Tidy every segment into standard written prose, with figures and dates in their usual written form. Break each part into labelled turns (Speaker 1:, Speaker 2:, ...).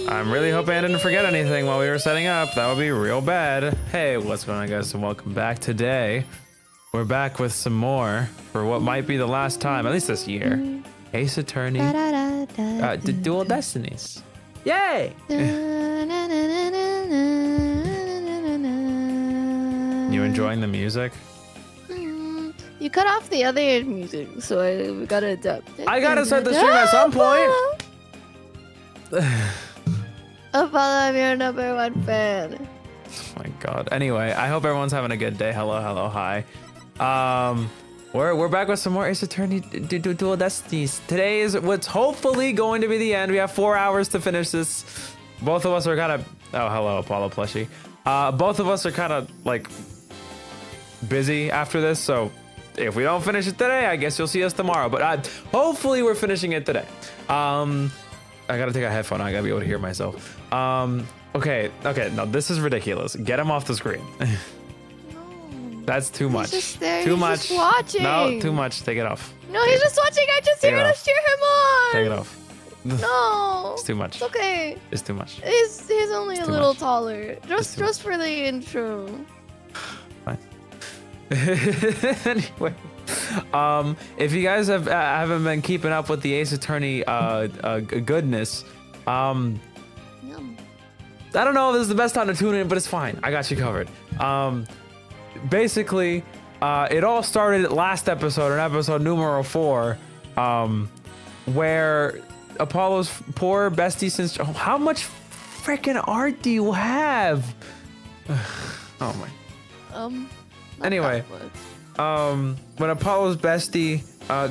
Speaker 1: I'm really hoping I didn't forget anything while we were setting up. That would be real bad. Hey, what's going on, guys, and welcome back. Today, we're back with some more for what might be the last time, at least this year. Ace Attorney Dual Destinies. Yay! You enjoying the music?
Speaker 2: You cut off the other music, so we gotta adapt.
Speaker 1: I gotta start the stream at some point.
Speaker 2: Apollo, I'm your number one fan.
Speaker 1: Oh my god. Anyway, I hope everyone's having a good day. Hello, hello, hi. We're back with some more Ace Attorney Dual Destinies. Today is what's hopefully going to be the end. We have 4 hours to finish this. Both of us are kind of... Oh, hello, Apollo plushie. Both of us are kind of, like, busy after this, so if we don't finish it today, I guess you'll see us tomorrow. But hopefully we're finishing it today. I gotta take a headphone. I gotta be able to hear myself. Okay, no, this is ridiculous. Get him off the screen. That's too much.
Speaker 2: Just there.
Speaker 1: Too
Speaker 2: He's
Speaker 1: much.
Speaker 2: Just watching.
Speaker 1: No, too much. Take it off.
Speaker 2: No, he's just watching. I just here to cheer him on.
Speaker 1: Take it off.
Speaker 2: No.
Speaker 1: It's too much.
Speaker 2: It's okay.
Speaker 1: It's too much.
Speaker 2: He's only a little
Speaker 1: much.
Speaker 2: taller. Just for the intro.
Speaker 1: Fine. Anyway, if you guys haven't been keeping up with the Ace Attorney goodness,
Speaker 2: Yum.
Speaker 1: I don't know if this is the best time to tune in, but it's fine. I got you covered. Basically, it all started last episode, in episode numero 4, where Apollo's poor bestie since... Oh, how much freaking art do you have? Oh my... Anyway, when Apollo's bestie,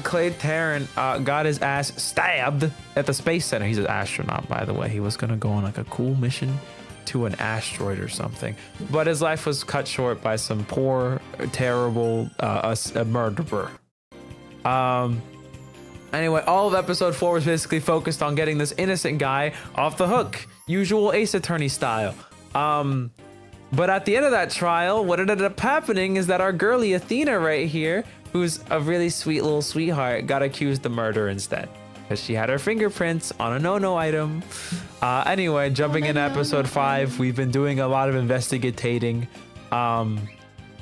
Speaker 1: Clay Tarrant, got his ass stabbed at the Space Center. He's an astronaut, by the way. He was gonna go on like a cool mission to an asteroid or something, but his life was cut short by some poor, terrible, a murderer. Anyway, all of episode 4 was basically focused on getting this innocent guy off the hook, usual Ace Attorney style. But at the end of that trial, what ended up happening is that our girly Athena right here, who's a really sweet little sweetheart, got accused of murder instead because she had her fingerprints on a no-no item. Anyway, jumping into episode 5, we've been doing a lot of investigating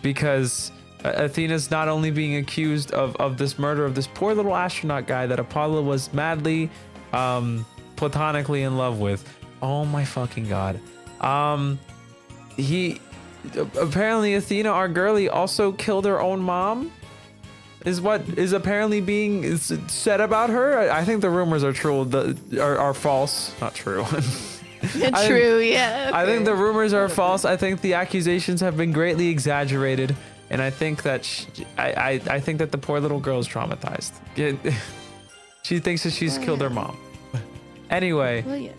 Speaker 1: because Athena's not only being accused of this murder of this poor little astronaut guy that Apollo was madly, platonically in love with. Oh my fucking god. Apparently Athena, our girly, also killed her own mom, is what is apparently being said about her. I think the rumors are true, are false, not true.
Speaker 2: True, yeah. Okay.
Speaker 1: I think the rumors are false. I think the accusations have been greatly exaggerated, and I think that I think that the poor little girl is traumatized. She thinks that she's killed her mom. Anyway,
Speaker 2: Well, yes.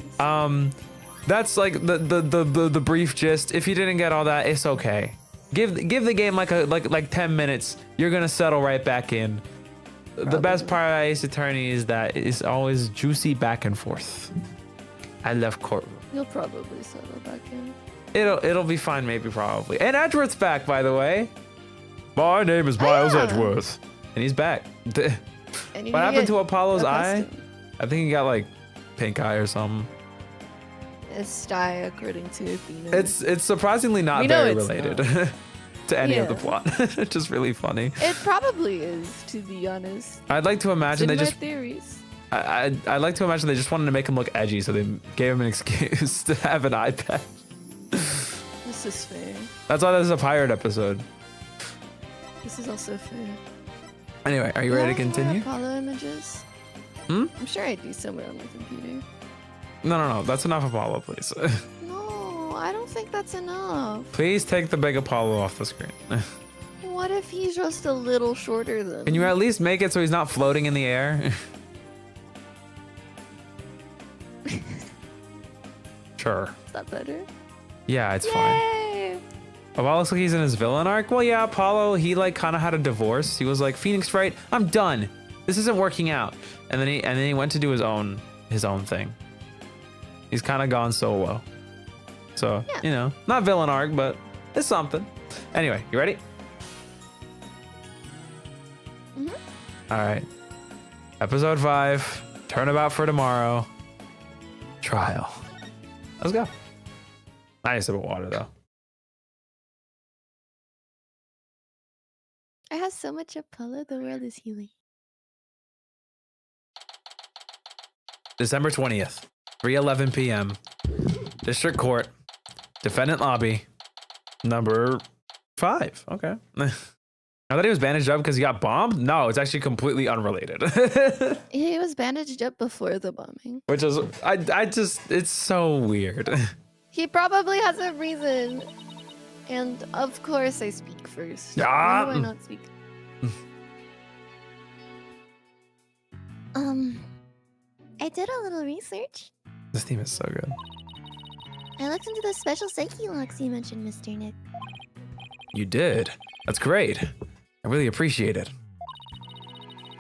Speaker 1: That's like the brief gist. If you didn't get all that, it's okay. Give the game like 10 minutes. You're gonna settle right back in. The best part of Ace Attorney is that it's always juicy back and forth. I love courtroom.
Speaker 2: You'll probably settle back in.
Speaker 1: It'll be fine, maybe, probably. And Edgeworth's back, by the way. My name is Miles Edgeworth, and he's back. What happened to Apollo's eye? I think he got like pink eye or something.
Speaker 2: It's die, according to Athena.
Speaker 1: It's surprisingly not very related to any of the plot. It's just really funny.
Speaker 2: It probably is, to be honest.
Speaker 1: I'd like to imagine they just
Speaker 2: theories.
Speaker 1: I'd like to imagine they just wanted to make him look edgy, so they gave him an excuse to have an eye patch.
Speaker 2: This is fair.
Speaker 1: That's why this is a pirate episode.
Speaker 2: This is also fair.
Speaker 1: Anyway, are you ready to continue?
Speaker 2: Apollo images?
Speaker 1: Hmm?
Speaker 2: I'm sure I'd be somewhere on my computer.
Speaker 1: No. That's enough Apollo, please.
Speaker 2: No, I don't think that's enough.
Speaker 1: Please take the big Apollo off the screen.
Speaker 2: What if he's just a little shorter than...
Speaker 1: Can you at least make it so he's not floating in the air? Sure.
Speaker 2: Is that better?
Speaker 1: Yeah, it's fine.
Speaker 2: Yay!
Speaker 1: Apollo looks like he's in his villain arc. Well, yeah, Apollo, he like kind of had a divorce. He was like, Phoenix Wright, I'm done. This isn't working out. And then he went to do his own thing. He's kind of gone solo. So,
Speaker 2: Yeah.
Speaker 1: you know, not villain arc, but it's something. Anyway, you ready?
Speaker 2: Mm-hmm.
Speaker 1: All right. Episode 5, Turnabout for tomorrow. trial. Let's go. I need a sip of water though.
Speaker 2: I have so much Apollo, the world is healing.
Speaker 1: December 20th, 3:11 p.m. District Court, Defendant Lobby, number 5. Okay. I thought he was bandaged up because he got bombed. No, it's actually completely unrelated.
Speaker 2: He was bandaged up before the bombing.
Speaker 1: Which is, I just, it's so weird.
Speaker 2: He probably has a reason. And of course I speak first.
Speaker 1: Ah.
Speaker 2: Why do I not speak? I did a little research.
Speaker 1: This team is so good.
Speaker 2: I looked into the special psyche locks you mentioned, Mr. Nick.
Speaker 1: You did. That's great. I really appreciate it.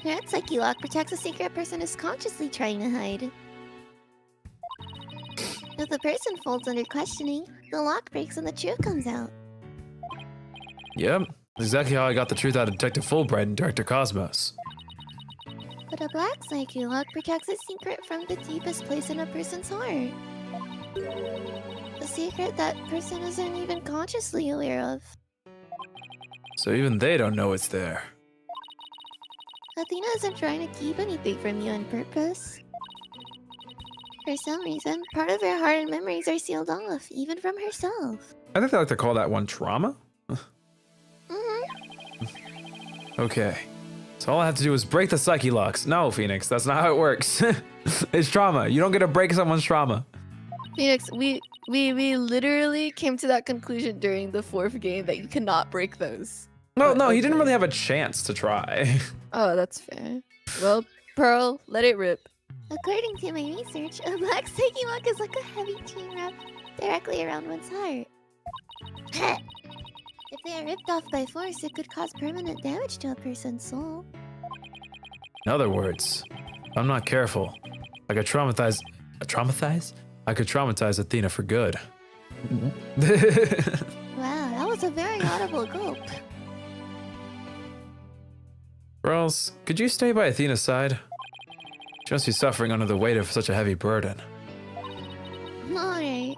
Speaker 2: That psyche lock protects a secret a person is consciously trying to hide. If the person folds under questioning, the lock breaks and the truth comes out.
Speaker 1: Yep. Exactly how I got the truth out of Detective Fulbright and Director Cosmos.
Speaker 2: But a black psyche lock protects a secret from the deepest place in a person's heart. A secret that person isn't even consciously aware of.
Speaker 1: So even they don't know it's there.
Speaker 2: Athena isn't trying to keep anything from you on purpose. For some reason, part of her heart and memories are sealed off, even from herself.
Speaker 1: I think they like to call that one trauma. Okay. So all I have to do is break the psyche locks. No, Phoenix, that's not how it works. It's trauma. You don't get to break someone's trauma.
Speaker 2: Phoenix, we literally came to that conclusion during the 4th game that you cannot break those.
Speaker 1: No, he didn't really have a chance to try.
Speaker 2: Oh, that's fair. Well, Pearl, let it rip. According to my research, a black psyche lock is like a heavy chain wrapped directly around one's heart. If they are ripped off by force, it could cause permanent damage to a person's soul.
Speaker 1: In other words, if I'm not careful, I could traumatize. I could traumatize Athena for good.
Speaker 2: Wow, that was a very audible gulp.
Speaker 1: Girls, could you stay by Athena's side? She must be suffering under the weight of such a heavy burden.
Speaker 2: Alright.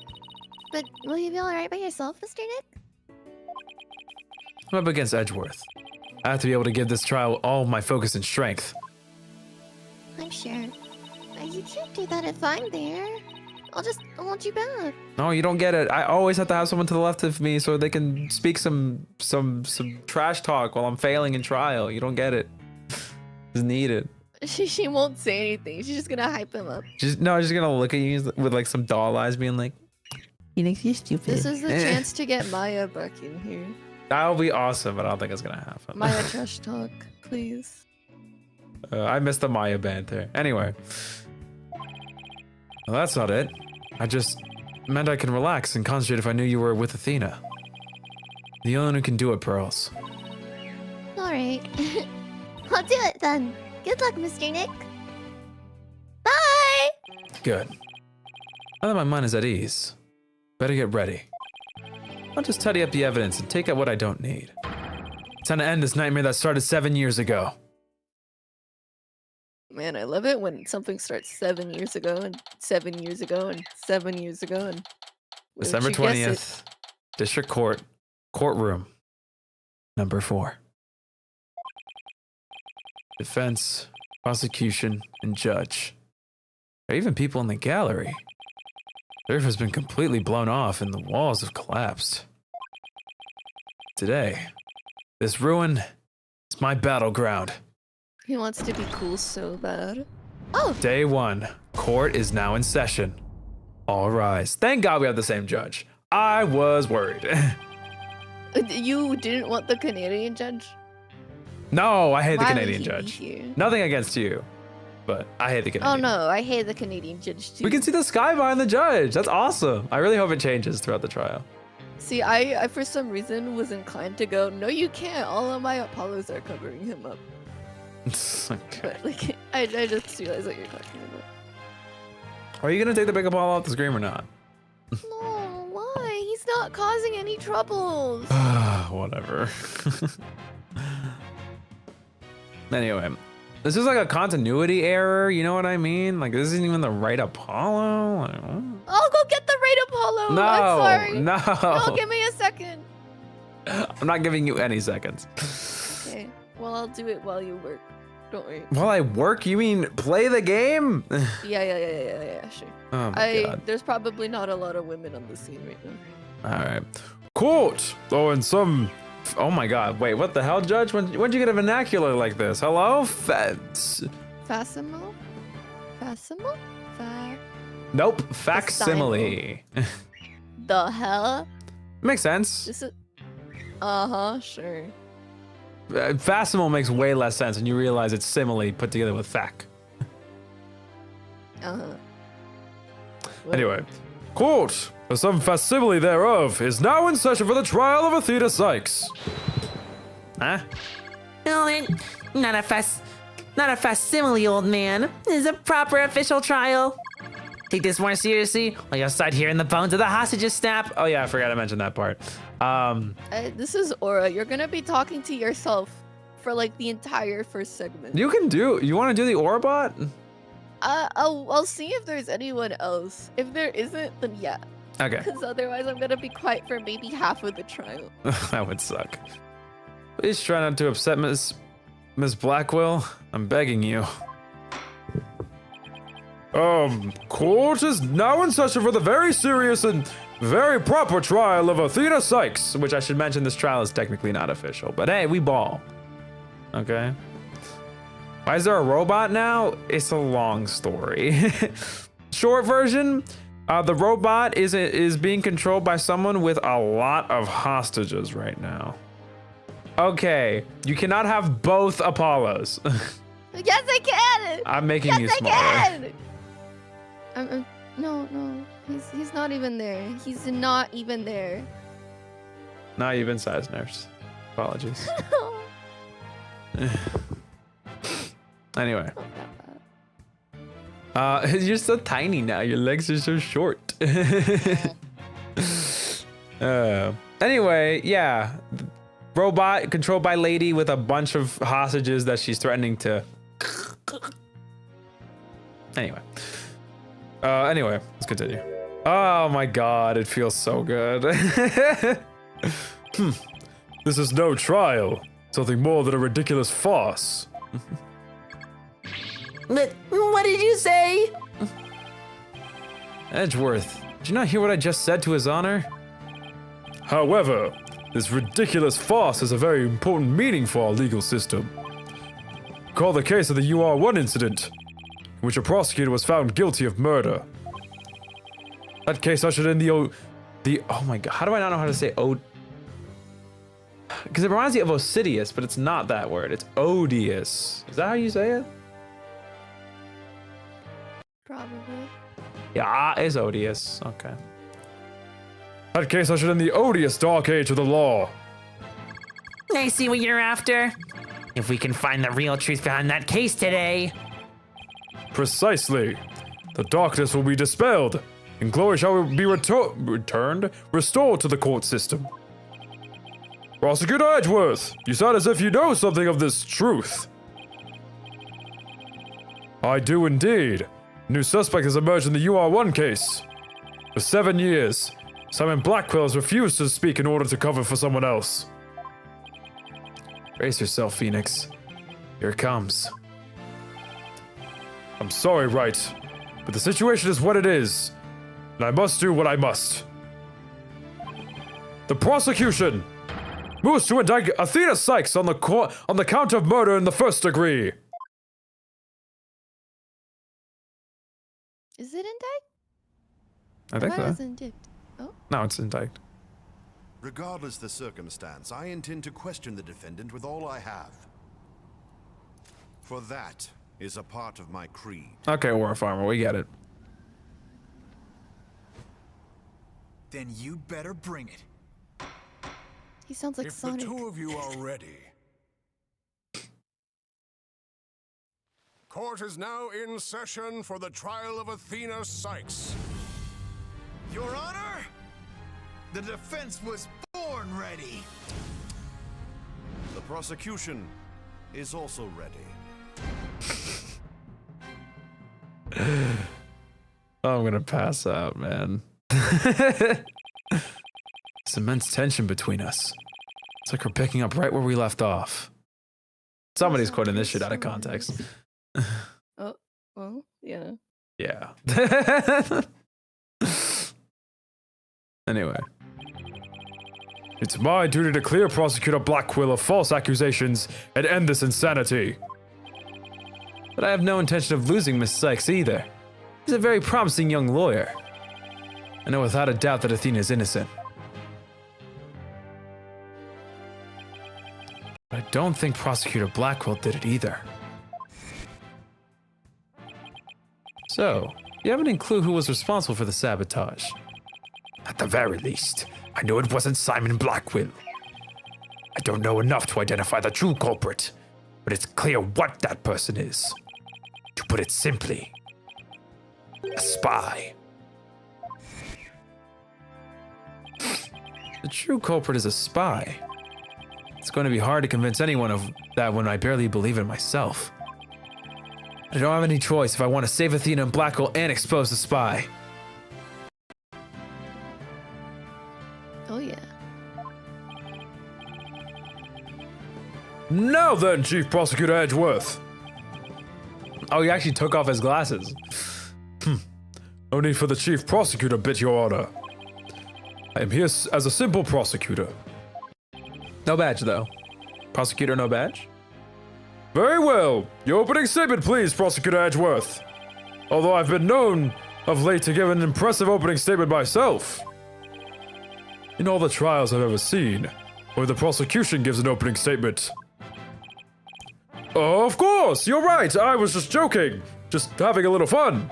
Speaker 2: But will you be alright by yourself, Mr. Nick?
Speaker 1: I'm up against Edgeworth. I have to be able to give this trial all my focus and strength.
Speaker 2: I'm sure. You can't do that if I'm there. I'll just hold you back.
Speaker 1: No, you don't get it. I always have to have someone to the left of me so they can speak some trash talk while I'm failing in trial. You don't get it. It's needed.
Speaker 2: She won't say anything. She's just gonna hype him up.
Speaker 1: She's gonna look at you with like some doll eyes, being like, "You think you're stupid."
Speaker 2: This is the chance to get Maya back in here.
Speaker 1: That'll be awesome, but I don't think it's gonna happen.
Speaker 2: Maya trash talk, please.
Speaker 1: I missed the Maya banter. Anyway, well, that's not it. I just meant I can relax and concentrate if I knew you were with Athena. The only one who can do it, Pearls.
Speaker 2: Alright. I'll do it then. Good luck, Mr. Nick. Bye!
Speaker 1: Good. Now that my mind is at ease, better get ready. I'll just tidy up the evidence and take out what I don't need. It's time to end this nightmare that started 7 years ago.
Speaker 2: Man, I love it when something starts 7 years ago and 7 years ago and 7 years ago and...
Speaker 1: December 20th, District Court, Courtroom, number 4. Defense, prosecution, and judge. There are even people in the gallery. The roof has been completely blown off and the walls have collapsed. Today, this ruin is my battleground.
Speaker 2: He wants to be cool so bad. Oh!
Speaker 1: Day 1. Court is now in session. All rise. Thank God we have the same judge. I was worried.
Speaker 2: You didn't want the Canadian judge?
Speaker 1: No, I hate the
Speaker 2: Why
Speaker 1: Canadian
Speaker 2: would he
Speaker 1: judge.
Speaker 2: be here?
Speaker 1: Nothing against you, but I hate the Canadian.
Speaker 2: Oh no, I hate the Canadian judge too.
Speaker 1: We can see the sky behind the judge. That's awesome. I really hope it changes throughout the trial.
Speaker 2: See, I for some reason was inclined to go, no you can't, all of my Apollos are covering him up.
Speaker 1: Okay.
Speaker 2: But like, I just realized what you're talking about.
Speaker 1: Are you gonna take the big Apollo off the screen or not?
Speaker 2: No, why? He's not causing any troubles.
Speaker 1: Whatever. Anyway, This is like a continuity error. You know what I mean? Like this isn't even the right Apollo.
Speaker 2: I'll go get the right Apollo.
Speaker 1: No,
Speaker 2: I'm sorry.
Speaker 1: no.
Speaker 2: No, give me a second.
Speaker 1: I'm not giving you any seconds.
Speaker 2: Okay. Well, I'll do it while you work. Don't worry.
Speaker 1: While I work? You mean play the game?
Speaker 2: Yeah, sure.
Speaker 1: Oh my God.
Speaker 2: There's probably not a lot of women on the scene right now.
Speaker 1: All right. Court. Oh, and some. Oh my God. Wait, what the hell, Judge? When'd you get a vernacular like this? Hello?
Speaker 2: Facsimile?
Speaker 1: Nope. Facsimile.
Speaker 2: The hell?
Speaker 1: Makes sense.
Speaker 2: This is. Sure.
Speaker 1: Facsimile makes way less sense when you realize it's simile put together with fac. Anyway, court, for some facsimile thereof, is now in session for the trial of Athena Sykes. Huh?
Speaker 3: No, not a facsimile, old man. This is a proper official trial. Take this more seriously, while you'll start hearing the bones of the hostages snap.
Speaker 1: Oh yeah, I forgot to mention that part.
Speaker 2: This is Aura. You're gonna be talking to yourself for like the entire first segment.
Speaker 1: You want to do the Orbot?
Speaker 2: I'll see if there's anyone else. If there isn't, then yeah.
Speaker 1: Okay.
Speaker 2: Because otherwise I'm gonna be quiet for maybe half of the trial.
Speaker 1: That would suck. Please try not to upset Miss Blackquill. I'm begging you. Court is now in session for the very serious and very proper trial of Athena Sykes, which I should mention this trial is technically not official, but hey, we ball. Okay. Why is there a robot now? It's a long story. Short version, the robot is being controlled by someone with a lot of hostages right now. Okay, you cannot have both Apollos.
Speaker 2: Yes, I can.
Speaker 1: I'm making you smaller.
Speaker 2: Yes, I can. No. He's not even there. He's not even there.
Speaker 1: Not even size nurse. Apologies. Anyway. You're so tiny now. Your legs are so short. Anyway, yeah. Robot controlled by lady with a bunch of hostages that she's threatening to. Anyway, let's continue. Oh my God, it feels so good.
Speaker 4: This is no trial. Something more than a ridiculous farce.
Speaker 3: But what did you say?
Speaker 1: Edgeworth, did you not hear what I just said to his honor?
Speaker 4: However, this ridiculous farce has a very important meaning for our legal system. Call the case of the UR1 incident, in which a prosecutor was found guilty of murder. That case ushered in the
Speaker 1: oh my God, how do I not know how to say because it reminds me of Osidious, but it's not that word. It's odious. Is that how you say it?
Speaker 2: Probably.
Speaker 1: Yeah, it's odious. Okay.
Speaker 4: That case ushered in the odious dark age of the law.
Speaker 3: I see what you're after. If we can find the real truth behind that case today.
Speaker 4: Precisely. The darkness will be dispelled, and glory shall be restored to the court system. Prosecutor Edgeworth, you sound as if you know something of this truth. I do indeed. A new suspect has emerged in the UR1 case. For 7 years, Simon Blackquill has refused to speak in order to cover for someone else.
Speaker 1: Brace yourself, Phoenix. Here it comes.
Speaker 4: I'm sorry, Wright, but the situation is what it is, and I must do what I must. The prosecution moves to indict Athena Sykes on the count of murder in the first degree.
Speaker 2: Is it indict?
Speaker 1: I think so.
Speaker 2: It's indict. Oh.
Speaker 1: No, it's indict.
Speaker 5: Regardless the circumstance, I intend to question the defendant with all I have. For that is a part of my creed.
Speaker 1: Okay, War Farmer, we get it.
Speaker 6: Then you'd better bring it.
Speaker 2: He sounds like
Speaker 6: If
Speaker 2: Sonic.
Speaker 6: the two of you are ready. Court is now in session for the trial of Athena Sykes.
Speaker 7: Your Honor, the defense was born ready.
Speaker 5: The prosecution is also ready.
Speaker 1: I'm gonna pass out, man. This immense tension between us. It's like we're picking up right where we left off. Somebody's quoting this shit out of context.
Speaker 8: Oh, well, yeah.
Speaker 1: Yeah. Anyway.
Speaker 4: It's my duty to clear Prosecutor Blackquill of false accusations and end this insanity.
Speaker 1: But I have no intention of losing Miss Sykes either. She's a very promising young lawyer. I know without a doubt that Athena is innocent. But I don't think Prosecutor Blackquill did it either. So, you have any clue who was responsible for the sabotage?
Speaker 4: At the very least, I know it wasn't Simon Blackquill. I don't know enough to identify the true culprit, but it's clear what that person is. To put it simply, a spy.
Speaker 1: The true culprit is a spy. It's going to be hard to convince anyone of that when I barely believe it myself. I don't have any choice if I want to save Athena and Blackquill and expose the spy.
Speaker 8: Oh, yeah.
Speaker 4: Now then, Chief Prosecutor Edgeworth.
Speaker 1: Oh, he actually took off his glasses.
Speaker 4: No need for the Chief Prosecutor bit, Your Honor. I am here as a simple prosecutor.
Speaker 1: No badge, though. Prosecutor, no badge?
Speaker 4: Very well. Your opening statement, please, Prosecutor Edgeworth. Although I've been known of late to give an impressive opening statement myself. In all the trials I've ever seen, where the prosecution gives an opening statement. Oh, of course, you're right. I was just joking. Just having a little fun.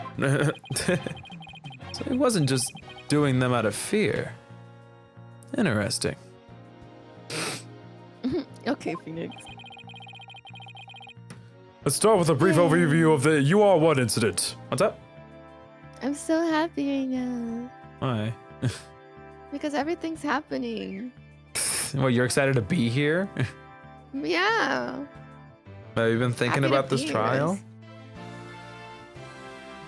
Speaker 1: So he wasn't just doing them out of fear. Interesting.
Speaker 8: Okay, Phoenix.
Speaker 4: Let's start with a brief overview of the UR1 incident.
Speaker 1: What's up?
Speaker 8: I'm so happy right now.
Speaker 1: Why?
Speaker 8: Because everything's happening.
Speaker 1: Well, you're excited to be here?
Speaker 8: Yeah.
Speaker 1: Have you been thinking
Speaker 8: Happy to
Speaker 1: about this
Speaker 8: be here,
Speaker 1: trial?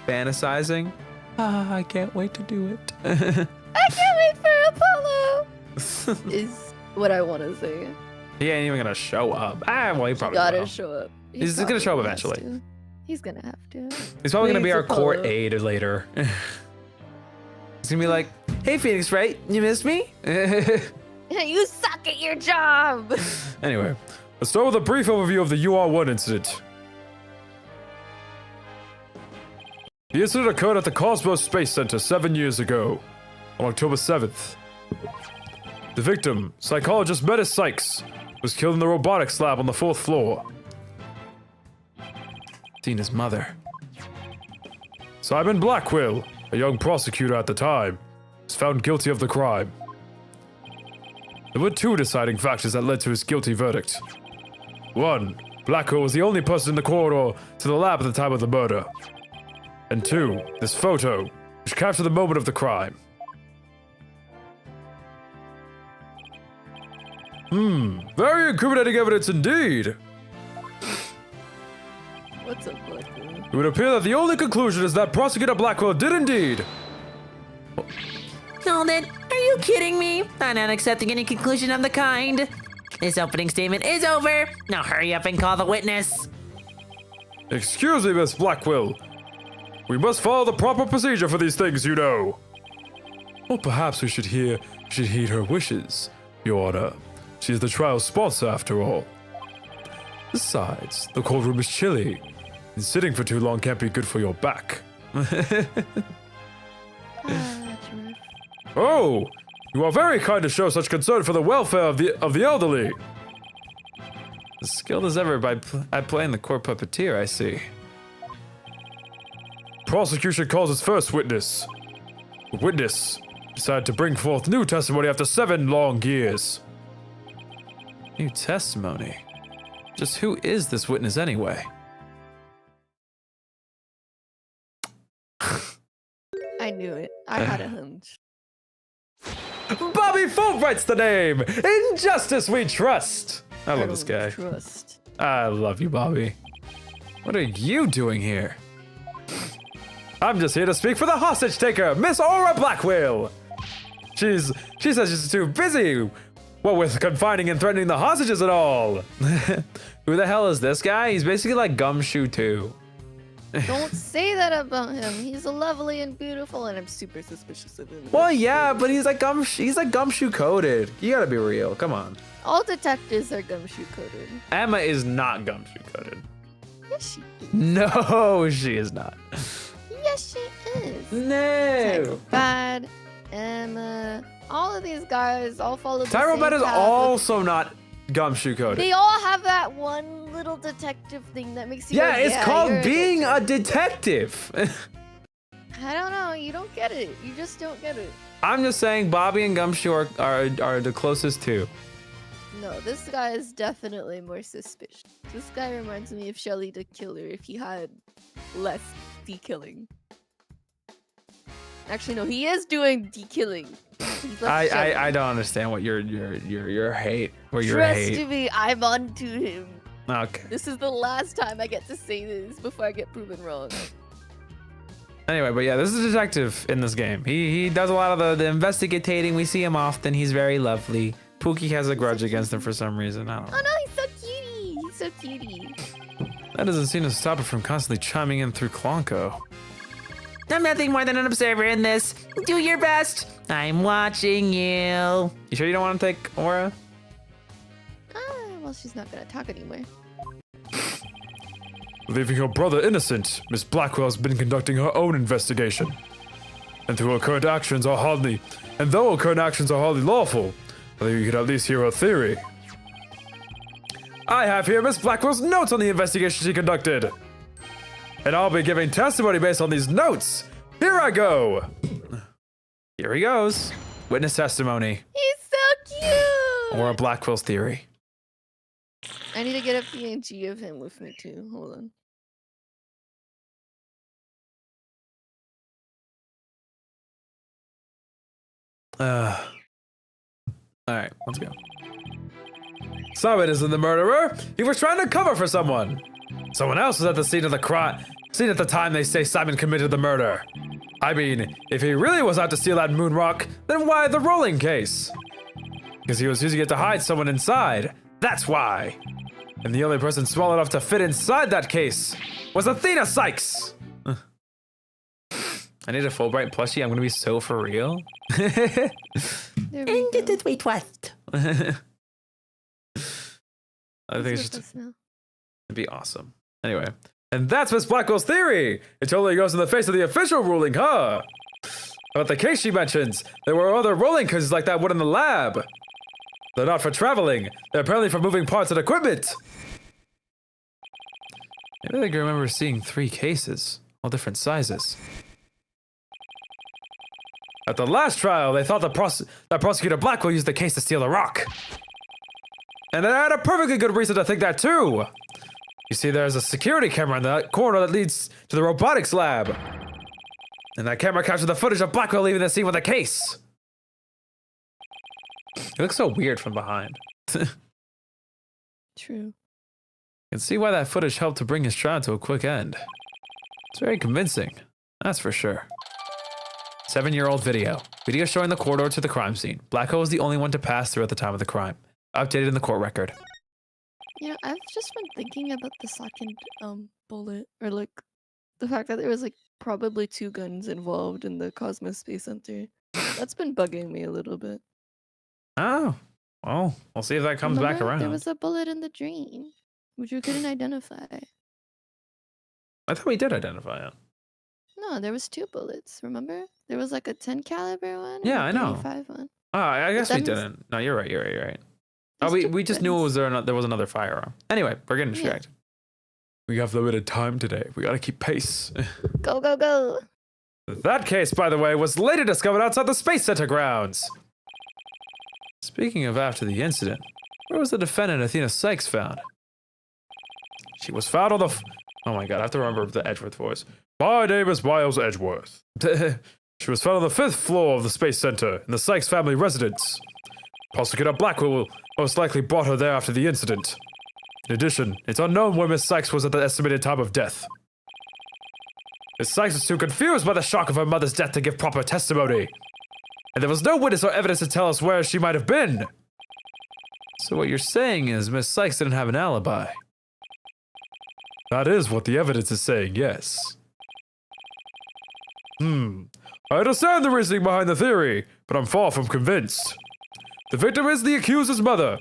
Speaker 8: guys.
Speaker 1: Fantasizing? Ah, I can't wait to do it.
Speaker 8: I can't wait for Apollo! Is what I want to say.
Speaker 1: He ain't even gonna show up. Well, he probably
Speaker 8: Gotta
Speaker 1: will.
Speaker 8: show up.
Speaker 1: He's gonna show up
Speaker 8: probably has
Speaker 1: eventually.
Speaker 8: to. He's gonna have to.
Speaker 1: He's probably gonna be
Speaker 8: Please,
Speaker 1: our court
Speaker 8: Apollo.
Speaker 1: aide later. He's gonna be like, "Hey, Phoenix, Wright, you miss me?"
Speaker 8: You suck at your job!
Speaker 1: Anyway,
Speaker 4: Let's start with a brief overview of the UR1 incident. The incident occurred at the Cosmos Space Center 7 years ago, on October 7th. The victim, psychologist Metis Sykes, was killed in the robotics lab on the 4th floor.
Speaker 1: Tina's mother.
Speaker 4: Simon Blackquill, a young prosecutor at the time, was found guilty of the crime. There were two deciding factors that led to his guilty verdict. One, Blackquill was the only person in the corridor to the lab at the time of the murder. And two, this photo, which captured the moment of the crime. Very incriminating evidence indeed.
Speaker 8: What's up, Blackquill?
Speaker 4: It would appear that the only conclusion is that Prosecutor Blackquill did indeed.
Speaker 3: Hold it. Are you kidding me? I'm not accepting any conclusion of the kind. This opening statement is over. Now hurry up and call the witness.
Speaker 4: Excuse me, Miss Blackquill. We must follow the proper procedure for these things, you know. Well, perhaps we should heed her wishes, Your Honor. She is the trial's sponsor, after all. Besides, the courtroom is chilly, and sitting for too long can't be good for your back. Oh, you are very kind to show such concern for the welfare of the elderly.
Speaker 1: As skilled as ever at playing the court puppeteer, I see.
Speaker 4: Prosecution calls its first witness. The witness decided to bring forth new testimony after 7 long years.
Speaker 1: New testimony? Just who is this witness anyway?
Speaker 8: I knew it. I had a hunch.
Speaker 1: Bobby Fulbright's the name! In justice we trust! I love this guy.
Speaker 8: Trust.
Speaker 1: I love you, Bobby. What are you doing here?
Speaker 4: I'm just here to speak for the hostage taker, Miss Aura Blackquill. She says she's too busy. What with confining and threatening the hostages and all.
Speaker 1: Who the hell is this guy? He's basically like Gumshoe 2.
Speaker 8: Don't say that about him. He's lovely and beautiful, and I'm super suspicious of him.
Speaker 1: Well, yeah, but he's like Gumshoe coded. You gotta be real. Come on.
Speaker 8: All detectives are gumshoe coated.
Speaker 1: Emma is not Gumshoe coded.
Speaker 8: Yes, she is.
Speaker 1: No, she is not.
Speaker 8: Yes, she is.
Speaker 1: No.
Speaker 8: Bad, Emma, all of these guys all follow the
Speaker 1: Tyrobot
Speaker 8: same
Speaker 1: is
Speaker 8: path.
Speaker 1: also not Gumshoe coded.
Speaker 8: They all have that one little detective thing that makes you.
Speaker 1: Yeah,
Speaker 8: go,
Speaker 1: it's
Speaker 8: you're
Speaker 1: called being a detective.
Speaker 8: I don't know. You don't get it. You just don't get it.
Speaker 1: I'm just saying Bobby and Gumshoe are the closest two.
Speaker 8: No, this guy is definitely more suspicious. This guy reminds me of Shelly the Killer if he had less de-killing. Actually, no, he is doing de-killing.
Speaker 1: I don't understand what your hate. Where your
Speaker 8: Trust
Speaker 1: hate.
Speaker 8: me, I'm onto him.
Speaker 1: Okay.
Speaker 8: This is the last time I get to say this before I get proven wrong.
Speaker 1: Anyway, but yeah, this is a detective in this game. He does a lot of the investigating. We see him often. He's very lovely. Pookie has a grudge against him for some reason. I don't know.
Speaker 8: Oh no, he's so cutie. He's so cutie.
Speaker 1: That doesn't seem to stop it from constantly chiming in through Ponco.
Speaker 3: I'm nothing more than an observer in this. Do your best. I'm watching you.
Speaker 1: You sure you don't want to take Aura?
Speaker 8: Well, she's not gonna talk anymore.
Speaker 4: Leaving her brother innocent, Miss Blackquill has been conducting her own investigation. And though her current actions are hardly lawful, I think you could at least hear her theory. I have here Miss Blackwell's notes on the investigation she conducted. And I'll be giving testimony based on these notes. Here I go.
Speaker 1: Here he goes. Witness testimony.
Speaker 8: He's so cute.
Speaker 1: Aura Blackwell's theory.
Speaker 8: I need to get a PNG of him with me too. Hold on.
Speaker 1: Alright, let's go.
Speaker 4: Simon isn't the murderer. He was trying to cover for someone. Someone else was at the scene of the crime. Scene at the time they say Simon committed the murder. I mean, if he really was out to steal that moon rock, then why the rolling case? Because he was using it to hide someone inside. That's why. And the only person small enough to fit inside that case was Athena Sykes.
Speaker 1: I need a Fulbright plushie. I'm gonna be so for real.
Speaker 8: There we go.
Speaker 3: Wait, twist.
Speaker 1: I think it's
Speaker 8: He's
Speaker 1: just
Speaker 8: with us now.
Speaker 1: it'd be awesome.
Speaker 4: Anyway, and that's Miss Blackwell's theory. It totally goes in the face of the official ruling, huh? About the case she mentions, there were other rolling cases like that one in the lab. They're not for traveling. They're apparently for moving parts and equipment.
Speaker 1: Maybe I can remember seeing 3 cases, all different sizes.
Speaker 4: At the last trial, they thought that Prosecutor Blackquill used the case to steal the rock. And they had a perfectly good reason to think that too. You see, there's a security camera in the corridor that leads to the robotics lab. And that camera captured the footage of Blackquill leaving the scene with a case.
Speaker 1: It looks so weird from behind.
Speaker 8: True.
Speaker 1: You can see why that footage helped to bring his trial to a quick end. It's very convincing, that's for sure. 7-year-old video. Video showing the corridor to the crime scene. Blackquill was the only one to pass through at the time of the crime. Updated in the court record.
Speaker 8: You know, I've just been thinking about the second bullet, or like the fact that there was like probably 2 guns involved in the Cosmos Space Center. That's been bugging me a little bit.
Speaker 1: Oh, well, we'll see if that comes back
Speaker 8: Remember,
Speaker 1: around.
Speaker 8: There was a bullet in the drain, which we couldn't identify.
Speaker 1: I thought we did identify it.
Speaker 8: No, there was 2 bullets. Remember, there was like a 10 caliber one.
Speaker 1: Yeah,
Speaker 8: and a
Speaker 1: I know.
Speaker 8: 35 one.
Speaker 1: Oh, I guess we
Speaker 8: then-
Speaker 1: didn't. No, you're right. Oh,
Speaker 8: There's
Speaker 1: we
Speaker 8: 2
Speaker 1: just knew it
Speaker 8: guns.
Speaker 1: was there was another firearm. Anyway, we're getting
Speaker 8: Yeah.
Speaker 1: distracted.
Speaker 4: We have limited time today. We gotta keep pace.
Speaker 8: Go, go, go.
Speaker 4: That case, by the way, was later discovered outside the Space Center grounds.
Speaker 1: Speaking of after the incident, where was the defendant Athena Sykes found?
Speaker 4: She was found on the...
Speaker 1: Oh my god, I have to remember the Edgeworth voice.
Speaker 4: My name is Miles Edgeworth. She was found on the 5th floor of the Space Center in the Sykes family residence. Prosecutor Blackquill most likely brought her there after the incident. In addition, it's unknown where Miss Sykes was at the estimated time of death. Miss Sykes was too confused by the shock of her mother's death to give proper testimony. And there was no witness or evidence to tell us where she might have been.
Speaker 1: So what you're saying is Miss Sykes didn't have an alibi.
Speaker 4: That is what the evidence is saying, yes. I understand the reasoning behind the theory, but I'm far from convinced. The victim is the accuser's mother.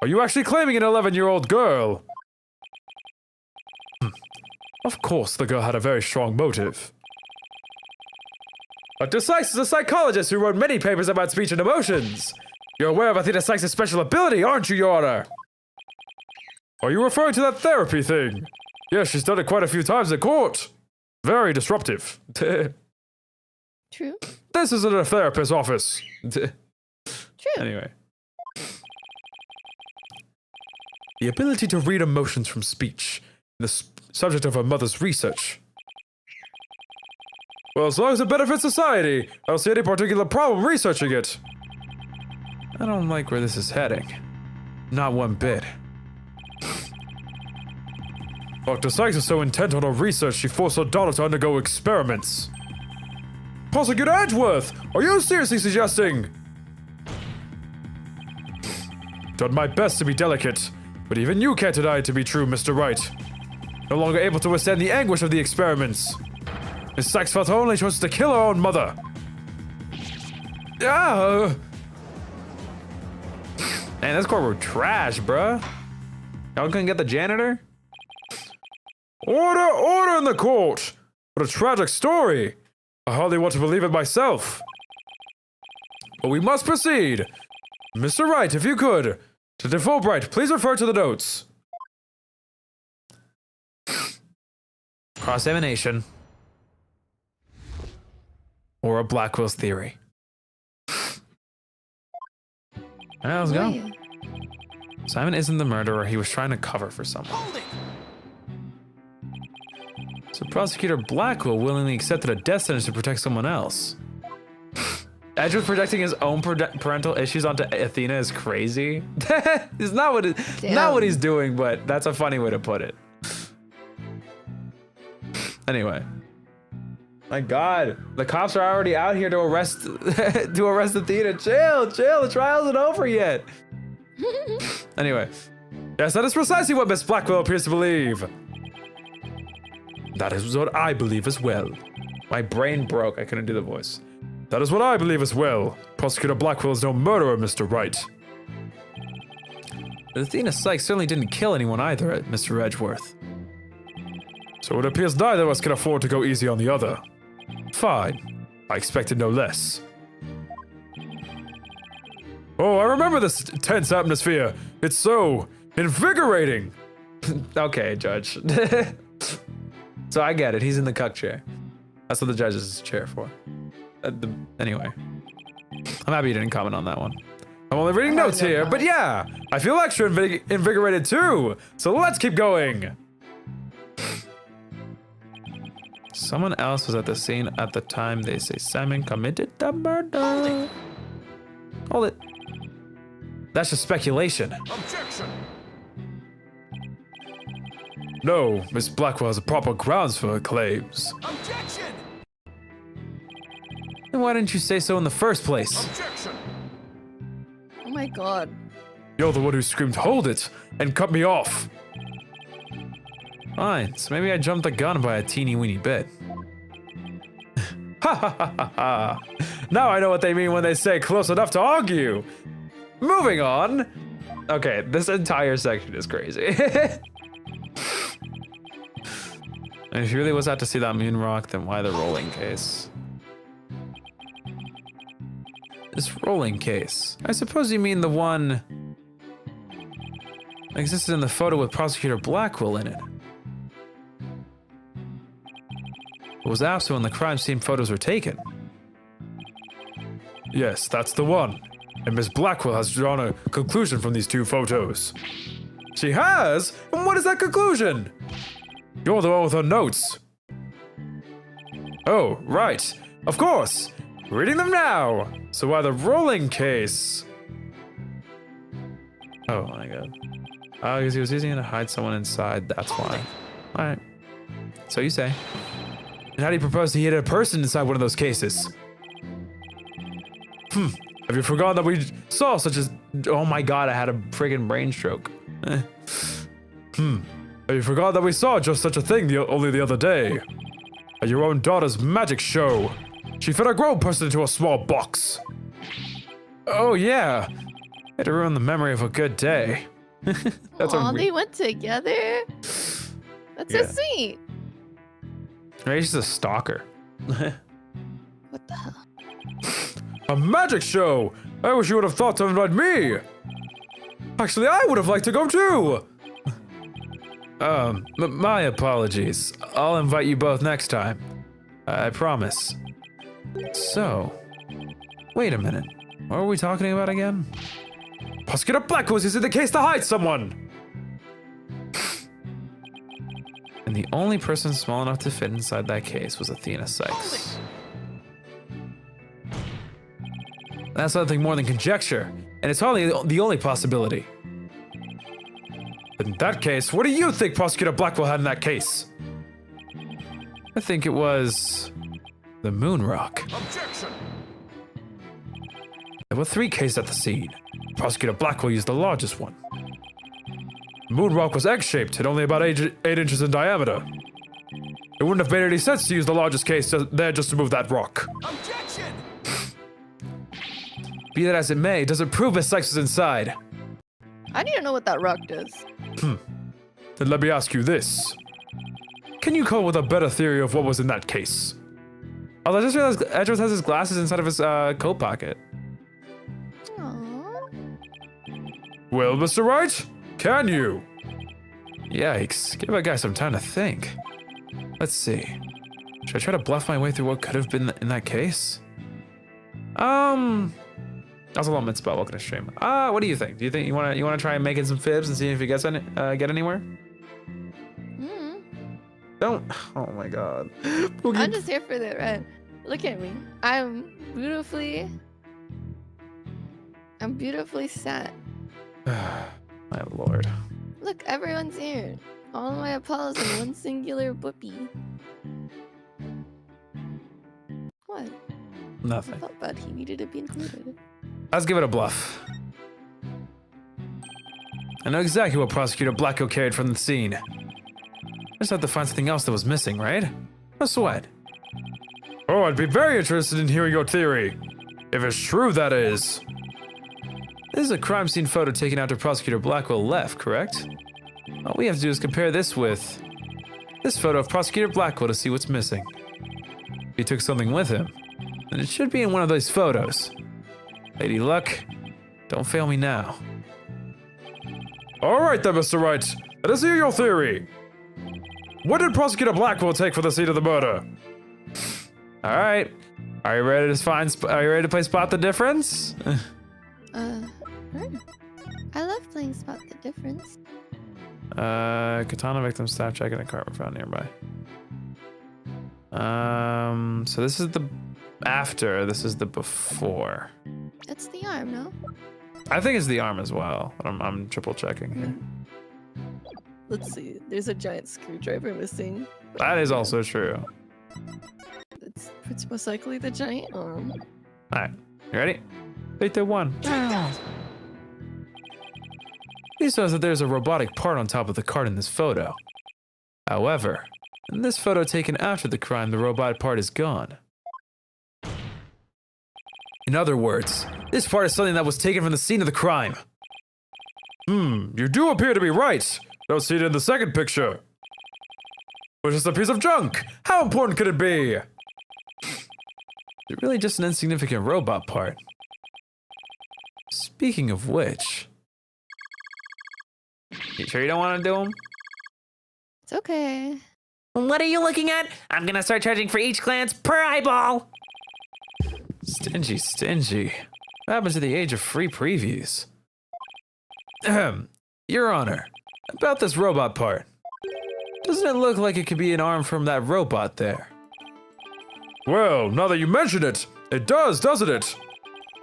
Speaker 4: Are you actually claiming an 11-year-old girl? Of course, the girl had a very strong motive. Dr. Sykes is a psychologist who wrote many papers about speech and emotions. You're aware of Athena Sykes' special ability, aren't you, Your Honor? Are you referring to that therapy thing? Yes, she's done it quite a few times in court. Very disruptive.
Speaker 8: True.
Speaker 4: This isn't a therapist's office.
Speaker 8: True.
Speaker 1: Anyway.
Speaker 4: The ability to read emotions from speech, the subject of her mother's research. Well, as long as it benefits society, I don't see any particular problem researching it.
Speaker 1: I don't like where this is heading. Not one bit.
Speaker 4: Dr. Sykes is so intent on her research, she forced her daughter to undergo experiments. Prosecutor Edgeworth, are you seriously suggesting? Done my best to be delicate, but even you can't deny it to be true, Mr. Wright. No longer able to withstand the anguish of the experiments. Miss Sykes felt her only choice to kill her own mother.
Speaker 1: Man, this court were trash, bruh. Y'all couldn't get the janitor?
Speaker 4: Order in the court! What a tragic story. I hardly want to believe it myself. But we must proceed. Mr. Wright, if you could. To Fulbright, please refer to the notes.
Speaker 1: Cross-examination. Or a Blackwill's theory. Alright, let's go.
Speaker 8: Yeah.
Speaker 1: Simon isn't the murderer. He was trying to cover for someone. So Prosecutor Blackquill willingly accepted a death sentence to protect someone else. Edgeworth projecting his own parental issues onto Athena is crazy. It's not what he's doing, but that's a funny way to put it. Anyway. My God, the cops are already out here to arrest Athena. Chill, the trial isn't over yet. Anyway.
Speaker 4: Yes, that is precisely what Miss Blackquill appears to believe. That is what I believe as well.
Speaker 1: My brain broke. I couldn't do the voice.
Speaker 4: That is what I believe as well. Prosecutor Blackquill is no murderer, Mr. Wright.
Speaker 1: But Athena Sykes certainly didn't kill anyone either, Mr. Edgeworth.
Speaker 4: So it appears neither of us can afford to go easy on the other. Fine. I expected no less. Oh, I remember this tense atmosphere. It's so invigorating.
Speaker 1: Okay, Judge. So I get it. He's in the cuck chair. That's what the judge is his chair for. Anyway. I'm happy you didn't comment on that one.
Speaker 4: I'm only reading notes here, but yeah, I feel extra invigorated too. So let's keep going.
Speaker 1: Someone else was at the scene at the time they say Simon committed the murder. Hold it. That's just speculation.
Speaker 6: Objection!
Speaker 4: No, Miss Blackquill has proper grounds for her claims.
Speaker 6: Objection!
Speaker 1: Then why didn't you say so in the first place?
Speaker 6: Objection!
Speaker 8: Oh my God.
Speaker 4: You're the one who screamed, "Hold it!" and cut me off.
Speaker 1: Fine, so maybe I jumped the gun by a teeny weeny bit.
Speaker 4: Ha ha ha ha ha. Now I know what they mean when they say close enough to argue.
Speaker 1: Moving on. Okay, this entire section is crazy. And if you really was out to see that moon rock, then why the rolling case? This rolling case. I suppose you mean the one that existed in the photo with Prosecutor Blackquill in it. It was absent when the crime scene photos were taken.
Speaker 4: Yes, that's the one. And Miss Blackquill has drawn a conclusion from these two photos. She has? And what is that conclusion? You're the one with her notes. Oh, right. Of course. Reading them now. So why the rolling case?
Speaker 1: Oh my God. Oh, because he was using it to hide someone inside, that's why. Alright. So you say. And how do you propose to hit a person inside one of those cases? Have you forgotten that we saw such as... Oh my god, I had a friggin' brain stroke. Have you forgotten that we saw just such a thing only the other day? At your own daughter's magic show. She fit a grown person into a small box. Oh yeah. Had to ruin the memory of a good day. That's
Speaker 8: Aw, they went together? That's so sweet.
Speaker 1: Maybe she's a stalker.
Speaker 8: What the hell?
Speaker 4: A magic show! I wish you would have thought to invite me! Actually, I would have liked to go too!
Speaker 1: My apologies. I'll invite you both next time. I promise. So, wait a minute. What were we talking about again?
Speaker 4: Prosecutor Blackquill was using the case to hide someone!
Speaker 1: And the only person small enough to fit inside that case was Athena Sykes. That's nothing more than conjecture, and it's hardly the only possibility.
Speaker 4: In that case, what do you think Prosecutor Blackquill had in that case?
Speaker 1: I think it was the moon rock.
Speaker 6: Objection!
Speaker 1: There were 3 cases at the scene.
Speaker 4: Prosecutor Blackquill used the largest one. The moon rock was egg-shaped and only about 8 inches in diameter. It wouldn't have made any sense to use the largest case there just to move that rock.
Speaker 6: Objection!
Speaker 1: Be that as it may, does it prove Miss Sykes was inside?
Speaker 8: I need to know what that rock does.
Speaker 4: Then let me ask you this. Can you come up with a better theory of what was in that case?
Speaker 1: Oh, I just realized Edgeworth has his glasses inside of his coat pocket.
Speaker 2: Aww.
Speaker 4: Well, Mr. Wright, can you?
Speaker 1: Yikes, give a guy some time to think. Let's see. Should I try to bluff my way through what could have been in that case? That was a little mid-spell. Welcome to stream. What do you think? Do you think you wanna try making some fibs and see if he gets get anywhere? Don't. Oh my god.
Speaker 8: I'm just here for the ride. Look at me. I'm beautifully sad.
Speaker 1: My lord.
Speaker 8: Look, everyone's here. All of my Apollos in one singular whoopee. What? I
Speaker 1: Nothing.
Speaker 8: felt bad he needed to be included.
Speaker 1: Let's give it a bluff. I know exactly what Prosecutor Blackquill carried from the scene. I just have to find something else that was missing, right? No sweat.
Speaker 4: Oh, I'd be very interested in hearing your theory. If it's true, that is.
Speaker 1: This is a crime scene photo taken after Prosecutor Blackquill left, correct? All we have to do is compare this with this photo of Prosecutor Blackquill to see what's missing. If he took something with him, then it should be in one of those photos. Lady Luck, don't fail me now.
Speaker 4: All right then, Mr. Wright. Let us hear your theory. What did Prosecutor Blackquill take for the scene of the murder?
Speaker 1: All right, are you ready to Are you ready to play Spot the Difference?
Speaker 2: Sure. I love playing Spot the Difference.
Speaker 1: Katana victim staff checking a cart found nearby. So this is the after. This is the before.
Speaker 2: It's the arm, no?
Speaker 1: I think it's the arm as well. But I'm triple checking here.
Speaker 8: Let's see. There's a giant screwdriver missing.
Speaker 1: That is also true.
Speaker 8: It's most likely the giant arm.
Speaker 1: All right, you ready? 3, 2, 1. He says that there's a robotic part on top of the cart in this photo. However, in this photo taken after the crime, the robot part is gone. In other words, this part is something that was taken from the scene of the crime.
Speaker 4: You do appear to be right. Don't see it in the second picture. Which is a piece of junk. How important could it be?
Speaker 1: It's really just an insignificant robot part. Speaking of which... You sure you don't want to do them?
Speaker 2: It's okay.
Speaker 3: What are you looking at? I'm gonna start charging for each glance per eyeball.
Speaker 1: Stingy, stingy. What happened to the age of free previews? Your Honor, about this robot part. Doesn't it look like it could be an arm from that robot there?
Speaker 4: Well, now that you mention it, it does, doesn't it?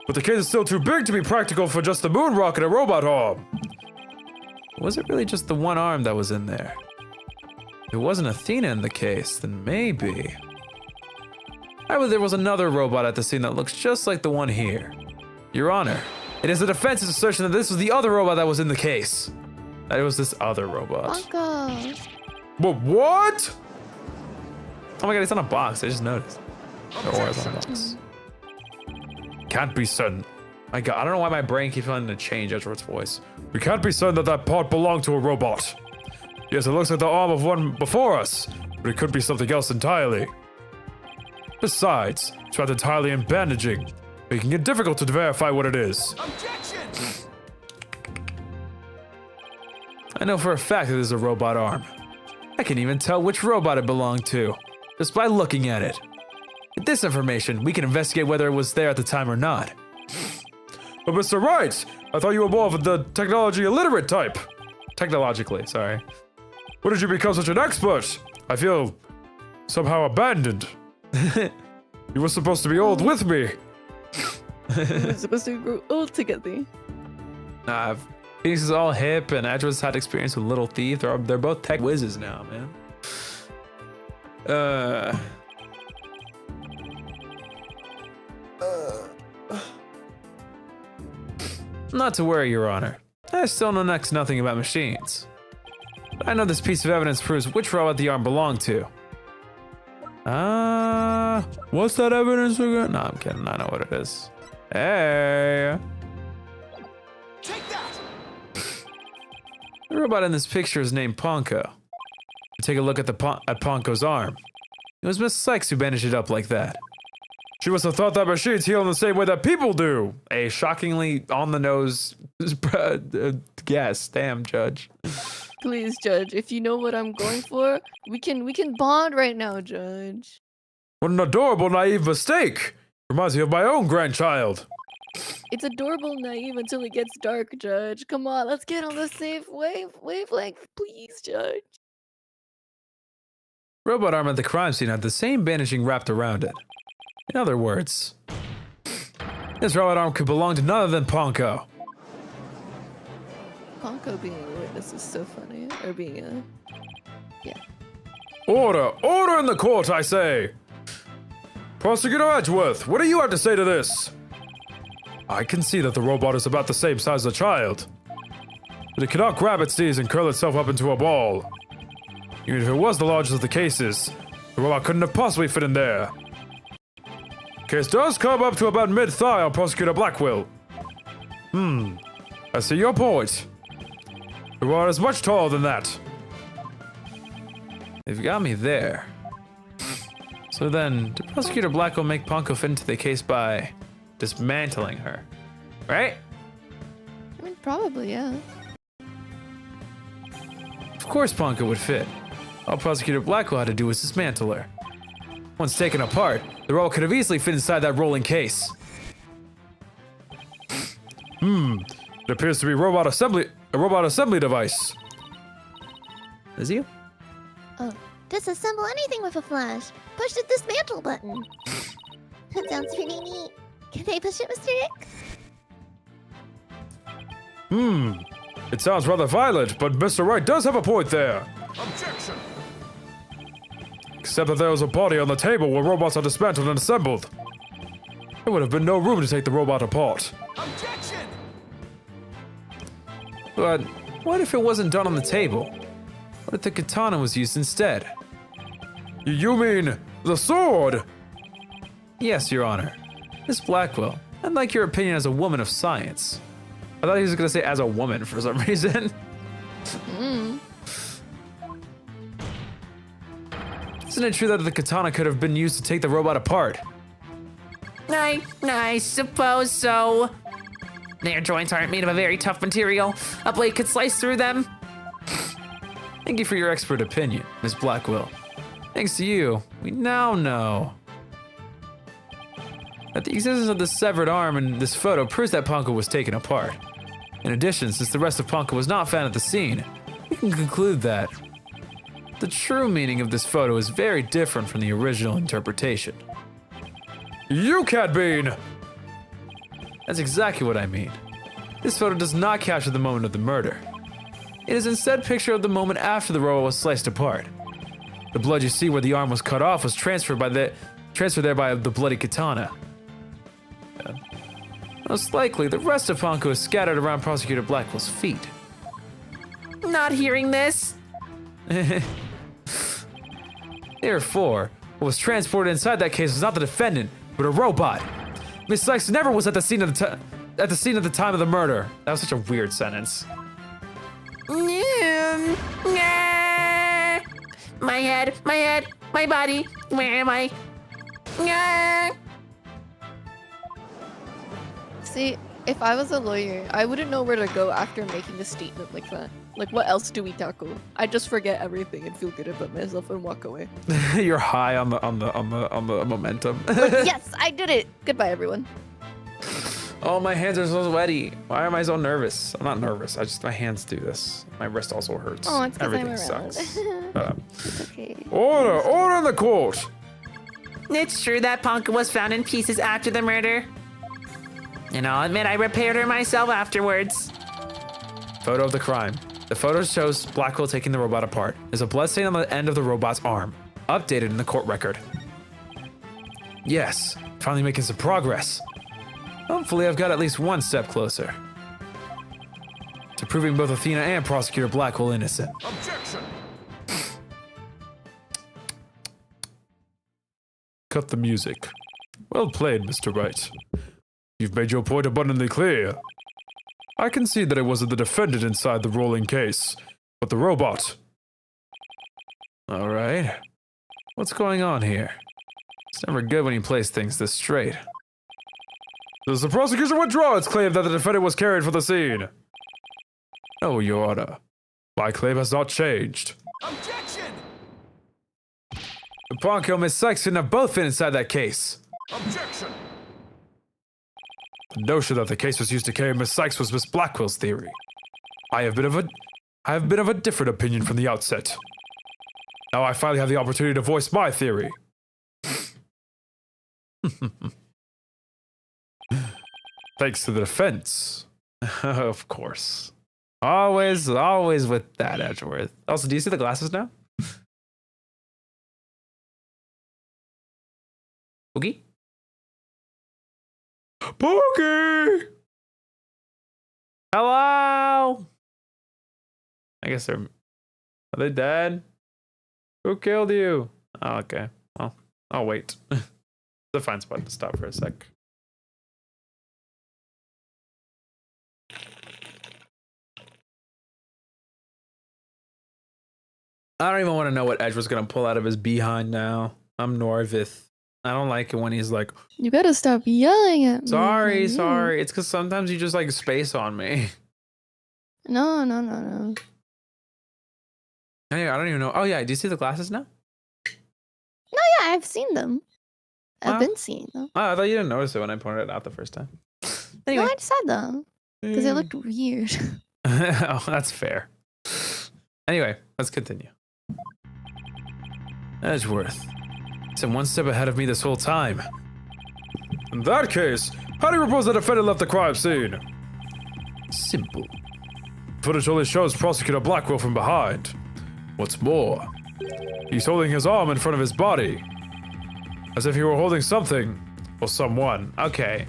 Speaker 4: But the case is still too big to be practical for just the moon rock and a robot arm.
Speaker 1: Was it really just the one arm that was in there? If it wasn't Athena in the case, then maybe... I believe there was another robot at the scene that looks just like the one here. Your Honor, it is the defense's assertion that this was the other robot that was in the case. That it was this other robot.
Speaker 2: Ponco.
Speaker 4: But what?
Speaker 1: Oh my god, it's on a box. I just noticed. Or it's on a box.
Speaker 4: Can't be certain.
Speaker 1: My god, I don't know why my brain keeps wanting to change Edward's voice.
Speaker 4: We can't be certain that that part belonged to a robot. Yes, it looks like the arm of one before us, but it could be something else entirely. Besides, it's wrapped entirely in bandaging, making it difficult to verify what it is.
Speaker 7: Objection!
Speaker 1: I know for a fact that it is a robot arm. I can even tell which robot it belonged to, just by looking at it. With this information, we can investigate whether it was there at the time or not.
Speaker 4: But Mr. Wright, I thought you were more of the technology illiterate type.
Speaker 1: Technologically, sorry.
Speaker 4: When did you become such an expert? I feel somehow abandoned. You were supposed to be old with me.
Speaker 8: We're supposed to grow old together.
Speaker 1: Nah, Phoenix is all hip, and Edward's had experience with Little Thief. They're both tech whizzes now, man. Not to worry, Your Honor. I still know next to nothing about machines. But I know this piece of evidence proves which robot the arm belonged to. What's that evidence again? No, I'm kidding. I know what it is. Hey.
Speaker 7: Take that!
Speaker 1: The robot in this picture is named Ponco. Take a look at Ponco's arm. It was Miss Sykes who bandaged it up like that.
Speaker 4: She must have thought that machines heal in the same way that people do.
Speaker 1: A shockingly on-the-nose guess. Damn, Judge.
Speaker 8: Please, Judge, if you know what I'm going for, we can bond right now, Judge.
Speaker 4: What an adorable, naive mistake. Reminds me of my own grandchild.
Speaker 8: It's adorable naive until it gets dark, Judge. Come on, let's get on the safe wavelength, please, Judge.
Speaker 1: Robot arm at the crime scene had the same bandaging wrapped around it. In other words, this robot arm could belong to none other than Ponco.
Speaker 8: Ponco being a witness is so funny. Or being a... Yeah.
Speaker 4: Order! Order in the court, I say! Prosecutor Edgeworth, what do you have to say to this? I can see that the robot is about the same size as a child, but it cannot grab its knees and curl itself up into a ball. Even if it was the largest of the cases, the robot couldn't have possibly fit in there. Case does come up to about mid-thigh on Prosecutor Blackquill. I see your point. The robot is much taller than that.
Speaker 1: They've got me there. So then, did Prosecutor Blackquill make Ponco fit into the case by dismantling her? Right?
Speaker 8: I mean, probably, yeah.
Speaker 1: Of course Ponco would fit. All Prosecutor Blackquill had to do was dismantle her. Once taken apart, the robot could have easily fit inside that rolling case.
Speaker 4: It appears to be a robot assembly device.
Speaker 1: Is he?
Speaker 2: Oh, disassemble anything with a flash. Push the dismantle button. That sounds pretty neat. Can I push it, Mr. Rick?
Speaker 4: It sounds rather violent, but Mr. Wright does have a point there.
Speaker 6: Objection!
Speaker 4: Except that there was a body on the table where robots are dismantled and assembled. There would have been no room to take the robot apart.
Speaker 7: Objection!
Speaker 1: But what if it wasn't done on the table? What if the katana was used instead?
Speaker 4: You mean the sword?
Speaker 1: Yes, Your Honor. Miss Blackquill, I'd like your opinion as a woman of science. I thought he was going to say as a woman for some reason. Isn't it true that the katana could have been used to take the robot apart?
Speaker 3: I suppose so. Their joints aren't made of a very tough material. A blade could slice through them.
Speaker 1: Thank you for your expert opinion, Miss Blackquill. Thanks to you, we now know that the existence of the severed arm in this photo proves that Ponco was taken apart. In addition, since the rest of Ponco was not found at the scene, we can conclude that the true meaning of this photo is very different from the original interpretation.
Speaker 4: You can't mean...
Speaker 1: That's exactly what I mean. This photo does not capture the moment of the murder. It is instead a picture of the moment after the robot was sliced apart. The blood you see where the arm was cut off was transferred by the transferred there by the bloody katana. Yeah. Most likely, the rest of Ponco is scattered around Prosecutor Blackwell's feet.
Speaker 3: Not hearing this.
Speaker 1: Therefore, what was transported inside that case was not the defendant, but a robot. Miss Sykes never was at the scene of the time of the murder. That was such a weird sentence.
Speaker 3: My head, my body. Where am I?
Speaker 8: See, if I was a lawyer, I wouldn't know where to go after making a statement like that. Like, what else do we tackle? I just forget everything and feel good about myself and walk away.
Speaker 1: You're high on the momentum.
Speaker 8: Yes, I did it. Goodbye, everyone.
Speaker 1: Oh, my hands are so sweaty. Why am I so nervous? I'm not nervous. My hands do this. My wrist also hurts.
Speaker 2: Oh, it's 'cause I'm
Speaker 1: Everything
Speaker 2: around.
Speaker 1: sucks.
Speaker 2: It's okay.
Speaker 4: Order in the court.
Speaker 3: It's true that Ponco was found in pieces after the murder. And I'll admit I repaired her myself afterwards.
Speaker 1: Photo of the crime. The photo shows Blackquill taking the robot apart. There's a blood stain on the end of the robot's arm, updated in the court record. Yes, finally making some progress. Hopefully I've got at least one step closer to proving both Athena and Prosecutor Blackquill innocent.
Speaker 6: Objection!
Speaker 4: Cut the music. Well played, Mr. Wright. You've made your point abundantly clear. I concede that it wasn't the defendant inside the rolling case, but the robot.
Speaker 1: All right. What's going on here? It's never good when you place things this straight.
Speaker 4: Does the prosecution withdraw its claim that the defendant was carried from the scene?
Speaker 1: No, Your Honor.
Speaker 4: My claim has not changed.
Speaker 6: Objection!
Speaker 1: Ponco and Miss Sykes couldn't have both been inside that case.
Speaker 6: Objection!
Speaker 4: The notion that the case was used to carry Miss Sykes was Miss Blackwell's theory. I have been of a different opinion from the outset. Now I finally have the opportunity to voice my theory.
Speaker 1: Thanks to the defense. Of course. Always with that, Edgeworth. Also, do you see the glasses now? Boogie?
Speaker 4: Pokey!
Speaker 1: Hello? I guess are they dead? Who killed you? Oh, okay. Well, I'll wait. It's a fine spot to stop for a sec. I don't even want to know what Edge was gonna pull out of his behind now. I'm Norvith. I don't like it when he's like,
Speaker 8: You better stop yelling at me.
Speaker 1: sorry.
Speaker 8: man.
Speaker 1: It's because sometimes you just like space on me.
Speaker 8: No.
Speaker 1: Anyway, I don't even know. Oh yeah, do you see the glasses now?
Speaker 2: No, yeah, I've seen them. I've
Speaker 1: Wow.
Speaker 2: been seeing them.
Speaker 1: Oh, I thought you didn't notice it when I pointed it out the first time.
Speaker 2: No,
Speaker 1: Anyway.
Speaker 2: I just said them because they looked weird.
Speaker 1: Oh, that's fair. Anyway, let's continue. Edgeworth. He's been one step ahead of me this whole time.
Speaker 4: In that case, how do you propose the defendant left the crime scene?
Speaker 1: Simple.
Speaker 4: Footage only shows Prosecutor Blackquill from behind. What's more, he's holding his arm in front of his body, as if he were holding something or someone.
Speaker 1: Okay.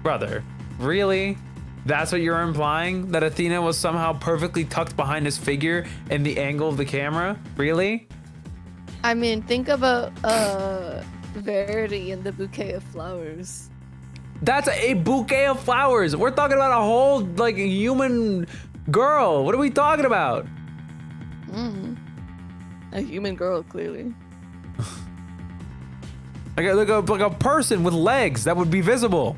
Speaker 1: Brother, really? That's what you're implying? That Athena was somehow perfectly tucked behind his figure in the angle of the camera? Really?
Speaker 8: I mean, think about Verity and the bouquet of flowers.
Speaker 1: That's a bouquet of flowers. We're talking about a whole, like, human girl. What are we talking about?
Speaker 8: A human girl, clearly.
Speaker 1: Like a person with legs that would be visible.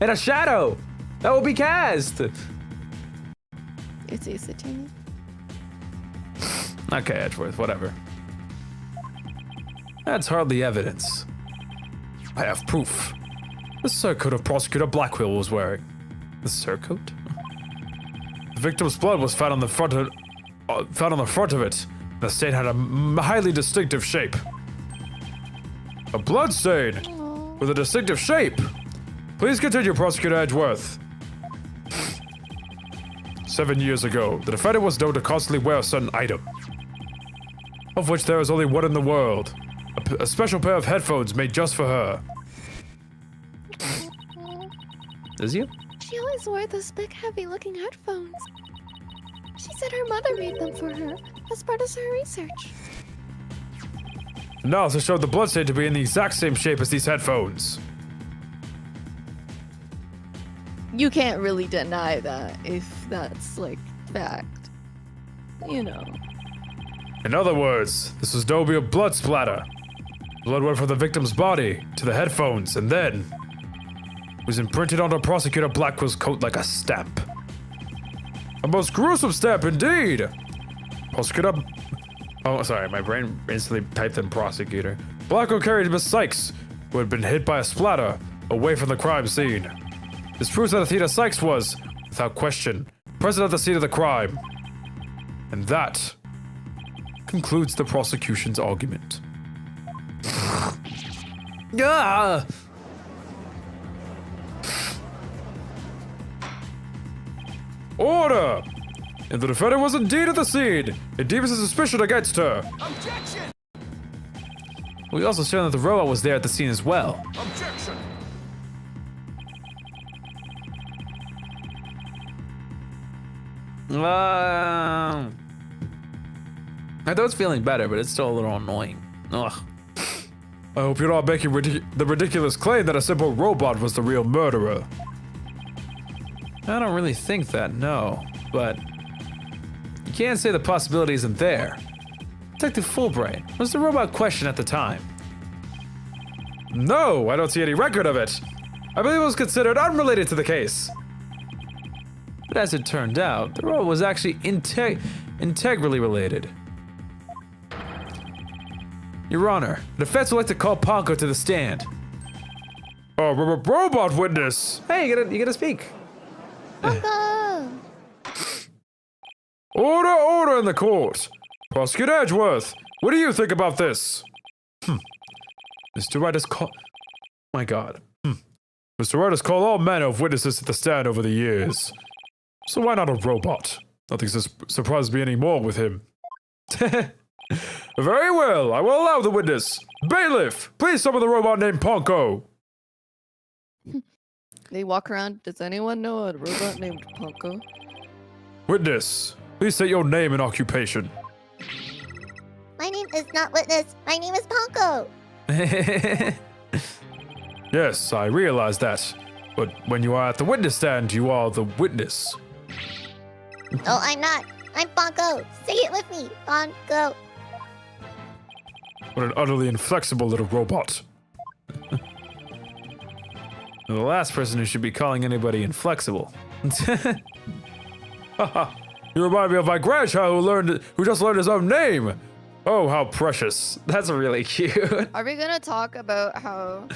Speaker 1: And a shadow that would be cast.
Speaker 8: It's Ace Attorney.
Speaker 1: Okay, Edgeworth, whatever. That's hardly evidence.
Speaker 4: I have proof. The surcoat of Prosecutor Blackquill was wearing.
Speaker 1: The surcoat?
Speaker 4: The victim's blood was found on the front of it. The stain had a highly distinctive shape. A blood stain with a distinctive shape. Please continue, Prosecutor Edgeworth. 7 years ago, the defendant was known to constantly wear a certain item, of which there is only one in the world, A special pair of headphones made just for her.
Speaker 1: Is you?
Speaker 2: She always wore those big, heavy-looking headphones. She said her mother made them for her as part of her research.
Speaker 4: Analysis showed the bloodstain to be in the exact same shape as these headphones.
Speaker 8: You can't really deny that if that's like fact. You know.
Speaker 4: In other words, this was no mere blood splatter. Blood went from the victim's body to the headphones and then was imprinted onto Prosecutor Blackwill's coat like a stamp. A most gruesome stamp indeed! Prosecutor... Oh, sorry, my brain instantly typed in prosecutor. Blacquill carried Miss Sykes, who had been hit by a splatter, away from the crime scene. This proves that Athena Sykes was, without question, present at the scene of the crime. And that concludes the prosecution's argument.
Speaker 1: Yeah.
Speaker 4: Order! If the defendant was indeed at the scene, it deems a suspicion against her.
Speaker 7: Objection!
Speaker 1: We also shown that the robot was there at the scene as well.
Speaker 6: Objection!
Speaker 1: I thought it's feeling better, but it's still a little annoying. Ugh.
Speaker 4: I hope you're not making the ridiculous claim that a simple robot was the real murderer.
Speaker 1: I don't really think that, no. But you can't say the possibility isn't there. Detective Fulbright, was the robot questioned at the time?
Speaker 4: No, I don't see any record of it. I believe it was considered unrelated to the case.
Speaker 1: But as it turned out, the robot was actually integrally related. Your Honor, the defense would like to call Ponco to the stand.
Speaker 4: Oh, robot witness!
Speaker 1: Hey, you gotta speak.
Speaker 2: Ponco!
Speaker 4: Order in the court! Prosecutor Edgeworth, what do you think about this? Mr. Wright has called... My God. Mr. Wright has called all manner of witnesses to the stand over the years. So why not a robot? Nothing surprises me anymore with him. Very well, I will allow the witness. Bailiff, please summon the robot named Ponco.
Speaker 8: They walk around. Does anyone know a robot named Ponco?
Speaker 4: Witness, please state your name and occupation.
Speaker 2: My name is not Witness. My name is Ponco.
Speaker 4: Yes, I realize that. But when you are at the witness stand, you are the witness.
Speaker 2: Oh, I'm not. I'm Ponco. Say it with me. Ponco.
Speaker 4: What an utterly inflexible little robot.
Speaker 1: The last person who should be calling anybody inflexible.
Speaker 4: Haha, you remind me of my grandchild who just learned his own name. Oh, how precious.
Speaker 1: That's really cute.
Speaker 8: Are we gonna talk about how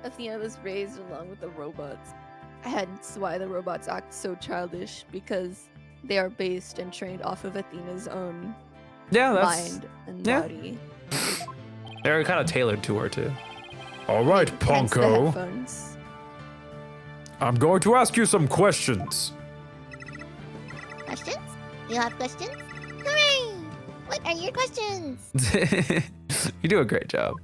Speaker 8: Athena was raised along with the robots? Hence why the robots act so childish, because they are based and trained off of Athena's own mind and body.
Speaker 1: They're kind of tailored to her too.
Speaker 4: All right,
Speaker 8: Hence the
Speaker 4: Ponco.
Speaker 8: headphones.
Speaker 4: I'm going to ask you some questions.
Speaker 2: Questions? You have questions? Hooray! What are your questions?
Speaker 1: You do a great job.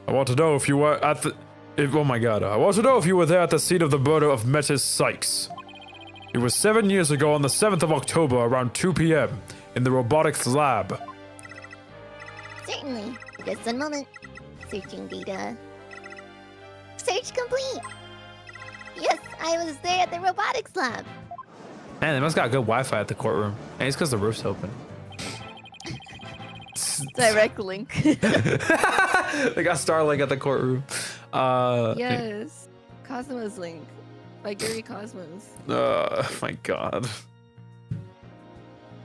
Speaker 4: I want to know if you were at the... oh my God. I want to know if you were there at the scene of the murder of Mrs. Sykes. It was 7 years ago on the 7th of October around 2 p.m. in the robotics lab.
Speaker 2: Certainly. Just a moment. Searching data. Search complete. Yes, I was there at the robotics lab.
Speaker 1: Man, they must got good Wi-Fi at the courtroom. And it's because the roof's open.
Speaker 8: Direct link.
Speaker 1: They got Starlink at the courtroom.
Speaker 8: Yes. Cosmos Link by Gary Cosmos.
Speaker 1: My God.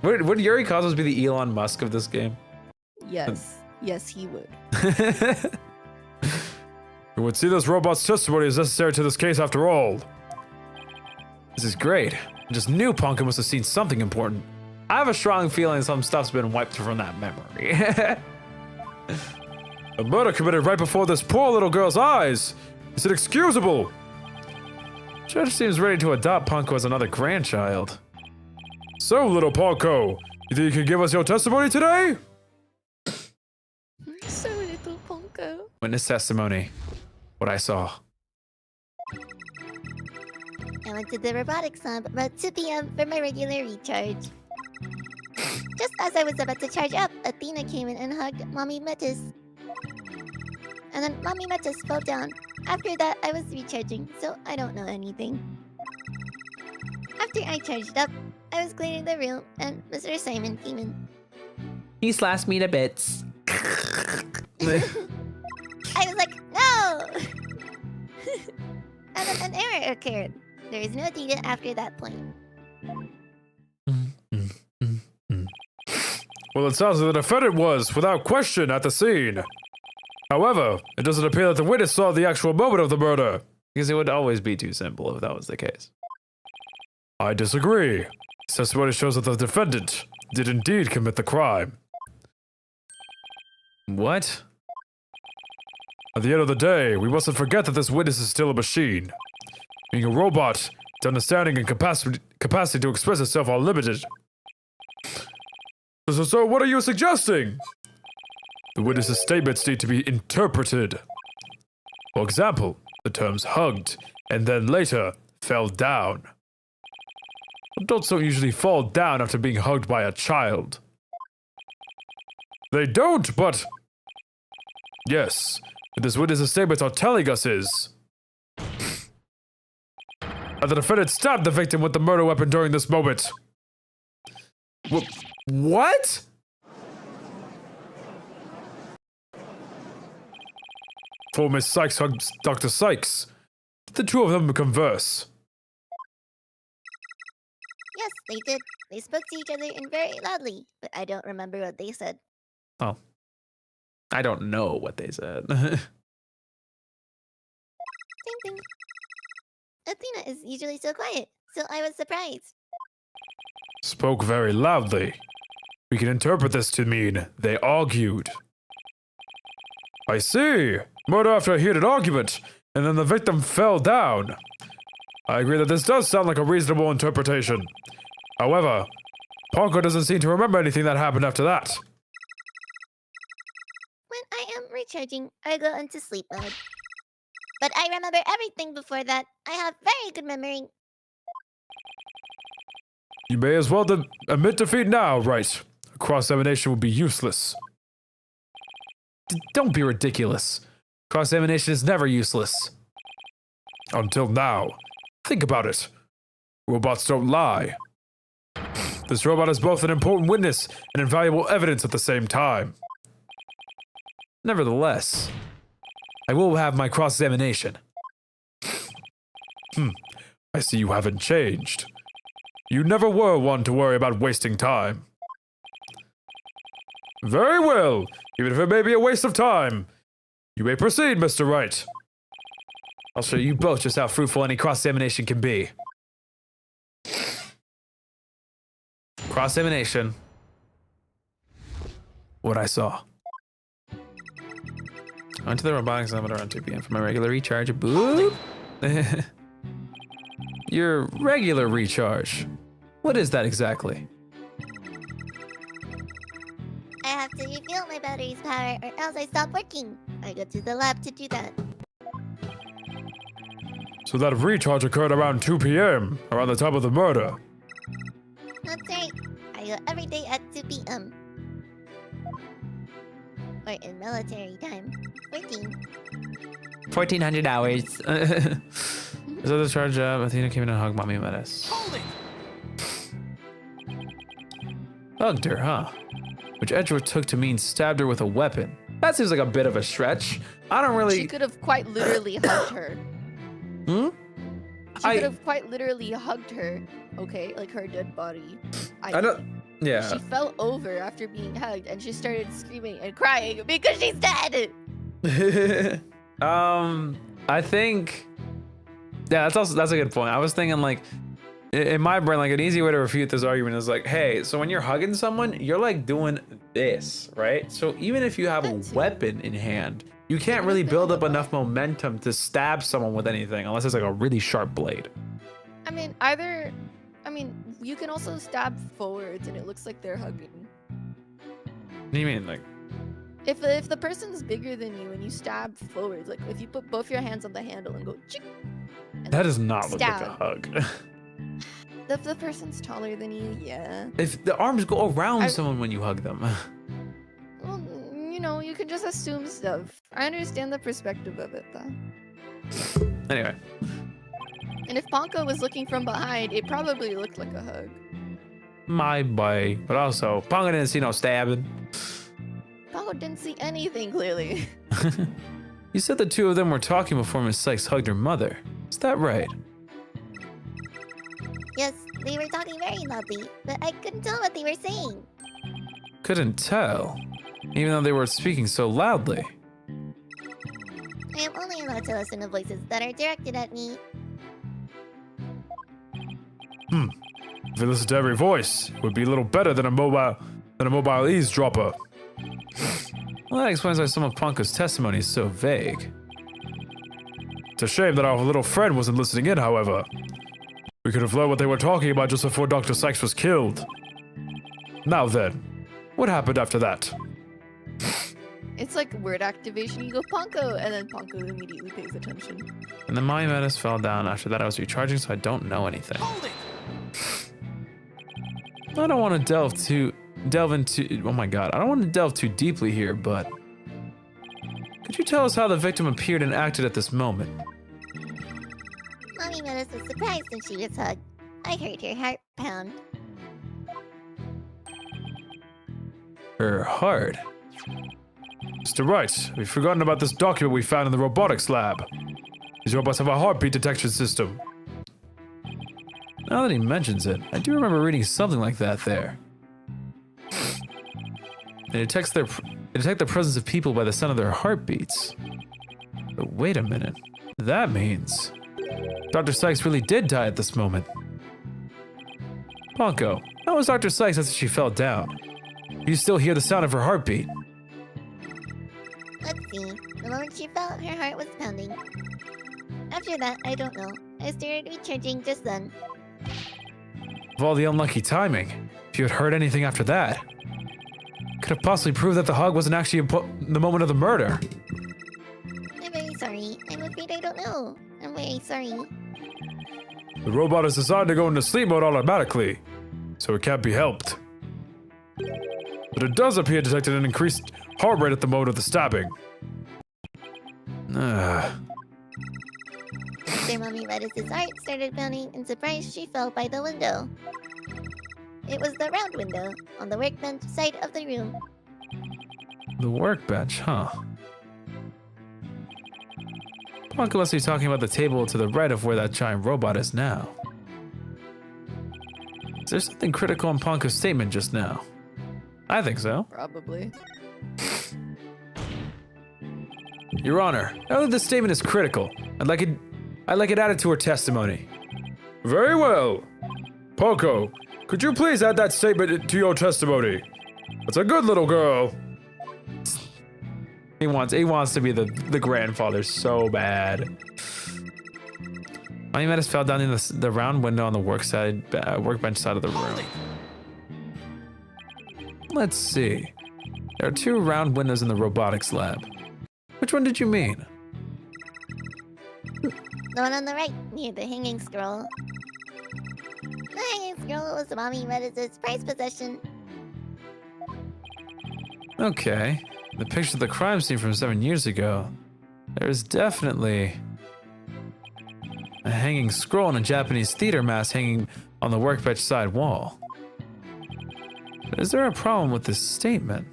Speaker 1: Would Yuri Cosmos be the Elon Musk of this game?
Speaker 8: Yes. Yes, he would.
Speaker 4: It would see this robot's testimony is necessary to this case after all.
Speaker 1: This is great. I just knew Ponco must have seen something important. I have a strong feeling some stuff's been wiped from that memory.
Speaker 4: A murder committed right before this poor little girl's eyes. Is it excusable?
Speaker 1: Judge seems ready to adopt Ponco as another grandchild.
Speaker 4: So, little Ponco, You think you can give us your testimony today?
Speaker 8: So little Ponco.
Speaker 1: Witness testimony. What I saw.
Speaker 2: I went to the robotics lab about 2 p.m. for my regular recharge. Just as I was about to charge up, Athena came in and hugged Mommy Metis. And then Mommy Metis fell down. After that, I was recharging, so I don't know anything. After I charged up, I was cleaning the room, and Mr. Simon came in.
Speaker 3: He slashed me to bits.
Speaker 2: I was like, no! And then an error occurred. There is no data after that point.
Speaker 4: Well, it sounds like the defendant was, without question, at the scene. However, it doesn't appear that the witness saw the actual moment of the murder.
Speaker 1: Because it would always be too simple if that was the case.
Speaker 4: I disagree. Testimony shows that the defendant did indeed commit the crime.
Speaker 1: What?
Speaker 4: At the end of the day, we mustn't forget that this witness is still a machine. Being a robot, its understanding and capacity to express itself are limited. So what are you suggesting? The witness's statements need to be interpreted. For example, the terms hugged and then later fell down. Adults don't usually fall down after being hugged by a child. They don't, but... Yes, what this witness's statements are telling us is... that the defendant stabbed the victim with the murder weapon during this moment.
Speaker 1: What?
Speaker 4: For Miss Sykes hugged Dr. Sykes. Did the two of them converse?
Speaker 2: Yes, they did. They spoke to each other in very loudly, but I don't remember what they said.
Speaker 1: Oh. I don't know what they said.
Speaker 2: Same thing. Athena is usually so quiet, so I was surprised.
Speaker 4: Spoke very loudly. We can interpret this to mean they argued. I see. Murder after a heated argument, and then the victim fell down. I agree that this does sound like a reasonable interpretation. However, Ponco doesn't seem to remember anything that happened after that.
Speaker 2: When I am recharging, I go into sleep mode. But I remember everything before that. I have very good memory.
Speaker 4: You may as well admit defeat now, Wright. A cross-examination would be useless.
Speaker 1: Don't be ridiculous. Cross-examination is never useless.
Speaker 4: Until now. Think about it. Robots don't lie. This robot is both an important witness and invaluable evidence at the same time.
Speaker 1: Nevertheless, I will have my cross-examination.
Speaker 4: I see you haven't changed. You never were one to worry about wasting time. Very well, even if it may be a waste of time. You may proceed, Mr. Wright.
Speaker 1: I'll show you both just how fruitful any cross-examination can be. Cross-examination. What I saw. I went to the robotics lab around 2 p.m. for my regular recharge. Boop. Your regular recharge. What is that exactly?
Speaker 2: I have to refuel my battery's power or else I stop working. I go to the lab to do that.
Speaker 4: So that recharge occurred around 2 p.m., around the time of the murder.
Speaker 2: That's right. I go every day at 2 p.m. Or in military time.
Speaker 3: 1,400 hours.
Speaker 1: So the charge up, Athena came in and hugged Mommy Metis.
Speaker 7: Hold it!
Speaker 1: Hugged her, huh? Which Edgeworth took to mean stabbed her with a weapon. That seems like a bit of a stretch. I don't really...
Speaker 8: She could have quite literally hugged her.
Speaker 1: Hmm?
Speaker 8: She could have quite literally hugged her. Okay, like her dead body.
Speaker 1: I know... Yeah.
Speaker 8: She fell over after being hugged and she started screaming and crying because she's dead!
Speaker 1: I think... Yeah, that's a good point. I was thinking like, in my brain, like an easy way to refute this argument is like, hey, so when you're hugging someone, you're like doing this, right? So even if you have a weapon in hand, you can't really build up enough momentum to stab someone with anything unless it's like a really sharp blade.
Speaker 8: I mean, you can also stab forwards, and it looks like they're hugging.
Speaker 1: What do you mean, like?
Speaker 8: If the person's bigger than you and you stab forwards, like if you put both your hands on the handle and go, chick, and
Speaker 1: That does not look like a
Speaker 8: stab.
Speaker 1: hug.
Speaker 8: If the person's taller than you, yeah.
Speaker 1: If the arms go around someone when you hug them.
Speaker 8: Well, you know, you can just assume stuff. I understand the perspective of it, though.
Speaker 1: Anyway.
Speaker 8: And if Ponco was looking from behind, it probably looked like a hug.
Speaker 1: My boy. But also, Pongo didn't see no stabbing.
Speaker 8: Ponco didn't see anything, clearly.
Speaker 1: You said the two of them were talking before Miss Sykes hugged her mother. Is that right?
Speaker 2: Yes, they were talking very loudly, but I couldn't tell what they were saying.
Speaker 1: Couldn't tell. Even though they were speaking so loudly.
Speaker 2: I am only allowed to listen to voices that are directed at me.
Speaker 4: If you listen to every voice, it would be a little better than a mobile eavesdropper.
Speaker 1: Well, that explains why some of Ponco's testimony is so vague.
Speaker 4: It's a shame that our little friend wasn't listening in, however. We could have learned what they were talking about just before Dr. Sykes was killed. Now then, what happened after that?
Speaker 8: It's like word activation. You go Ponco, and then Ponco immediately pays attention.
Speaker 1: And then my menace fell down. After that, I was recharging, so I don't know anything.
Speaker 7: Hold it!
Speaker 1: I don't want to delve into. Oh my god, I don't want to delve too deeply here, but could you tell us how the victim appeared and acted at this moment?
Speaker 2: Mommy Menace was surprised when she was hugged. I heard her heart pound.
Speaker 1: Her heart.
Speaker 4: Mr. Wright, we've forgotten about this document we found in the robotics lab. These robots have a heartbeat detection system.
Speaker 1: Now that he mentions it, I do remember reading something like that there. They detect the presence of people by the sound of their heartbeats. But wait a minute. That means Dr. Sykes really did die at this moment. Ponco, how was Dr. Sykes after she fell down? You still hear the sound of her heartbeat.
Speaker 2: Let's see. The moment she fell, her heart was pounding. After that, I don't know. I started recharging just then.
Speaker 1: Of all the unlucky timing, if you had heard anything after that, could have possibly proved that the hug wasn't actually the moment of the murder.
Speaker 2: I'm very sorry. I'm afraid I don't know. I'm very sorry.
Speaker 4: The robot is designed to go into sleep mode automatically, so it can't be helped. But it does appear detected an increased heart rate at the moment of the stabbing.
Speaker 2: After Mommy Menace's heart started pounding, in surprise, she fell by the window. It was the round window on the workbench side of the room.
Speaker 1: The workbench, huh? Ponco must be talking about the table to the right of where that giant robot is now. Is there something critical in Ponco's statement just now? I think so.
Speaker 8: Probably.
Speaker 1: Your Honor, now that this statement is critical, I'd like it added to her testimony.
Speaker 4: Very well. Ponco, could you please add that statement to your testimony? That's a good little girl.
Speaker 1: He wants to be the grandfather so bad. Mommy Menace fell down in the round window on the workbench side of the room. Let's see. There are two round windows in the robotics lab. Which one did you mean?
Speaker 2: The one on the right, near the hanging scroll. The hanging scroll was Mommy Menace's prized possession.
Speaker 1: Okay. The picture of the crime scene from 7 years ago. There's definitely a hanging scroll and a Japanese theater mask hanging on the workbench side wall. But is there a problem with this statement?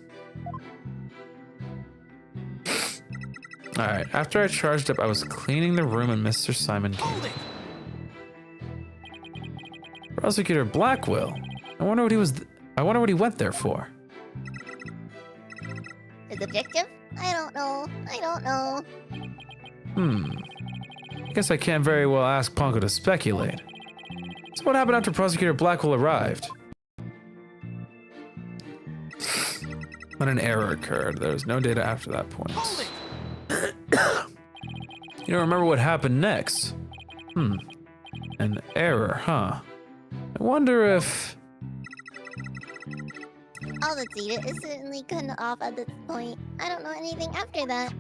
Speaker 1: Alright, after I charged up, I was cleaning the room and Mr. Simon came in. Prosecutor Blackquill. I wonder what he went there for.
Speaker 2: His objective? I don't know.
Speaker 1: I guess I can't very well ask Ponco to speculate. So what happened after Prosecutor Blackquill arrived? When an error occurred, there was no data after that point. You don't remember what happened next? An error, huh? I wonder if...
Speaker 2: All the data is certainly cut off at this point. I don't know anything after that.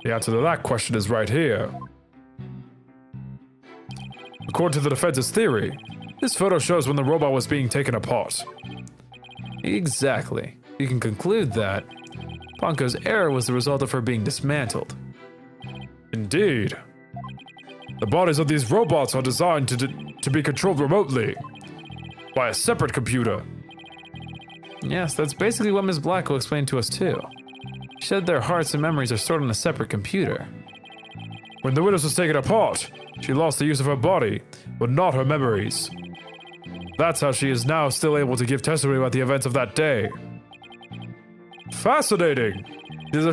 Speaker 4: The answer to that question is right here. According to the defense's theory, this photo shows when the robot was being taken apart.
Speaker 1: Exactly. You can conclude that Ponco's error was the result of her being dismantled.
Speaker 4: Indeed. The bodies of these robots are designed to be controlled remotely by a separate computer.
Speaker 1: Yes, that's basically what Ms. Blackquill explained to us too. She said their hearts and memories are stored on a separate computer.
Speaker 4: When the witness was taken apart, she lost the use of her body, but not her memories. That's how she is now still able to give testimony about the events of that day. Fascinating! It's as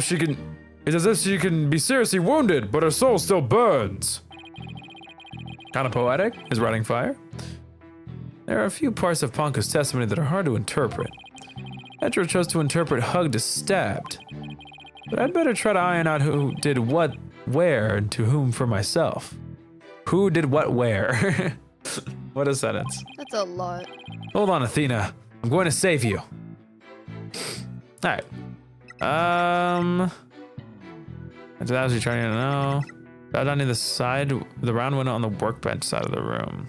Speaker 4: if she can be seriously wounded, but her soul still burns.
Speaker 1: Kind of poetic, his writing fire. There are a few parts of Ponco's testimony that are hard to interpret. Petro chose to interpret hugged as stabbed. But I'd better try to iron out who did what, where, and to whom for myself. Who did what, where? What a sentence.
Speaker 8: That's a lot.
Speaker 1: Hold on, Athena. I'm going to save you. Alright. That's what you're trying to know. Bow down to the round window on the workbench side of the room.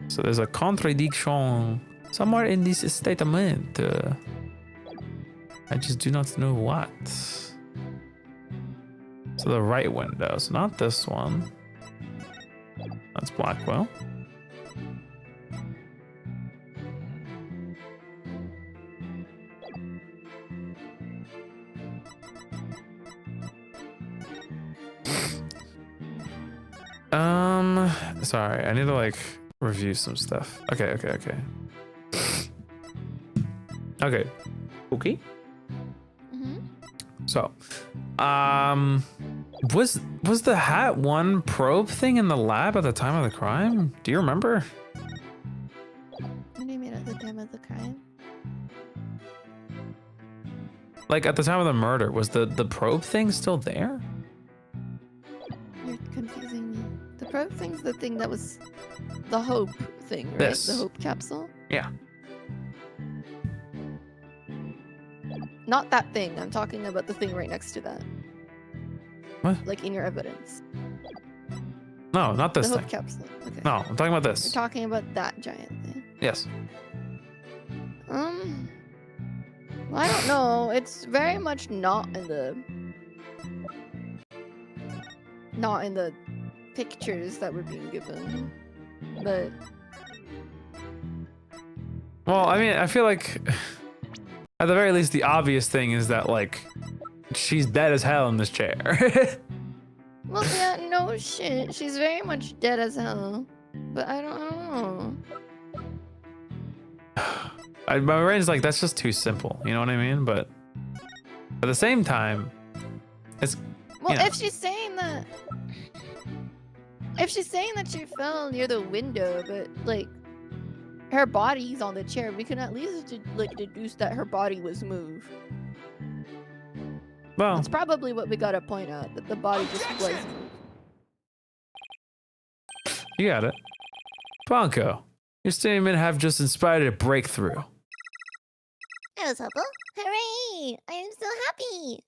Speaker 1: So there's a contradiction somewhere in this statement. I just do not know what. So the right window, so not this one. That's Blackquill. Sorry, I need to like review some stuff. Okay. Okay. So, was the hat one probe thing in the lab at the time of the crime? Do you remember?
Speaker 8: What do you mean at the time of the crime?
Speaker 1: Like at the time of the murder, was the probe thing still there?
Speaker 8: You're confusing me. The probe thing's the thing that was the hope thing, right?
Speaker 1: This.
Speaker 8: The hope capsule?
Speaker 1: Yeah.
Speaker 8: Not that thing. I'm talking about the thing right next to that.
Speaker 1: What?
Speaker 8: Like in your evidence.
Speaker 1: No, not this
Speaker 8: The
Speaker 1: thing.
Speaker 8: hope capsule. Okay.
Speaker 1: No, I'm talking about
Speaker 8: You're
Speaker 1: this.
Speaker 8: talking about that giant thing.
Speaker 1: Yes.
Speaker 8: Well, I don't know. It's very much not in the pictures that were being given. But
Speaker 1: Well, I mean, I feel like at the very least, the obvious thing is that like she's dead as hell in this chair.
Speaker 8: well, yeah, no shit. She's very much dead as hell. But I don't know.
Speaker 1: My brain's like, that's just too simple. You know what I mean? But at the same time, it's
Speaker 8: Well,
Speaker 1: you know.
Speaker 8: if she's saying that she fell near the window, but like her body's on the chair, we can at least like deduce that her body was moved.
Speaker 1: Well,
Speaker 8: That's probably what we gotta point out, that the body just was moved.
Speaker 1: you got it. Ponco, your statement have just inspired a breakthrough.
Speaker 2: I was hopeful. Hooray! I am so happy.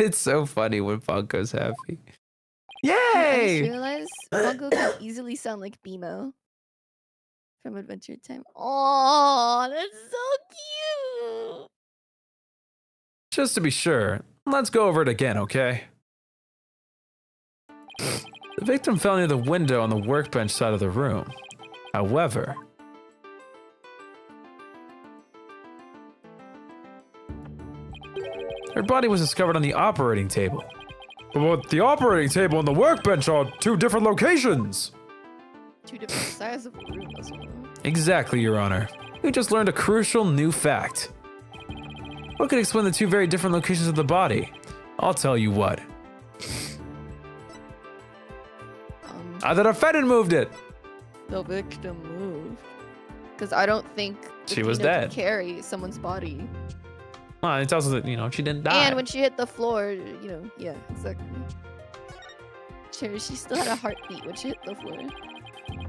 Speaker 1: It's so funny when Ponco's happy.
Speaker 8: I just
Speaker 1: Yay!
Speaker 8: realized Ponco can easily sound like BMO from Adventure Time. Oh, that's so cute!
Speaker 1: Just to be sure, let's go over it again, okay? The victim fell near the window on the workbench side of the room. However, her body was discovered on the operating table.
Speaker 4: But the operating table and the workbench are two different locations.
Speaker 8: Two different sizes of the room as well.
Speaker 1: Exactly, Your Honor. We just learned a crucial new fact. What could explain the two very different locations of the body? I'll tell you what. The defendant moved it.
Speaker 8: The victim moved. Because I don't think
Speaker 1: She was
Speaker 8: Athena
Speaker 1: dead.
Speaker 8: could carry someone's body.
Speaker 1: Well, it tells us that, you know, she didn't die.
Speaker 8: And when she hit the floor, you know, yeah, exactly. She still had a heartbeat when she hit the floor.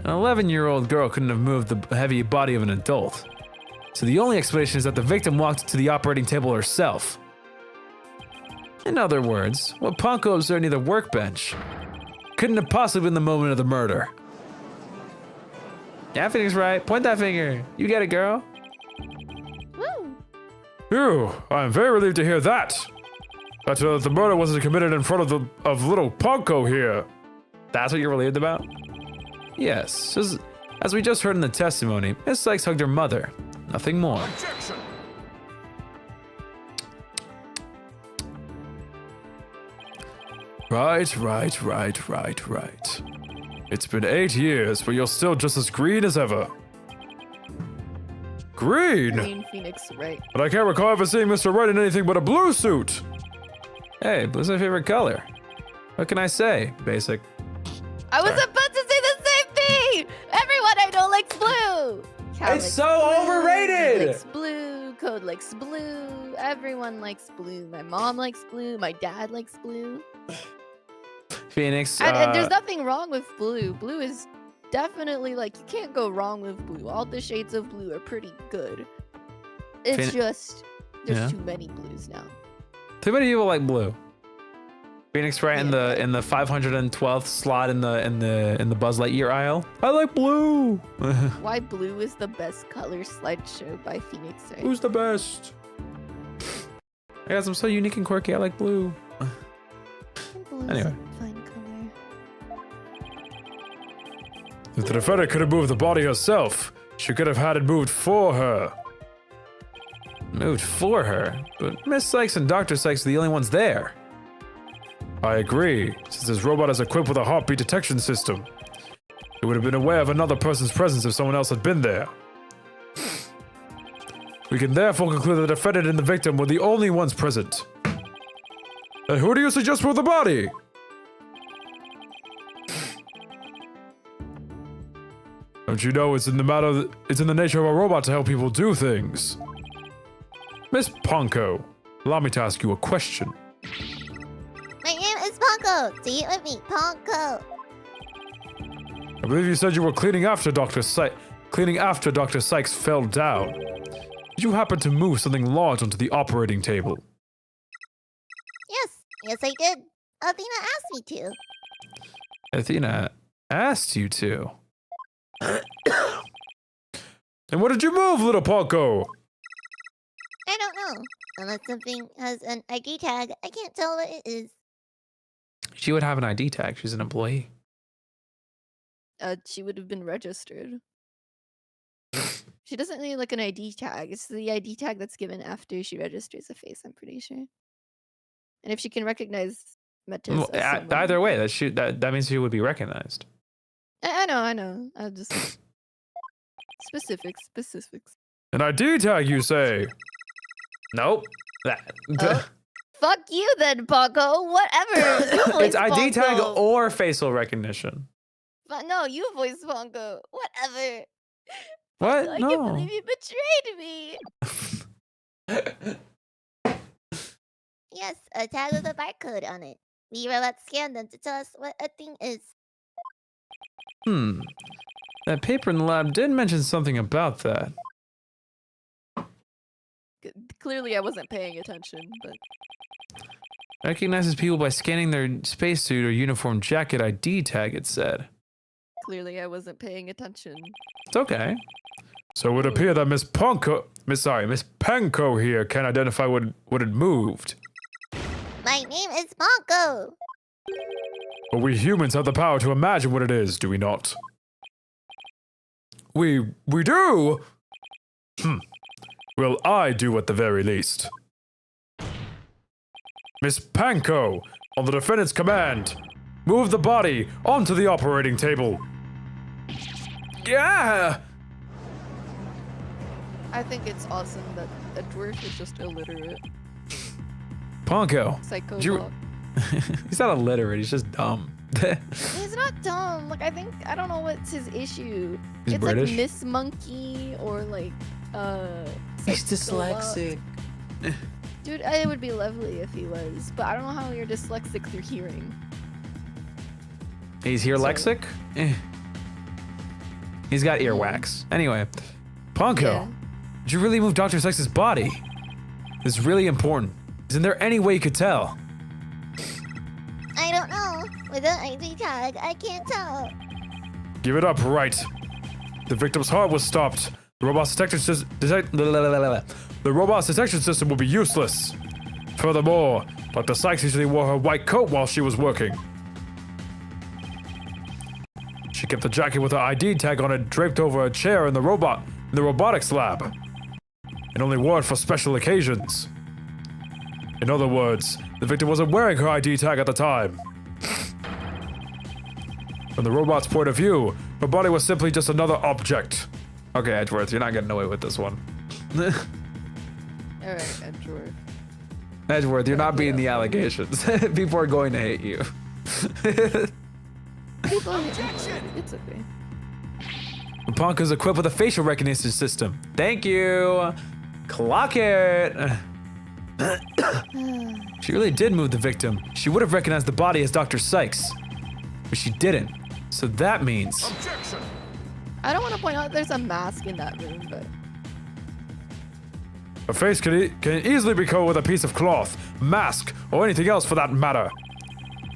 Speaker 1: An 11-year-old girl couldn't have moved the heavy body of an adult. So the only explanation is that the victim walked to the operating table herself. In other words, what Ponco observed near the workbench couldn't have possibly been the moment of the murder. Yeah, Phoenix, right. Point that finger. You get it, girl.
Speaker 2: Woo!
Speaker 4: Phew, I'm very relieved to hear that. That the murder wasn't committed in front of little Ponco here.
Speaker 1: That's what you're relieved about? Yes, as we just heard in the testimony, Miss Sykes hugged her mother. Nothing more.
Speaker 6: Objection!
Speaker 4: Right. It's been 8 years, but you're still just as green as ever. Green?
Speaker 8: Green Phoenix, right?
Speaker 4: But I can't recall ever seeing Mr. Wright in anything but a blue suit.
Speaker 1: Hey, blue's my favorite color. What can I say? Basic.
Speaker 2: I was about to say the same thing! Everyone I know likes blue! Cal
Speaker 1: It's
Speaker 2: likes
Speaker 1: so
Speaker 2: blue,
Speaker 1: overrated!
Speaker 2: He likes blue, Code likes blue, everyone likes blue. My mom likes blue, my dad likes blue.
Speaker 1: Phoenix.
Speaker 2: And there's nothing wrong with blue. Blue is definitely like, you can't go wrong with blue. All the shades of blue are pretty good. It's just, there's too many blues now.
Speaker 1: Too many people like blue. Phoenix right in the 512th slot in the Buzz Lightyear aisle. I like blue.
Speaker 2: Why blue is the best color slideshow by Phoenix, right?
Speaker 1: Who's the best? Guys, I'm so unique and quirky. I like blue.
Speaker 2: Blue is
Speaker 1: Anyway.
Speaker 2: a fine color.
Speaker 4: If the defendant could have moved the body herself, she could have had it moved for her.
Speaker 1: Moved for her, but Miss Sykes and Dr. Sykes are the only ones there.
Speaker 4: I agree, since this robot is equipped with a heartbeat detection system. It would have been aware of another person's presence if someone else had been there. We can therefore conclude that the defendant and the victim were the only ones present. And who do you suggest moved the body? Don't you know it's in the nature of a robot to help people do things? Miss Ponco, allow me to ask you a question.
Speaker 2: My name is Ponco. Say it with me, Ponco.
Speaker 4: I believe you said you were cleaning after Dr. Sykes fell down. Did you happen to move something large onto the operating table?
Speaker 2: Yes, I did. Athena asked me to.
Speaker 1: Athena asked you to.
Speaker 4: And what did you move, little Ponco?
Speaker 2: I don't know. Unless something has an ID tag, I can't tell what it is.
Speaker 1: She would have an ID tag. She's an employee.
Speaker 8: She would have been registered. She doesn't need like an ID tag. It's the ID tag that's given after she registers a face, I'm pretty sure. And if she can recognize Metis
Speaker 1: Well,
Speaker 8: as someone-
Speaker 1: either way, that means she would be recognized.
Speaker 8: I know. I just specifics.
Speaker 4: An ID tag, you say?
Speaker 1: Nope.
Speaker 2: Fuck you then, Ponco. Whatever. You voice
Speaker 1: It's ID tag
Speaker 2: Ponco.
Speaker 1: or facial recognition.
Speaker 2: But no, you voice Ponco. Whatever.
Speaker 1: What?
Speaker 2: I
Speaker 1: No.
Speaker 2: can't believe you betrayed me. Yes, a tag with a barcode on it. We robots scan them to tell us what a thing is.
Speaker 1: That paper in the lab did mention something about that.
Speaker 8: Clearly, I wasn't paying attention, but
Speaker 1: Recognizes people by scanning their spacesuit or uniform jacket ID tag, it said.
Speaker 8: clearly I wasn't paying attention.
Speaker 1: It's okay.
Speaker 4: So it would appear that Miss Ponco here can identify what had moved.
Speaker 2: My name is Ponco.
Speaker 4: But we humans have the power to imagine what it is, do we not? We do? Well, I do at the very least. Miss Ponco, on the defendant's command, move the body onto the operating table. Yeah!
Speaker 8: I think it's awesome that a dwarf is just illiterate.
Speaker 1: Ponco.
Speaker 8: Psycho
Speaker 1: Did you-
Speaker 8: block.
Speaker 1: He's not illiterate, he's just dumb.
Speaker 2: He's not dumb. Like, I don't know what's his issue.
Speaker 1: He's
Speaker 2: it's
Speaker 1: British?
Speaker 8: Like Miss Monkey or like
Speaker 3: He's
Speaker 8: Psycho Block.
Speaker 3: dyslexic.
Speaker 8: Dude, it would be lovely if he was, but I don't know how you're dyslexic through hearing.
Speaker 1: He's here lexic? Eh. He's got earwax. Anyway, Ponco,
Speaker 8: Yeah.
Speaker 1: did you really move Dr. Sykes' body? This is really important. Isn't there any way you could tell?
Speaker 2: I don't know. With an ID tag, I can't tell.
Speaker 4: Give it up, Wright. The victim's heart was stopped. The robot's detection system will be useless. Furthermore, Dr. Sykes usually wore her white coat while she was working. She kept the jacket with her ID tag on it draped over a chair in the robotics lab. And only wore it for special occasions. In other words, the victim wasn't wearing her ID tag at the time. From the robot's point of view, her body was simply just another object.
Speaker 1: Okay, Edgeworth, you're not getting away with this one.
Speaker 8: Alright, Edgeworth.
Speaker 1: Edgeworth, you're not beating the allegations. People are going to hate you.
Speaker 8: People hate me. It's okay.
Speaker 1: Ponco's equipped with a facial recognition system. Thank you. Clock it. She really did move the victim. She would have recognized the body as Dr. Sykes. But she didn't. So that means...
Speaker 6: Objection!
Speaker 8: I don't want to point out there's a mask in that room, but
Speaker 4: A face can easily be covered with a piece of cloth, mask, or anything else for that matter.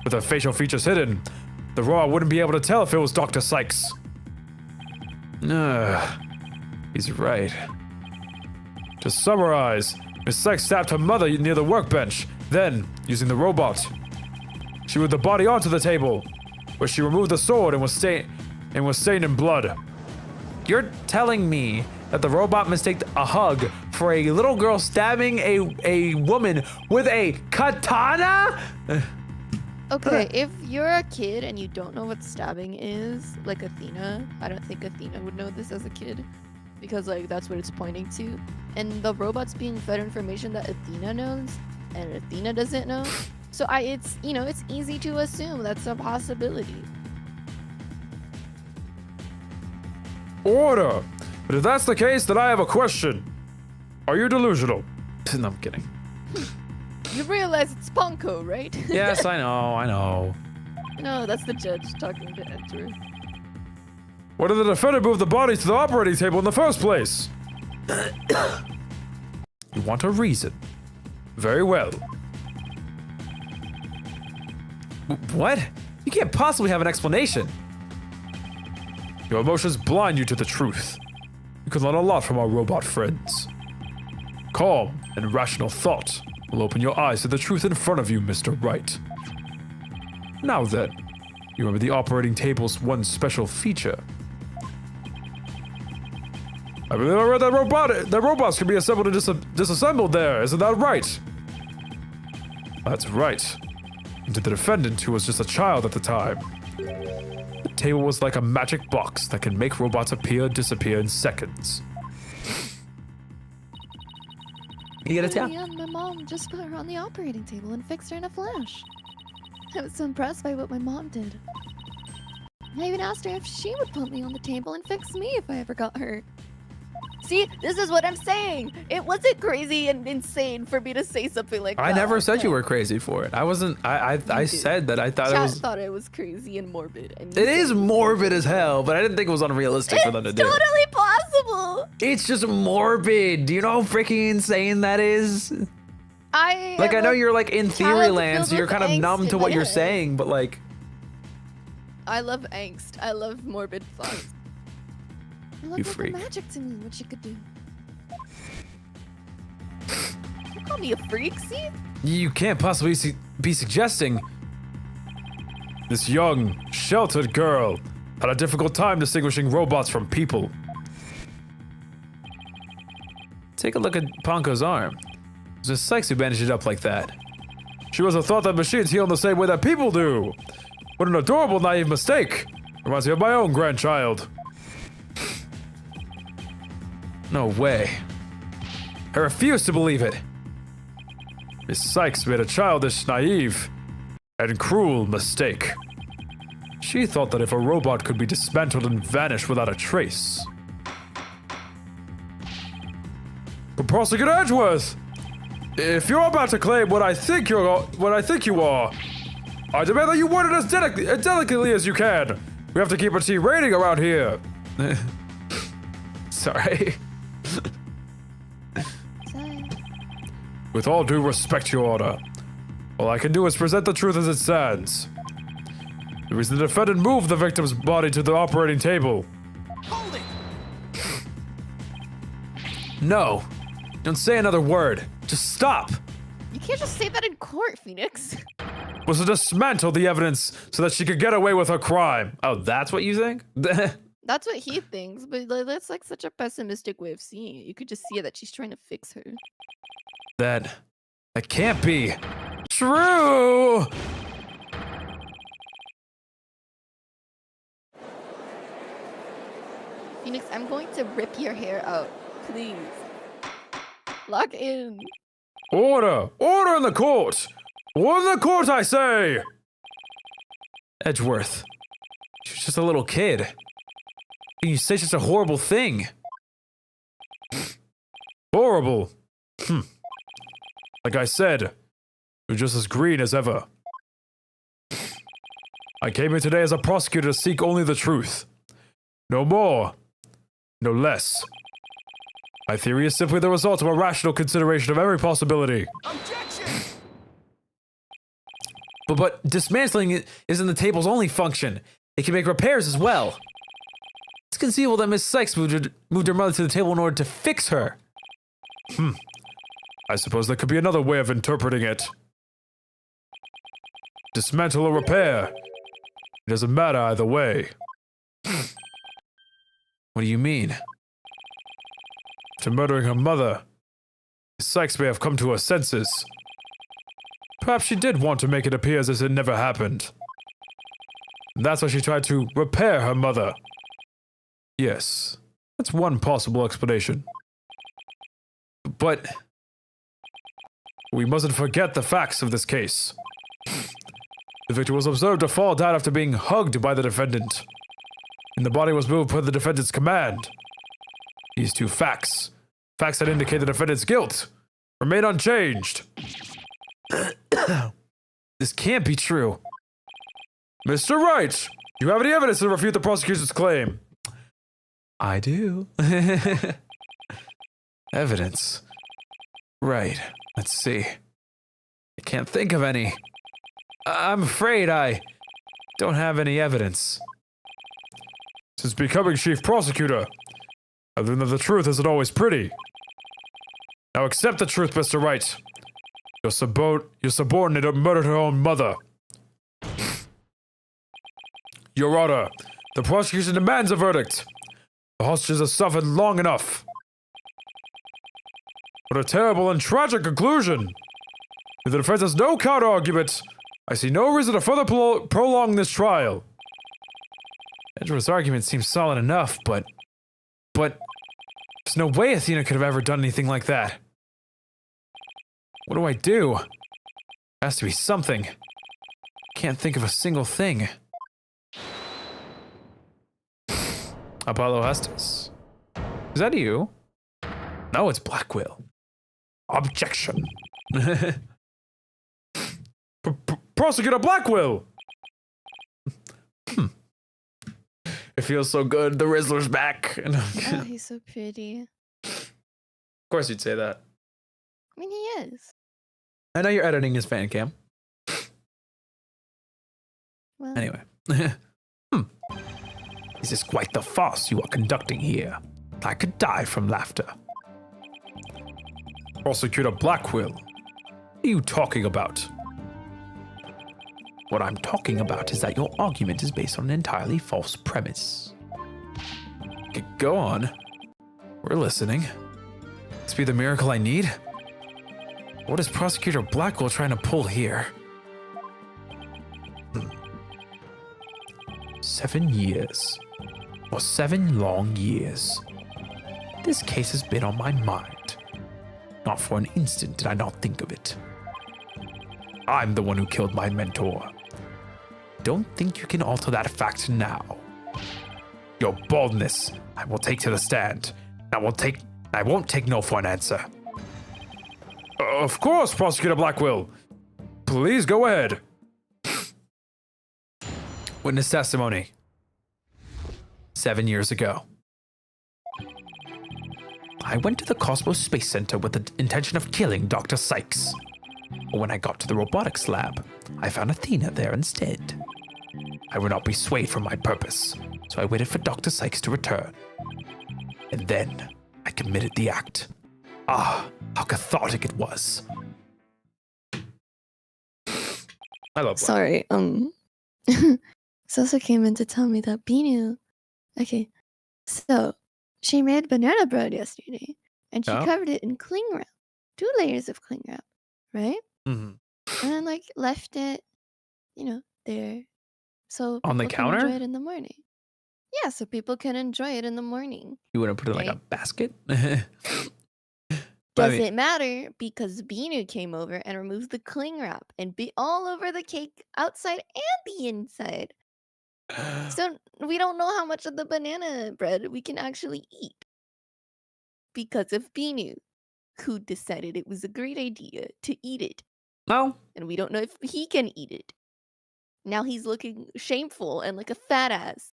Speaker 4: With her facial features hidden, the robot wouldn't be able to tell if it was Dr. Sykes.
Speaker 1: He's right.
Speaker 4: To summarize, Miss Sykes stabbed her mother near the workbench. Then, using the robot, she moved the body onto the table, where she removed the sword and was stained in blood.
Speaker 1: You're telling me that the robot mistaked a hug for a little girl stabbing a woman with a katana?
Speaker 8: okay, if you're a kid and you don't know what stabbing is, like Athena, I don't think Athena would know this as a kid because like that's what it's pointing to. And the robot's being fed information that Athena knows and Athena doesn't know. So it's easy to assume that's a possibility.
Speaker 4: Order! But if that's the case, then I have a question. Are you delusional?
Speaker 1: No, I'm kidding.
Speaker 8: You realize it's Ponco, right?
Speaker 1: Yes, I know.
Speaker 8: No, that's the judge talking to Edgeworth.
Speaker 4: Why did the defendant move the body to the operating table in the first place?
Speaker 1: You want a reason?
Speaker 4: Very well.
Speaker 1: What? You can't possibly have an explanation.
Speaker 4: Your emotions blind you to the truth. You can learn a lot from our robot friends. Calm and rational thought will open your eyes to the truth in front of you, Mr. Wright. Now then, you remember the operating table's one special feature. I believe I read that robots can be assembled and disassembled there, isn't that right? That's right. And to the defendant, who was just a child at the time. The table was like a magic box that can make robots appear and disappear in seconds.
Speaker 1: You get a tap?
Speaker 8: Yeah, my mom just put her on the operating table and fixed her in a flash. I was so impressed by what my mom did. I even asked her if she would put me on the table and fix me if I ever got hurt. See, this is what I'm saying. It wasn't crazy and insane for me to say something like that.
Speaker 1: I never said you were crazy for it. I wasn't. I
Speaker 8: did.
Speaker 1: said that I thought
Speaker 8: Chat
Speaker 1: it was.
Speaker 8: thought it was crazy and morbid. And
Speaker 1: It is morbid as hell, but I didn't think it was unrealistic for them to
Speaker 8: It's
Speaker 1: do.
Speaker 8: totally possible.
Speaker 1: It's just morbid. Do you know how freaking insane that is?
Speaker 8: I
Speaker 1: know you're like in theory
Speaker 8: child
Speaker 1: land,
Speaker 8: filled
Speaker 1: so you're
Speaker 8: with
Speaker 1: kind of
Speaker 8: angst
Speaker 1: numb
Speaker 8: in
Speaker 1: to
Speaker 8: my
Speaker 1: what you're
Speaker 8: head.
Speaker 1: saying, but like,
Speaker 8: I love angst. I love morbid thoughts. It looked
Speaker 1: You
Speaker 8: like
Speaker 1: freak.
Speaker 8: magic to me what she could do. You call me a freak, see?
Speaker 1: you can't possibly be suggesting.
Speaker 4: This young, sheltered girl had a difficult time distinguishing robots from people.
Speaker 1: Take a look at Ponco's arm. It's just Sykes who bandaged it up like that.
Speaker 4: She must have thought that machines heal in the same way that people do. What an adorable, naive mistake. Reminds me of my own grandchild.
Speaker 1: No way. I refuse to believe it.
Speaker 4: Miss Sykes made a childish, naive, and cruel mistake. She thought that if a robot could be dismantled and vanish without a trace. But Prosecutor Edgeworth, if you're about to claim what I think you are, I demand that you word it as delicately as you can. We have to keep a T rating around here.
Speaker 1: Sorry.
Speaker 8: Sorry.
Speaker 4: With all due respect, Your Honor, all I can do is present the truth as it stands. The reason the defendant moved the victim's body to the operating table.
Speaker 7: Hold it!
Speaker 1: No. Don't say another word. Just stop.
Speaker 8: You can't just say that in court, Phoenix.
Speaker 4: Was to dismantle the evidence so that she could get away with her crime.
Speaker 1: Oh, that's what you think?
Speaker 8: That's what he thinks, but that's like such a pessimistic way of seeing it. You could just see that she's trying to fix her.
Speaker 1: That can't be true.
Speaker 8: Phoenix, I'm going to rip your hair out. Please. Lock in.
Speaker 4: Order! Order in the court! Order in the court, I say!
Speaker 1: Edgeworth, she's just a little kid. You say such a horrible thing.
Speaker 4: Horrible. Like I said, you're just as green as ever. I came here today as a prosecutor to seek only the truth. No more. No less. My theory is simply the result of a rational consideration of every possibility.
Speaker 7: Objection!
Speaker 1: But dismantling it isn't the table's only function. It can make repairs as well. It's conceivable that Miss Sykes moved her mother to the table in order to fix her.
Speaker 4: I suppose there could be another way of interpreting it. Dismantle or repair. It doesn't matter either way.
Speaker 1: What do you mean?
Speaker 4: After murdering her mother, Miss Sykes may have come to her senses. Perhaps she did want to make it appear as if it never happened. And that's why she tried to repair her mother. Yes, that's one possible explanation.
Speaker 1: But
Speaker 4: we mustn't forget the facts of this case. The victim was observed to fall down after being hugged by the defendant, and the body was moved per the defendant's command. These two facts that indicate the defendant's guilt, remain unchanged.
Speaker 1: this can't be true.
Speaker 4: Mr. Wright, do you have any evidence to refute the prosecution's claim?
Speaker 1: I do. Evidence. Right. Let's see. I can't think of any. I'm afraid I don't have any evidence.
Speaker 4: Since becoming chief prosecutor, I've learned that the truth isn't always pretty. Now accept the truth, Mr. Wright. Your subordinate murdered her own mother. Your Honor, the prosecution demands a verdict. The hostages have suffered long enough. What a terrible and tragic conclusion. If the defense has no counter-argument, I see no reason to further prolong this trial.
Speaker 1: Edgeworth's argument seems solid enough, but there's no way Athena could have ever done anything like that. What do I do? Has to be something. Can't think of a single thing. Apollo Hestus. Is that you? No, it's Blackquill.
Speaker 4: Objection. Prosecutor Blackquill!
Speaker 1: It feels so good. The Rizzler's back.
Speaker 8: Oh, he's so pretty.
Speaker 1: Of course you'd say that.
Speaker 8: I mean, he is.
Speaker 1: I know you're editing his fan cam.
Speaker 8: Well,
Speaker 1: Anyway. This is quite the farce you are conducting here. I could die from laughter.
Speaker 4: Prosecutor Blackquill, what are you talking about?
Speaker 1: What I'm talking about is that your argument is based on an entirely false premise. Go on. We're listening. This be the miracle I need? What is Prosecutor Blackquill trying to pull here? 7 years. For 7 long years. This case has been on my mind. Not for an instant did I not think of it. I'm the one who killed my mentor. Don't think you can alter that fact now. Your boldness, I will take to the stand. I won't take no for an answer.
Speaker 4: Of course, Prosecutor Blackquill. Please go ahead.
Speaker 1: Witness testimony. 7 years ago. I went to the Cosmos Space Center with the intention of killing Dr. Sykes. But when I got to the robotics lab, I found Athena there instead. I would not be swayed from my purpose, so I waited for Dr. Sykes to return. And then I committed the act. Ah, how cathartic it was. I love that.
Speaker 8: Sorry, Sosa came in to tell me that Binu. Okay, so she made banana bread yesterday, and she
Speaker 1: Oh.
Speaker 8: covered it in cling wrap, 2 layers of cling wrap, right?
Speaker 1: Mhm.
Speaker 8: And then like left it, there, so
Speaker 1: On the
Speaker 8: people can
Speaker 1: counter?
Speaker 8: enjoy it in the morning. Yeah, so people can enjoy it in the morning.
Speaker 1: You wouldn't put it in like a
Speaker 8: Right.
Speaker 1: basket? But I mean-
Speaker 8: Doesn't matter because Binu came over and removed the cling wrap and be all over the cake outside and the inside. So we don't know how much of the banana bread we can actually eat because of Binu, who decided it was a great idea to eat it,
Speaker 1: No.
Speaker 8: and we don't know if he can eat it. Now he's looking shameful and like a fat ass.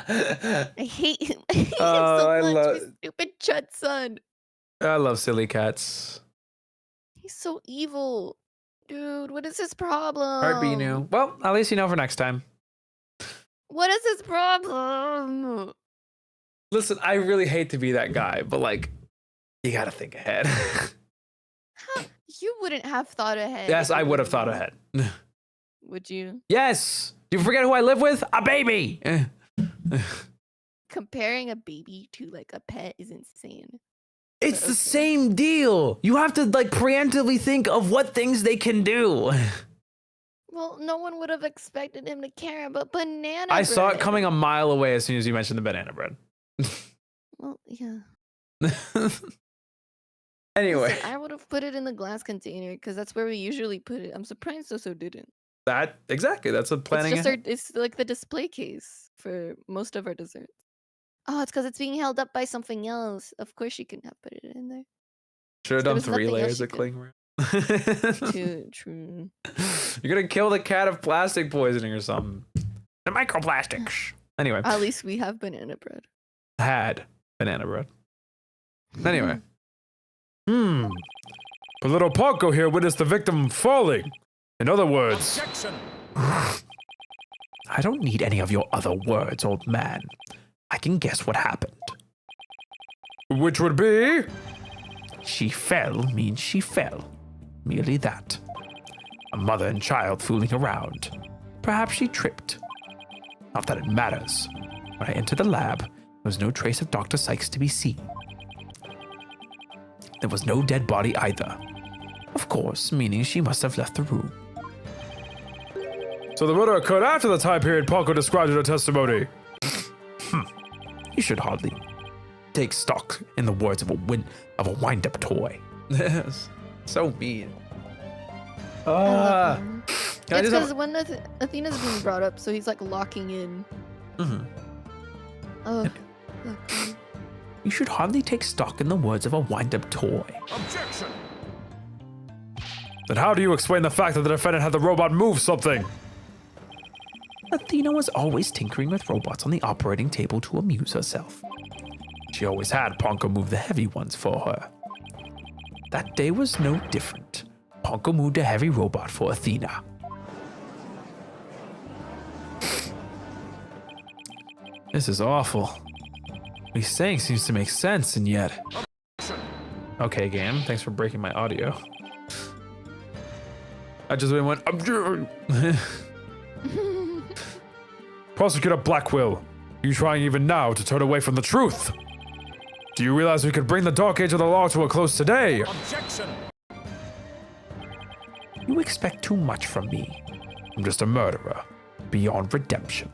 Speaker 8: I hate him. I hate him
Speaker 1: Oh,
Speaker 8: so
Speaker 1: I
Speaker 8: much.
Speaker 1: love-
Speaker 8: My stupid chud son.
Speaker 1: I love silly cats.
Speaker 8: He's so evil. Dude, what is his problem?
Speaker 1: Heart Binu. Well, at least you know for next time.
Speaker 8: What is his problem?
Speaker 1: Listen, I really hate to be that guy, but like, you gotta think ahead.
Speaker 8: Huh, you wouldn't have thought ahead.
Speaker 1: Yes,
Speaker 8: if
Speaker 1: I
Speaker 8: it
Speaker 1: would have
Speaker 8: was
Speaker 1: thought
Speaker 8: me.
Speaker 1: ahead.
Speaker 8: Would you?
Speaker 1: Yes. Do you forget who I live with? A baby.
Speaker 8: Comparing a baby to like a pet is insane.
Speaker 1: It's the
Speaker 8: Okay.
Speaker 1: same deal. You have to like preemptively think of what things they can do.
Speaker 8: Well, no one would have expected him to care about banana
Speaker 1: I saw it
Speaker 8: bread.
Speaker 1: coming a mile away as soon as you mentioned the banana bread.
Speaker 8: Well, yeah.
Speaker 1: Anyway,
Speaker 8: Listen, I would have put it in the glass container because that's where we usually put it. I'm surprised Soso didn't.
Speaker 1: that's a planning.
Speaker 8: It's just
Speaker 1: ahead.
Speaker 8: it's like the display case for most of our desserts. Oh, it's because it's being held up by something else. Of course, she couldn't have put it in there.
Speaker 1: Should have
Speaker 8: there
Speaker 1: done
Speaker 8: was
Speaker 1: 3
Speaker 8: nothing else
Speaker 1: layers
Speaker 8: you
Speaker 1: of
Speaker 8: could-
Speaker 1: cling wrap.
Speaker 8: True.
Speaker 1: You're gonna kill the cat of plastic poisoning or something. The microplastics. Anyway,
Speaker 8: At least we have banana bread.
Speaker 1: had banana bread. Anyway.
Speaker 4: But little Ponco here witnessed the victim falling. In other words,
Speaker 6: Objection!
Speaker 1: I don't need any of your other words, old man. I can guess what happened.
Speaker 4: which would be?
Speaker 1: She fell means she fell. Merely that. A mother and child fooling around. Perhaps she tripped. Not that it matters. When I entered the lab, there was no trace of Dr. Sykes to be seen. There was no dead body either. Of course, meaning she must have left the room.
Speaker 4: So the murder occurred after the time period Ponco described in her testimony.
Speaker 1: You should hardly take stock in the words of a wind-up toy. So mean.
Speaker 8: I love him.
Speaker 1: Can I
Speaker 8: It's
Speaker 1: just
Speaker 8: because
Speaker 1: have-
Speaker 8: when Athena's being brought up, so he's like locking in.
Speaker 1: Mhm.
Speaker 8: Oh, look.
Speaker 1: You should hardly take stock in the words of a wind-up toy.
Speaker 6: Objection!
Speaker 4: Then how do you explain the fact that the defendant had the robot move something?
Speaker 1: Athena was always tinkering with robots on the operating table to amuse herself. She always had Ponco move the heavy ones for her. That day was no different. Ponco moved a heavy robot for Athena. This is awful. What he's saying seems to make sense, and yet... Okay, game. Thanks for breaking my audio. I just went...
Speaker 4: Prosecutor Blackquill, you trying even now to turn away from the truth? Do you realize we could bring the dark age of the law to a close today?
Speaker 6: Objection!
Speaker 1: You expect too much from me. I'm just a murderer, beyond redemption.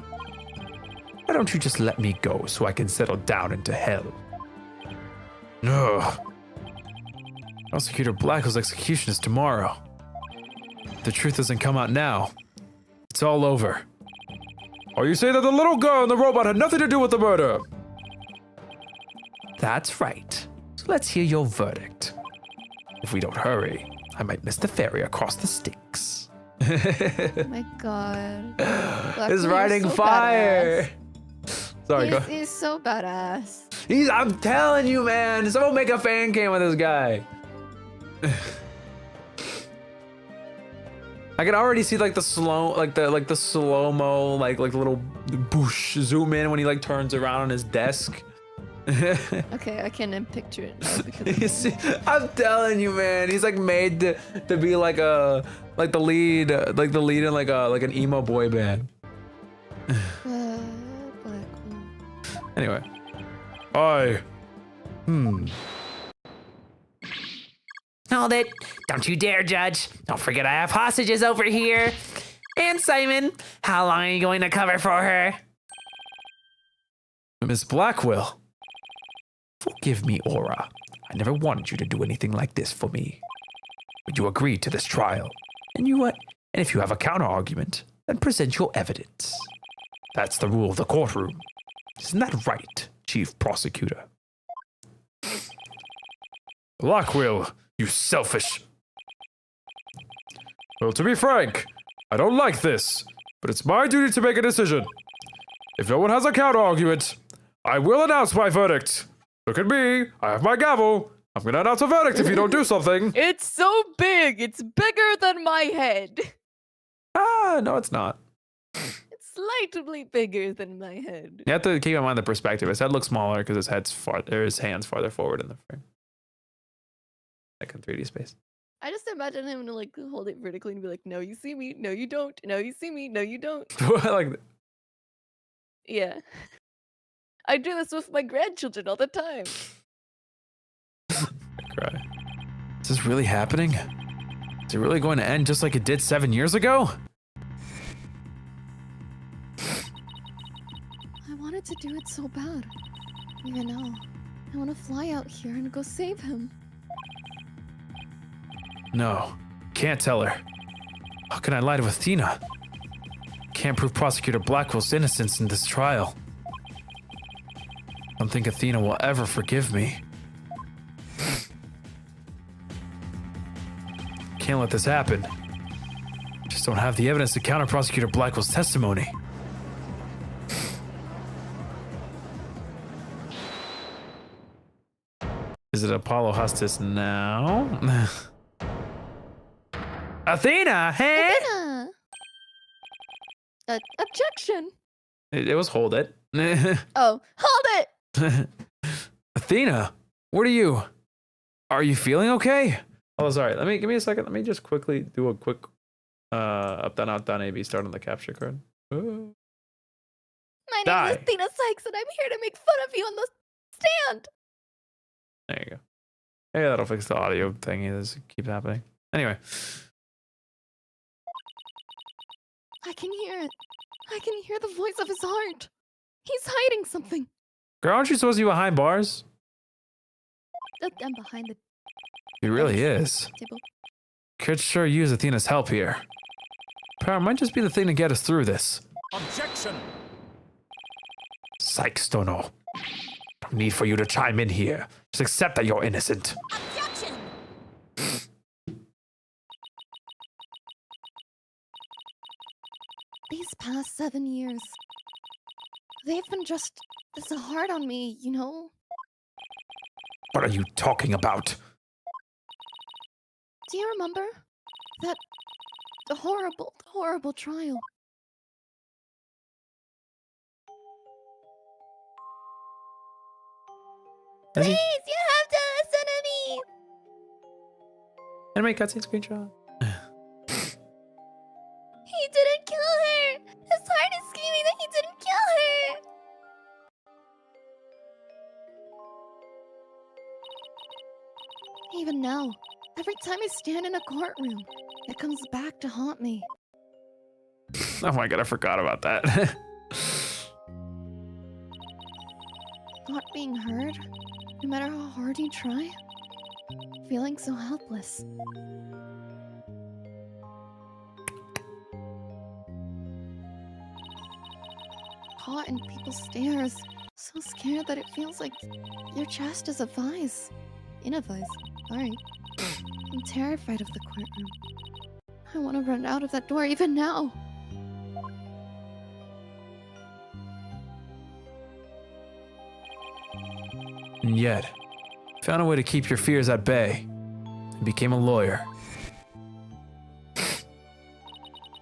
Speaker 1: Why don't you just let me go so I can settle down into hell? Ugh. Prosecutor Blackwell's execution is tomorrow. If the truth doesn't come out now, it's all over.
Speaker 4: Are you saying that the little girl and the robot had nothing to do with the murder?
Speaker 1: That's right. So let's hear your verdict. If we don't hurry, I might miss the ferry across the Styx.
Speaker 8: Oh my god. Blackquill,
Speaker 1: Is
Speaker 8: you're
Speaker 1: riding
Speaker 8: so
Speaker 1: fire. Sorry, go.
Speaker 8: He's so badass.
Speaker 1: I'm telling you, man. Someone make a fan cam with this guy. I can already see like the slow, like the slow mo, like little boosh zoom in when he like turns around on his desk.
Speaker 8: Okay, I can picture it now because
Speaker 1: I'm telling you, man. He's like made to be like the lead in like an emo boy band.
Speaker 8: Blackquill.
Speaker 1: Anyway,
Speaker 3: Hold it. Don't you dare judge. Don't forget I have hostages over here. And Simon, how long are you going to cover for her?
Speaker 1: Miss Blackquill. Forgive me, Aura. I never wanted you to do anything like this for me. But you agreed to this trial. And if you have a counter argument, then present your evidence. That's the rule of the courtroom. Isn't that right, Chief Prosecutor?
Speaker 4: Blackquill, you selfish. Well, to be frank, I don't like this, but it's my duty to make a decision. If no one has a counter argument, I will announce my verdict. Look at me, I have my gavel. I'm gonna announce a verdict if you don't do something.
Speaker 8: It's so big. It's bigger than my head.
Speaker 1: No, it's not.
Speaker 8: It's slightly bigger than my head.
Speaker 1: You have to keep in mind the perspective. His head looks smaller because his hands farther forward in the frame. Like in 3D space.
Speaker 8: I just imagine him to like hold it vertically and be like, "No, you see me. No, you don't. No, you see me. No, you don't."
Speaker 1: Like,
Speaker 8: Yeah. I do this with my grandchildren all the time.
Speaker 1: cry. Is this really happening? Is it really going to end just like it did 7 years ago?
Speaker 8: I wanted to do it so bad. Even now, I want to fly out here and go save him.
Speaker 1: No, can't tell her. How can I lie to Athena? Can't prove Prosecutor Blackwell's innocence in this trial. Don't think Athena will ever forgive me. Can't let this happen. Just don't have the evidence to counter Prosecutor Blackwell's testimony. Is it Apollo Hostis now? Athena, hey?
Speaker 8: Athena! Objection!
Speaker 1: It was hold it.
Speaker 8: Oh, hold it!
Speaker 1: Athena, what are you feeling okay? Oh, sorry. Give me a second. Let me just quickly do a quick up, down, out, down, AB start on the capture card. Ooh.
Speaker 8: My
Speaker 1: Die.
Speaker 8: name is Athena Sykes, and I'm here to make fun of you on the stand.
Speaker 1: There you go. Maybe that'll fix the audio thingy that keeps happening. Anyway.
Speaker 8: I can hear it. I can hear the voice of his heart. He's hiding something.
Speaker 1: Girl, aren't you supposed to be behind bars?
Speaker 8: I'm behind the
Speaker 1: He really is.
Speaker 8: table.
Speaker 1: Could sure use Athena's help here. Power might just be the thing to get us through this.
Speaker 6: Objection!
Speaker 1: Sykes, Dono. No need for you to chime in here. Just accept that you're innocent.
Speaker 2: Objection!
Speaker 8: These past 7 years, they've been just this hard on me, you know?
Speaker 1: What are you talking about?
Speaker 8: Do you remember that horrible, horrible trial?
Speaker 1: Is he?
Speaker 2: Please, you have to listen to me!
Speaker 1: Anime cutscene screenshot.
Speaker 2: He didn't kill her! His heart is screaming that he didn't kill her!
Speaker 8: Even now, every time I stand in a courtroom, it comes back to haunt me.
Speaker 1: Oh my god, I forgot about that.
Speaker 8: Not being heard, no matter how hard you try. Feeling so helpless. Caught in people's stares, so scared that it feels like your chest is a vise. In a vise, alright. I'm terrified of the courtroom. I want to run out of that door even now.
Speaker 1: And yet, you found a way to keep your fears at bay and became a lawyer.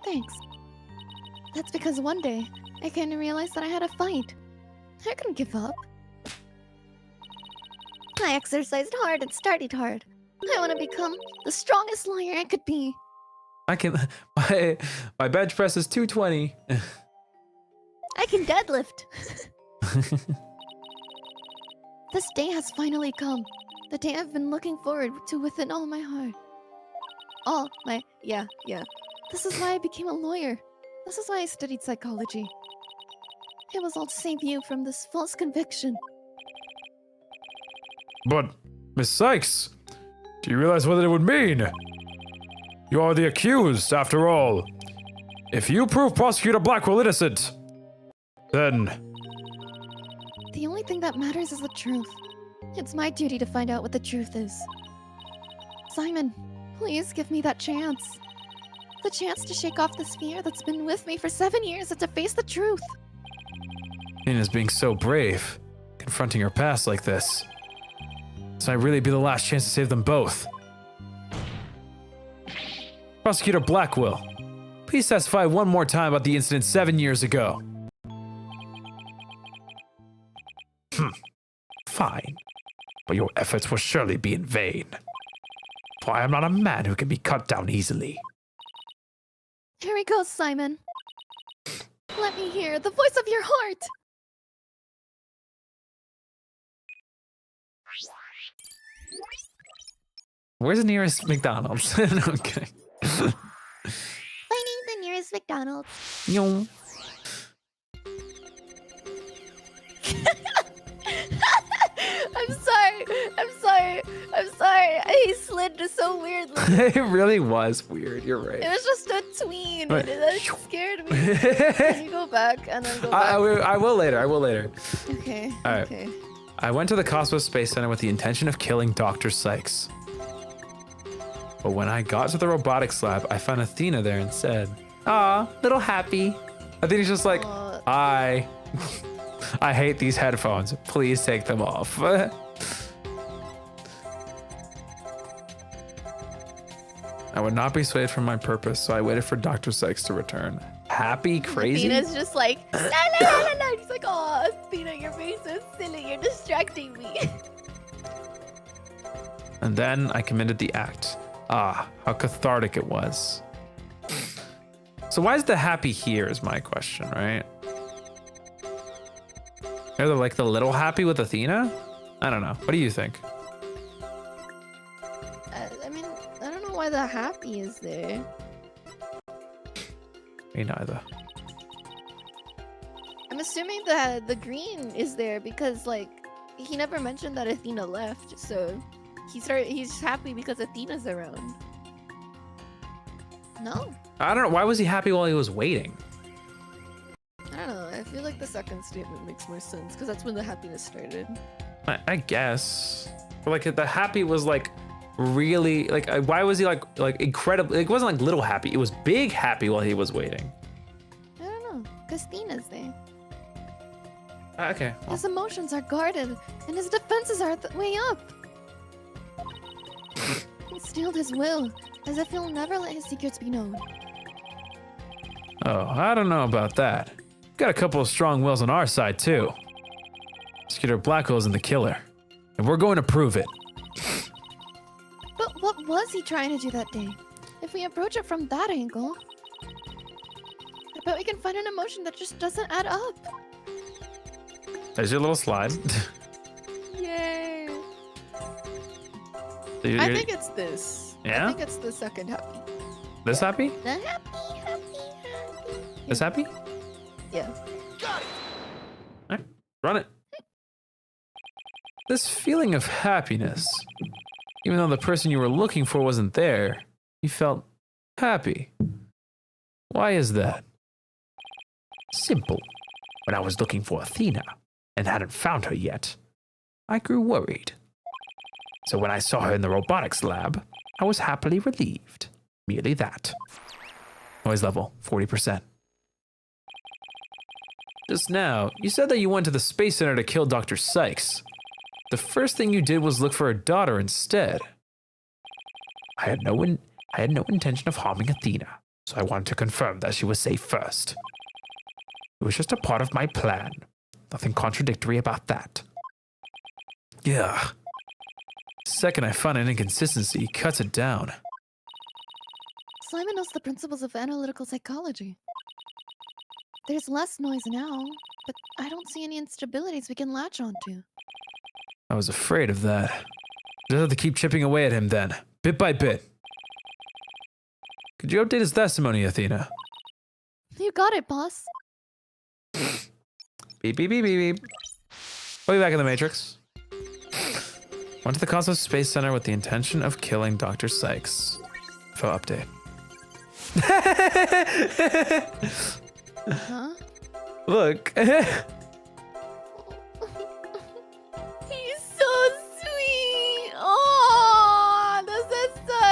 Speaker 8: Thanks. That's because one day, I came to realize that I had a fight. I couldn't give up.
Speaker 2: I exercised hard and studied hard.
Speaker 8: I want to become the strongest lawyer I could be.
Speaker 1: I can. My bench press is 220.
Speaker 2: I can deadlift.
Speaker 8: This day has finally come. The day I've been looking forward to within all my heart. Yeah. This is why I became a lawyer. This is why I studied psychology. It was all to save you from this false conviction.
Speaker 4: But, Miss Sykes, do you realize what it would mean? You are the accused, after all. If you prove Prosecutor Blackquill innocent, then...
Speaker 8: The only thing that matters is the truth. It's my duty to find out what the truth is. Simon, please give me that chance. The chance to shake off this fear that's been with me for 7 years and to face the truth.
Speaker 1: Nina's being so brave, confronting her past like this. This might really be the last chance to save them both. Prosecutor Blackquill, please testify one more time about the incident 7 years ago. Fine, but your efforts will surely be in vain. For I am not a man who can be cut down easily.
Speaker 8: Here he goes, Simon. Let me hear the voice of your heart.
Speaker 1: Where's the nearest McDonald's? Okay.
Speaker 2: Finding the nearest McDonald's.
Speaker 1: Yo.
Speaker 8: I'm sorry. He slid so weirdly.
Speaker 1: It really was weird. You're right.
Speaker 8: It was just a tween.
Speaker 1: Right.
Speaker 8: That scared me. Can you go back and then go back?
Speaker 1: I will later.
Speaker 8: Okay.
Speaker 1: All right.
Speaker 8: Okay.
Speaker 1: I went to the Cosmos Space Center with the intention of killing Dr. Sykes. But when I got to the robotics lab, I found Athena there and said, "Ah, little happy." Athena's just like, I hate these headphones. Please take them off. I would not be swayed from my purpose, so I waited for Dr. Sykes to return. Happy, crazy?
Speaker 8: Athena's just like, la la la la la. He's like, oh, Athena, you're being so silly. You're distracting me.
Speaker 1: And then I committed the act. Ah, how cathartic it was. So why is the happy here is my question, right? Are they like the little happy with Athena? I don't know. What do you think?
Speaker 8: I mean, I don't know why the happy is there.
Speaker 1: Me neither.
Speaker 8: I'm assuming that the green is there because, like, he never mentioned that Athena left, so he's happy because Athena's around. No?
Speaker 1: I don't know. Why was he happy while he was waiting?
Speaker 8: I don't know. I feel like the second statement makes more sense because that's when the happiness started.
Speaker 1: I guess. But like the happy was like really like why was he like incredible? It wasn't like little happy. It was big happy while he was waiting.
Speaker 8: I don't know. Because Athena's there.
Speaker 1: Okay. Well.
Speaker 8: His emotions are guarded, and his defenses are way up. He steeled his will, as if he'll never let his secrets be known.
Speaker 1: Oh, I don't know about that. Got a couple of strong wills on our side too. Prosecutor Blackquill isn't the killer, and we're going to prove it.
Speaker 8: But what was he trying to do that day? If we approach it from that angle, I bet we can find an emotion that just doesn't add up.
Speaker 1: There's your little slide.
Speaker 8: Yay!
Speaker 1: So
Speaker 8: I think it's this.
Speaker 1: Yeah?
Speaker 8: I think it's the second happy.
Speaker 1: This happy?
Speaker 2: The happy.
Speaker 1: This happy?
Speaker 8: Yeah.
Speaker 1: Alright, run it. This feeling of happiness, even though the person you were looking for wasn't there, you felt happy. Why is that? Simple. When I was looking for Athena and hadn't found her yet, I grew worried. So when I saw her in the robotics lab, I was happily relieved. Merely that. Noise level, 40%. Just now, you said that you went to the Space Center to kill Dr. Sykes. The first thing you did was look for her daughter instead. I had no intention of harming Athena, so I wanted to confirm that she was safe first. It was just a part of my plan. Nothing contradictory about that. Yeah. The second I find an inconsistency, he cuts it down.
Speaker 8: Simon knows the principles of analytical psychology. There's less noise now, but I don't see any instabilities we can latch onto.
Speaker 1: I was afraid of that. Just have to keep chipping away at him then, bit by bit. Could you update his testimony, Athena?
Speaker 8: You got it, boss.
Speaker 1: Beep, beep, beep, beep, beep. We'll be back in the Matrix. Went to the Cosmos Space Center with the intention of killing Dr. Sykes. Info update.
Speaker 8: Huh?
Speaker 1: Look.
Speaker 2: He's so sweet. Oh, this is so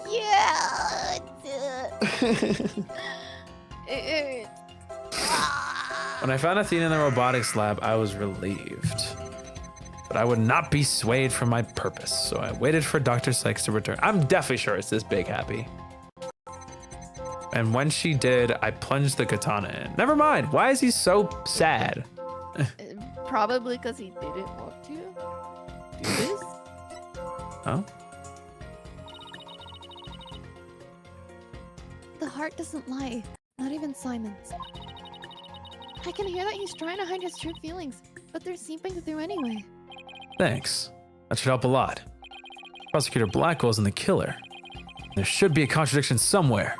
Speaker 2: cute. It
Speaker 1: When I found Athena in the robotics lab, I was relieved. But I would not be swayed from my purpose, so I waited for Dr. Sykes to return. I'm definitely sure it's this big happy. And when she did, I plunged the katana in. Never mind. Why is he so sad?
Speaker 8: Probably because he didn't want to do this.
Speaker 1: Oh?
Speaker 8: The heart doesn't lie, not even Simon's. I can hear that he's trying to hide his true feelings, but they're seeping through anyway.
Speaker 1: Thanks. That should help a lot. Prosecutor Blackquill isn't the killer. There should be a contradiction somewhere.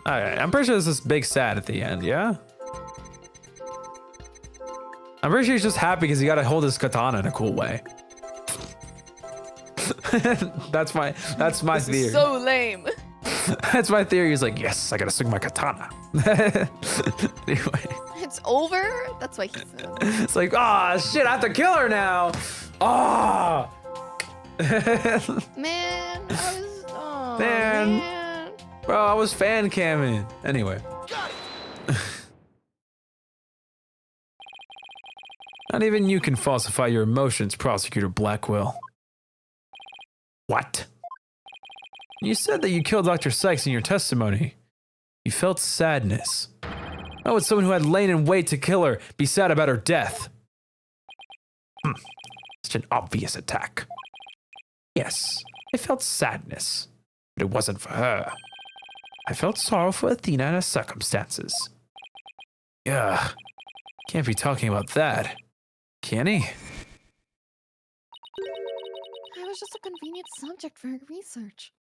Speaker 1: Alright, I'm pretty sure this is big sad at the end, yeah? I'm pretty sure he's just happy because he got to hold his katana in a cool way. that's my theory.
Speaker 8: Is so lame.
Speaker 1: That's my theory. He's like, yes, I gotta swing my katana. Anyway.
Speaker 8: It's over? That's why he said.
Speaker 1: It's like, ah, shit, I have to kill her now. Ah.
Speaker 8: Man, I was. Oh,
Speaker 1: Man.
Speaker 8: man.
Speaker 1: Bro, I was fan camming. Anyway. Not even you can falsify your emotions, Prosecutor Blackquill. What? You said that you killed Dr. Sykes in your testimony. You felt sadness. How would someone who had lain in wait to kill her be sad about her death? Such an obvious attack. Yes, I felt sadness, but it wasn't for her. I felt sorrow for Athena and her circumstances. Ugh, can't be talking about that, can he?
Speaker 8: I was just a convenient subject for her research.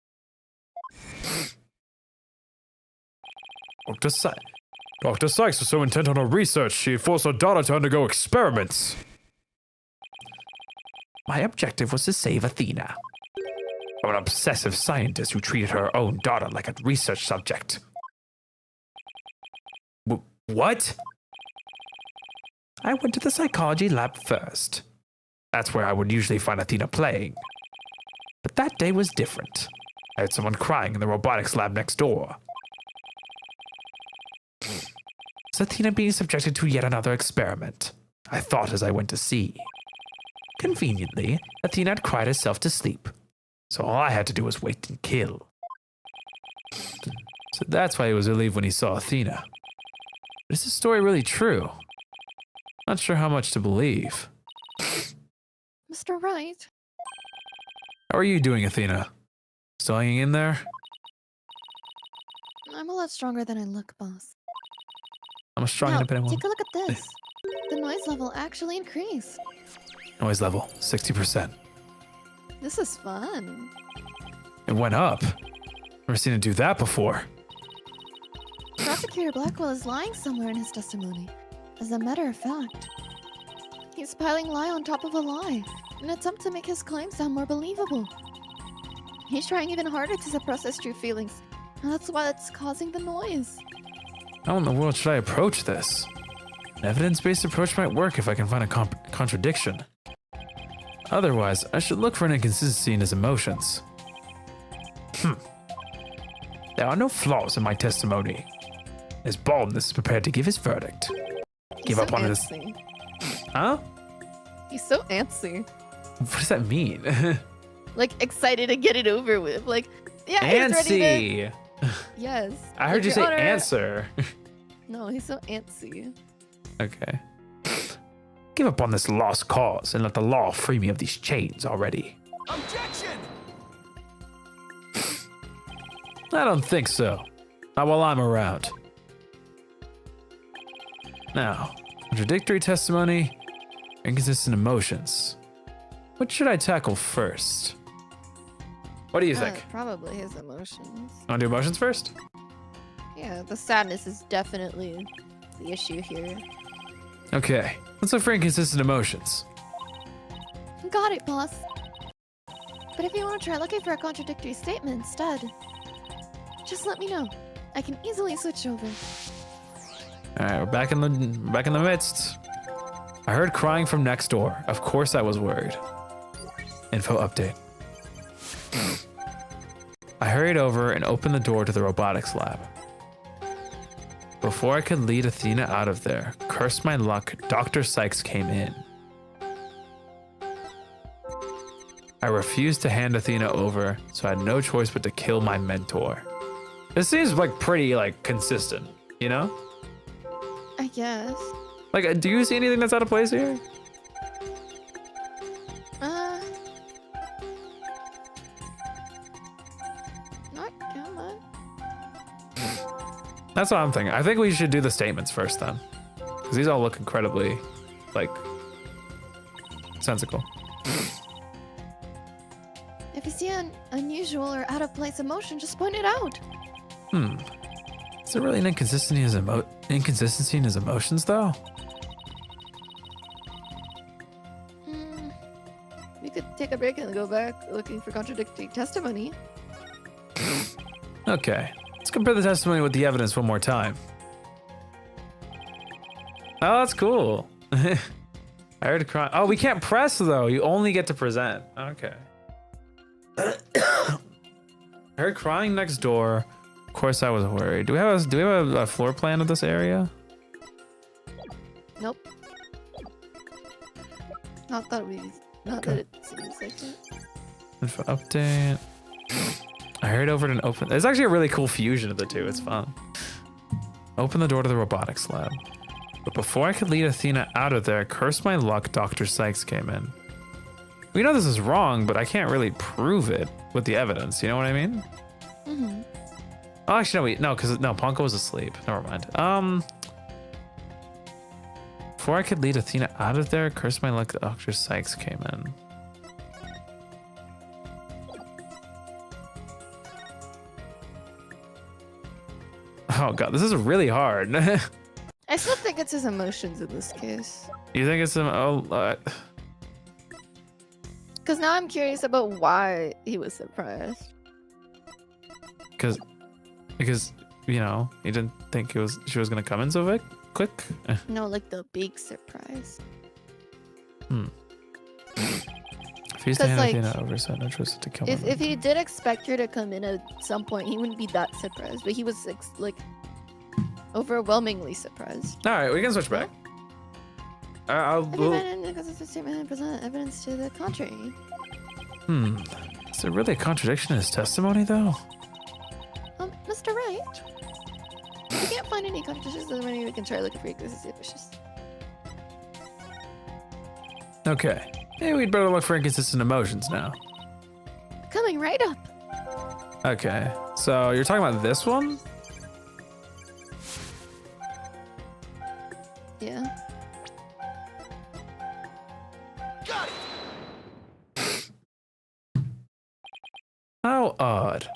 Speaker 4: Dr. Sykes was so intent on her research, she had forced her daughter to undergo experiments.
Speaker 1: My objective was to save Athena. I'm an obsessive scientist who treated her own daughter like a research subject. What? I went to the psychology lab first. That's where I would usually find Athena playing. But that day was different. I heard someone crying in the robotics lab next door. Is Athena being subjected to yet another experiment? I thought as I went to see. Conveniently, Athena had cried herself to sleep, so all I had to do was wait and kill. So that's why he was relieved when he saw Athena. But is this story really true? Not sure how much to believe.
Speaker 8: Mr. Wright?
Speaker 1: How are you doing, Athena? Still hanging in there?
Speaker 8: I'm a lot stronger than I look, boss.
Speaker 1: I'm a strong
Speaker 8: Now,
Speaker 1: independent woman.
Speaker 8: take a look at this. The noise level actually increased.
Speaker 1: Noise level, 60%.
Speaker 8: This is fun.
Speaker 1: It went up. Never seen it do that before.
Speaker 8: Prosecutor Blackquill is lying somewhere in his testimony. As a matter of fact, he's piling lie on top of a lie, in an attempt to make his claim sound more believable. He's trying even harder to suppress his true feelings, and that's why it's causing the noise.
Speaker 1: How in the world should I approach this? An evidence-based approach might work if I can find a contradiction. Otherwise, I should look for an inconsistency in his emotions. There are no flaws in my testimony. As Baldness is prepared to give his verdict. Give up on this. Huh?
Speaker 8: He's so antsy.
Speaker 1: What does that mean?
Speaker 8: Like, excited to get it over with. Like, yeah, he's ready to...
Speaker 1: Antsy.
Speaker 8: Yes.
Speaker 1: I heard
Speaker 8: Like,
Speaker 1: you say
Speaker 8: Your Honor-
Speaker 1: answer.
Speaker 8: No, he's so antsy.
Speaker 1: Okay. Give up on this lost cause and let the law free me of these chains already.
Speaker 7: Objection!
Speaker 1: I don't think so. Not while I'm around. Now, contradictory testimony, inconsistent emotions. What should I tackle first? What do you think?
Speaker 8: Probably his emotions.
Speaker 1: Want to do emotions first?
Speaker 8: Yeah, the sadness is definitely the issue here.
Speaker 1: Okay, let's look for inconsistent emotions.
Speaker 8: Got it, boss. But if you want to try looking for a contradictory statement instead, just let me know. I can easily switch over.
Speaker 1: All right, we're back in the midst. I heard crying from next door. Of course, I was worried. Info update. I hurried over and opened the door to the robotics lab. Before I could lead Athena out of there, cursed my luck, Dr. Sykes came in. I refused to hand Athena over, so I had no choice but to kill my mentor. This seems like pretty consistent, you know?
Speaker 8: I guess.
Speaker 1: Like, do you see anything that's out of place here?
Speaker 8: Not much.
Speaker 1: That's what I'm thinking. I think we should do the statements first then. Because these all look incredibly, sensical.
Speaker 8: If you see an unusual or out of place emotion, just point it out.
Speaker 1: Is there really an inconsistency in his emotions, though?
Speaker 8: We could take a break and go back looking for contradictory testimony.
Speaker 1: Okay. Let's compare the testimony with the evidence one more time. Oh, that's cool. I heard a cry. Oh, we can't press, though. You only get to present. Okay. I heard crying next door. Of course, I was worried. Do we have a floor plan of this area?
Speaker 8: Nope. Not that it seems like it.
Speaker 1: Info update. I hurried over and opened. It's actually a really cool fusion of the two. It's fun. Open the door to the robotics lab. But before I could lead Athena out of there, cursed my luck, Dr. Sykes came in. We know this is wrong, but I can't really prove it with the evidence. You know what I mean?
Speaker 8: Mm-hmm.
Speaker 1: Oh, actually, no, because Ponco was asleep. Never mind. Before I could lead Athena out of there, cursed my luck, Dr. Sykes came in. Oh god, this is really hard.
Speaker 8: I still think it's his emotions in this case.
Speaker 1: You think it's
Speaker 8: Because now I'm curious about why he was surprised.
Speaker 1: because you know he didn't think she was gonna come in so quick.
Speaker 8: No, like the big surprise.
Speaker 1: Refused to hand
Speaker 8: like,
Speaker 1: Athena over, so no choice to kill
Speaker 8: If he did expect her to come in at some point, he wouldn't be that surprised. But he was like overwhelmingly surprised.
Speaker 1: All right, we can switch back.
Speaker 8: Because it's a statement and present evidence to the contrary.
Speaker 1: Is there really a contradiction in his testimony, though?
Speaker 8: Mr. Wright, if you can't find any contradictions, then maybe we can try looking for suspicious.
Speaker 1: Okay, maybe we'd better look for inconsistent emotions now.
Speaker 8: Coming right up.
Speaker 1: Okay, so you're talking about this one?
Speaker 8: Yeah.
Speaker 7: Got it!
Speaker 1: How odd.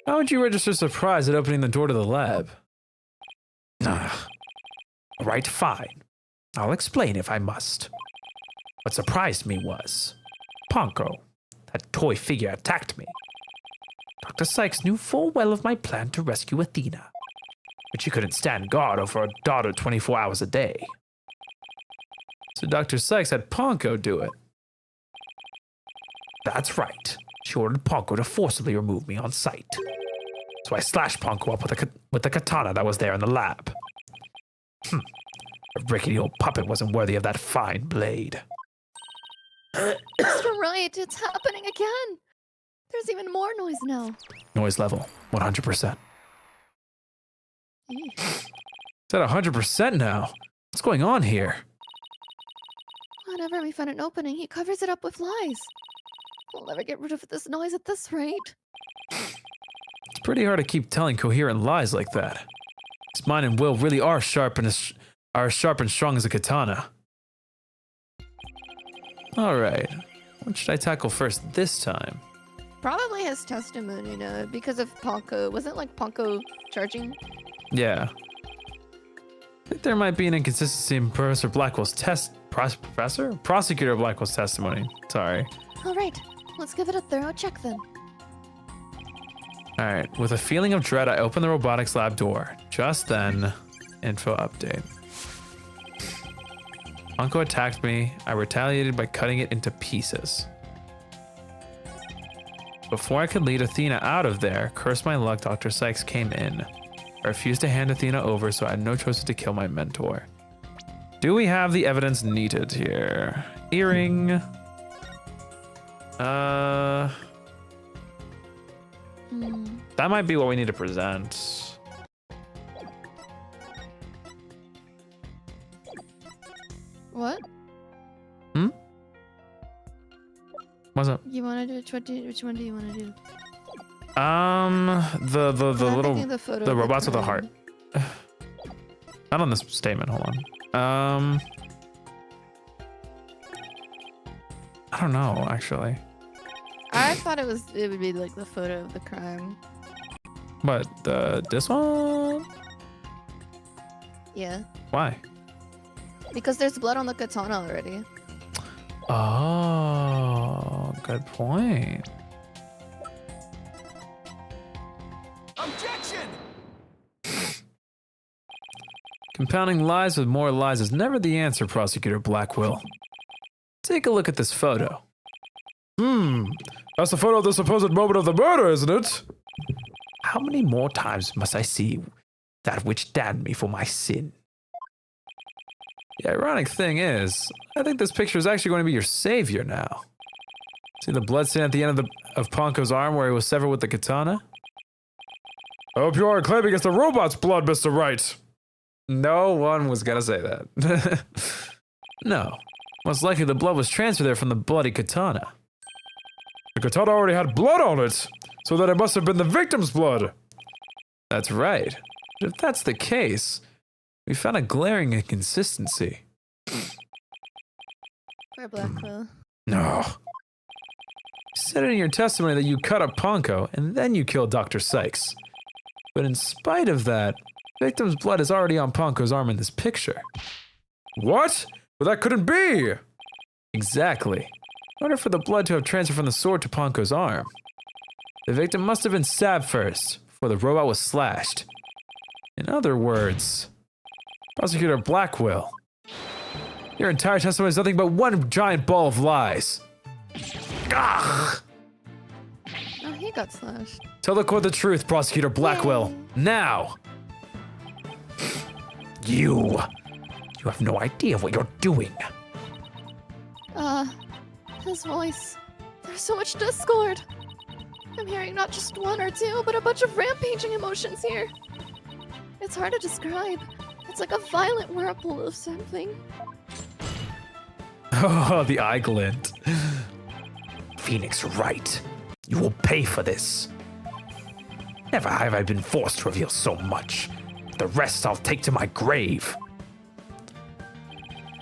Speaker 1: How would you register surprise at opening the door to the lab? Right, fine. I'll explain if I must. What surprised me was Ponco, that toy figure, attacked me. Dr. Sykes knew full well of my plan to rescue Athena, but she couldn't stand guard over her daughter 24 hours a day. So Dr. Sykes had Ponco do it. That's right. She ordered Ponco to forcibly remove me on sight. So I slashed Ponco up with the katana that was there in the lab. The rickety old puppet wasn't worthy of that fine blade.
Speaker 8: Mr. Wright, it's happening again. There's even more noise now.
Speaker 1: Noise level, 100%.
Speaker 8: Eesh.
Speaker 1: It's at 100% now. What's going on here?
Speaker 8: Whenever we find an opening, he covers it up with lies. We'll never get rid of this noise at this rate.
Speaker 1: It's pretty hard to keep telling coherent lies like that. His mind and will really are sharp and strong as a katana. Alright, what should I tackle first this time?
Speaker 8: Probably his testimony, no, because of Ponco. Wasn't like Ponco charging?
Speaker 1: Yeah. I think there might be an inconsistency in Professor Blackwell's Prosecutor Blackwell's testimony. Sorry.
Speaker 8: All right, let's give it a thorough check then.
Speaker 1: Alright, with a feeling of dread, I open the robotics lab door. Just then, info update. Ponco attacked me. I retaliated by cutting it into pieces. Before I could lead Athena out of there, curse my luck, Dr. Sykes came in. I refused to hand Athena over, so I had no choice but to kill my mentor. Do we have the evidence needed here? Earring. That might be what we need to present.
Speaker 8: What?
Speaker 1: What's up?
Speaker 8: You want to do which one do you want to do?
Speaker 1: The
Speaker 8: The
Speaker 1: robots with a heart. Not on this statement. Hold on. I don't know actually.
Speaker 8: I thought it would be like the photo of the crime.
Speaker 1: But this one?
Speaker 8: Yeah,
Speaker 1: Why?
Speaker 8: because there's blood on the katana already.
Speaker 1: Oh, good point.
Speaker 7: Objection!
Speaker 1: Compounding lies with more lies is never the answer, Prosecutor Blackquill. Take a look at this photo.
Speaker 4: That's the photo of the supposed moment of the murder, isn't it?
Speaker 1: How many more times must I see that which damned me for my sin? The ironic thing is, I think this picture is actually going to be your savior now. See the blood stain at the end of Ponco's arm where he was severed with the katana?
Speaker 4: I hope you aren't claiming it's the robot's blood, Mr. Wright.
Speaker 1: No one was gonna say that. No. Most likely the blood was transferred there from the bloody katana.
Speaker 4: The katana already had blood on it, so that it must have been the victim's blood.
Speaker 1: That's right. But if that's the case, we found a glaring inconsistency.
Speaker 8: Poor Blackquill.
Speaker 1: No. You said in your testimony that you cut up Ponco and then you killed Dr. Sykes. But in spite of that, the victim's blood is already on Ponco's arm in this picture.
Speaker 4: What? Well, that couldn't be.
Speaker 1: Exactly. In order for the blood to have transferred from the sword to Ponco's arm, the victim must have been stabbed first, before the robot was slashed. In other words, Prosecutor Blackquill, your entire testimony is nothing but one giant ball of lies. Ugh.
Speaker 8: Oh, he got slashed.
Speaker 1: Tell the court the truth, Prosecutor Blackquill. Now! You have no idea what you're doing.
Speaker 8: His voice. There's so much discord. I'm hearing not just one or two, but a bunch of rampaging emotions here. It's hard to describe. It's like a violent whirlpool of something.
Speaker 1: Oh, the eye glint. Phoenix Wright, you will pay for this. Never have I been forced to reveal so much. The rest I'll take to my grave.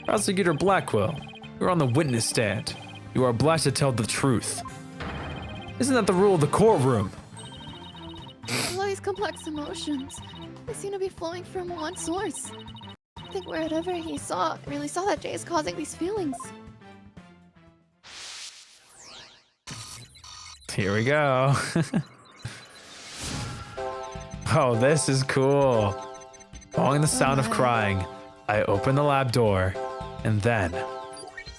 Speaker 1: Prosecutor Blackquill, you're on the witness stand. You are obliged to tell the truth. Isn't that the rule of the courtroom?
Speaker 8: All these complex emotions, they seem to be flowing from one source. I think wherever he really saw that Jay is causing these feelings.
Speaker 1: Here we go. Oh, this is cool. Following the sound of crying, I open the lab door, and then,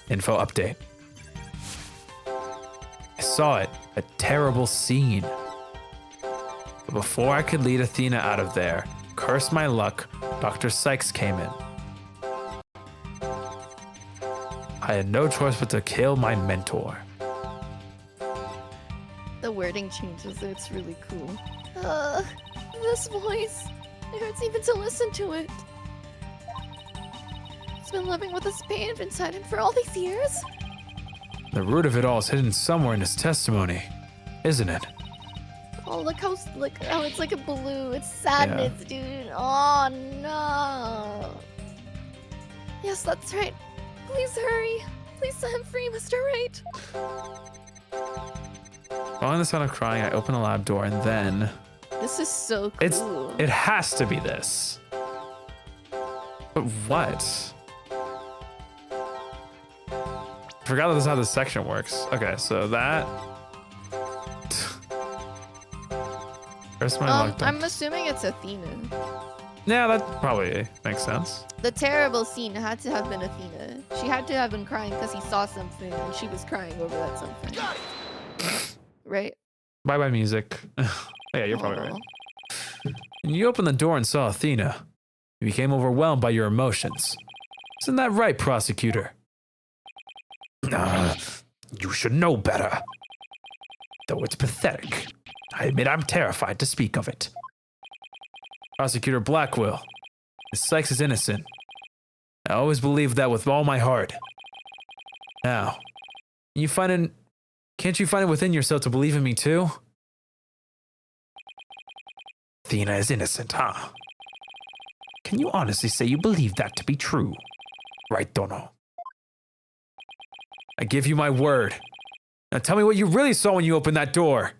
Speaker 1: info update. I saw it, a terrible scene. But before I could lead Athena out of there, curse my luck, Dr. Sykes came in. I had no choice but to kill my mentor.
Speaker 8: The wording changes. It's really cool.
Speaker 2: This voice. It hurts even to listen to it. He's been living with this pain inside him for all these years.
Speaker 1: The root of it all is hidden somewhere in his testimony, isn't it?
Speaker 2: Oh, look how it's like a blue. It's sadness, dude. Oh no. Yes, that's right. Please hurry. Please set him free, Mr. Wright.
Speaker 1: Following the sound of crying, I open the lab door and then
Speaker 8: This is so cool.
Speaker 1: it has to be this. But what? I forgot that this is how this section works. Okay, so that. Where's my luck?
Speaker 8: I'm assuming it's Athena.
Speaker 1: Yeah, that probably makes sense.
Speaker 8: The terrible scene had to have been Athena. She had to have been crying because he saw something and she was crying over that something. Right?
Speaker 1: Bye bye music. Oh, yeah, you're probably right.
Speaker 8: Aw.
Speaker 1: When you opened the door and saw Athena, you became overwhelmed by your emotions. Isn't that right, prosecutor? You should know better. Though it's pathetic, I admit I'm terrified to speak of it. Prosecutor Blackquill, Miss Sykes is innocent. I always believed that with all my heart. Now, can't you find it within yourself to believe in me too? Athena is innocent, huh? Can you honestly say you believe that to be true? Right, Dono? I give you my word. Now tell me what you really saw when you opened that door.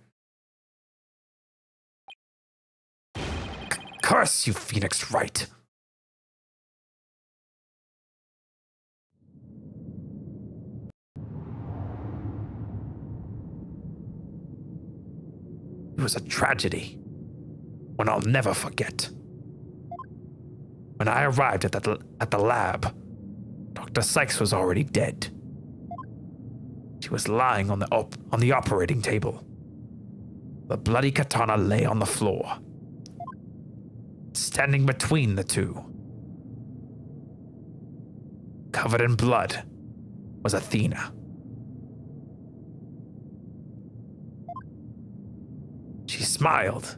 Speaker 1: Curse you, Phoenix Wright. It was a tragedy, one I'll never forget. When I arrived at the lab, Dr. Sykes was already dead. She was lying on the operating table. The bloody katana lay on the floor. Standing between the two, covered in blood, was Athena. She smiled,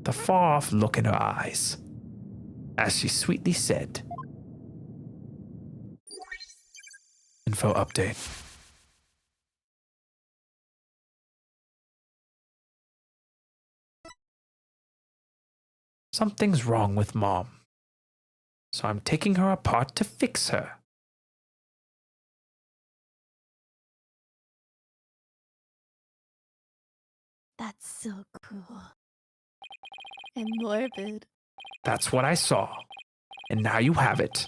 Speaker 1: the far-off look in her eyes, as she sweetly said, "Info update. Something's wrong with Mom, so I'm taking her apart to fix her."
Speaker 2: That's so cool. And morbid.
Speaker 1: That's what I saw, and now you have it.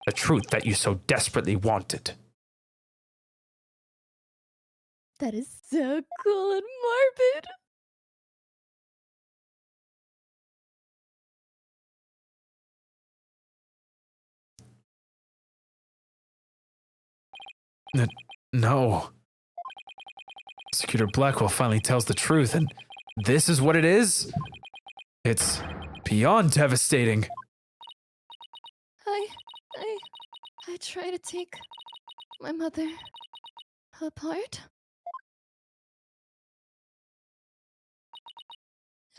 Speaker 1: The truth that you so desperately wanted.
Speaker 2: That is so cool and morbid.
Speaker 1: No. Prosecutor Blackquill finally tells the truth, and this is what it is? It's beyond devastating.
Speaker 2: I try to take my mother apart.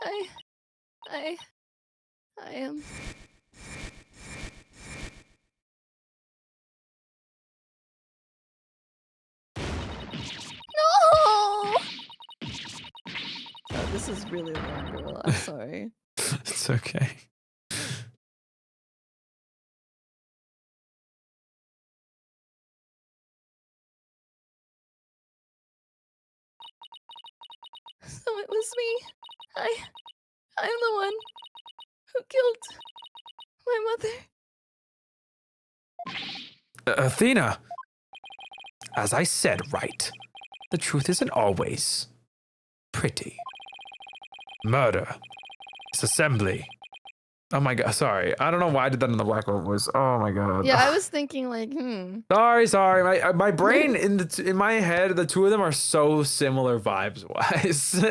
Speaker 2: I am. No!
Speaker 8: Oh, this is really long, girl. I'm sorry.
Speaker 1: It's okay.
Speaker 2: So it was me. I'm the one who killed my mother.
Speaker 1: Athena! As I said, Wright, the truth isn't always pretty. Murder. Disassembly. Oh my god, sorry. I don't know why I did that in the Blackquill voice. Oh my god.
Speaker 8: Yeah, I was thinking like,
Speaker 1: Sorry. My brain in my head, the two of them are so similar vibes wise.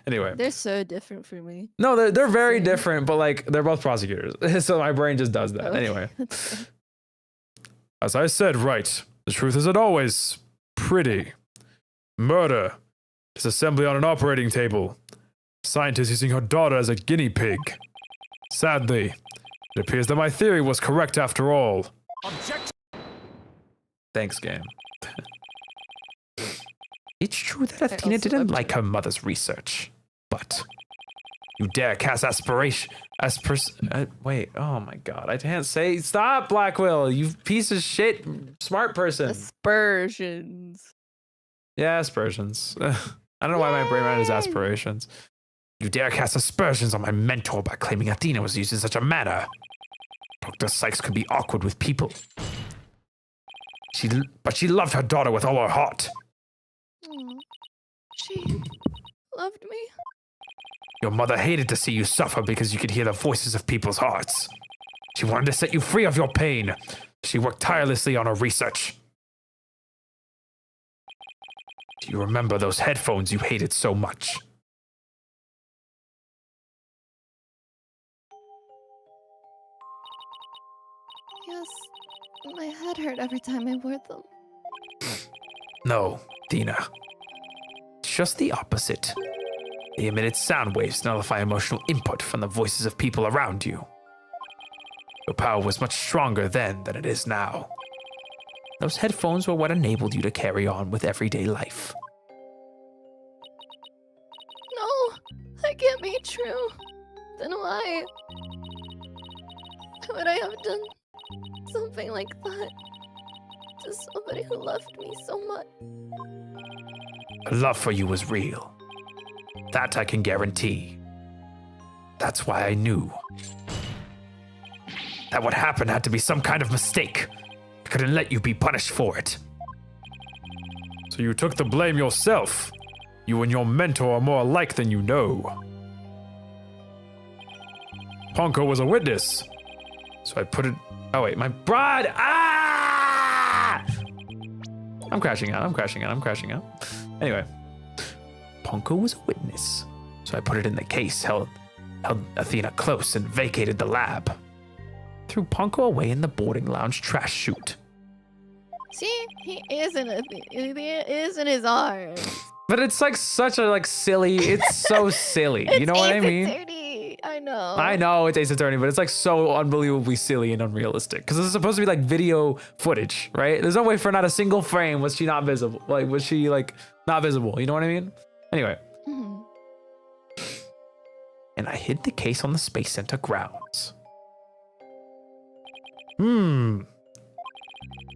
Speaker 1: Anyway.
Speaker 8: They're so different for me.
Speaker 1: No, they're very
Speaker 8: Same.
Speaker 1: different, but like they're both prosecutors. So my brain just does that.
Speaker 8: Okay,
Speaker 1: Anyway.
Speaker 8: that's fair.
Speaker 4: As I said, Wright, the truth isn't always pretty. Murder. Disassembly on an operating table. Scientist using her daughter as a guinea pig. Sadly, it appears that my theory was correct after all.
Speaker 6: Objection!
Speaker 1: Thanks, game.
Speaker 3: It's true that
Speaker 8: I
Speaker 3: Athena
Speaker 8: also
Speaker 3: didn't
Speaker 8: object.
Speaker 3: like her mother's research, but you dare cast
Speaker 1: Wait, oh my god. I can't say. Stop, Blackquill, you piece of shit smart person.
Speaker 8: Aspersions.
Speaker 1: Yeah, aspersions. I don't know why my brain ran is aspirations.
Speaker 3: You dare cast aspersions on my mentor by claiming Athena was used in such a manner. Dr. Sykes could be awkward with people. But she loved her daughter with all her heart.
Speaker 8: Aw. She loved me.
Speaker 3: Your mother hated to see you suffer because you could hear the voices of people's hearts. She wanted to set you free of your pain. She worked tirelessly on her research. Do you remember those headphones you hated so much?
Speaker 8: Yes, my head hurt every time I wore them.
Speaker 3: No, Dina. Just the opposite. They emitted sound waves to nullify emotional input from the voices of people around you. Your power was much stronger then than it is now. Those headphones were what enabled you to carry on with everyday life.
Speaker 8: No, that can't be true. Then why? Why would I have done something like that to somebody who loved me so much?
Speaker 3: Her love for you was real. That I can guarantee. That's why I knew that what happened had to be some kind of mistake. I couldn't let you be punished for it.
Speaker 4: So you took the blame yourself. You and your mentor are more alike than you know. Ponco was a witness. So I put it...
Speaker 1: Oh wait, my broad. Ah! I'm crashing out. Anyway,
Speaker 3: Ponco was a witness, so I put it in the case, held Athena close, and vacated the lab. Threw Ponco away in the boarding lounge trash chute.
Speaker 8: See, he isn't his arms.
Speaker 1: but it's like such a like silly. It's so silly. You know what I mean?
Speaker 8: Attorney. I know.
Speaker 1: I know it's Ace Attorney, but it's like so unbelievably silly and unrealistic because it's supposed to be like video footage, right? There's no way for not a single frame was she not visible. Like was she like not visible? You know what I mean? Anyway,
Speaker 8: Mhm.
Speaker 3: And I hid the case on the Space Center grounds.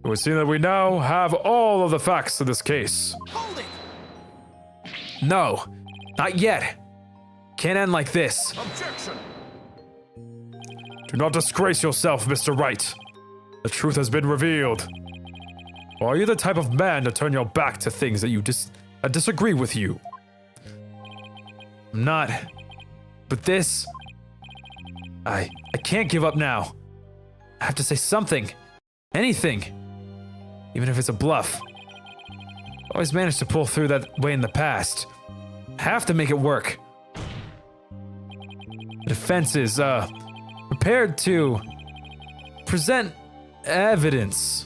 Speaker 4: It would seem that we now have all of the facts to this case.
Speaker 7: Hold it!
Speaker 1: no, not yet. Can't end like this.
Speaker 6: Objection!
Speaker 4: Do not disgrace yourself, Mr. Wright. The truth has been revealed. Or are you the type of man to turn your back to things that disagree with you?
Speaker 1: I'm not. But this, I can't give up now. I have to say something, anything, even if it's a bluff. Always managed to pull through that way in the past. Have to make it work. The defense is prepared to present evidence.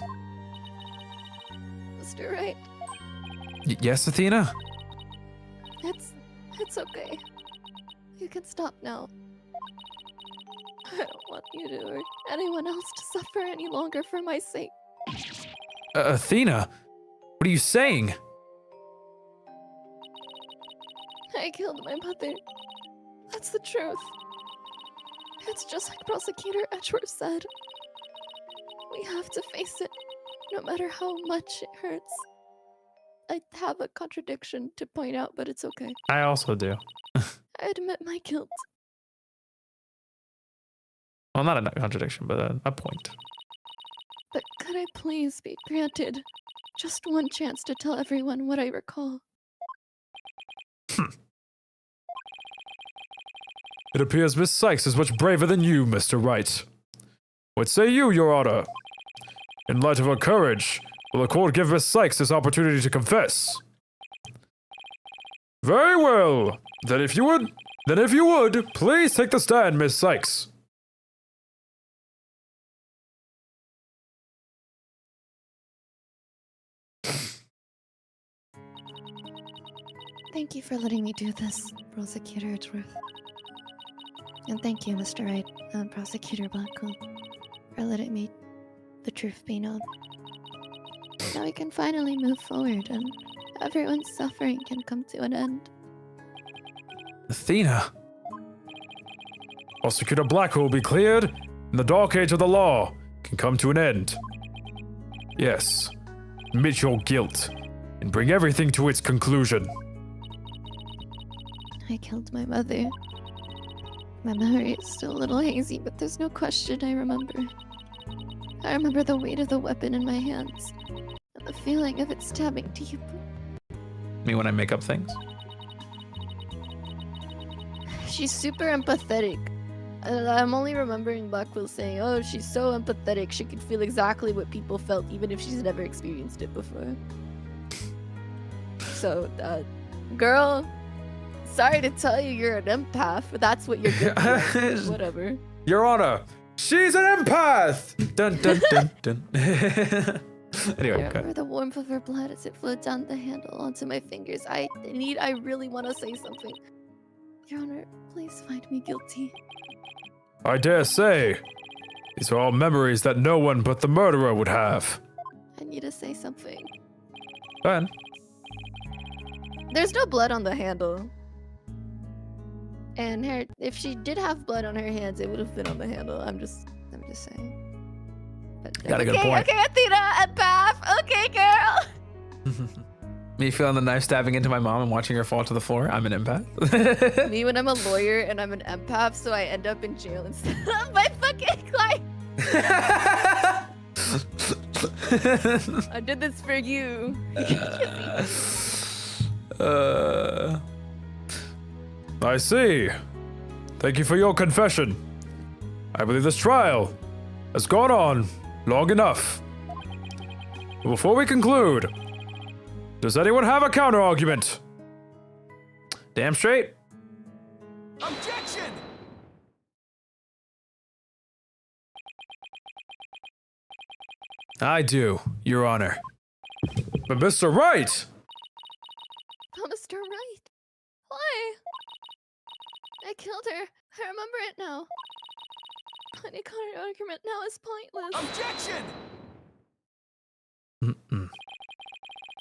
Speaker 8: Mr. Wright,
Speaker 1: Yes, Athena?
Speaker 8: it's okay. You can stop now. I don't want you to or anyone else to suffer any longer for my sake.
Speaker 1: Athena? What are you saying?
Speaker 8: I killed my mother. That's the truth. It's just like Prosecutor Edgeworth said. We have to face it, no matter how much it hurts. I have a contradiction to point out, but it's okay.
Speaker 1: I also do.
Speaker 8: I admit my guilt.
Speaker 1: Well, not a contradiction, but a point.
Speaker 8: But could I please be granted just one chance to tell everyone what I recall?
Speaker 4: It appears Miss Sykes is much braver than you, Mr. Wright. What say you, Your Honor? In light of her courage, will the court give Miss Sykes this opportunity to confess? Very well. Then if you would, please take the stand, Miss Sykes.
Speaker 8: Thank you for letting me do this, Prosecutor Edgeworth. And thank you, Mr. Wright, Prosecutor Blackquill, for letting me the truth be known. Now we can finally move forward and everyone's suffering can come to an end.
Speaker 3: Athena.
Speaker 4: Prosecutor Blackquill will be cleared, and the dark age of the law can come to an end. Yes, admit your guilt, and bring everything to its conclusion.
Speaker 8: I killed my mother. My memory is still a little hazy, but there's no question I remember. I remember the weight of the weapon in my hands, and the feeling of it stabbing deep.
Speaker 1: Me when I make up things.
Speaker 8: She's super empathetic. I'm only remembering Blackquill saying, oh, she's so empathetic, she could feel exactly what people felt even if she's never experienced it before. So, girl, sorry to tell you you're an empath, but that's what you're good at. Whatever.
Speaker 4: Your Honor, she's an empath!
Speaker 1: Dun dun dun dun. Anyway,
Speaker 8: I
Speaker 1: okay.
Speaker 8: remember the warmth of her blood as it flowed down the handle onto my fingers. I really want to say something. Your Honor, please find me guilty.
Speaker 4: I dare say, these are all memories that no one but the murderer would have.
Speaker 8: I need to say something.
Speaker 1: Go ahead.
Speaker 8: There's no blood on the handle. And if she did have blood on her hands, it would have been on the handle. I'm just saying. But,
Speaker 1: Got a good
Speaker 8: okay,
Speaker 1: point.
Speaker 8: Okay, Athena, empath. Okay, girl.
Speaker 1: Me feeling the knife stabbing into my mom and watching her fall to the floor. I'm an empath.
Speaker 8: Me when I'm a lawyer and I'm an empath, so I end up in jail instead of my fucking client. I did this for you.
Speaker 4: I see. Thank you for your confession. I believe this trial has gone on long enough. But before we conclude, does anyone have a counter-argument?
Speaker 1: Damn straight.
Speaker 7: Objection!
Speaker 3: I do, Your Honor.
Speaker 4: But Mr. Wright!
Speaker 8: Oh, Mr. Wright. Why? I killed her. I remember it now. Any counter argument now is pointless.
Speaker 7: Objection!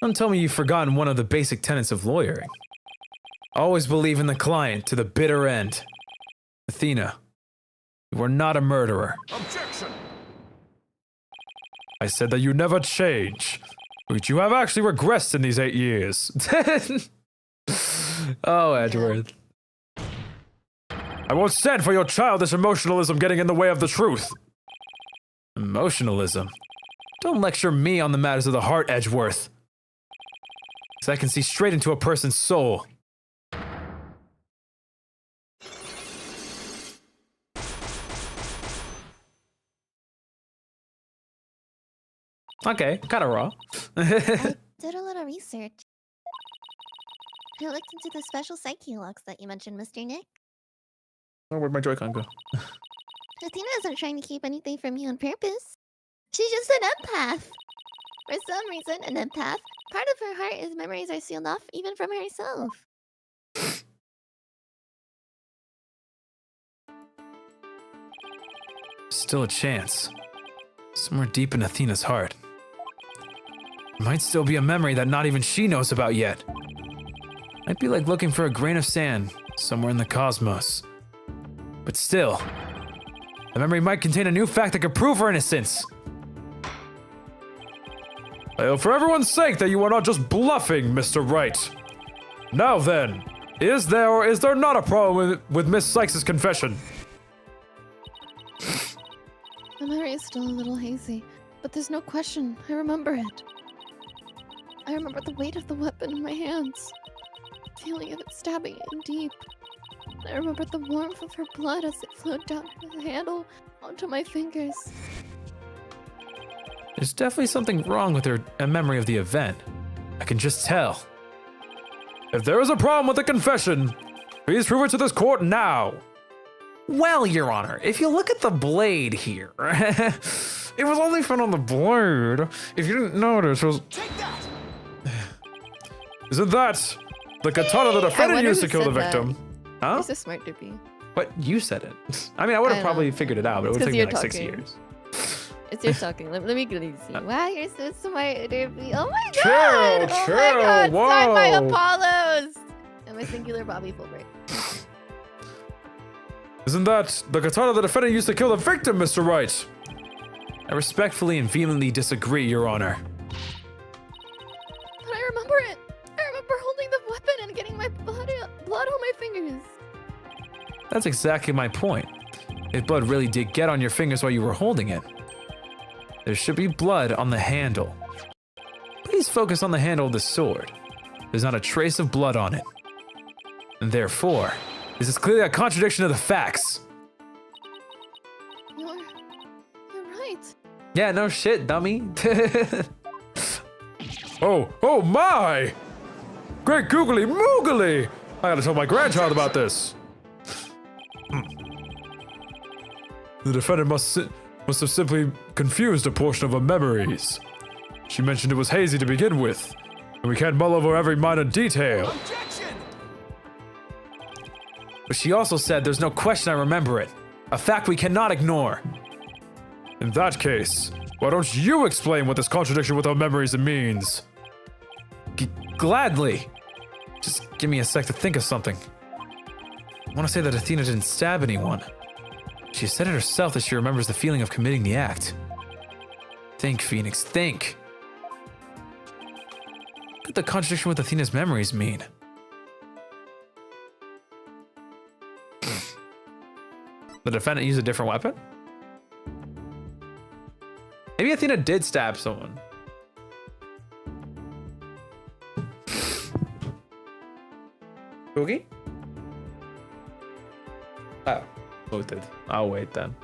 Speaker 3: Don't tell me you've forgotten one of the basic tenets of lawyering. Always believe in the client to the bitter end. Athena, you are not a murderer.
Speaker 6: Objection!
Speaker 4: I said that you never change. But you have actually regressed in these 8 years.
Speaker 1: Oh, Edgeworth.
Speaker 4: I won't stand for your childish emotionalism getting in the way of the truth.
Speaker 3: Emotionalism? Don't lecture me on the matters of the heart, Edgeworth. So I can see straight into a person's soul.
Speaker 1: Okay, kind of raw.
Speaker 2: I did a little research. I looked into the special psyche locks that you mentioned, Mr. Nick.
Speaker 1: Oh, where'd my Joy-Con go?
Speaker 2: Athena isn't trying to keep anything from you on purpose. She's just an empath. For some reason, an empath, part of her heart is memories are sealed off even from herself.
Speaker 3: Still a chance. Somewhere deep in Athena's heart. Might still be a memory that not even she knows about yet. Might be like looking for a grain of sand somewhere in the cosmos. But still, the memory might contain a new fact that could prove her innocence.
Speaker 4: I hope for everyone's sake that you are not just bluffing, Mr. Wright. Now then, is there or is there not a problem with Miss Sykes' confession?
Speaker 8: My memory is still a little hazy, but there's no question. I remember it. I remember the weight of the weapon in my hands, the feeling of it stabbing in deep. I remember the warmth of her blood as it flowed down the handle onto my fingers.
Speaker 3: There's definitely something wrong with her memory of the event. I can just tell.
Speaker 4: If there is a problem with the confession, Please prove it to this court now.
Speaker 3: Well, Your Honor, if you look at the blade here, it was only found on the blade. If you didn't notice, it was.
Speaker 7: Take that!
Speaker 4: Isn't that the katana the defendant
Speaker 8: wonder
Speaker 4: used to
Speaker 8: who
Speaker 4: kill the
Speaker 8: said that.
Speaker 4: victim?
Speaker 1: Huh?
Speaker 8: He's a smart dippy.
Speaker 1: But you said it. I mean, I would have
Speaker 8: I
Speaker 1: probably
Speaker 8: know.
Speaker 1: figured it out, but it
Speaker 8: It's
Speaker 1: would
Speaker 8: 'cause
Speaker 1: take me
Speaker 8: you're
Speaker 1: like 6
Speaker 8: talking.
Speaker 1: years.
Speaker 8: It's your talking. Let me get you. Wow, you're so smart, dippy. Oh my
Speaker 4: Chill,
Speaker 8: god! Oh
Speaker 4: chill,
Speaker 8: my god! Sign my
Speaker 4: whoa.
Speaker 8: Apollos! I'm a singular Bobby Fulbright.
Speaker 4: Isn't that the katana the defendant used to kill the victim, Mr. Wright?
Speaker 3: I respectfully and vehemently disagree, Your Honor.
Speaker 8: But I remember it. I remember holding the weapon and getting my blood on my fingers.
Speaker 3: That's exactly my point. If blood really did get on your fingers while you were holding it, there should be blood on the handle. Please focus on the handle of the sword. There's not a trace of blood on it. And therefore, this is clearly a contradiction of the facts.
Speaker 8: You're right.
Speaker 1: Yeah, no shit, dummy.
Speaker 4: Oh my! Great googly moogly! I gotta tell my grandchild about this. The defendant must have simply confused a portion of her memories. She mentioned it was hazy to begin with, and we can't mull over every minor detail.
Speaker 7: Objection!
Speaker 3: But she also said there's no question I remember it. A fact we cannot ignore.
Speaker 4: In that case, why don't you explain what this contradiction with our memories means?
Speaker 3: Gladly. Just give me a sec to think of something. I want to say that Athena didn't stab anyone. She said it herself that she remembers the feeling of committing the act. Think, Phoenix, think. What could the contradiction with Athena's memories mean?
Speaker 1: The defendant used a different weapon? Maybe Athena did stab someone. Cookie? Oh, voted. I'll wait then.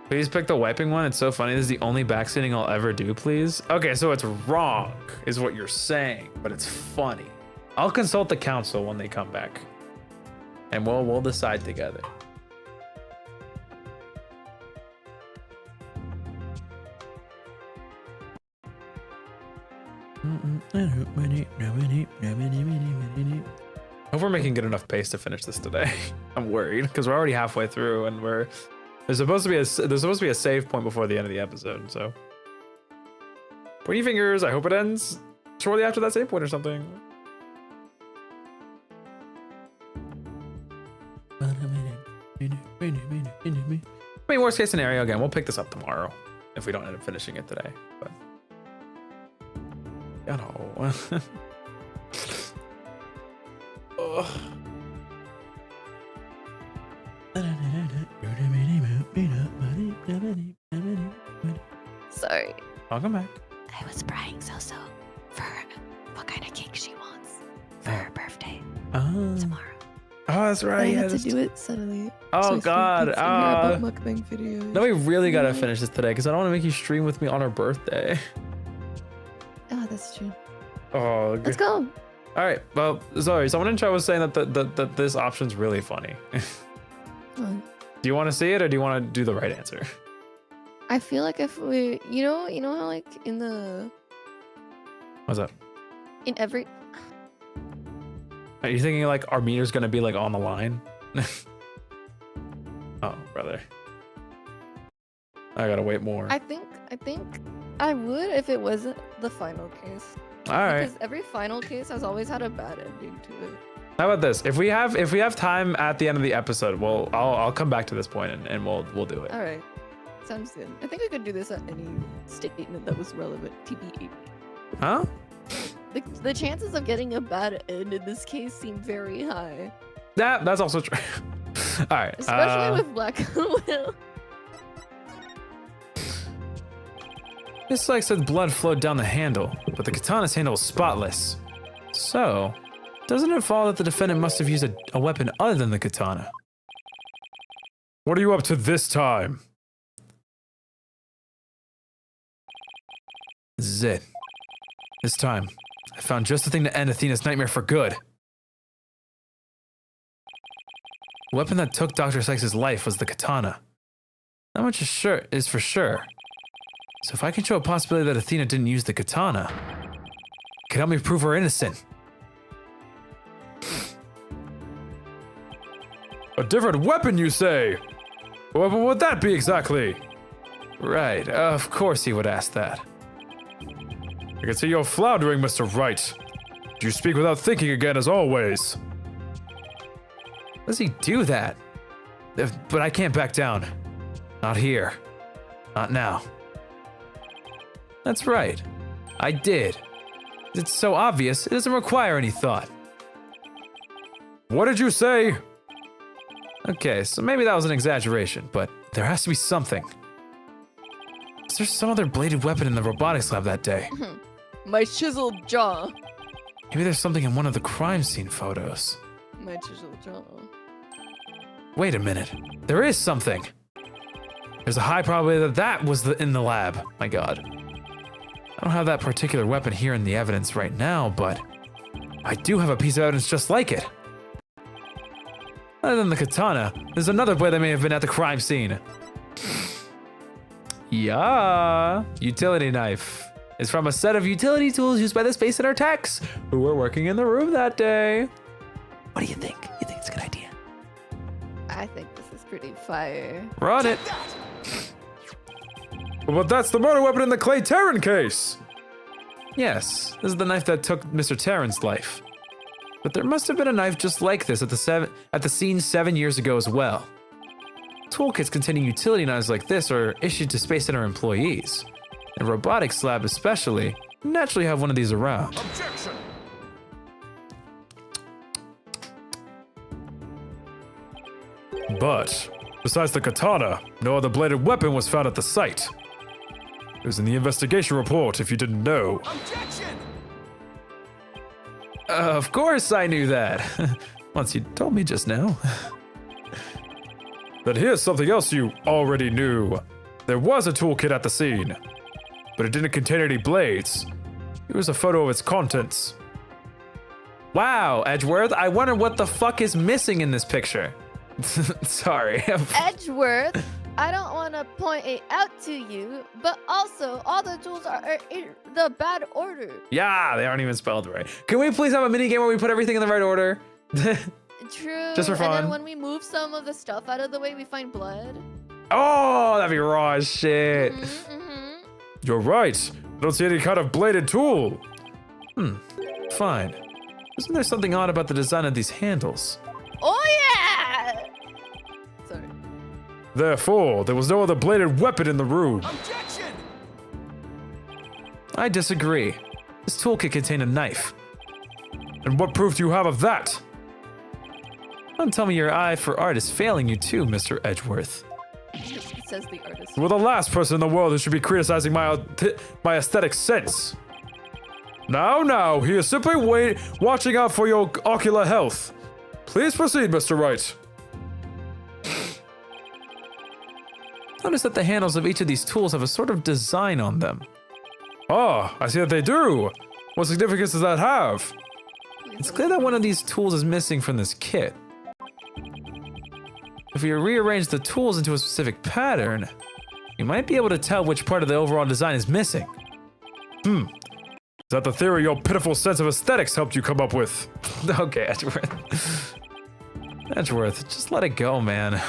Speaker 1: Please pick the wiping one. It's so funny. This is the only backseating I'll ever do, please. Okay, so it's wrong, is what you're saying, but it's funny. I'll consult the council when they come back. And we'll decide together. Hope we're making good enough pace to finish this today. I'm worried because we're already halfway through, and there's supposed to be a save point before the end of the episode. So, pointy fingers. I hope it ends shortly after that save point or something. I mean, worst case scenario, again, we'll pick this up tomorrow if we don't end up finishing it today. But you know. Ugh.
Speaker 8: Sorry.
Speaker 1: Welcome back.
Speaker 2: I was prying so for what kind of cake she wants for her birthday tomorrow.
Speaker 1: Oh, that's
Speaker 8: I
Speaker 1: right.
Speaker 8: had to do it suddenly.
Speaker 1: Oh,
Speaker 8: so I
Speaker 1: God,
Speaker 8: can about mukbang videos.
Speaker 1: No, we really gotta finish this today because I don't want to make you stream with me on her birthday.
Speaker 8: Oh, that's true.
Speaker 1: Oh,
Speaker 8: Let's go.
Speaker 1: All right. Well, sorry. Someone in chat was saying that this option's really funny.
Speaker 8: Well,
Speaker 1: Do you want to see it or do you want to do the right answer?
Speaker 8: I feel like if we, you know how like in
Speaker 1: What's up?
Speaker 8: every
Speaker 1: Are you thinking like our meter's gonna be like on the line? Oh, brother. I gotta wait more.
Speaker 8: I think I would if it wasn't the final case.
Speaker 1: All right.
Speaker 8: Because every final case has always had a bad ending to it.
Speaker 1: How about this? If we have time at the end of the episode, I'll come back to this point and we'll do it.
Speaker 8: All right. Sounds good. I think I could do this at any statement that was relevant. TBH.
Speaker 1: Huh?
Speaker 8: The chances of getting a bad end in this case seem very high,
Speaker 1: That's also true. All right.
Speaker 8: especially with Blackquill.
Speaker 3: It's like said blood flowed down the handle, but the katana's handle is spotless. So, doesn't it follow that the defendant must have used a weapon other than the katana?
Speaker 4: What are you up to this time?
Speaker 3: This is it. This time, I found just the thing to end Athena's nightmare for good. The weapon that took Dr. Sykes' life was the katana. That much is for sure. So if I can show a possibility that Athena didn't use the katana, it could help me prove her innocent.
Speaker 4: A different weapon, you say? What would that be exactly?
Speaker 3: Right, of course he would ask that.
Speaker 4: I can see you're floundering, Mr. Wright. You speak without thinking again, as always.
Speaker 3: Does he do that? But I can't back down. Not here. Not now. That's right. I did. It's so obvious, it doesn't require any thought.
Speaker 4: What did you say?
Speaker 3: Okay, so maybe that was an exaggeration, but there has to be something. Is there some other bladed weapon in the robotics lab that day?
Speaker 8: My chiseled jaw.
Speaker 3: Maybe there's something in one of the crime scene photos.
Speaker 8: My chiseled jaw.
Speaker 3: Wait a minute. There is something. There's a high probability that that was in the lab. My god. I don't have that particular weapon here in the evidence right now, but I do have a piece of evidence just like it. Other than the katana, there's another blade that may have been at the crime scene. Yeah, utility knife. It's from a set of utility tools used by the Space Center techs who were working in the room that day. What do you think? You think it's a good idea?
Speaker 8: I think this is pretty fire.
Speaker 3: We're on it.
Speaker 4: But that's the murder weapon in the Clay Terran case.
Speaker 3: Yes, this is the knife that took Mr. Terran's life. But there must have been a knife just like this at the scene 7 years ago as well. Toolkits containing utility knives like this are issued to Space Center employees. And robotics lab especially naturally have one of these around.
Speaker 6: Objection!
Speaker 4: But, besides the katana, no other bladed weapon was found at the site. It was in the investigation report, if you didn't know.
Speaker 7: Objection!
Speaker 3: Of course I knew that. Once you told me just now.
Speaker 4: Then here's something else you already knew. There was a toolkit at the scene, but it didn't contain any blades. Here's a photo of its contents.
Speaker 3: Wow, Edgeworth, I wonder what the fuck is missing in this picture. Sorry.
Speaker 8: Edgeworth, I don't want to point it out to you, but also all the tools are in the bad order.
Speaker 3: Yeah, they aren't even spelled right. Can we please have a mini game where we put everything in the right order?
Speaker 8: True.
Speaker 3: Just for fun.
Speaker 8: And then when we move some of the stuff out of the way, we find blood.
Speaker 3: Oh, that'd be raw as shit.
Speaker 4: You're right. I don't see any kind of bladed tool.
Speaker 3: Fine. Isn't there something odd about the design of these handles?
Speaker 8: Oh yeah! Sorry.
Speaker 4: Therefore, there was no other bladed weapon in the room.
Speaker 7: Objection!
Speaker 3: I disagree. This toolkit contained a knife.
Speaker 4: And what proof do you have of that?
Speaker 3: Don't tell me your eye for art is failing you too, Mr. Edgeworth.
Speaker 8: It says the artist.
Speaker 4: You were the last person in the world who should be criticizing my aesthetic sense. Now, he is simply watching out for your ocular health. Please proceed, Mr. Wright.
Speaker 3: Notice that the handles of each of these tools have a sort of design on them.
Speaker 4: Ah, I see that they do. What significance does that have?
Speaker 3: It's clear that one of these tools is missing from this kit. If we rearrange the tools into a specific pattern, you might be able to tell which part of the overall design is missing.
Speaker 4: Is that the theory your pitiful sense of aesthetics helped you come up with?
Speaker 3: Okay, Edgeworth. Edgeworth, just let it go, man.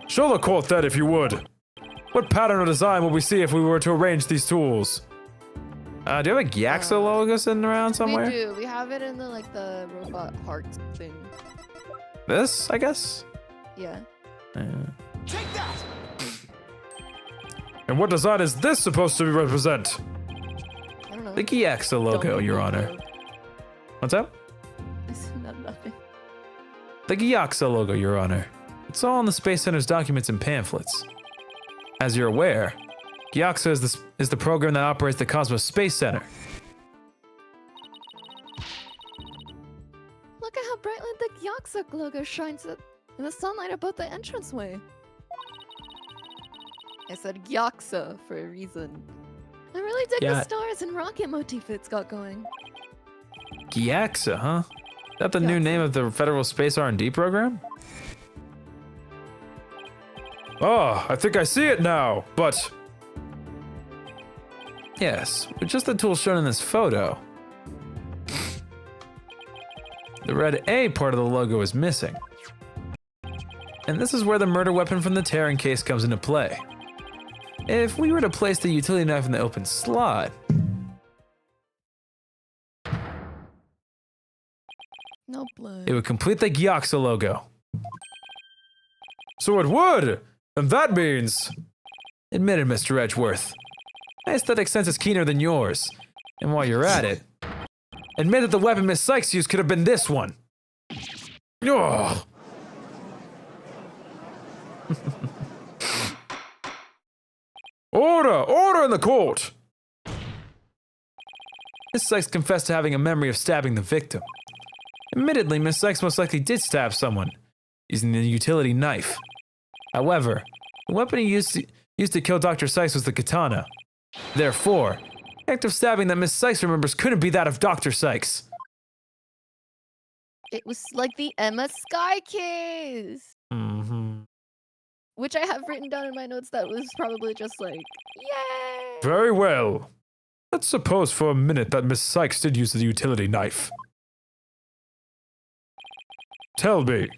Speaker 4: Show the court that if you would. What pattern or design would we see if we were to arrange these tools?
Speaker 3: Do you have a Gyaxo logo sitting around somewhere?
Speaker 8: We do. We have it in the robot heart thing.
Speaker 3: This, I guess?
Speaker 8: Yeah.
Speaker 7: Take that!
Speaker 4: And what design is this supposed to represent?
Speaker 8: I don't know.
Speaker 3: The Gyaxo logo, Your Honor. What's up?
Speaker 8: Nothing.
Speaker 3: The Gyaxo logo, Your Honor. It's all in the Space Center's documents and pamphlets. As you're aware, Gyaxo is the program that operates the Cosmos Space Center.
Speaker 8: Look at how brightly the Gyaxo logo shines in the sunlight above the entranceway. I said Gyaxo for a reason. I'm really really dig
Speaker 1: Yeah.
Speaker 8: the stars and rocket motif it's got going.
Speaker 1: Gyaxa, huh? Is that the new
Speaker 8: Gyaxa.
Speaker 1: name of the Federal Space R&D program?
Speaker 4: Ah, I think I see it now, but
Speaker 1: Yes, but just the tool shown in this photo. The red A part of the logo is missing. And this is where the murder weapon from the Terran case comes into play. If we were to place the utility knife in the open slot,
Speaker 8: No blood.
Speaker 1: it would complete the Gyaxa logo.
Speaker 4: so it would! And that means...
Speaker 1: Admitted, Mr. Edgeworth. My aesthetic sense is keener than yours. And while you're at it, admit that the weapon Miss Sykes used could have been this one.
Speaker 4: Ugh. Order! Order in the court!
Speaker 1: Miss Sykes confessed to having a memory of stabbing the victim. Admittedly, Miss Sykes most likely did stab someone, using the utility knife. However, the weapon he used to kill Dr. Sykes was the katana. Therefore, the act of stabbing that Miss Sykes remembers couldn't be that of Dr. Sykes.
Speaker 8: It was like the Emma Sky case, which I have written down in my notes that was probably just like, yay!
Speaker 4: Very well. Let's suppose for a minute that Miss Sykes did use the utility knife. Tell me,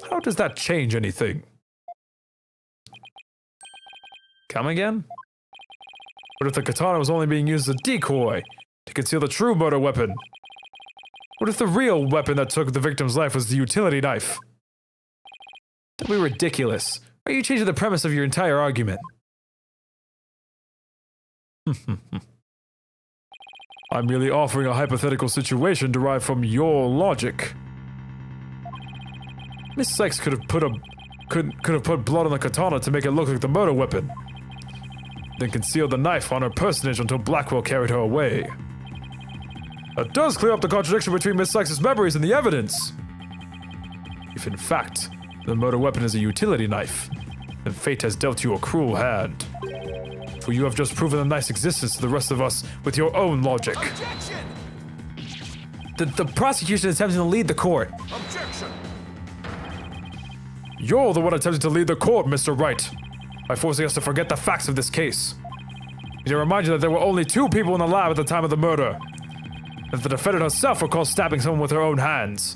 Speaker 4: how does that change anything?
Speaker 1: Come again?
Speaker 4: What if the katana was only being used as a decoy to conceal the true murder weapon? What if the real weapon that took the victim's life was the utility knife?
Speaker 1: Don't be ridiculous. Are you changing the premise of your entire argument?
Speaker 4: I'm merely offering a hypothetical situation derived from your logic. Miss Sykes could have put blood on the katana to make it look like the murder weapon, then concealed the knife on her personage until Blackquill carried her away. That does clear up the contradiction between Miss Sykes' memories and the evidence. If in fact the murder weapon is a utility knife, then fate has dealt you a cruel hand. For you have just proven the knife's existence to the rest of us with your own logic.
Speaker 6: Objection!
Speaker 1: The prosecution is attempting to lead the court.
Speaker 6: Objection!
Speaker 4: You're the one attempting to lead the court, Mr. Wright, by forcing us to forget the facts of this case. And to remind you that there were only 2 people in the lab at the time of the murder. That the defendant herself recalls stabbing someone with her own hands.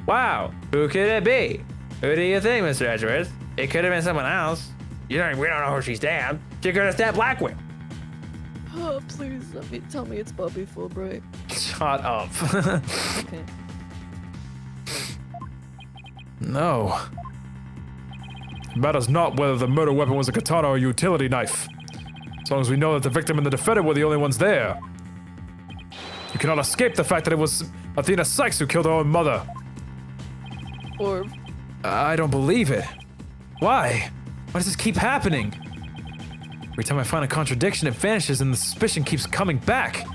Speaker 1: Wow, who could it be? Who do you think, Mr. Edgeworth? It could have been someone else. We don't know who she stabbed. She could have stabbed Blackquill.
Speaker 8: Oh, please tell me it's Bobby Fulbright.
Speaker 1: Shut up.
Speaker 8: Okay.
Speaker 1: No.
Speaker 4: It matters not whether the murder weapon was a katana or a utility knife. As long as we know that the victim and the defendant were the only ones there. You cannot escape the fact that it was Athena Sykes who killed her own mother.
Speaker 8: Or
Speaker 1: I don't believe it. Why? Why does this keep happening? Every time I find a contradiction, it vanishes and the suspicion keeps coming back.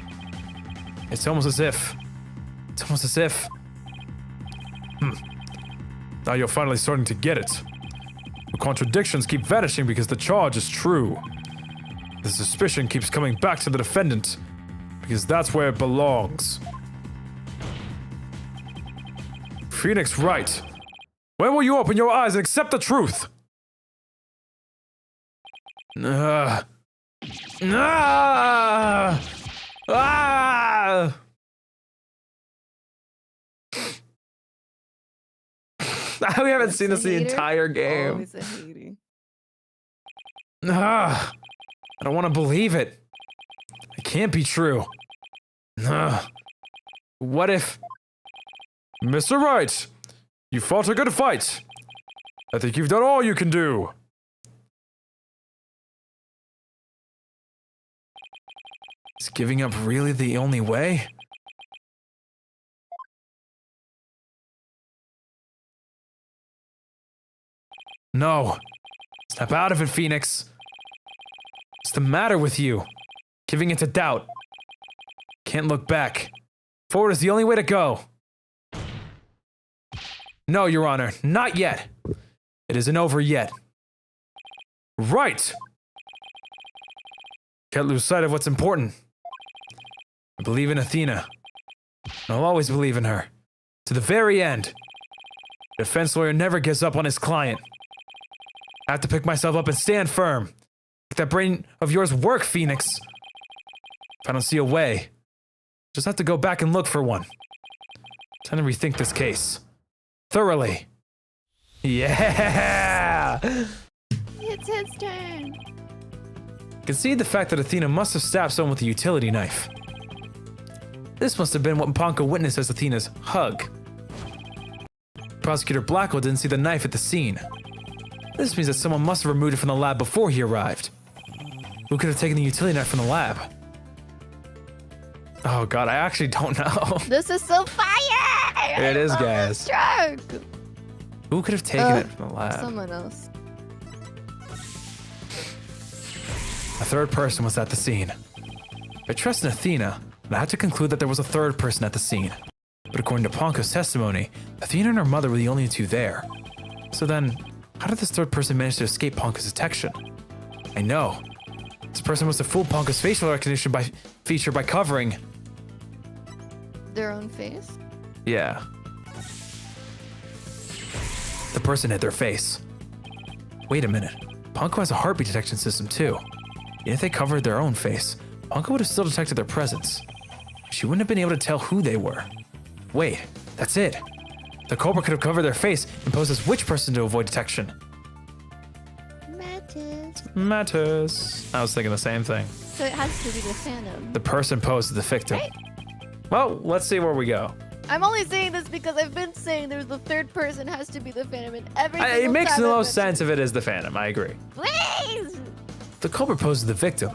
Speaker 1: It's almost as if...
Speaker 4: Now you're finally starting to get it. The contradictions keep vanishing because the charge is true. The suspicion keeps coming back to the defendant because that's where it belongs. Phoenix Wright, when will you open your eyes and accept the truth?
Speaker 1: Ah! Ah! We haven't seen this the entire game.
Speaker 8: always a hater.
Speaker 1: Ah! I don't want to believe it. It can't be true. Ah! What if...
Speaker 4: Mr. Wright, you fought a good fight. I think you've done all you can do.
Speaker 1: Is giving up really the only way? No. Snap out of it, Phoenix. What's the matter with you? Giving it to doubt. Can't look back. Forward is the only way to go. No, Your Honor, not yet. It isn't over yet.
Speaker 4: Right.
Speaker 3: Can't lose sight of what's important. I believe in Athena. And I'll always believe in her. To the very end. A defense lawyer never gives up on his client. I have to pick myself up and stand firm. Make that brain of yours work, Phoenix. If I don't see a way, just have to go back and look for one. Time to rethink this case. Thoroughly. Yeah!
Speaker 8: It's his turn.
Speaker 3: Concede the fact that Athena must have stabbed someone with a utility knife. This must have been what Ponco witnessed as Athena's hug. Prosecutor Blackquill didn't see the knife at the scene. This means that someone must have removed it from the lab before he arrived. Who could have taken the utility knife from the lab? Oh god, I actually don't know.
Speaker 8: This is so fire!
Speaker 3: It is,
Speaker 8: I love
Speaker 3: guys.
Speaker 8: this truck.
Speaker 3: Who could have taken it from the lab?
Speaker 8: Someone else.
Speaker 3: A third person was at the scene. I trust in Athena, and I had to conclude that there was a third person at the scene. But according to Ponco's testimony, Athena and her mother were the only two there. So then, how did this third person manage to escape Ponco's detection? I know. This person must have fooled Ponco's facial recognition feature by covering...
Speaker 8: Their own face?
Speaker 3: Yeah. The person hid their face. Wait a minute. Ponco has a heartbeat detection system too. If they covered their own face, Ponco would have still detected their presence. She wouldn't have been able to tell who they were. Wait, that's it. The culprit could have covered their face and posed as which person to avoid detection? Matters. I was thinking the same thing.
Speaker 8: So it has to be the Phantom.
Speaker 3: The person posed as the victim.
Speaker 8: Right.
Speaker 3: Well, let's see where we go.
Speaker 8: I'm only saying this because I've been saying there's the third person has to be the Phantom in every
Speaker 3: It
Speaker 8: single
Speaker 3: makes
Speaker 8: time
Speaker 3: the
Speaker 8: I've
Speaker 3: most
Speaker 8: mentioned
Speaker 3: sense if it is the Phantom. I agree.
Speaker 8: Please!
Speaker 3: The culprit posed as the victim.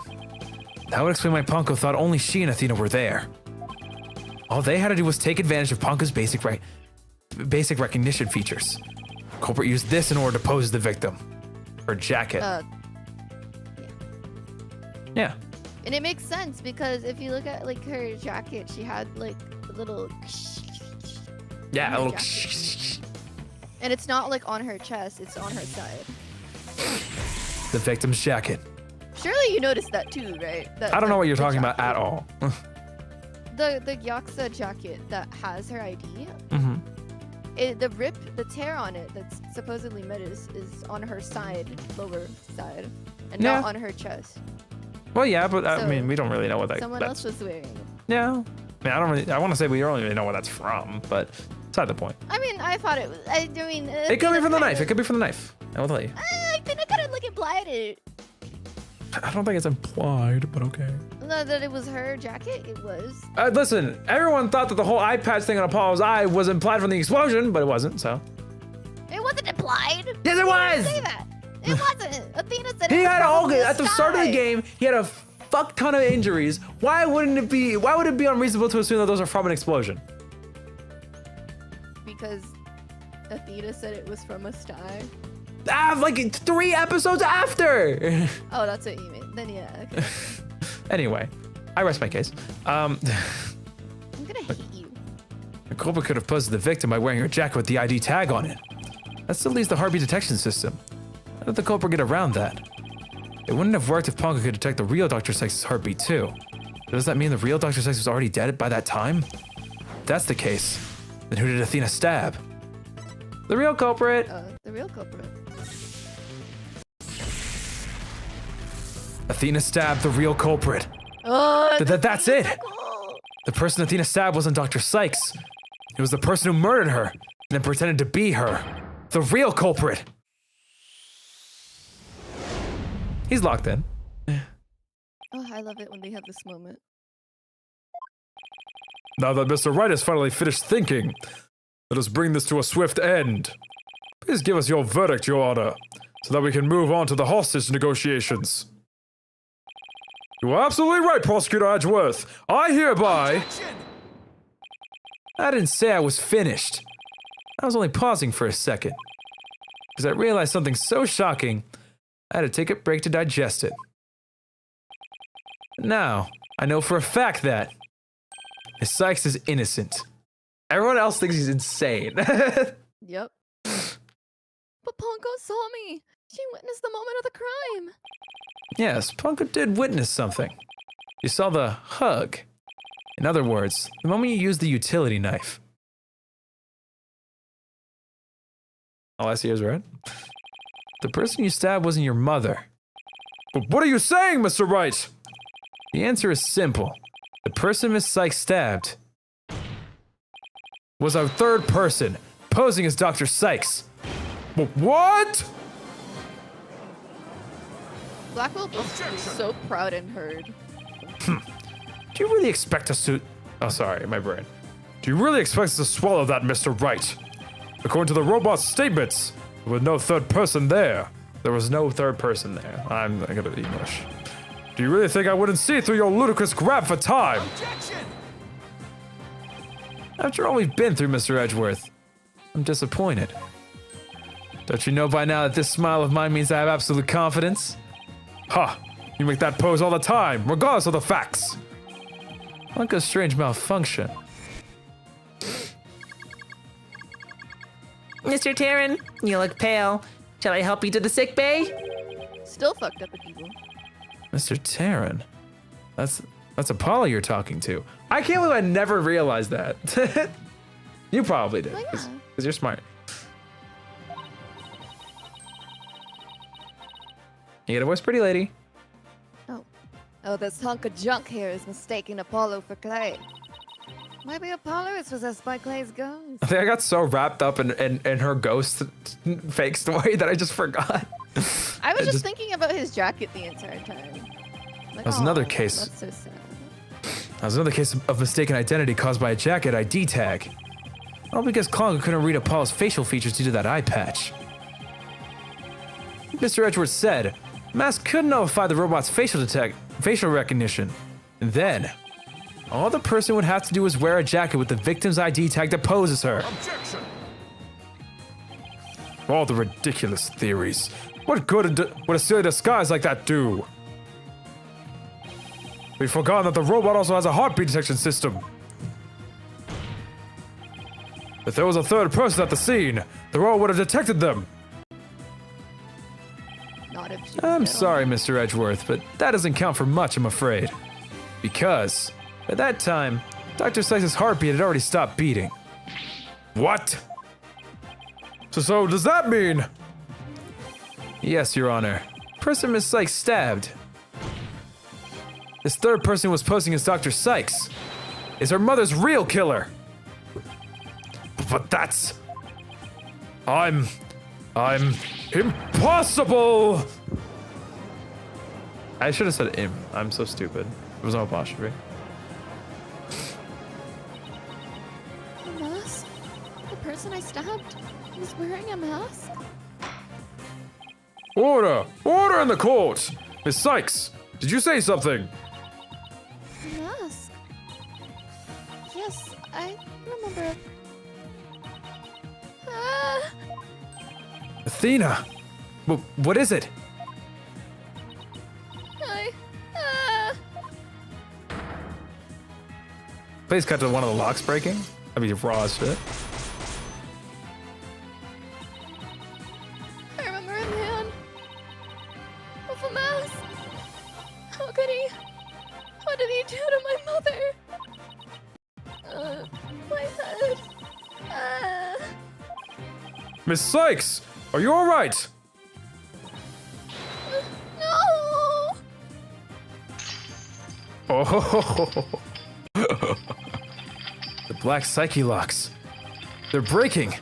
Speaker 3: That would explain why Ponco thought only she and Athena were there. All they had to do was take advantage of Ponco's basic recognition features. Culprit used this in order to pose as the victim. Her jacket. Yeah.
Speaker 8: And it makes sense because if you look at like her jacket, she had like a little
Speaker 3: Yeah, a little.
Speaker 8: jacket. And it's not like on her chest, it's on her side.
Speaker 3: The victim's jacket.
Speaker 8: Surely you noticed that too, right?
Speaker 3: I don't know what you're
Speaker 8: the
Speaker 3: talking about
Speaker 8: jacket.
Speaker 3: at all.
Speaker 8: The Yaksa jacket that has her ID,
Speaker 3: Mm-hmm.
Speaker 8: the tear on it that's supposedly Metis is on her side, lower side, and not on her chest.
Speaker 3: Well, yeah, but I
Speaker 8: So,
Speaker 3: mean, we don't really know what that.
Speaker 8: Someone else was wearing it.
Speaker 3: Yeah. I mean, I want to say we don't really know where that's from, but beside the point.
Speaker 8: I mean, I thought it was. I mean,
Speaker 3: It could be from the knife. It could be from the knife. I will tell you.
Speaker 8: I think I kind of like implied it.
Speaker 3: I don't think it's implied, but okay.
Speaker 8: No, that it was her jacket. It was.
Speaker 3: Listen, everyone thought that the whole eye patch thing on Apollo's eye was implied from the explosion, but it wasn't, so.
Speaker 8: It wasn't implied.
Speaker 3: Yes, it was!
Speaker 8: Say that. It wasn't. Athena said
Speaker 3: He
Speaker 8: it was
Speaker 3: had
Speaker 8: from the
Speaker 3: at the start of the
Speaker 8: sky.
Speaker 3: game, he had a fuck ton of injuries. Why would it be unreasonable to assume that those are from an explosion?
Speaker 8: Because Athena said it was from a star.
Speaker 3: Like 3 episodes after.
Speaker 8: Oh, that's what you mean. Then yeah. Okay.
Speaker 3: Anyway, I rest my case.
Speaker 8: I'm gonna hit you.
Speaker 3: The culprit could have posed the victim by wearing her jacket with the ID tag on it. That still leaves the heartbeat detection system. How did the culprit get around that? It wouldn't have worked if Ponco could detect the real Dr. Sykes' heartbeat too. Does that mean the real Dr. Sykes was already dead by that time? If that's the case, then who did Athena stab? The real culprit!
Speaker 8: The real culprit.
Speaker 3: Athena stabbed the real culprit.
Speaker 8: Oh,
Speaker 3: That's it!
Speaker 8: cool.
Speaker 3: The person Athena stabbed wasn't Dr. Sykes. It was the person who murdered her and then pretended to be her. The real culprit! He's locked in.
Speaker 8: Oh, I love it when they have this moment.
Speaker 4: Now that Mr. Wright has finally finished thinking, let us bring this to a swift end. Please give us your verdict, Your Honor, so that we can move on to the hostage negotiations. You are absolutely right, Prosecutor Edgeworth. I hereby...
Speaker 3: I didn't say I was finished. I was only pausing for a second. Because I realized something so shocking, I had to take a break to digest it. Now, I know for a fact that Miss Sykes is innocent. Everyone else thinks he's insane.
Speaker 8: Yep. But Ponco saw me. She witnessed the moment of the crime.
Speaker 1: Yes, Ponco did witness something. You saw the hug. In other words, the moment you used the utility knife. All I see is red. The person you stabbed wasn't your mother.
Speaker 4: But what are you saying, Mr. Wright?
Speaker 1: The answer is simple. The person Miss Sykes stabbed was a third person, posing as Dr. Sykes.
Speaker 4: What?
Speaker 8: Blackquill is so proud and heard.
Speaker 1: Do you really expect us to... Oh, sorry, my brain.
Speaker 4: Do you really expect us to swallow that, Mr. Wright? According to the robot's statements, there was no third person there.
Speaker 1: There was no third person there. I'm gonna be English.
Speaker 4: Do you really think I wouldn't see through your ludicrous grab for time?
Speaker 7: Objection!
Speaker 1: After all we've been through, Mr. Edgeworth, I'm disappointed. Don't you know by now that this smile of mine means I have absolute confidence?
Speaker 4: Ha! You make that pose all the time, regardless of the facts.
Speaker 1: Like a strange malfunction.
Speaker 9: Mr. Taryn, you look pale. Shall I help you to the sick bay?
Speaker 8: Still fucked up at people.
Speaker 1: Mr. Taryn? That's Apollo you're talking to. I can't believe I never realized that. You probably did,
Speaker 8: Oh, yeah.
Speaker 1: because you're smart. You get a voice, pretty lady.
Speaker 8: Oh, this hunk of junk here is mistaking Apollo for Clay. Maybe Apollo is possessed by Clay's ghost.
Speaker 1: I think I got so wrapped up in her ghost fake story that I just forgot.
Speaker 8: I was just thinking about his jacket the entire time. Like,
Speaker 1: That was another
Speaker 8: "Aw,
Speaker 1: case.
Speaker 8: That's so sad.
Speaker 1: That was another case of mistaken identity caused by a jacket ID tag. All because Klonga couldn't read Apollo's facial features due to that eye patch. Mr. Edgeworth said, Mask could nullify the robot's facial recognition. And then, all the person would have to do is wear a jacket with the victim's ID tag that poses her.
Speaker 6: Objection!
Speaker 4: All the ridiculous theories. What good would a silly disguise like that do? We've forgotten that the robot also has a heartbeat detection system. If there was a third person at the scene, the robot would have detected them.
Speaker 8: Not if she was
Speaker 1: I'm
Speaker 8: dead
Speaker 1: sorry,
Speaker 8: on.
Speaker 1: Mr. Edgeworth, but that doesn't count for much, I'm afraid. Because, at that time, Dr. Sykes' heartbeat had already stopped beating.
Speaker 4: What? So does that mean?
Speaker 1: Yes, Your Honor. Person Miss Sykes stabbed. This third person was posing as Dr. Sykes. Is her mother's real killer.
Speaker 4: But that's... I'm impossible!
Speaker 1: I should have said im. I'm so stupid. It was no apostrophe.
Speaker 8: A mask? The person I stabbed was wearing a mask?
Speaker 4: Order! Order in the court! Miss Sykes, did you say something?
Speaker 8: A mask? Yes, I remember. Ah!
Speaker 1: Athena! What is it? Please cut to one of the locks breaking. That'd be raw as shit.
Speaker 8: I remember a man with a mask. How could he? What did he do to my mother? My head.
Speaker 4: Miss Sykes, are you alright?
Speaker 8: No!
Speaker 1: Oh, the black psyche locks. They're breaking.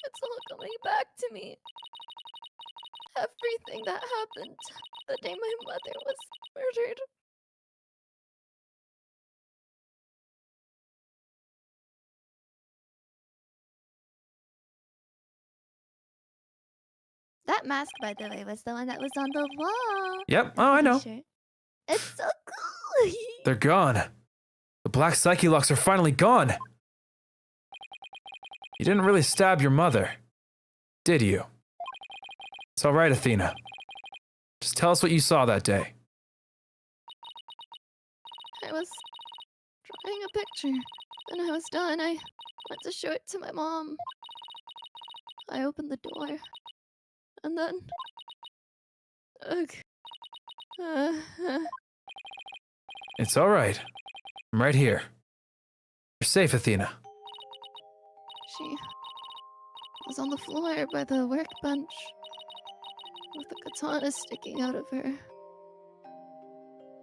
Speaker 8: It's all coming back to me. Everything that happened the day my mother was murdered.
Speaker 2: That mask, by the way, was the one that was on the wall.
Speaker 1: Yep. Oh, I know.
Speaker 2: Sure. It's so cool.
Speaker 1: They're gone. The black psyche locks are finally gone.
Speaker 3: You didn't really stab your mother, did you? It's all right, Athena. Just tell us what you saw that day.
Speaker 8: I was drawing a picture. When I was done, I went to show it to my mom. I opened the door. And then...
Speaker 3: It's all right. I'm right here. You're safe, Athena.
Speaker 8: She was on the floor by the workbench with the katana sticking out of her.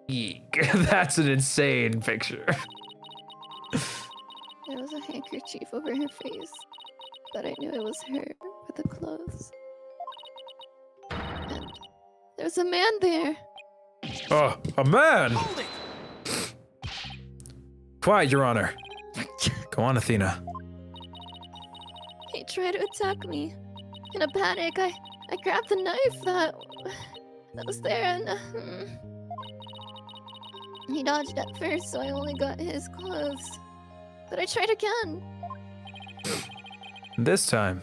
Speaker 3: Eek. That's an insane picture.
Speaker 8: There was a handkerchief over her face, but I knew it was her with the clothes. And there's a man there.
Speaker 4: A man!
Speaker 7: Hold it!
Speaker 3: Quiet, Your Honor. Go on, Athena.
Speaker 8: He tried to attack me. In a panic, I grabbed the knife that was there and he dodged at first, so I only got his clothes. But I tried again.
Speaker 3: This time,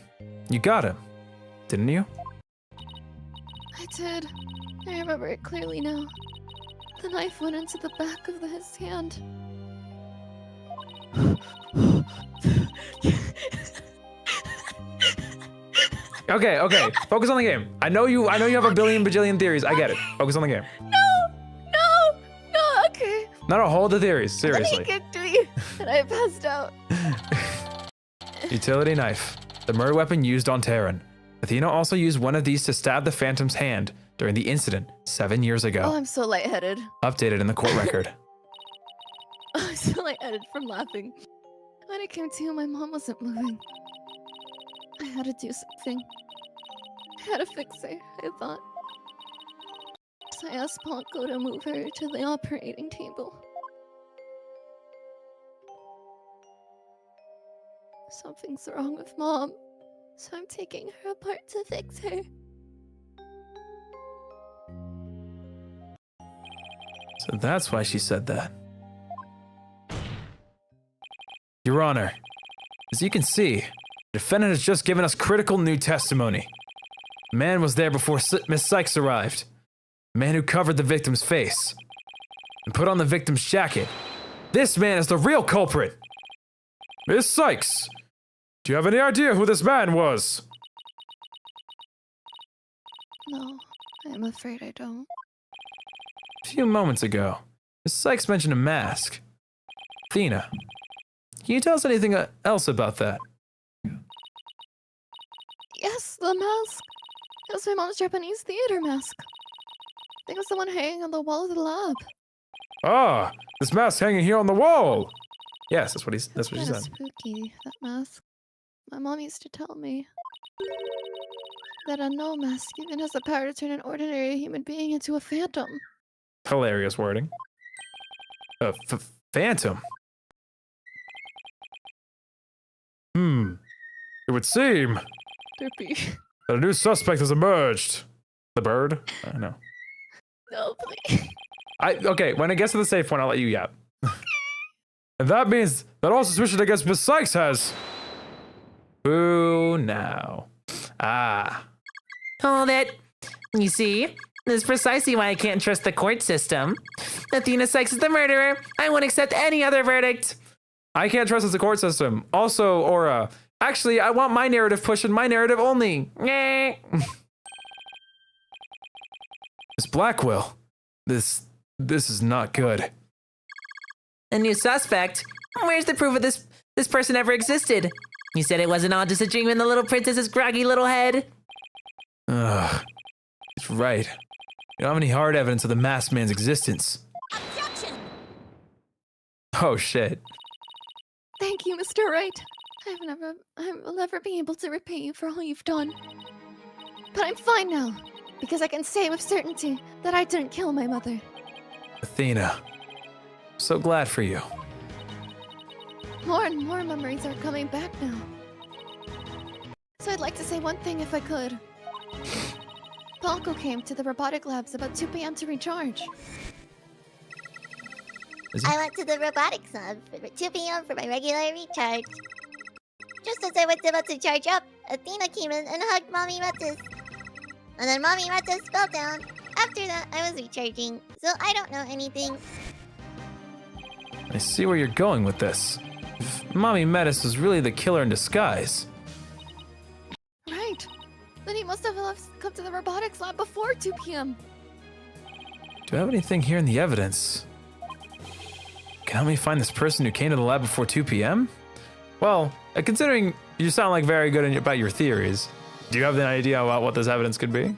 Speaker 3: you got him, didn't you?
Speaker 8: I did. I remember it clearly now. The knife went into the back of his hand.
Speaker 3: Okay. Focus on the game. I know you have a billion bajillion theories. I get it. Focus on the game.
Speaker 8: No, okay.
Speaker 3: No, hold the theories.
Speaker 8: Then he
Speaker 3: Seriously.
Speaker 8: kicked me, and I passed out.
Speaker 3: Utility knife. The murder weapon used on Terran. Athena also used one of these to stab the Phantom's hand during the incident 7 years ago.
Speaker 8: Oh, I'm so lightheaded.
Speaker 3: Updated in the court record.
Speaker 8: I'm so lightheaded from laughing. When I came to, my mom wasn't moving. I had to do something. I had to fix her, I thought. So I asked Ponco to move her to the operating table. Something's wrong with Mom, so I'm taking her apart to fix her.
Speaker 3: So that's why she said that. Your Honor, as you can see, the defendant has just given us critical new testimony. A man was there before Miss Sykes arrived. A man who covered the victim's face and put on the victim's jacket. This man is the real culprit.
Speaker 4: Miss Sykes, do you have any idea who this man was?
Speaker 8: No, I'm afraid I don't.
Speaker 3: A few moments ago, Miss Sykes mentioned a mask. Athena, can you tell us anything else about that?
Speaker 8: Yes, the mask. It was my mom's Japanese theater mask. I think it was the one hanging on the wall of the lab.
Speaker 4: Ah, this mask hanging here on the wall.
Speaker 3: Yes, that's what she
Speaker 8: Kinda
Speaker 3: said.
Speaker 8: spooky, that mask. My mom used to tell me that a no mask even has the power to turn an ordinary human being into a phantom.
Speaker 3: Hilarious wording. Phantom.
Speaker 4: It would seem
Speaker 8: Derpy.
Speaker 4: that a new suspect has emerged.
Speaker 3: The bird? No.
Speaker 8: No, please.
Speaker 3: Okay, when it gets to the safe point, I'll let you yap.
Speaker 4: And that means that all suspicion against Miss Sykes has...
Speaker 3: Boo now. Ah.
Speaker 9: Hold it. You see, this is precisely why I can't trust the court system. Athena Sykes is the murderer. I won't accept any other verdict.
Speaker 3: I can't trust the court system. Also, Aura. Actually, I want my narrative pushed and my narrative only. Nyeh. Miss Blackquill. This is not good.
Speaker 9: A new suspect? Where's the proof of this person ever existed? You said it wasn't all just a dream in the little princess's groggy little head?
Speaker 3: Ugh. It's right. You don't have any hard evidence of the masked man's existence.
Speaker 2: Objection!
Speaker 3: Oh shit.
Speaker 8: Thank you, Mr. Wright. I will never be able to repay you for all you've done. But I'm fine now, because I can say with certainty that I didn't kill my mother.
Speaker 3: Athena. I'm so glad for you.
Speaker 8: More and more memories are coming back now. So I'd like to say one thing if I could. Ponco came to the robotic labs about 2 p.m. to recharge.
Speaker 2: I went to the robotics lab for 2 p.m. for my regular recharge. just as I was about to charge up, Athena came in and hugged Mommy Metis. And then Mommy Metis fell down. After that, I was recharging, so I don't know anything.
Speaker 1: I see where you're going with this. If Mommy Metis was really the killer in disguise.
Speaker 8: Right. Then he must have come to the robotics lab before 2 p.m.
Speaker 1: Do I have anything here in the evidence? Can help me find this person who came to the lab before 2 p.m.? Well, considering you sound like very good about your theories, do you have an idea about what this evidence could be?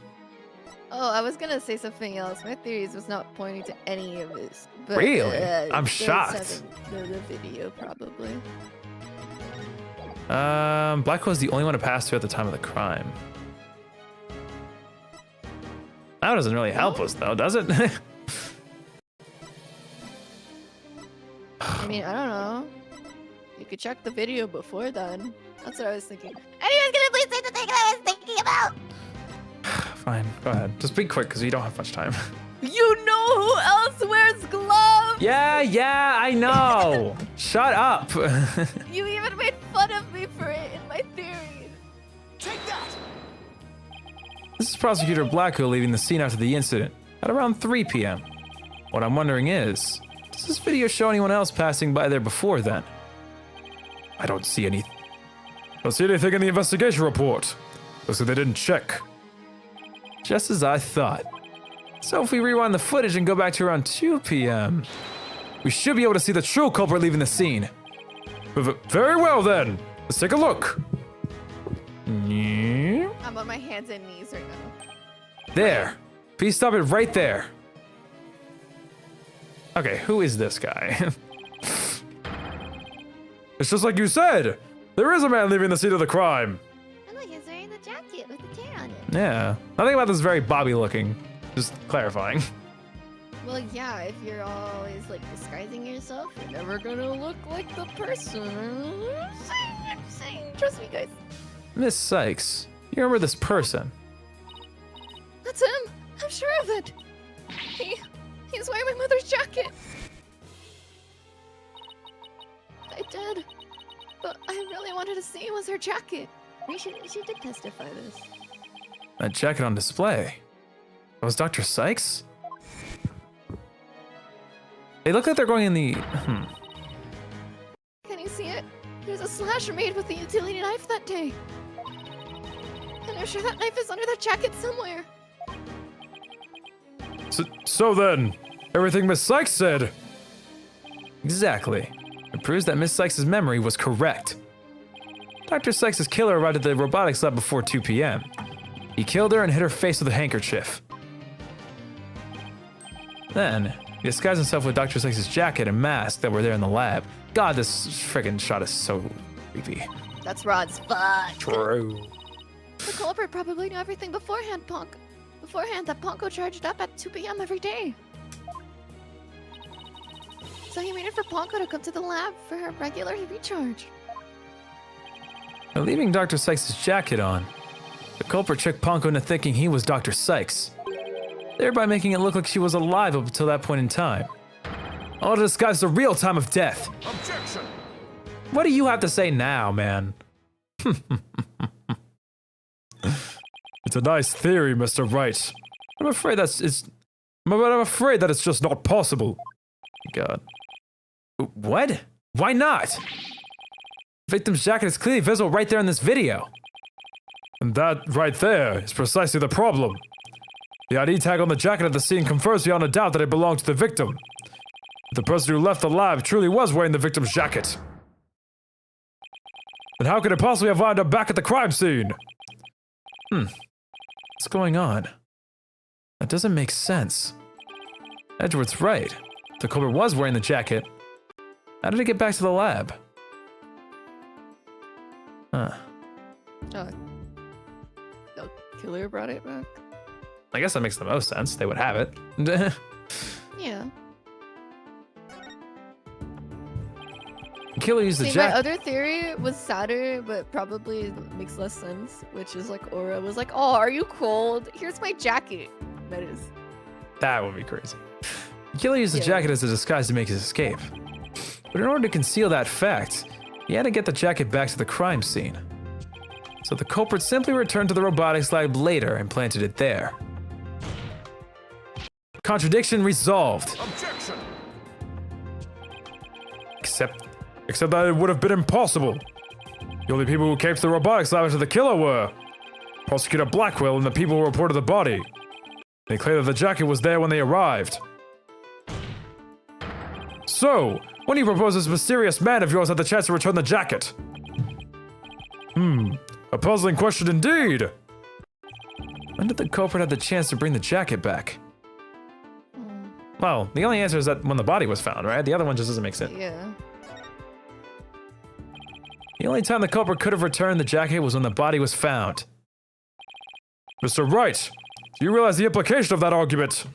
Speaker 8: Oh, I was gonna say something else. My theories was not pointing to any of this. But,
Speaker 1: Really? I'm
Speaker 8: those
Speaker 1: shocked.
Speaker 8: The video, probably.
Speaker 1: Blackquill is the only one to pass through at the time of the crime. That doesn't really help us, though, does it?
Speaker 8: I mean, I don't know. You could check the video before then. That's what I was thinking.
Speaker 2: Anyone's gonna please say the thing that I was thinking about?
Speaker 1: Fine, go ahead. Just be quick, because you don't have much time.
Speaker 8: You know who else wears gloves?
Speaker 1: Yeah, I know. Shut up.
Speaker 8: You even made fun of me for it in my theories.
Speaker 7: Take that!
Speaker 1: This is Prosecutor Blackquill leaving the scene after the incident at around 3 p.m. What I'm wondering is, does this video show anyone else passing by there before then? I don't see any.
Speaker 4: Don't see anything in the investigation report. Looks like they didn't check.
Speaker 1: Just as I thought. So if we rewind the footage and go back to around 2 p.m.,
Speaker 4: We should be able to see the true culprit leaving the scene. Very well then. Let's take a look.
Speaker 8: I'm on my hands and knees right now.
Speaker 1: there. Please stop it right there. Okay, who is this guy?
Speaker 4: It's just like you said. There is a man leaving the scene of the crime.
Speaker 2: And look, he's wearing the jacket with the tear on it.
Speaker 1: Yeah, nothing about this is very Bobby looking. Just clarifying.
Speaker 8: Well, yeah, if you're always like disguising yourself, you're never gonna look like the person. I'm saying. Trust me, guys.
Speaker 1: Miss Sykes, you remember this person?
Speaker 8: That's him. I'm sure of it. He's wearing my mother's jacket. I did, but I really wanted to see was her jacket.
Speaker 2: She did testify this.
Speaker 1: That jacket on display. That was Dr. Sykes? They look like they're going in the...
Speaker 8: Can you see it? There's a slash made with the utility knife that day. And I'm sure that knife is under that jacket somewhere.
Speaker 4: So then, everything Miss Sykes said.
Speaker 1: Exactly. It proves that Miss Sykes' memory was correct. Dr. Sykes' killer arrived at the robotics lab before 2 p.m. He killed her and hit her face with a handkerchief. Then, he disguised himself with Dr. Sykes' jacket and mask that were there in the lab. God, this friggin' shot is so creepy.
Speaker 8: That's Rod's fuck.
Speaker 1: True.
Speaker 8: The culprit probably knew everything beforehand, that Ponco charged up at 2 p.m. every day. So he waited for Ponco to come to the lab for her regular recharge.
Speaker 1: By leaving Dr. Sykes' jacket on, the culprit tricked Ponco into thinking he was Dr. Sykes, thereby making it look like she was alive up until that point in time. All to disguise the real time of death.
Speaker 6: Objection!
Speaker 1: What do you have to say now, man?
Speaker 4: It's a nice theory, Mr. Wright. I'm afraid that it's just not possible.
Speaker 1: God. What? Why not? The victim's jacket is clearly visible right there in this video.
Speaker 4: And that right there is precisely the problem. The ID tag on the jacket at the scene confirms beyond a doubt that it belonged to the victim. The person who left the lab truly was wearing the victim's jacket. Then how could it possibly have wound up back at the crime scene?
Speaker 1: What's going on? That doesn't make sense. Edgeworth's right. The culprit was wearing the jacket. How did it get back to the lab? Huh.
Speaker 8: The killer brought it back?
Speaker 1: I guess that makes the most sense. They would have it.
Speaker 8: Yeah.
Speaker 1: Killer used the
Speaker 8: See, my
Speaker 1: jacket.
Speaker 8: other theory was sadder, but probably makes less sense, which is like Aura was like, oh, are you cold? Here's my jacket. That is.
Speaker 1: That would be crazy. The killer used the
Speaker 8: Yeah.
Speaker 1: jacket as a disguise to make his escape. But in order to conceal that fact, He had to get the jacket back to the crime scene. So the culprit simply returned to the robotics lab later and planted it there. Contradiction resolved.
Speaker 6: Objection!
Speaker 4: Except that it would have been impossible. The only people who came to the robotics lab after the killer were Prosecutor Blackquill and the people who reported the body. They claim that the jacket was there when they arrived. So, when do you propose this mysterious man of yours had the chance to return the jacket? A puzzling question indeed.
Speaker 1: When did the culprit have the chance to bring the jacket back? Well, the only answer is that when the body was found, right? The other one just doesn't make sense.
Speaker 8: Yeah.
Speaker 1: The only time the culprit could have returned the jacket was when the body was found.
Speaker 4: Mr. Wright, do you realize the implication of that argument?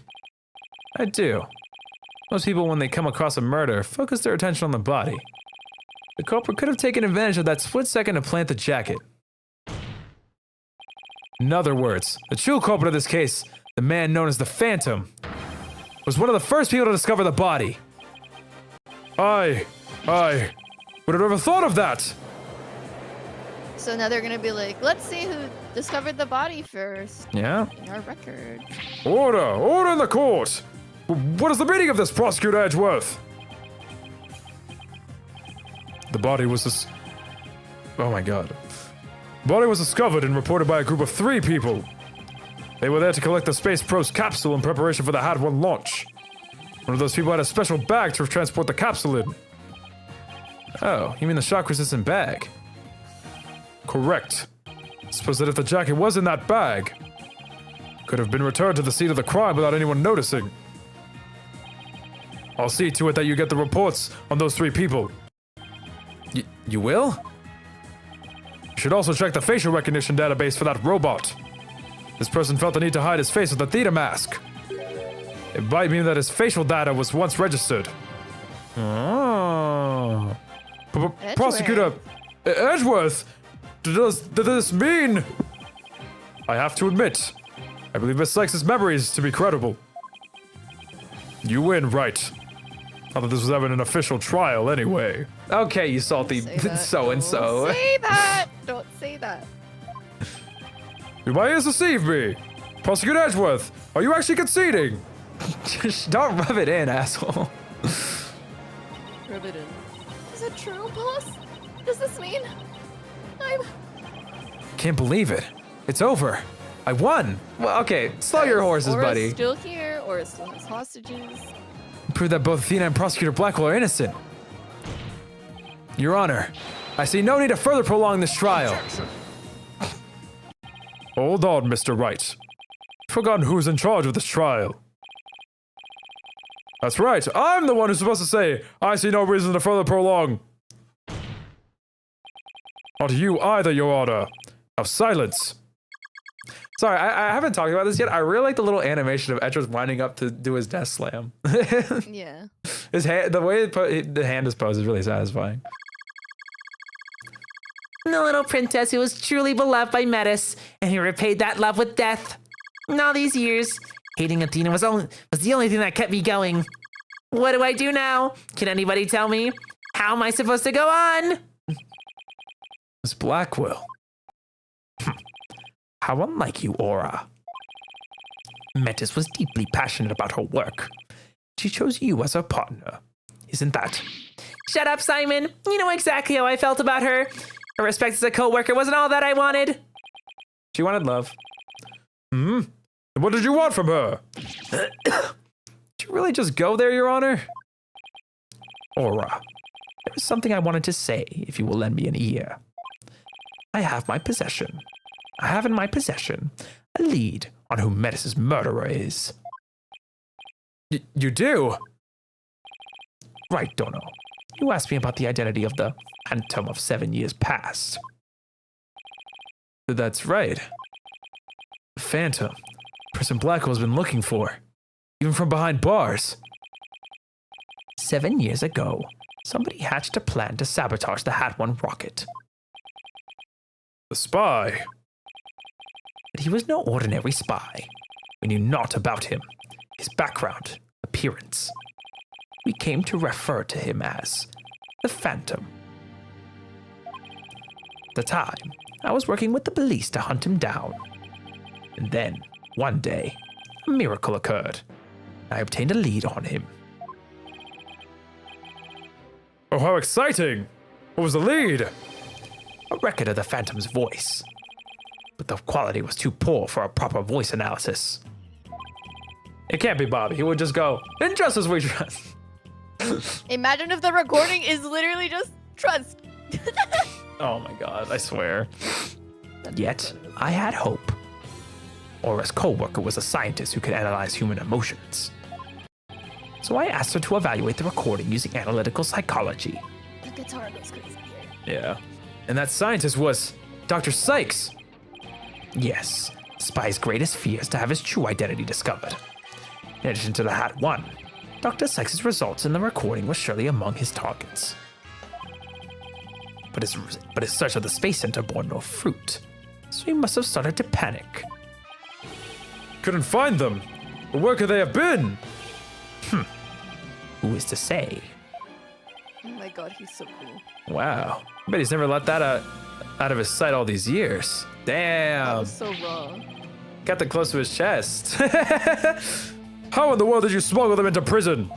Speaker 1: I do. Most people, when they come across a murder, focus their attention on the body. The culprit could have taken advantage of that split second to plant the jacket. In other words, the true culprit of this case, the man known as the Phantom, was one of the first people to discover the body.
Speaker 4: I would have never thought of that.
Speaker 8: So now they're gonna be like, let's see who discovered the body first
Speaker 1: Yeah?
Speaker 8: in our record.
Speaker 4: Order in the court. What is the meaning of this, Prosecutor Edgeworth? The body was oh my god. The body was discovered and reported by a group of 3 people. They were there to collect the Space Pro's capsule in preparation for the Had-1 launch. One of those people had a special bag to transport the capsule in.
Speaker 1: Oh, you mean the shock-resistant bag?
Speaker 4: Correct. Suppose that if the jacket was in that bag, it could have been returned to the scene of the crime without anyone noticing. I'll see to it that you get the reports on those 3 people.
Speaker 1: You will?
Speaker 4: You should also check the facial recognition database for that robot. This person felt the need to hide his face with a theater mask. It might mean that his facial data was once registered.
Speaker 1: Oh.
Speaker 4: Prosecutor Edgeworth, does this mean? I have to admit, I believe Miss Sykes' memories to be credible. You win, Wright. Not that this was ever an official trial anyway.
Speaker 1: Okay, you salty so-and-so.
Speaker 8: Don't say that! Don't say that.
Speaker 4: You might have deceived me. Prosecutor Edgeworth, are you actually conceding?
Speaker 1: Just don't rub it in, asshole.
Speaker 8: Rub it in. Is it true, boss? Does this mean I'm...
Speaker 1: Can't believe it. It's over. I won. Well, okay, slow your horses,
Speaker 8: Aura's
Speaker 1: buddy.
Speaker 8: still here, or still has hostages.
Speaker 1: Prove that both Athena and Prosecutor Blackquill are innocent. Your Honor, I see no need to further prolong this trial.
Speaker 6: Objection!
Speaker 4: Hold on, Mr. Wright. Forgotten who's in charge of this trial. That's right, I'm the one who's supposed to say, I see no reason to further prolong. Not you either, Your Honor. Now silence.
Speaker 1: Sorry, I haven't talked about this yet. I really like the little animation of Edgeworth winding up to do his death slam.
Speaker 8: Yeah.
Speaker 1: His hand, the way the hand is posed is really satisfying.
Speaker 9: The little princess who was truly beloved by Metis, and he repaid that love with death. In all these years, hating Athena was the only thing that kept me going. What do I do now? Can anybody tell me? How am I supposed to go on?
Speaker 1: Miss Blackquill. How unlike you, Aura.
Speaker 3: Metis was deeply passionate about her work. She chose you as her partner. Isn't that?
Speaker 9: Shut up, Simon. You know exactly how I felt about her. Her respect as a co-worker wasn't all that I wanted.
Speaker 1: She wanted love.
Speaker 4: And what did you want from her?
Speaker 1: Did you really just go there, Your Honor?
Speaker 3: Aura, there is something I wanted to say, if you will lend me an ear. I have in my possession a lead on who Metis' murderer is.
Speaker 1: You do?
Speaker 3: Right, Dono. You asked me about the identity of the Phantom of 7 years past.
Speaker 1: That's right. The Phantom. Person Blackwell's been looking for. Even from behind bars.
Speaker 3: 7 years ago, somebody hatched a plan to sabotage the Had-1 rocket.
Speaker 4: The spy.
Speaker 3: But he was no ordinary spy. We knew naught about him, his background, appearance. We came to refer to him as the Phantom. the time, I was working with the police to hunt him down. And then, one day, a miracle occurred. I obtained a lead on him.
Speaker 4: Oh, how exciting! What was the lead?
Speaker 3: A record of the Phantom's voice. But the quality was too poor for a proper voice analysis.
Speaker 1: It can't be Bobby. He would just go, "In justice we trust."
Speaker 8: Imagine if the recording is literally just trust.
Speaker 1: Oh my god, I swear.
Speaker 3: Yet, I had hope. Aura's co-worker was a scientist who could analyze human emotions. So I asked her to evaluate the recording using analytical psychology.
Speaker 8: The guitar goes crazy here.
Speaker 1: Yeah. And that scientist was Dr. Sykes.
Speaker 3: Yes, Spy's greatest fear is to have his true identity discovered. In addition to the Hat 1, Dr. Sykes' results in the recording were surely among his targets. But his search of the Space Center bore no fruit, so he must have started to panic.
Speaker 4: Couldn't find them. But where could they have been?
Speaker 3: Who is to say?
Speaker 8: Oh my god, he's so cool.
Speaker 1: Wow. I bet he's never let that out of his sight all these years.
Speaker 8: That
Speaker 1: Damn.
Speaker 8: was so raw.
Speaker 1: Got that close to his chest.
Speaker 4: How in the world did you smuggle them into prison?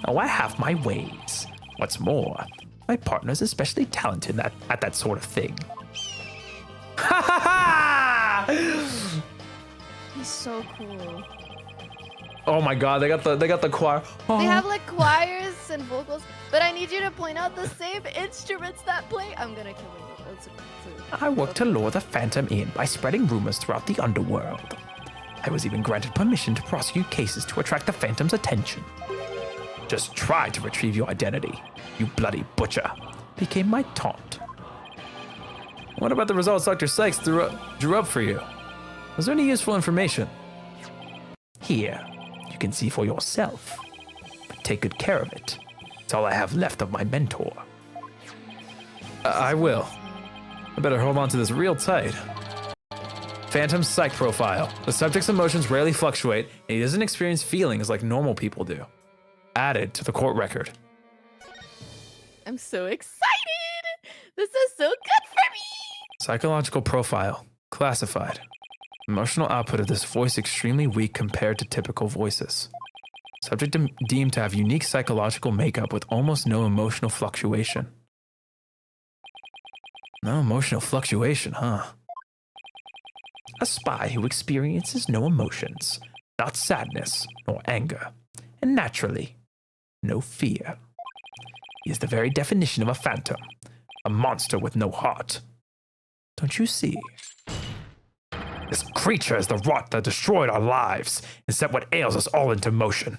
Speaker 3: Oh, I have my ways. What's more, my partner's especially talented at that sort of thing.
Speaker 1: Ha ha ha!
Speaker 8: He's so cool.
Speaker 1: Oh my god, they got the choir. Oh.
Speaker 8: They have like choirs and vocals, but I need you to point out the same instruments that play. I'm gonna kill you.
Speaker 3: I worked to lure the Phantom in by spreading rumors throughout the underworld. I was even granted permission to prosecute cases to attract the Phantom's attention. Just try to retrieve your identity, you bloody butcher, became my taunt.
Speaker 1: What about the results Dr. Sykes drew up for you? Was there any useful information?
Speaker 3: Here, you can see for yourself. But take good care of it. It's all I have left of my mentor.
Speaker 1: I will. I better hold on to this real tight. Phantom's psych profile. The subject's emotions rarely fluctuate, and he doesn't experience feelings like normal people do. Added to the court record.
Speaker 8: I'm so excited! This is so good for me!
Speaker 1: Psychological profile. Classified. Emotional output of this voice extremely weak compared to typical voices. Subject deemed to have unique psychological makeup with almost no emotional fluctuation. No emotional fluctuation, huh?
Speaker 3: A spy who experiences no emotions, not sadness nor anger, and naturally, no fear. He is the very definition of a phantom, a monster with no heart. Don't you see? This creature is the rot that destroyed our lives and set what ails us all into motion.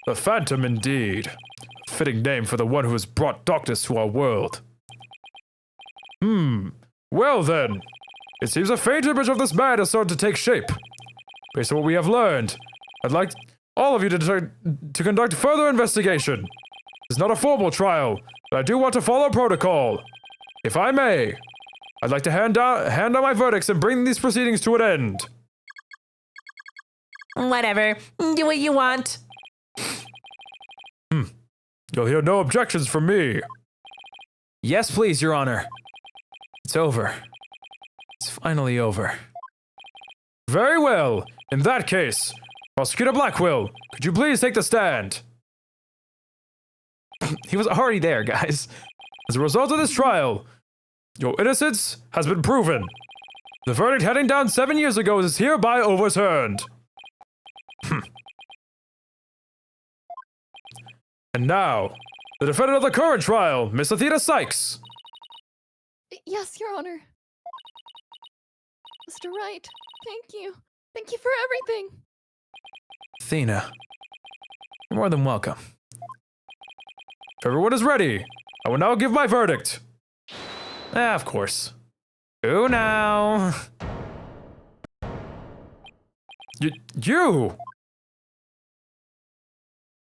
Speaker 4: The Phantom indeed. A fitting name for the one who has brought darkness to our world. Well then, it seems a faint image of this man has started to take shape. Based on what we have learned, I'd like all of you to conduct further investigation. It's not a formal trial, but I do want to follow protocol. If I may, I'd like to hand down my verdicts and bring these proceedings to an end.
Speaker 9: Whatever. Do what you want.
Speaker 4: You'll hear no objections from me.
Speaker 1: Yes, please, Your Honor. It's over. It's finally over.
Speaker 4: Very well. In that case, Prosecutor Blackquill, could you please take the stand?
Speaker 1: He was already there, guys.
Speaker 4: As a result of this trial, your innocence has been proven. The verdict handing down 7 years ago is hereby overturned. And now, the defendant of the current trial, Miss Athena Sykes.
Speaker 8: Yes, Your Honor. Mr. Wright, thank you. Thank you for everything.
Speaker 1: Athena, you're more than welcome.
Speaker 4: If everyone is ready, I will now give my verdict.
Speaker 1: Of course. Who now?
Speaker 4: You!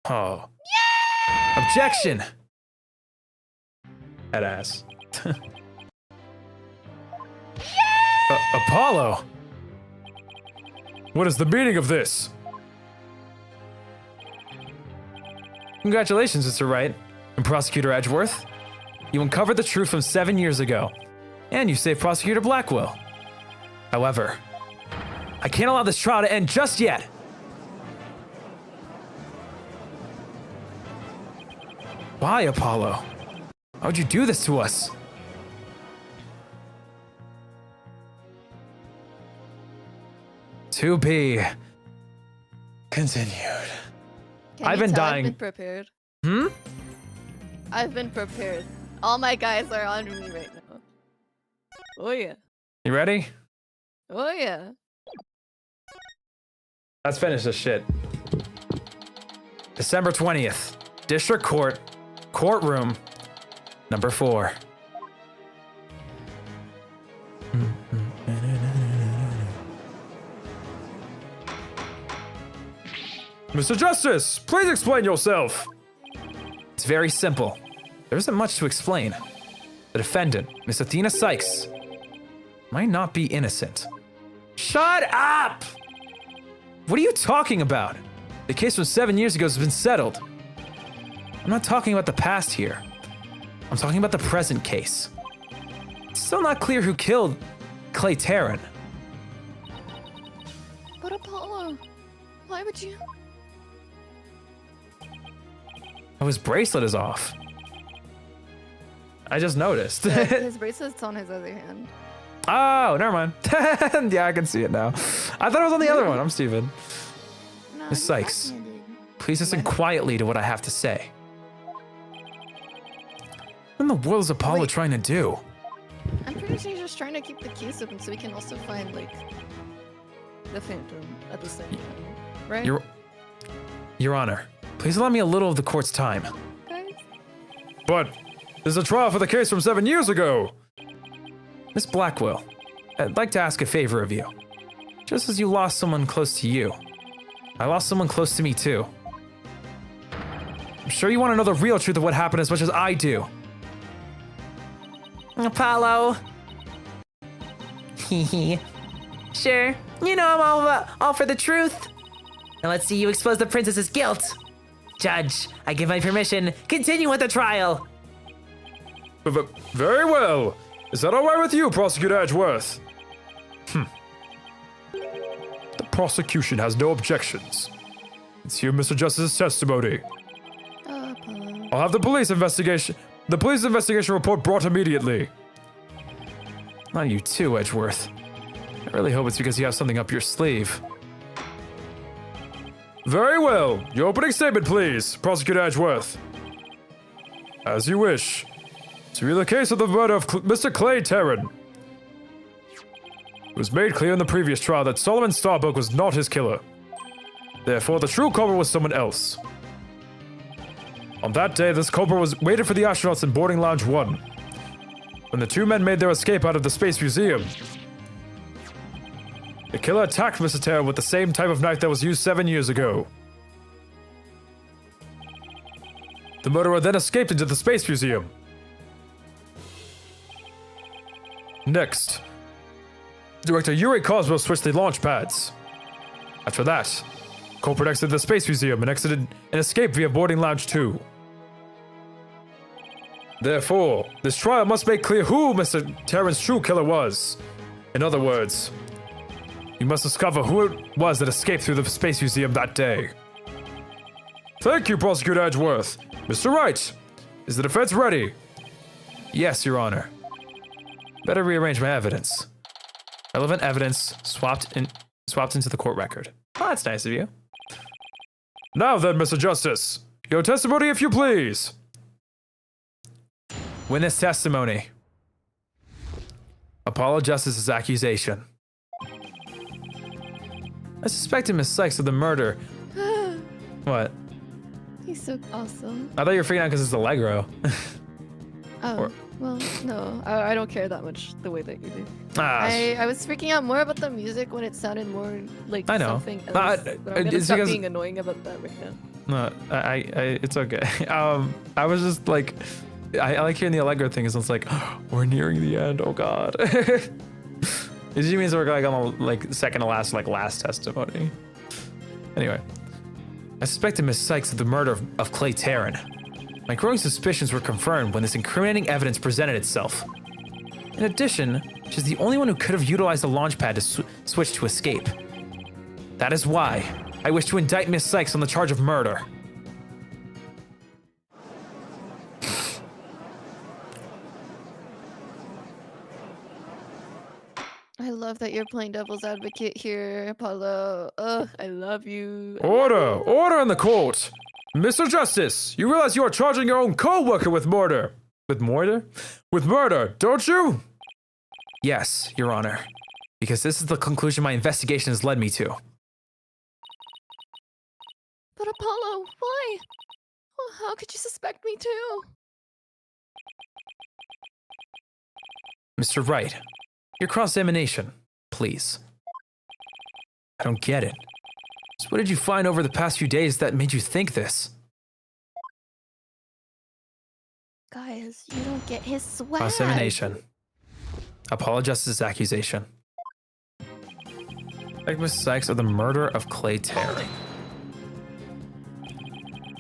Speaker 1: Oh. Objection! That ass.
Speaker 4: Apollo! What is the meaning of this?
Speaker 1: Congratulations, Mr. Wright and Prosecutor Edgeworth. You uncovered the truth from 7 years ago, and you saved Prosecutor Blackquill. However, I can't allow this trial to end just yet. Why, Apollo? Why would you do this to us? To be continued. I've been dying.
Speaker 8: I've been prepared.
Speaker 1: Hmm?
Speaker 8: I've been prepared. All my guys are on me right now. Oh yeah.
Speaker 1: You ready?
Speaker 8: Oh yeah.
Speaker 1: Let's finish this shit. December 20th, District Court, Courtroom, number 4.
Speaker 4: Mr. Justice, please explain yourself.
Speaker 1: It's very simple. There isn't much to explain. The defendant, Miss Athena Sykes, might not be innocent. Shut up! What are you talking about? The case from 7 years ago has been settled. I'm not talking about the past here. I'm talking about the present case. It's still not clear who killed Clay Terran.
Speaker 8: But Apollo, why would you?
Speaker 1: Oh, his bracelet is off. I just noticed.
Speaker 8: His bracelet's on his other hand.
Speaker 1: Oh, never mind. Yeah, I can see it now. I thought it was on the other one. I'm stupid.
Speaker 2: No,
Speaker 1: Miss
Speaker 2: he's
Speaker 1: Sykes,
Speaker 2: left-handed.
Speaker 1: please listen quietly to what I have to say. What in the world is Apollo
Speaker 8: Wait.
Speaker 1: trying to do?
Speaker 8: I'm pretty sure he's just trying to keep the case open so we can also find like the Phantom at the same time, right?
Speaker 1: Your Honor, please allow me a little of the court's time.
Speaker 8: Guys?
Speaker 4: But there's a trial for the case from 7 years ago.
Speaker 1: Miss Blackquill, I'd like to ask a favor of you. Just as you lost someone close to you, I lost someone close to me too. I'm sure you want to know the real truth of what happened as much as I do.
Speaker 9: Apollo. Hee Sure, you know I'm all for the truth. Now let's see you expose the princess's guilt. Judge, I give my permission. Continue with the trial.
Speaker 4: Very well. Is that all right with you, Prosecutor Edgeworth? The prosecution has no objections. Let's hear Mr. Justice's testimony.
Speaker 8: Oh, Apollo.
Speaker 4: I'll have the police investigation report brought immediately.
Speaker 1: Not you too, Edgeworth. I really hope it's because you have something up your sleeve.
Speaker 4: Very well. Your opening statement, please, Prosecutor Edgeworth. As you wish. To be the case of the murder of Mr. Clay Terran. It was made clear in the previous trial that Solomon Starbuck was not his killer. Therefore, the true culprit was someone else. On that day, this culprit was waited for the astronauts in boarding lounge 1. When the two men made their escape out of the Space Museum, the killer attacked Mr. Terran with the same type of knife that was used 7 years ago. The murderer then escaped into the Space Museum. Next, Director Yuri Cosmo switched the launch pads. After that, culprit exited the Space Museum and escaped via boarding lounge 2. Therefore, this trial must make clear who Mr. Terran's true killer was. In other words, you must discover who it was that escaped through the Space Museum that day. Thank you, Prosecutor Edgeworth. Mr. Wright, is the defense ready?
Speaker 1: Yes, Your Honor. Better rearrange my evidence. Relevant evidence swapped into the court record. Oh, that's nice of you.
Speaker 4: Now then, Mr. Justice, your testimony if you please.
Speaker 1: Witness testimony. Apollo Justice's accusation. I suspected Miss Sykes of the murder. What?
Speaker 8: He's so awesome.
Speaker 1: I thought you were freaking out because it's Allegro.
Speaker 8: Oh, well, no. I don't care that much the way that you do.
Speaker 1: Ah,
Speaker 8: I was freaking out more about the music when it sounded more like
Speaker 1: I know.
Speaker 8: something else.
Speaker 1: But
Speaker 8: But I'm gonna
Speaker 1: it's
Speaker 8: stop
Speaker 1: because-
Speaker 8: being annoying about that right now.
Speaker 1: no, it's okay. I was just like, I like hearing the Allegro thing. Is it's like, we're nearing the end. Oh God. It usually means we're like on the second to last testimony. Anyway, I suspected Miss Sykes of the murder of Clay Terran. My growing suspicions were confirmed when this incriminating evidence presented itself. In addition, she's the only one who could have utilized the launch pad to switch to escape. That is why I wish to indict Miss Sykes on the charge of murder.
Speaker 8: I love that you're playing devil's advocate here, Apollo. Ugh, I love you.
Speaker 4: Order! Order in the court! Mr. Justice, you realize you are charging your own co-worker with murder. With murder? With murder, don't you?
Speaker 1: Yes, Your Honor. Because this is the conclusion my investigation has led me to.
Speaker 8: But Apollo, why? Oh, how could you suspect me too?
Speaker 1: Mr. Wright, your cross-examination, please. I don't get it. So what did you find over the past few days that made you think this?
Speaker 2: Guys, you don't get his swag.
Speaker 1: Cross-examination. Apologizes his accusation. Like Miss Sykes of the murder of Clay Terry.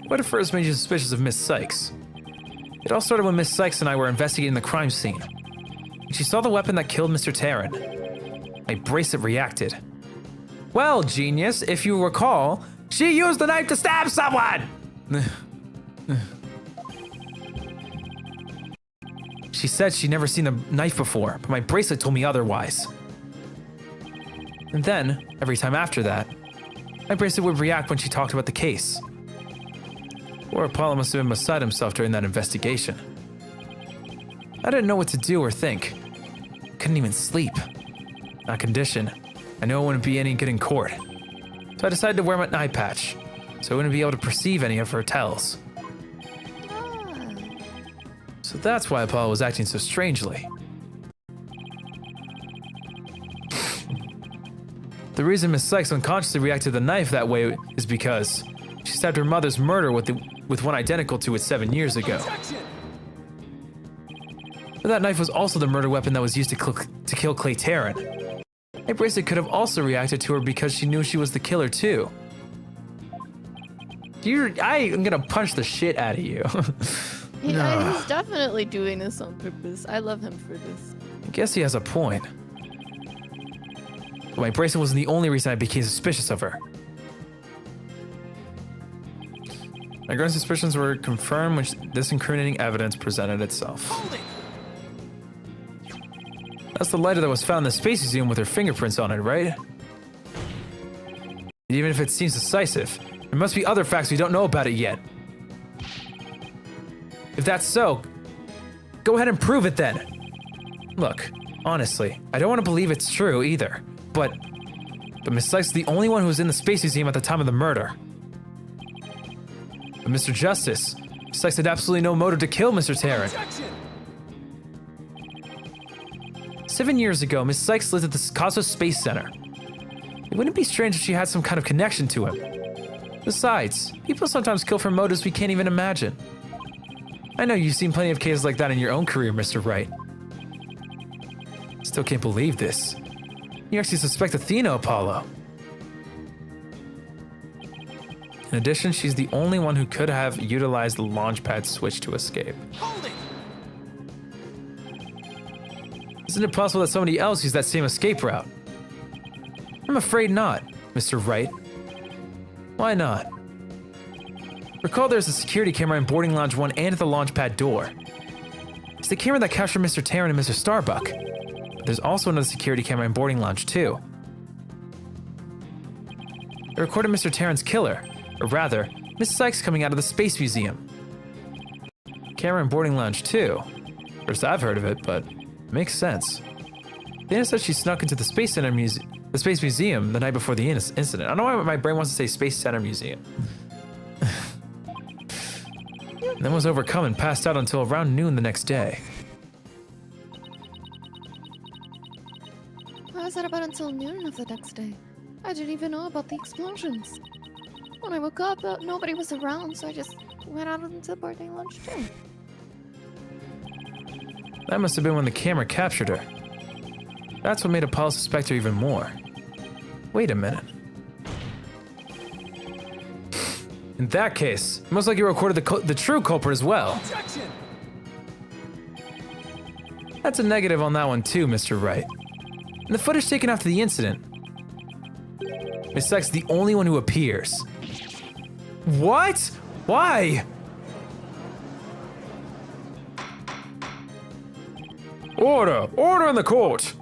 Speaker 1: What at first made you suspicious of Miss Sykes? It all started when Miss Sykes and I were investigating the crime scene. She saw the weapon that killed Mr. Taryn. My bracelet reacted. Well, genius, if you recall, she used the knife to stab someone! She said she'd never seen the knife before, but my bracelet told me otherwise. And then, every time after that, my bracelet would react when she talked about the case. Or Apollo must have been beside himself during that investigation. I didn't know what to do or think. Couldn't even sleep. That condition, I knew it wouldn't be any good in court. So I decided to wear my eye patch, so I wouldn't be able to perceive any of her tells. So that's why Apollo was acting so strangely. The reason Miss Sykes unconsciously reacted to the knife that way is because she stabbed her mother's murder with one identical to it 7 years ago. But that knife was also the murder weapon that was used to kill Clay Taryn. My bracelet could have also reacted to her because she knew she was the killer too. I am gonna punch the shit out of you.
Speaker 8: Yeah, he's definitely doing this on purpose. I love him for this.
Speaker 1: I guess he has a point. But my bracelet wasn't the only reason I became suspicious of her. My growing suspicions were confirmed when this incriminating evidence presented itself. That's the lighter that was found in the Space Museum with her fingerprints on it, right? Even if it seems decisive, there must be other facts we don't know about it yet. If that's so, go ahead and prove it then. Look, honestly, I don't want to believe it's true either, but Miss Sykes is the only one who was in the Space Museum at the time of the murder. But Mr. Justice, Miss Sykes had absolutely no motive to kill Mr. Taryn. 7 years ago, Miss Sykes lived at the Cosmos Space Center. It wouldn't be strange if she had some kind of connection to him. Besides, people sometimes kill for motives we can't even imagine. I know you've seen plenty of cases like that in your own career, Mr. Wright. Still can't believe this. You actually suspect Athena, Apollo. In addition, she's the only one who could have utilized the launch pad switch to escape. Isn't it possible that somebody else used that same escape route? I'm afraid not, Mr. Wright. Why not? Recall there's a security camera in boarding lounge 1 and at the launch pad door. It's the camera that captured Mr. Taryn and Mr. Starbuck. But there's also another security camera in boarding lounge 2. It recorded Mr. Taryn's killer, or rather, Miss Sykes coming out of the Space Museum. Camera in boarding lounge 2. First I've heard of it, but it makes sense. Dana said she snuck into the Space Museum the night before the incident. I don't know why my brain wants to say Space Center Museum. And then was overcome and passed out until around noon the next day.
Speaker 8: Why was that about until noon of the next day? I didn't even know about the explosions. When I woke up, nobody was around, so I just went out into the boarding lounge too.
Speaker 1: That must have been when the camera captured her. That's what made Apollo suspect her even more. Wait a minute.
Speaker 3: In that case, most likely you recorded the true culprit as well.
Speaker 7: Objection!
Speaker 3: That's a negative on that one too, Mr. Wright. In the footage taken after the incident, Miss Sykes is the only one who appears. What? Why?
Speaker 4: Order! Order in the court!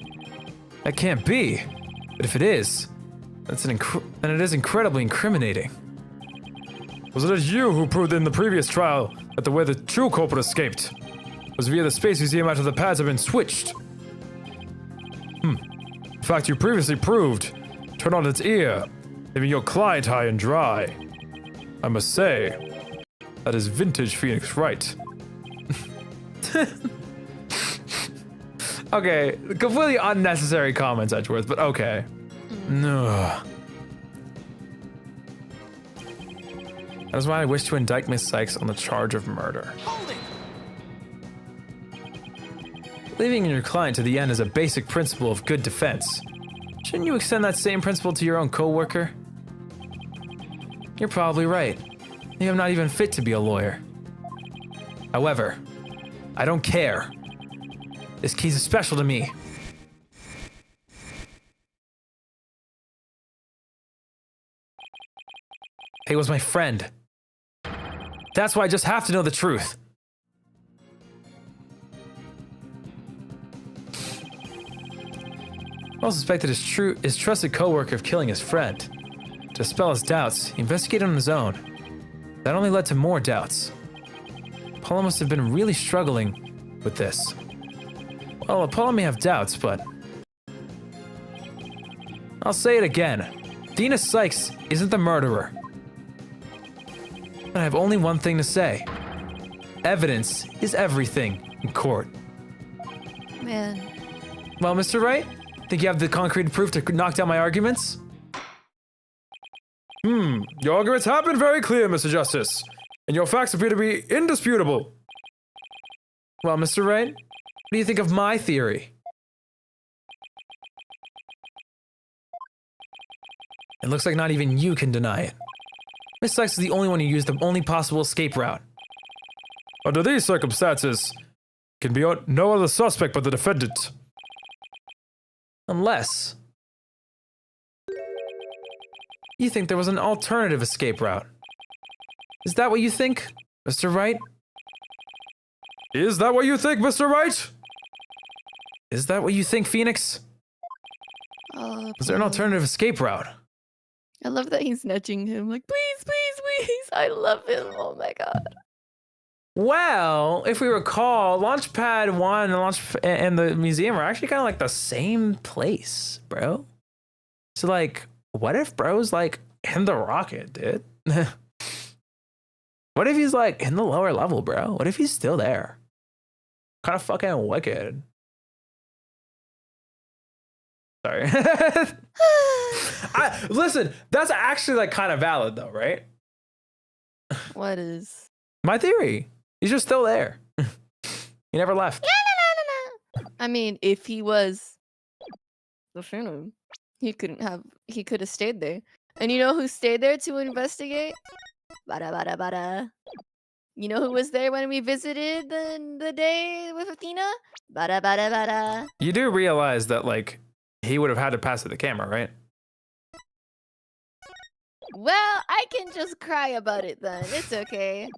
Speaker 3: That can't be. But if it is, then it is incredibly incriminating.
Speaker 4: Was it you who proved in the previous trial that the way the true culprit escaped was via the Space Museum after the pads have been switched? In fact, you previously proved, turned on its ear, leaving your client high and dry. I must say, that is vintage Phoenix Wright.
Speaker 3: Okay, completely unnecessary comments, Edgeworth, but okay. No. That is why I wish to indict Miss Sykes on the charge of murder.
Speaker 7: Hold it!
Speaker 3: Leaving your client to the end is a basic principle of good defense. Shouldn't you extend that same principle to your own co-worker? You're probably right. Maybe I'm not even fit to be a lawyer. However, I don't care. This case is special to me. He was my friend. That's why I just have to know the truth. Paul suspected his trusted co-worker of killing his friend. To dispel his doubts, he investigated on his own. That only led to more doubts. Paula must have been really struggling with this. Well, Paula may have doubts, but... I'll say it again. Dina Sykes isn't the murderer. And I have only one thing to say. Evidence is everything in court.
Speaker 8: Man.
Speaker 3: Well, Mr. Wright, think you have the concrete proof to knock down my arguments?
Speaker 4: Your arguments have been very clear, Mr. Justice, and your facts appear to be indisputable.
Speaker 3: Well, Mr. Wright, what do you think of my theory? It looks like not even you can deny it. Miss Sykes is the only one who used the only possible escape route.
Speaker 4: Under these circumstances, can be no other suspect but the defendant.
Speaker 3: Unless... you think there was an alternative escape route. Is that what you think, Mr. Wright?
Speaker 4: Is that what you think, Mr. Wright?
Speaker 3: Is that what you think, Phoenix? Is there an alternative escape route?
Speaker 8: I love that he's nudging him like, please, please, please. I love him. Oh my god.
Speaker 3: Well, if we recall, Launchpad 1 and the museum are actually kind of like the same place, bro. So like, what if bro's like in the rocket, dude? What if he's like in the lower level, bro? What if he's still there? Kind of fucking wicked. Sorry. Listen, that's actually like kind of valid though, right?
Speaker 8: What is?
Speaker 3: My theory. He's just still there. He never left.
Speaker 8: I mean, if he was the Phantom, he could have stayed there. And you know who stayed there to investigate? Bada bada bada. You know who was there when we visited the day with Athena? Bada bada bada.
Speaker 3: You do realize that like he would have had to pass it the camera, right?
Speaker 8: Well, I can just cry about it then. It's okay.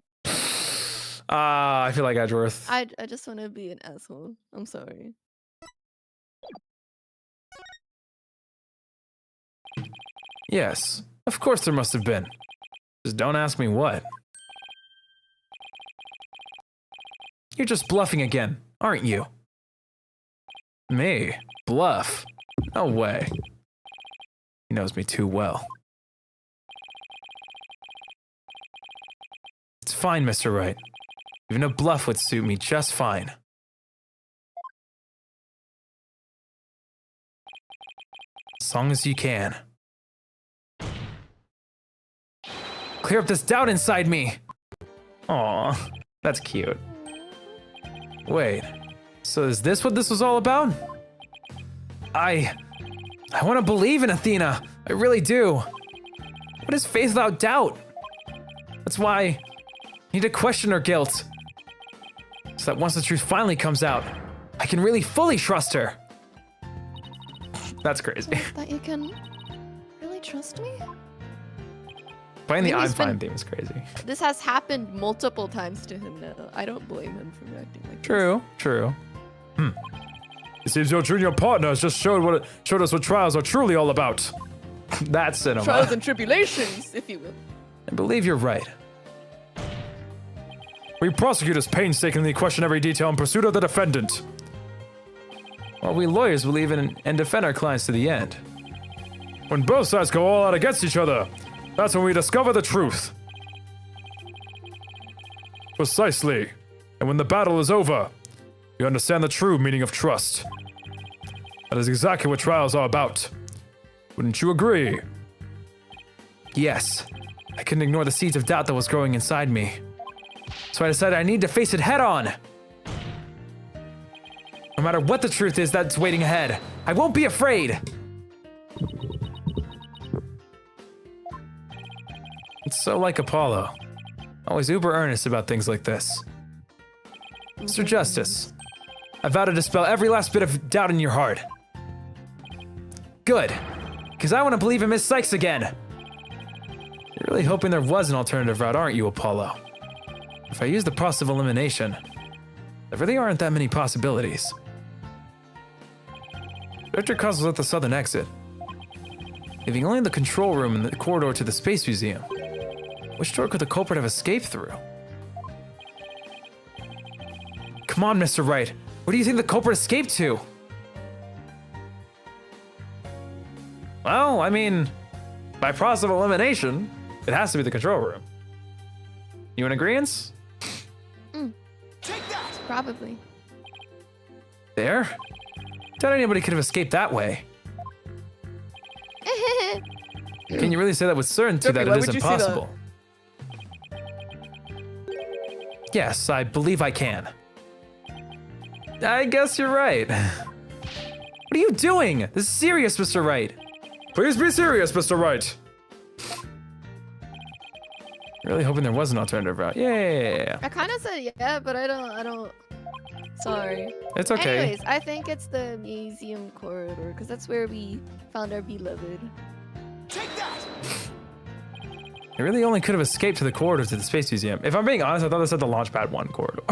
Speaker 3: I feel like Edgeworth.
Speaker 8: I just want to be an asshole. I'm sorry.
Speaker 3: Yes, of course there must have been. Just don't ask me what. You're just bluffing again, aren't you? Me? Bluff? No way. He knows me too well. It's fine, Mr. Wright. Even a bluff would suit me just fine. As long as you can. Clear up this doubt inside me! Aw, that's cute. Wait, so is this what this was all about? I want to believe in Athena. I really do. What is faith without doubt?
Speaker 1: That's why I need to question her guilt. So that once the truth finally comes out, I can really fully trust her. That's crazy.
Speaker 8: That you can really trust me?
Speaker 1: Playing the
Speaker 8: I mean,
Speaker 1: I'm
Speaker 8: he's
Speaker 1: fine
Speaker 8: been-
Speaker 1: theme is crazy.
Speaker 8: This has happened multiple times to him now. I don't blame him for acting like
Speaker 1: True, true.
Speaker 4: It seems your junior partner has just showed us what trials are truly all about.
Speaker 1: That's
Speaker 8: this.
Speaker 1: cinema.
Speaker 8: Trials and tribulations, if you will.
Speaker 1: I believe you're right.
Speaker 4: We prosecutors painstakingly question every detail in pursuit of the defendant.
Speaker 1: While we lawyers believe in and defend our clients to the end.
Speaker 4: When both sides go all out against each other, that's when we discover the truth. Precisely. And when the battle is over, you understand the true meaning of trust. That is exactly what trials are about. Wouldn't you agree?
Speaker 1: Yes, I couldn't ignore the seeds of doubt that was growing inside me. So I decided I need to face it head on. No matter what the truth is that's waiting ahead, I won't be afraid. It's so like Apollo. Always uber earnest about things like this. Mr. Justice, I vow to dispel every last bit of doubt in your heart. Good, because I want to believe in Miss Sykes again. You're really hoping there was an alternative route, aren't you, Apollo? If I use the process of elimination, there really aren't that many possibilities. Director Cos was at the southern exit, leaving only the control room and the corridor to the Space Museum. Which door could the culprit have escaped through? Come on, Mr. Wright. Where do you think the culprit escaped to? Well, I mean, by process of elimination, it has to be the control room. You in agreement?
Speaker 8: Probably.
Speaker 1: There? Doubt anybody could have escaped that way. Can you really say that with certainty that
Speaker 8: why
Speaker 1: it is
Speaker 8: would you say that?
Speaker 1: impossible? Yes, I believe I can. I guess you're right. What are you doing? This is serious, Mr. Wright.
Speaker 4: Please be serious, Mr. Wright.
Speaker 1: Really hoping there was an alternative route. Yeah.
Speaker 8: I kind of said yeah, but I don't. Sorry.
Speaker 1: It's okay.
Speaker 8: Anyways, I think it's the museum corridor because that's where we found our beloved.
Speaker 7: Take that!
Speaker 1: It really only could have escaped to the corridor to the Space Museum. If I'm being honest, I thought this said the Launchpad 1 corridor.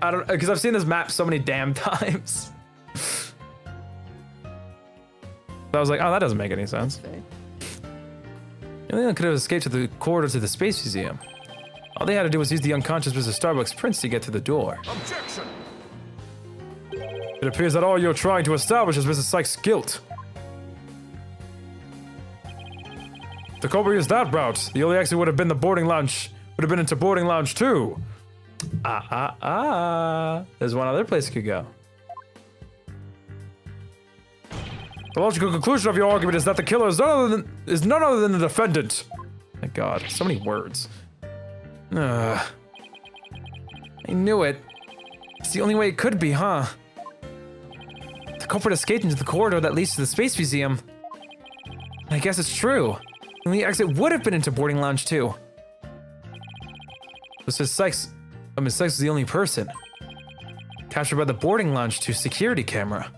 Speaker 1: I don't, because I've seen this map so many damn times. So I was like, oh, that doesn't make any sense.
Speaker 8: Fair.
Speaker 1: It really only could have escaped to the corridor to the Space Museum. All they had to do was use the unconscious Mr. Starbucks Prince to get to the door.
Speaker 6: Objection!
Speaker 4: It appears that all you're trying to establish is Mrs. Sykes' guilt. If the culprit used that route, the only exit would have been the boarding lounge. Would have been into boarding lounge 2.
Speaker 1: There's one other place you could go.
Speaker 4: The logical conclusion of your argument is that the killer is none other than the defendant.
Speaker 1: My God, so many words. I knew it. It's the only way it could be, huh? The culprit escaped into the corridor that leads to the Space Museum. And I guess it's true. The only exit would have been into boarding lounge 2. Miss Sykes was the only person captured by the boarding lounge 2 security camera.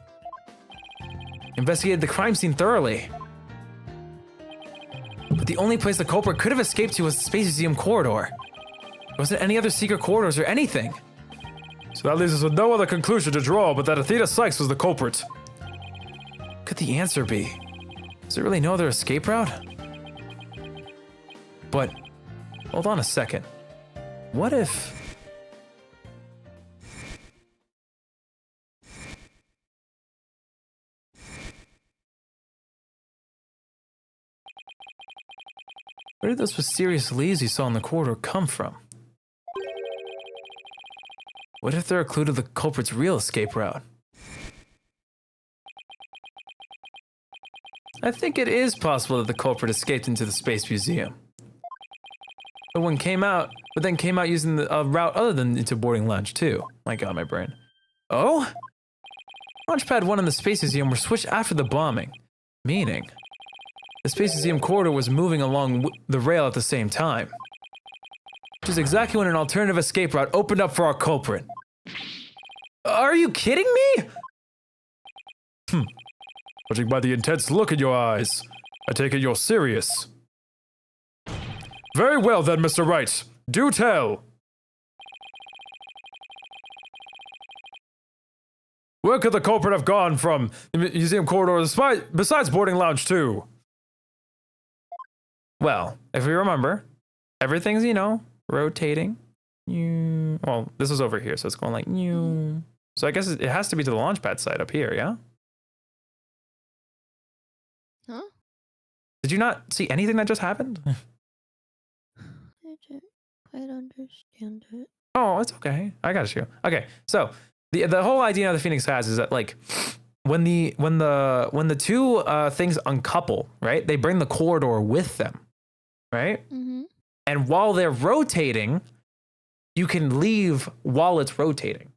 Speaker 1: Investigated the crime scene thoroughly. But the only place the culprit could have escaped to was the Space Museum corridor. There wasn't any other secret corridors or anything.
Speaker 4: So that leaves us with no other conclusion to draw but that Athena Sykes was the culprit.
Speaker 1: What could the answer be? Is there really no other escape route? But, hold on a second. What if... Where did those mysterious leaves you saw in the corridor come from? What if they're a clue to the culprit's real escape route? I think it is possible that the culprit escaped into the Space Museum. But then came out using a route other than into boarding lounge 2. My God, my brain. Oh? Launchpad 1 and the Space Museum were switched after the bombing. Meaning, the Space Museum corridor was moving along the rail at the same time.
Speaker 3: which is exactly when an alternative escape route opened up for our culprit. Are you kidding me?
Speaker 4: Judging by the intense look in your eyes, I take it you're serious. Very well then, Mr. Wright. Do tell. Where could the culprit have gone from the museum corridor besides boarding lounge 2?
Speaker 3: Well, if we remember, everything's, rotating. Well, this is over here, so it's going like new. So I guess it has to be to the launch pad side up here, yeah?
Speaker 8: Huh?
Speaker 3: Did you not see anything that just happened?
Speaker 8: I don't quite understand it.
Speaker 3: Oh, it's okay. I got you. Okay, so the whole idea the Phoenix has is that like when the two things uncouple, right? They bring the corridor with them, right?
Speaker 8: Mm-hmm.
Speaker 3: And while they're rotating, you can leave while it's rotating.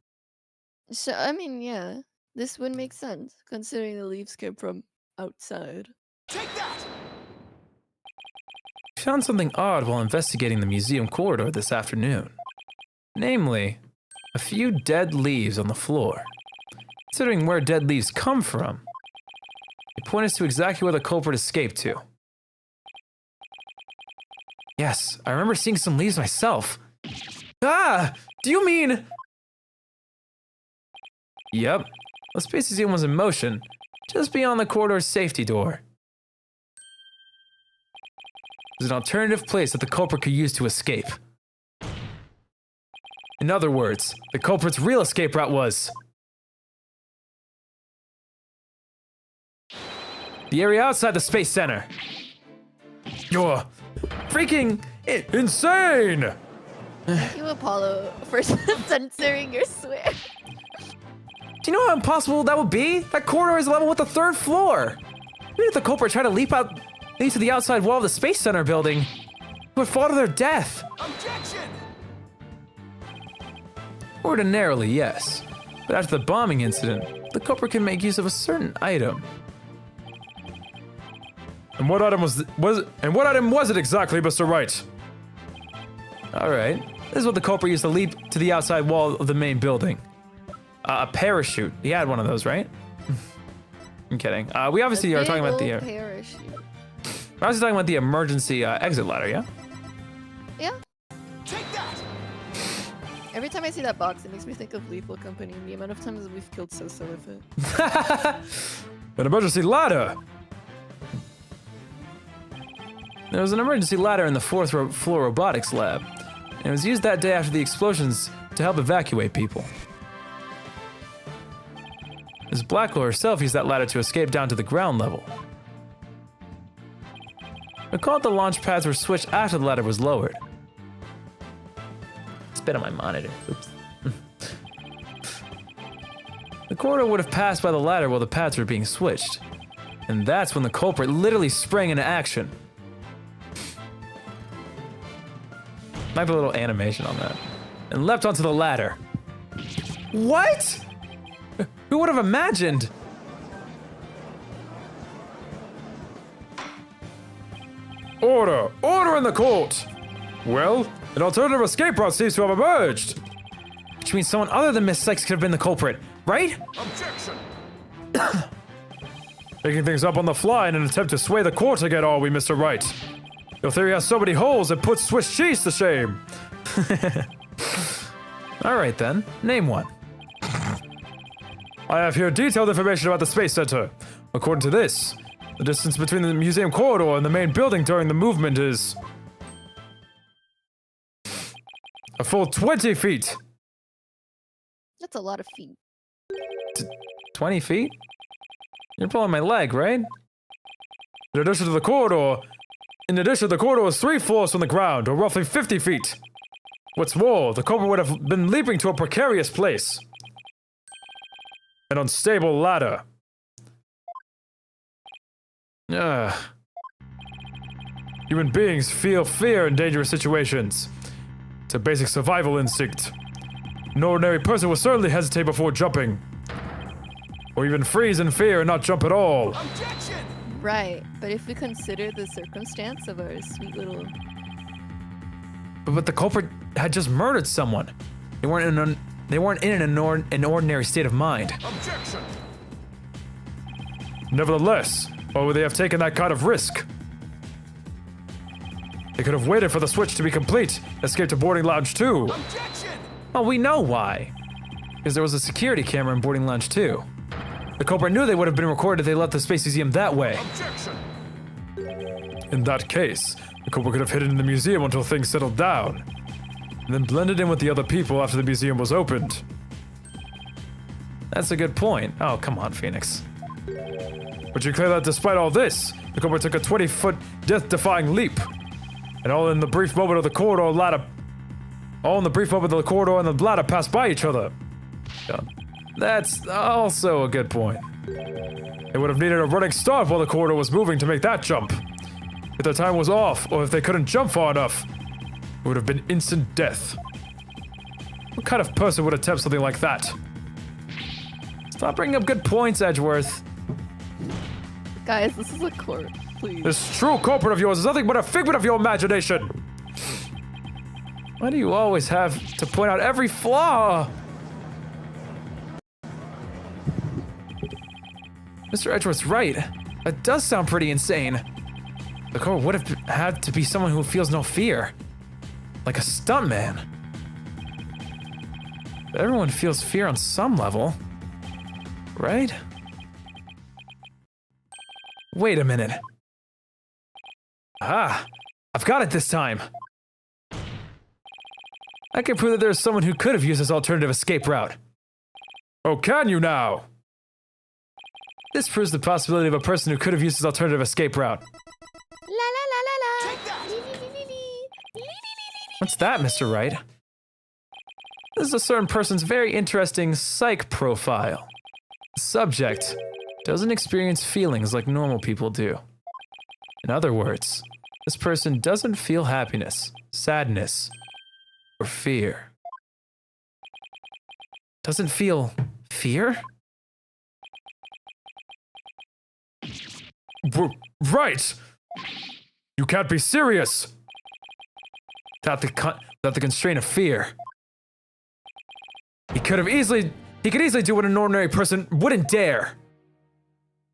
Speaker 8: So, I mean, yeah, this would make sense, considering the leaves came from outside.
Speaker 7: Take that!
Speaker 3: I found something odd while investigating the museum corridor this afternoon. Namely, a few dead leaves on the floor. Considering where dead leaves come from, they point us to exactly where the culprit escaped to. Yes, I remember seeing some leaves myself. Ah! Do you mean... Yep. The space museum was in motion, just beyond the corridor's safety door. There's an alternative place that the culprit could use to escape. In other words, the culprit's real escape route was... the area outside the Space Center. You're freaking insane!
Speaker 8: Thank you, Apollo, for censoring your swear.
Speaker 3: Do you know how impossible that would be? That corridor is level with the 3rd floor. Even if the culprit tried to leap to the outside wall of the Space Center building, it would fall to their death.
Speaker 7: Objection!
Speaker 3: Ordinarily, yes. But after the bombing incident, the culprit can make use of a certain item.
Speaker 4: And what item was it exactly, Mr. Wright?
Speaker 3: Alright. This is what the culprit used to leap to the outside wall of the main building. A parachute. He had one of those, right? I'm kidding. We obviously are talking about the...
Speaker 8: parachute.
Speaker 3: We're obviously talking about the emergency exit ladder, yeah?
Speaker 8: Yeah.
Speaker 7: Take that!
Speaker 8: Every time I see that box, it makes me think of Lethal Company and the amount of times we've killed Sosa with it.
Speaker 4: An emergency ladder!
Speaker 3: There was an emergency ladder in the 4th floor robotics lab, and it was used that day after the explosions to help evacuate people. Ms. Blackquill herself used that ladder to escape down to the ground level. Recall the launch pads were switched after the ladder was lowered. Spit on my monitor. Oops. The corridor would have passed by the ladder while the pads were being switched. And that's when the culprit literally sprang into action. Like a little animation on that. And leapt onto the ladder. What? Who would have imagined?
Speaker 4: Order! Order in the court! Well, an alternative escape route seems to have emerged.
Speaker 3: Which means someone other than Miss Sykes could have been the culprit, right?
Speaker 6: Objection!
Speaker 4: Making things up on the fly in an attempt to sway the court again, are we, Mr. Wright? Your theory has so many holes it puts Swiss cheese to shame.
Speaker 3: Alright then, name one.
Speaker 4: I have here detailed information about the Space Center. According to this, the distance between the museum corridor and the main building during the movement is... a full 20 feet.
Speaker 8: That's a lot of feet.
Speaker 3: 20 feet? You're pulling my leg, right?
Speaker 4: In addition, the corridor is 3 floors from the ground, or roughly 50 feet. What's more, the culprit would have been leaping to a precarious place. An unstable ladder. Human beings feel fear in dangerous situations. It's a basic survival instinct. An ordinary person will certainly hesitate before jumping. Or even freeze in fear and not jump at all.
Speaker 7: Objection!
Speaker 8: Right, but if we consider the circumstance of our sweet little...
Speaker 3: But the culprit
Speaker 1: had just murdered someone. They weren't in an ordinary state of mind.
Speaker 6: Objection!
Speaker 4: Nevertheless, why would they have taken that kind of risk? They could have waited for the switch to be complete, escaped to boarding lounge 2.
Speaker 7: Objection!
Speaker 1: Well, we know why. Because there was a security camera in boarding lounge 2. The culprit knew they would have been recorded if they left the Space Museum that way.
Speaker 6: Objection!
Speaker 4: In that case, the culprit could have hidden in the museum until things settled down, and then blended in with the other people after the museum was opened.
Speaker 1: That's a good point. Oh, come on, Phoenix.
Speaker 4: But you claim that despite all this, the culprit took a 20-foot death-defying leap, and all in the brief moment of the corridor and the ladder passed by each other.
Speaker 1: That's also a good point.
Speaker 4: They would have needed a running start while the corridor was moving to make that jump. If their time was off, or if they couldn't jump far enough, it would have been instant death. What kind of person would attempt something like that?
Speaker 1: Stop bringing up good points, Edgeworth.
Speaker 8: Guys, this is a court, please.
Speaker 4: This true culprit of yours is nothing but a figment of your imagination!
Speaker 1: Why do you always have to point out every flaw? Mr. Edgeworth's right. That does sound pretty insane. The culprit would have had to be someone who feels no fear. Like a stuntman. But everyone feels fear on some level. Right? Wait a minute. Ah, I've got it this time. I can prove that there's someone who could have used this alternative escape route.
Speaker 4: Oh, can you now?
Speaker 1: This proves the possibility of a person who could have used this alternative escape route.
Speaker 2: La la la la la.
Speaker 7: Take that!
Speaker 1: What's that, Mr. Wright? This is a certain person's very interesting psych profile. The subject doesn't experience feelings like normal people do. In other words, this person doesn't feel happiness, sadness, or fear. Doesn't feel fear?
Speaker 4: Right! You can't be serious!
Speaker 1: Without the constraint of fear. He could easily do what an ordinary person wouldn't dare.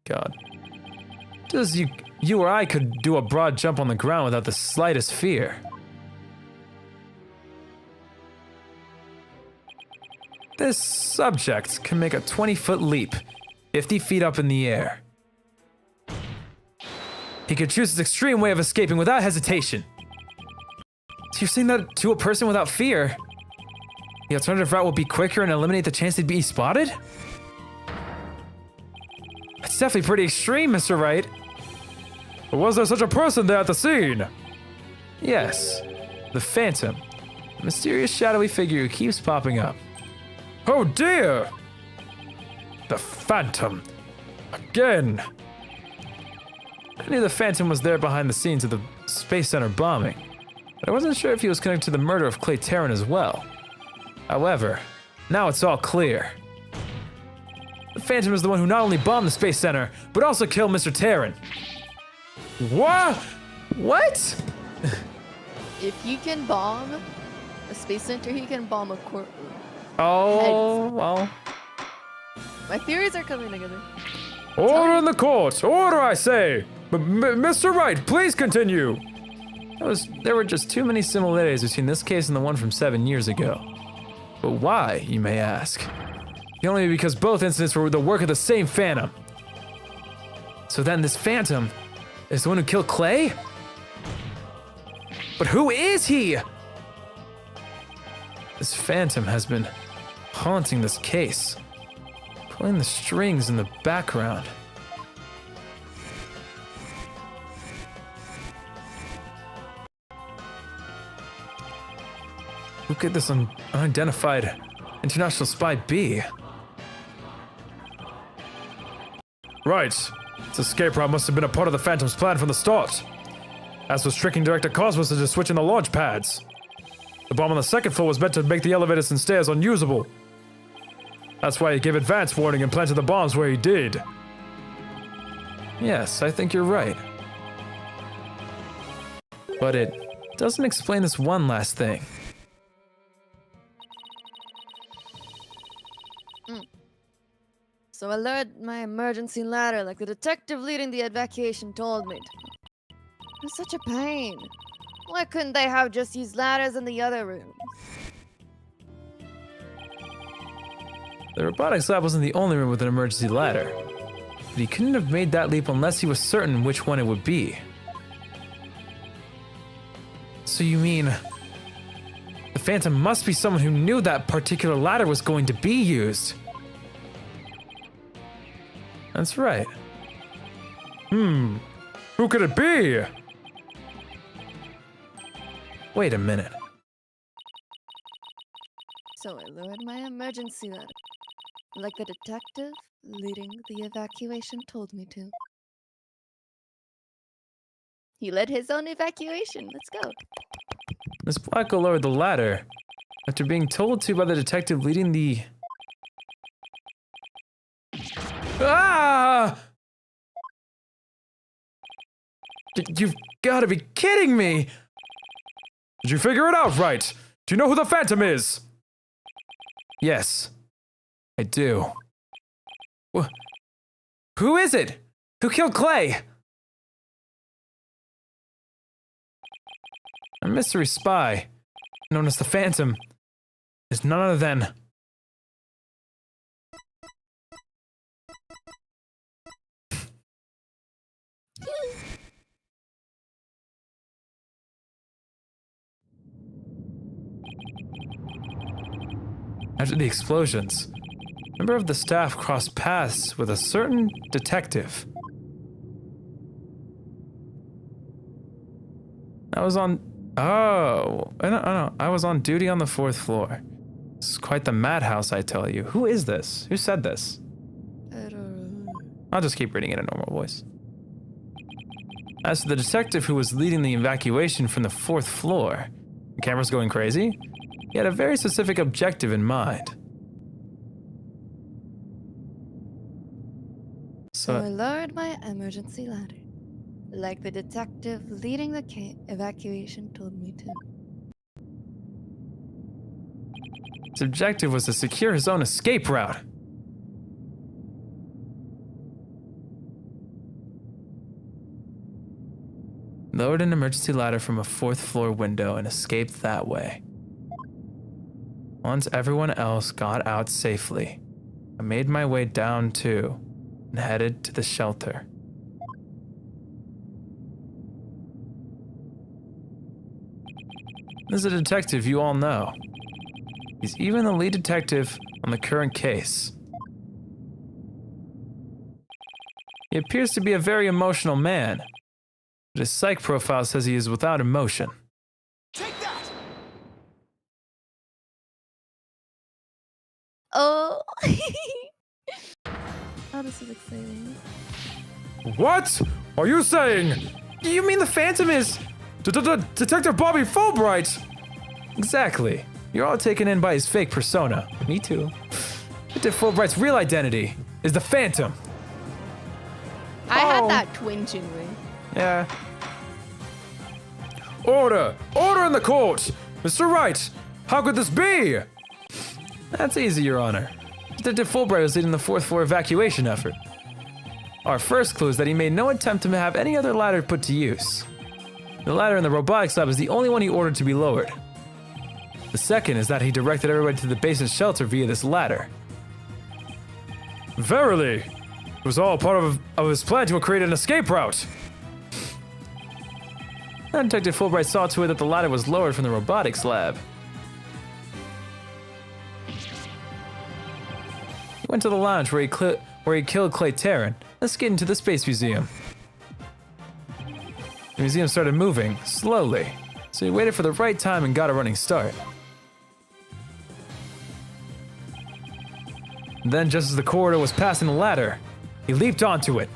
Speaker 1: God. Just as you or I could do a broad jump on the ground without the slightest fear. This subject can make a 20-foot leap, 50 feet up in the air. He could choose this extreme way of escaping without hesitation. So you're saying that to a person without fear, the alternative route will be quicker and eliminate the chance they'd be spotted? That's definitely pretty extreme, Mr. Wright.
Speaker 4: But was there such a person there at the scene?
Speaker 1: Yes, the Phantom. A mysterious shadowy figure who keeps popping up.
Speaker 4: Oh dear! The Phantom. Again.
Speaker 1: I knew the Phantom was there behind the scenes of the Space Center bombing, but I wasn't sure if he was connected to the murder of Clay Terran as well. However, now it's all clear. The Phantom is the one who not only bombed the Space Center, but also killed Mr. Terran.
Speaker 4: What?
Speaker 1: What?
Speaker 8: If he can bomb a space center, he can bomb a courtroom.
Speaker 1: Oh, well.
Speaker 8: My theories are coming together.
Speaker 4: Order in the court! Order, I say! Mr. Wright, please continue!
Speaker 1: There were just too many similarities between this case and the one from 7 years ago. But why, you may ask? Only because both incidents were the work of the same Phantom. So then this Phantom is the one who killed Clay? But who is he? This Phantom has been haunting this case, pulling the strings in the background. Who could this unidentified international spy be?
Speaker 4: Right. This escape route must have been a part of the Phantom's plan from the start. As was tricking Director Cosmos into switching the launch pads. The bomb on the second floor was meant to make the elevators and stairs unusable. That's why he gave advance warning and planted the bombs where he did.
Speaker 1: Yes, I think you're right. But it doesn't explain this one last thing.
Speaker 8: So I lowered my emergency ladder like the detective leading the evacuation told me to. It was such a pain. Why couldn't they have just used ladders in the other rooms?
Speaker 1: The robotics lab wasn't the only room with an emergency ladder. But he couldn't have made that leap unless he was certain which one it would be. So you mean... the Phantom must be someone who knew that particular ladder was going to be used. That's right.
Speaker 4: Who could it be?
Speaker 1: Wait a minute.
Speaker 8: So I lowered my emergency ladder, like the detective leading the evacuation told me to. He led his own evacuation. Let's go.
Speaker 1: Miss Blackquill lowered the ladder after being told to by the detective leading the... Ah! You've got to be kidding me!
Speaker 4: Did you figure it out, Wright? Do you know who the Phantom is?
Speaker 1: Yes, I do. Who is it? Who killed Clay? A mystery spy, known as the Phantom, is none other than... After the explosions, a member of the staff crossed paths with a certain detective. I was on... Oh, I know. I was on duty on the 4th floor. This is quite the madhouse, I tell you. Who is this? Who said this?
Speaker 8: I don't know.
Speaker 1: I'll just keep reading it in a normal voice. As to the detective who was leading the evacuation from the 4th floor, the camera's going crazy? He had a very specific objective in mind.
Speaker 8: So I lowered my emergency ladder, like the detective leading the evacuation told me to.
Speaker 1: His objective was to secure his own escape route. Lowered an emergency ladder from a 4th floor window and escaped that way. Once everyone else got out safely, I made my way down too and headed to the shelter. This is a detective you all know. He's even the lead detective on the current case. He appears to be a very emotional man, but his psych profile says he is without emotion.
Speaker 7: Take that!
Speaker 8: Oh! Oh, this is exciting.
Speaker 4: What are you saying?
Speaker 1: You mean the Phantom is...
Speaker 4: Detective Bobby Fulbright?
Speaker 1: Exactly. You're all taken in by his fake persona. Me too. Detective Fulbright's real identity is the Phantom.
Speaker 8: I had that twinge in me.
Speaker 1: Yeah.
Speaker 4: Order! Order in the court! Mr. Wright, how could this be?
Speaker 1: That's easy, Your Honor. Detective Fulbright was leading the 4th floor evacuation effort. Our first clue is that he made no attempt to have any other ladder put to use. The ladder in the robotics lab is the only one he ordered to be lowered. The second is that he directed everybody to the basement shelter via this ladder.
Speaker 4: Verily, it was all part of his plan to create an escape route.
Speaker 1: Then Detective Fulbright saw to it that the ladder was lowered from the robotics lab. He went to the lounge where he killed Clay Terran. Let's get into the Space Museum. The museum started moving, slowly, so he waited for the right time and got a running start. And then, just as the corridor was passing the ladder, he leaped onto it.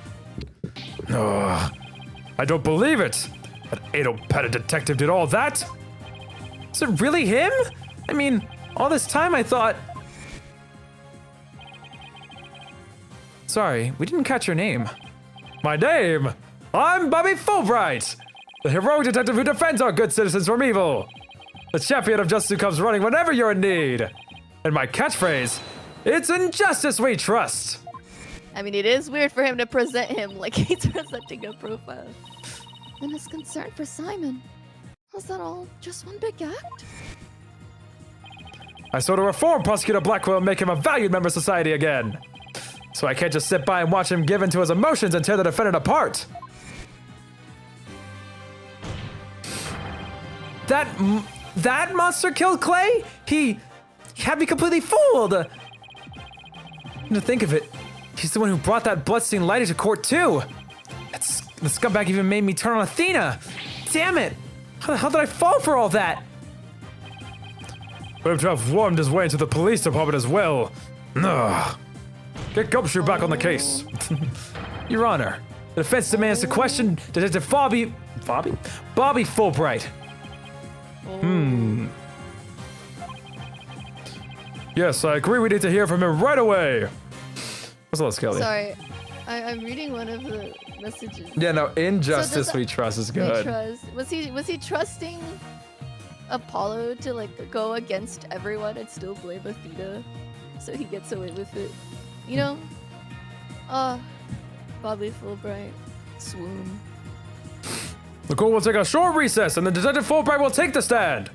Speaker 4: Ugh, I don't believe it! That Ado-Peta detective did all that?
Speaker 1: Is it really him? I mean, all this time I thought... Sorry, we didn't catch your name.
Speaker 4: My name? I'm Bobby Fulbright, the heroic detective who defends our good citizens from evil. The champion of justice who comes running whenever you're in need. And my catchphrase, it's in justice we trust.
Speaker 8: I mean, it is weird for him to present him like he's presenting a profile. And his concern for Simon. Was that all just one big act?
Speaker 4: I sort of reform Prosecutor Blackquill and make him a valued member of society again. So I can't just sit by and watch him give in to his emotions and tear the defendant apart.
Speaker 1: That monster killed Clay? He had me completely fooled. To think of it, he's the one who brought that bloodstained lighter to court too. The scumbag even made me turn on Athena. Damn it! How the hell did I fall for all that?
Speaker 4: For him to have wormed his way into the police department as well. Ugh. Get Gumshoe back on the case.
Speaker 1: Your Honor, the defense demands to question Detective Bobby Fulbright.
Speaker 4: Yes, I agree we need to hear from him right away. What's up, Skelly?
Speaker 8: Sorry, I'm reading one of the messages.
Speaker 1: Yeah, no, injustice
Speaker 8: So does
Speaker 1: we trust is
Speaker 8: We
Speaker 1: good.
Speaker 8: trust. Was he trusting Apollo to like go against everyone and still blame Athena, so he gets away with it? You know? Bobby Fulbright, swoon.
Speaker 4: The court will take a short recess and the Detective Fulbright will take the stand.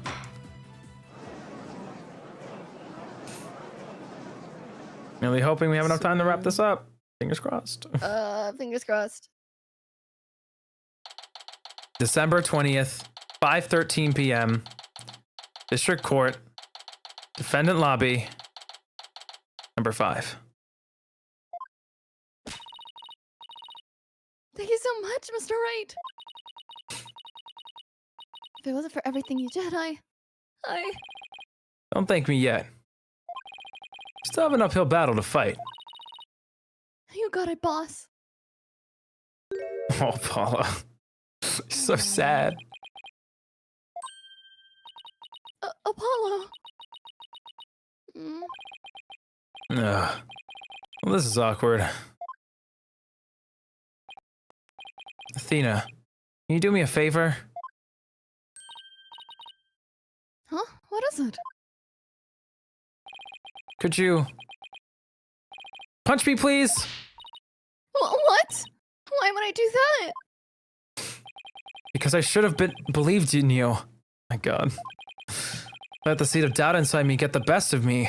Speaker 1: Really hoping we have enough time to wrap this up. Fingers crossed.
Speaker 8: Fingers crossed.
Speaker 1: December 20th, 5:13 p.m. District Court, Defendant Lobby, number 5.
Speaker 8: Thank you so much, Mr. Wright. If it wasn't for everything you did, I...
Speaker 1: Don't thank me yet. Still have an uphill battle to fight.
Speaker 8: You got it, boss.
Speaker 1: Oh, Paula. So sad.
Speaker 8: Apollo.
Speaker 1: Ugh. Well, this is awkward. Athena, can you do me a favor?
Speaker 8: Huh? What is it?
Speaker 1: Could you punch me, please?
Speaker 8: What? Why would I do that?
Speaker 1: Because I should have believed in you. My God. Let the seed of doubt inside me get the best of me.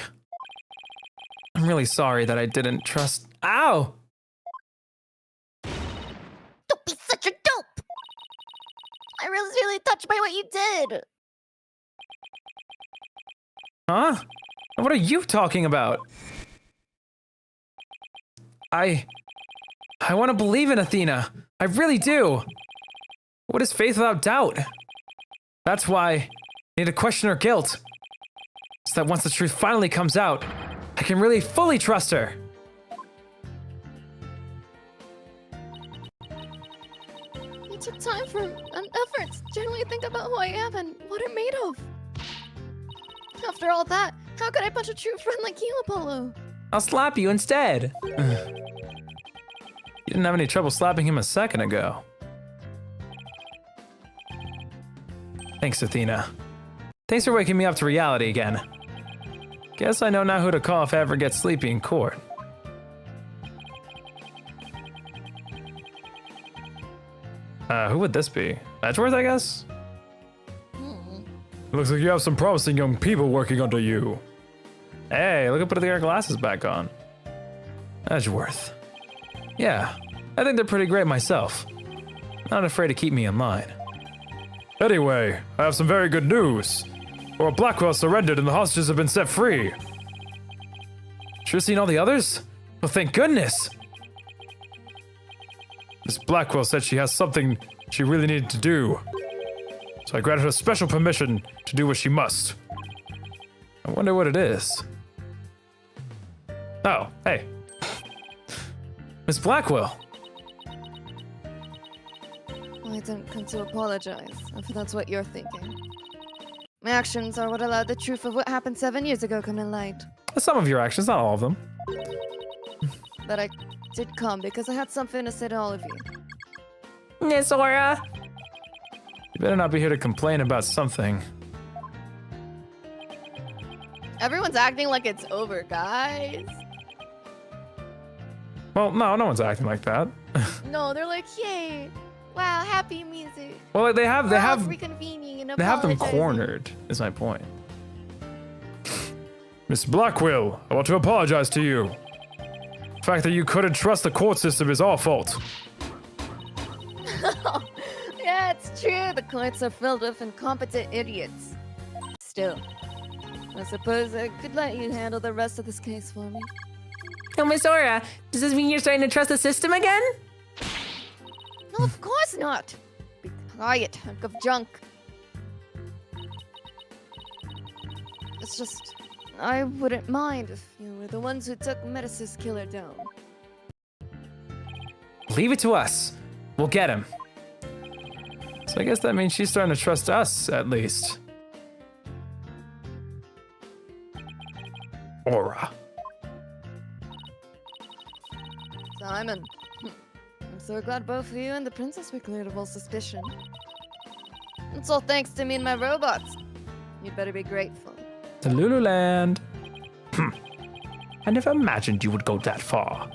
Speaker 1: I'm really sorry that I didn't trust. Ow!
Speaker 2: Don't be such a dope! I was really touched by what you did.
Speaker 1: Huh? What are you talking about? I want to believe in Athena. I really do. What is faith without doubt? That's why I need to question her guilt. So that once the truth finally comes out, I can really fully trust her.
Speaker 8: You took time for an effort to generally think about who I am and what I'm made of. After all that, how could I punch a true friend like you, Apollo?
Speaker 1: I'll slap you instead. You didn't have any trouble slapping him a second ago. Thanks, Athena. Thanks for waking me up to reality again. Guess I know now who to call if I ever get sleepy in court. Who would this be? Edgeworth, I guess?
Speaker 4: Looks like you have some promising young people working under you.
Speaker 1: Hey, look at putting their glasses back on. Edgeworth. Yeah, I think they're pretty great myself. Not afraid to keep me in line.
Speaker 4: Anyway, I have some very good news. Lord Blackquill surrendered and the hostages have been set free.
Speaker 1: Should have seen all the others? Well, thank goodness.
Speaker 4: Miss Blackquill said she has something she really needed to do. So I granted her special permission to do what she must.
Speaker 1: I wonder what it is. Oh, hey. Miss Blackquill.
Speaker 8: Well, I didn't come to apologize, if that's what you're thinking. My actions are what allowed the truth of what happened 7 years ago come to light.
Speaker 1: Some of your actions, not all of them.
Speaker 8: But I did come because I had something to say to all of you.
Speaker 1: Miss Aura. You better not be here to complain about something.
Speaker 8: Everyone's acting like it's over, guys.
Speaker 4: Well, no one's acting like that.
Speaker 8: No, they're like, yay! Wow, happy music.
Speaker 4: Well, they have
Speaker 8: We're all reconvening and
Speaker 4: they have them
Speaker 8: apologizing.
Speaker 4: cornered. Is my point. Miss Blackquill, I want to apologize to you. The fact that you couldn't trust the court system is our fault.
Speaker 8: Yeah, it's true. The courts are filled with incompetent idiots. Still, I suppose I could let you handle the rest of this case for me.
Speaker 9: Oh, Miss Aura, does this mean you're starting to trust the system again?
Speaker 8: No, of course not. Be quiet, hunk of junk. It's just, I wouldn't mind if you were the ones who took Metis' killer down.
Speaker 3: Leave it to us. We'll get him.
Speaker 4: So I guess that means she's starting to trust us, at least.
Speaker 3: Aura.
Speaker 8: Simon, I'm so glad both you and the princess were cleared of all suspicion. It's all thanks to me and my robots. You'd better be grateful.
Speaker 3: To Lululand. I never imagined you would go that far.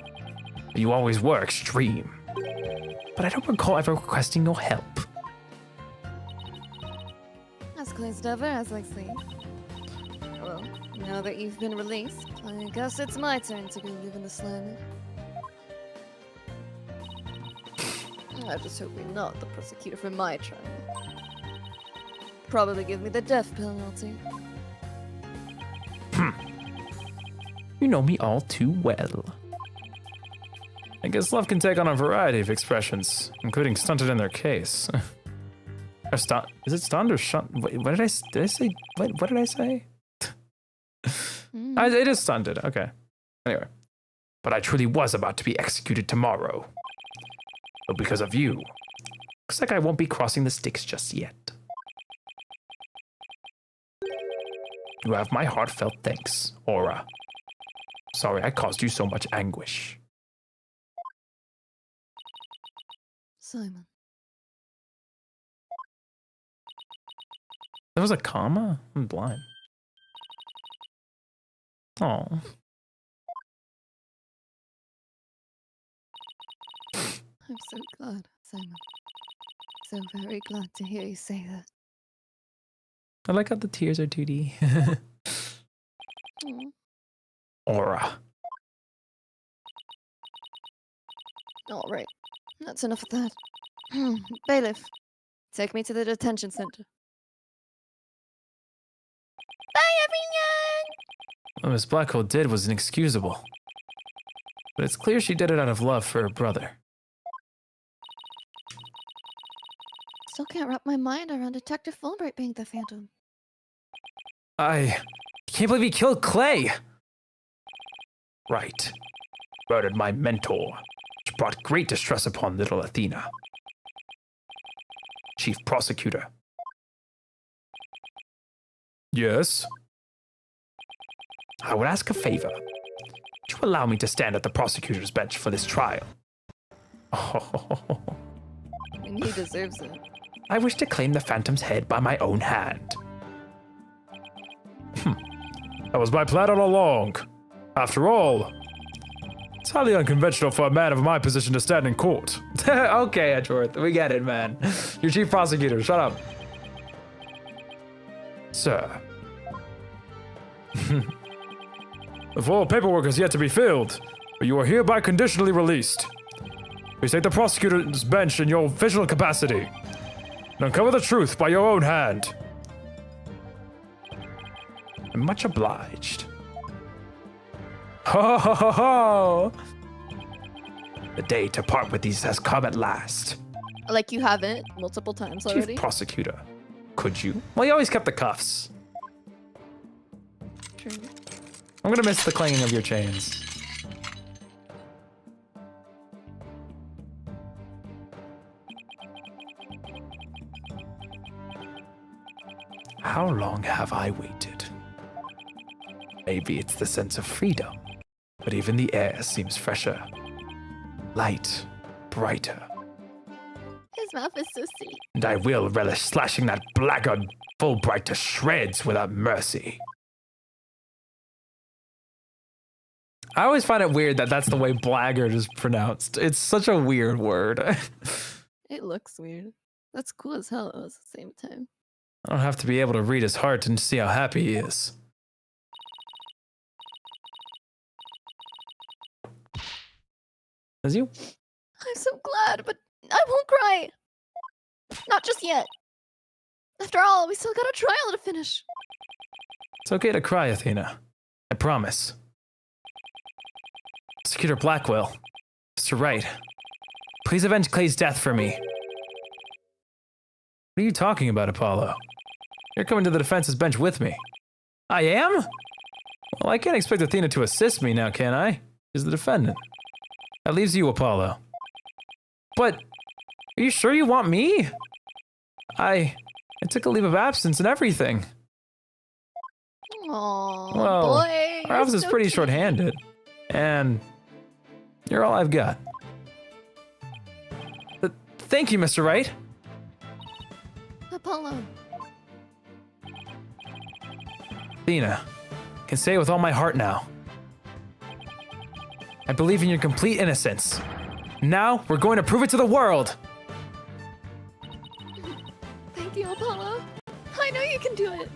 Speaker 3: You always were extreme. But I don't recall ever requesting your help.
Speaker 8: As close ever, as I see. Well, now that you've been released, I guess it's my turn to go live in the slime. I just hope you're not the prosecutor for my trial. Probably give me the death penalty.
Speaker 3: You know me all too well.
Speaker 4: I guess love can take on a variety of expressions, including stunted in their case. Or is it stunned or shunt? What did I say? What did I say? It is stunted. Okay. Anyway.
Speaker 3: But I truly was about to be executed tomorrow. But because of you, looks like I won't be crossing the sticks just yet. You have my heartfelt thanks, Aura. Sorry I caused you so much anguish.
Speaker 8: Simon.
Speaker 4: There was a comma? I'm blind. Oh.
Speaker 8: I'm so glad, Simon. So very glad to hear you say that.
Speaker 4: I like how the tears are 2D.
Speaker 8: Aw.
Speaker 3: Aura.
Speaker 8: All right. That's enough of that. Bailiff, take me to the detention center.
Speaker 2: Bye, everyone!
Speaker 4: What Miss Blackquill did was inexcusable. But it's clear she did it out of love for her brother.
Speaker 8: Still can't wrap my mind around Detective Fulbright being the Phantom.
Speaker 4: I can't believe he killed Clay!
Speaker 3: Right. Murdered my mentor, which brought great distress upon little Athena. Chief Prosecutor.
Speaker 4: Yes?
Speaker 3: I would ask a favor. Would you allow me to stand at the prosecutor's bench for this trial?
Speaker 4: Oh.
Speaker 8: And he deserves it.
Speaker 3: I wish to claim the Phantom's head by my own hand.
Speaker 4: That was my plan all along. After all, it's highly unconventional for a man of my position to stand in court.
Speaker 1: Okay, Edgeworth, we get it, man. You're chief prosecutor. Shut up.
Speaker 3: Sir,
Speaker 4: The full paperwork is yet to be filled, but you are hereby conditionally released. Please take the prosecutor's bench in your official capacity and uncover the truth by your own hand.
Speaker 3: I'm much obliged.
Speaker 4: Ho ho ho ho!
Speaker 3: The day to part with these has come at last.
Speaker 8: Like you haven't multiple times already.
Speaker 3: Chief Prosecutor, could you?
Speaker 4: Well, you always kept the cuffs.
Speaker 8: True.
Speaker 4: I'm gonna miss the clanging of your chains.
Speaker 3: How long have I waited? Maybe it's the sense of freedom, but even the air seems fresher. Light, brighter.
Speaker 2: His mouth is so sweet.
Speaker 3: And I will relish slashing that blackguard Fulbright to shreds without mercy.
Speaker 1: I always find it weird that that's the way blackguard is pronounced. It's such a weird word.
Speaker 8: It looks weird. That's cool as hell at the same time.
Speaker 1: I don't have to be able to read his heart and see how happy he is. As you?
Speaker 8: I'm so glad, but I won't cry. Not just yet. After all, we still got a trial to finish.
Speaker 1: It's okay to cry, Athena. I promise. Prosecutor Blackquill, Mr. Wright, please avenge Clay's death for me. What are you talking about, Apollo? You're coming to the defense's bench with me. I am? Well, I can't expect Athena to assist me now, can I? She's the defendant. That leaves you, Apollo. But, are you sure you want me? I took a leave of absence and everything.
Speaker 8: Aww,
Speaker 1: Well,
Speaker 8: boy.
Speaker 1: our office is
Speaker 8: so
Speaker 1: pretty
Speaker 8: cute.
Speaker 1: short-handed. And you're all I've got. Thank you, Mr. Wright.
Speaker 8: Apollo.
Speaker 1: Athena, I can say it with all my heart now. I believe in your complete innocence. Now, we're going to prove it to the world.
Speaker 8: Thank you, Apollo. I know you can do it.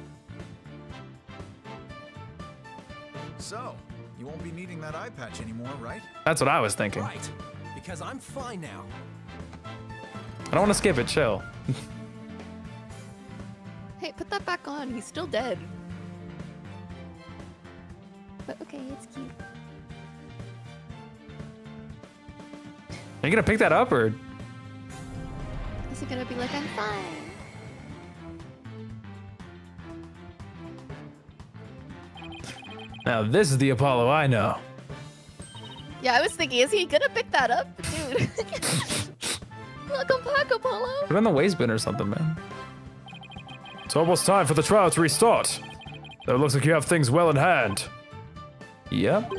Speaker 7: So, you won't be needing that eye patch anymore, right?
Speaker 1: That's what I was thinking.
Speaker 7: Right. Because I'm fine now.
Speaker 1: I don't want to skip it, chill.
Speaker 8: Hey, put that back on. He's still dead.
Speaker 2: But okay, it's cute.
Speaker 1: Are you gonna pick that up, or?
Speaker 2: Is he gonna be like, I'm fine?
Speaker 1: Now this is the Apollo I know.
Speaker 8: Yeah, I was thinking, is he gonna pick that up? Dude. Welcome back, Apollo.
Speaker 1: Put it on the waste bin or something, man.
Speaker 4: It's almost time for the trial to restart. Though it looks like you have things well in hand.
Speaker 1: Yep.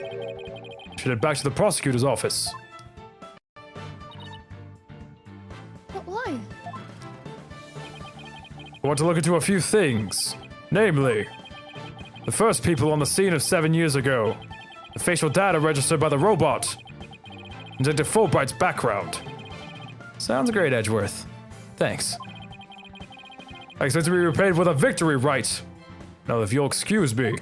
Speaker 4: Should head back to the prosecutor's office.
Speaker 8: But why?
Speaker 4: I want to look into a few things. Namely, the first people on the scene of 7 years ago, the facial data registered by the robot, and Detective Fulbright's background.
Speaker 1: Sounds great, Edgeworth. Thanks.
Speaker 4: I expect to be repaid with a victory right. Now, if you'll excuse me.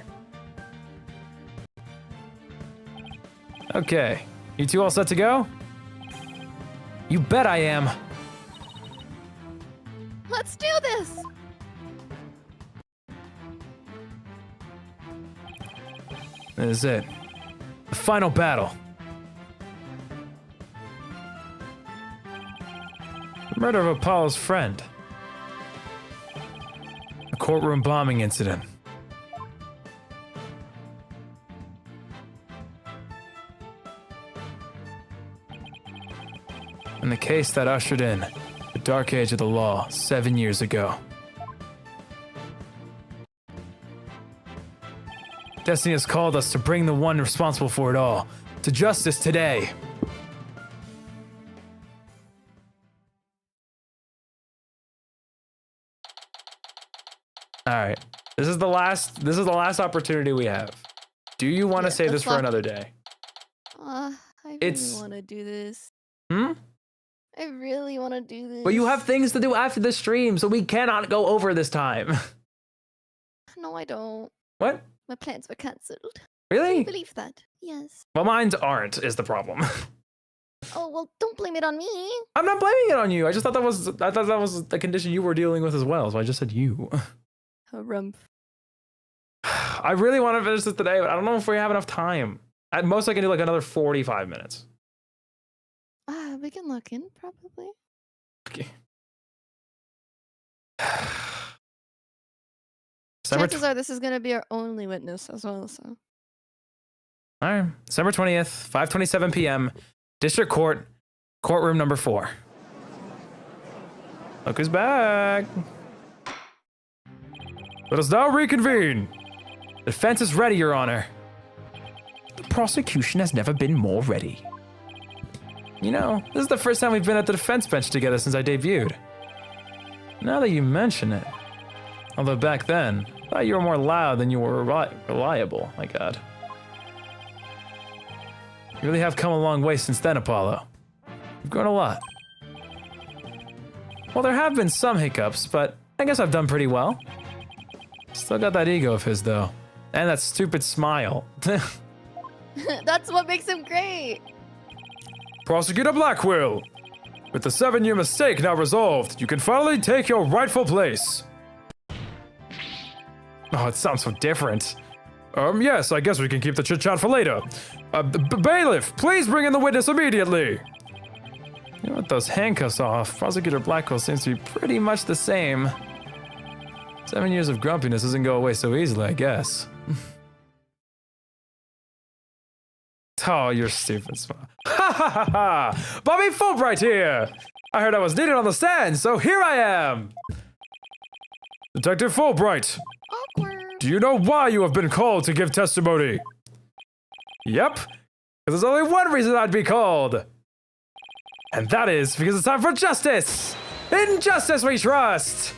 Speaker 1: Okay. You two all set to go? You bet I am.
Speaker 8: Let's do this.
Speaker 1: This is it. The final battle. The murder of Apollo's friend. A courtroom bombing incident. And the case that ushered in the dark age of the law 7 years ago. Destiny has called us to bring the one responsible for it all to justice today. All right. This is the last opportunity we have. Do you want to
Speaker 8: Yeah,
Speaker 1: save this
Speaker 8: let's
Speaker 1: for
Speaker 8: lock-
Speaker 1: another day?
Speaker 8: I really
Speaker 1: It's-
Speaker 8: want to do this.
Speaker 1: Hmm?
Speaker 8: I really want to do this.
Speaker 1: But you have things to do after the stream, so we cannot go over this time.
Speaker 8: No, I don't.
Speaker 1: What?
Speaker 8: My plans were cancelled.
Speaker 1: Really?
Speaker 8: Believe that. Yes.
Speaker 1: Well, mine aren't, is the problem.
Speaker 2: Oh, well, don't blame it on me.
Speaker 1: I'm not blaming it on you. I thought that was the condition you were dealing with as well, so I just said you.
Speaker 8: Harumph.
Speaker 1: I really want to finish this today, but I don't know if we have enough time. At most, I can do like another 45 minutes.
Speaker 8: We can look in, probably.
Speaker 1: Okay. December
Speaker 8: Chances are this is going to be our only witness as well, so.
Speaker 1: All right. December 20th, 5:27 p.m. District Court, courtroom number 4. Look who's back.
Speaker 4: Let us now reconvene.
Speaker 1: The defense is ready, Your Honor. The prosecution has never been more ready. You know, this is the first time we've been at the defense bench together since I debuted. Now that you mention it. Although back then, I thought you were more loud than you were reliable. My God. You really have come a long way since then, Apollo. You've grown a lot. Well, there have been some hiccups, but I guess I've done pretty well. Still got that ego of his, though. And that stupid smile.
Speaker 8: That's what makes him great.
Speaker 4: Prosecutor Blackquill, with the 7-year mistake now resolved, you can finally take your rightful place.
Speaker 1: Oh, it sounds so different.
Speaker 4: Yes, I guess we can keep the chit-chat for later. Bailiff, please bring in the witness immediately.
Speaker 1: You know, with those handcuffs off, Prosecutor Blackquill seems to be pretty much the same. 7 years of grumpiness doesn't go away so easily, I guess. Oh, you're stupid.
Speaker 4: Ha ha ha ha! Bobby Fulbright here! I heard I was needed on the stand, so here I am! Detective Fulbright,
Speaker 8: Awkward.
Speaker 4: do you know why you have been called to give testimony? Yep, because there's only one reason I'd be called. And that is because it's time for justice! In justice we trust!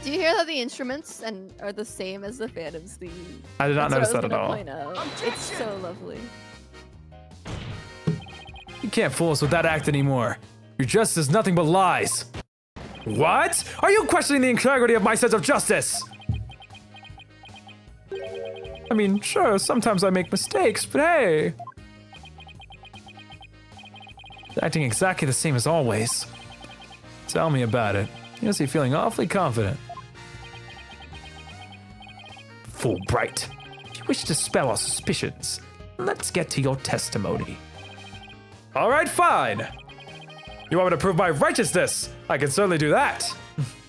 Speaker 8: Do you hear that the instruments are the same as the Phantom's theme?
Speaker 1: I did not
Speaker 8: That's
Speaker 1: notice
Speaker 8: what
Speaker 1: that
Speaker 8: I
Speaker 1: at
Speaker 8: was
Speaker 1: all.
Speaker 8: gonna point out. It's so lovely.
Speaker 1: You can't fool us with that act anymore.
Speaker 4: Your justice is nothing but lies. What? Are you questioning the integrity of my sense of justice?
Speaker 1: I mean, sure, sometimes I make mistakes, but hey. It's acting exactly the same as always. Tell me about it. You must be feeling awfully confident.
Speaker 3: Fulbright, if you wish to dispel our suspicions, let's get to your testimony.
Speaker 4: All right, fine. You want me to prove my righteousness? I can certainly do that.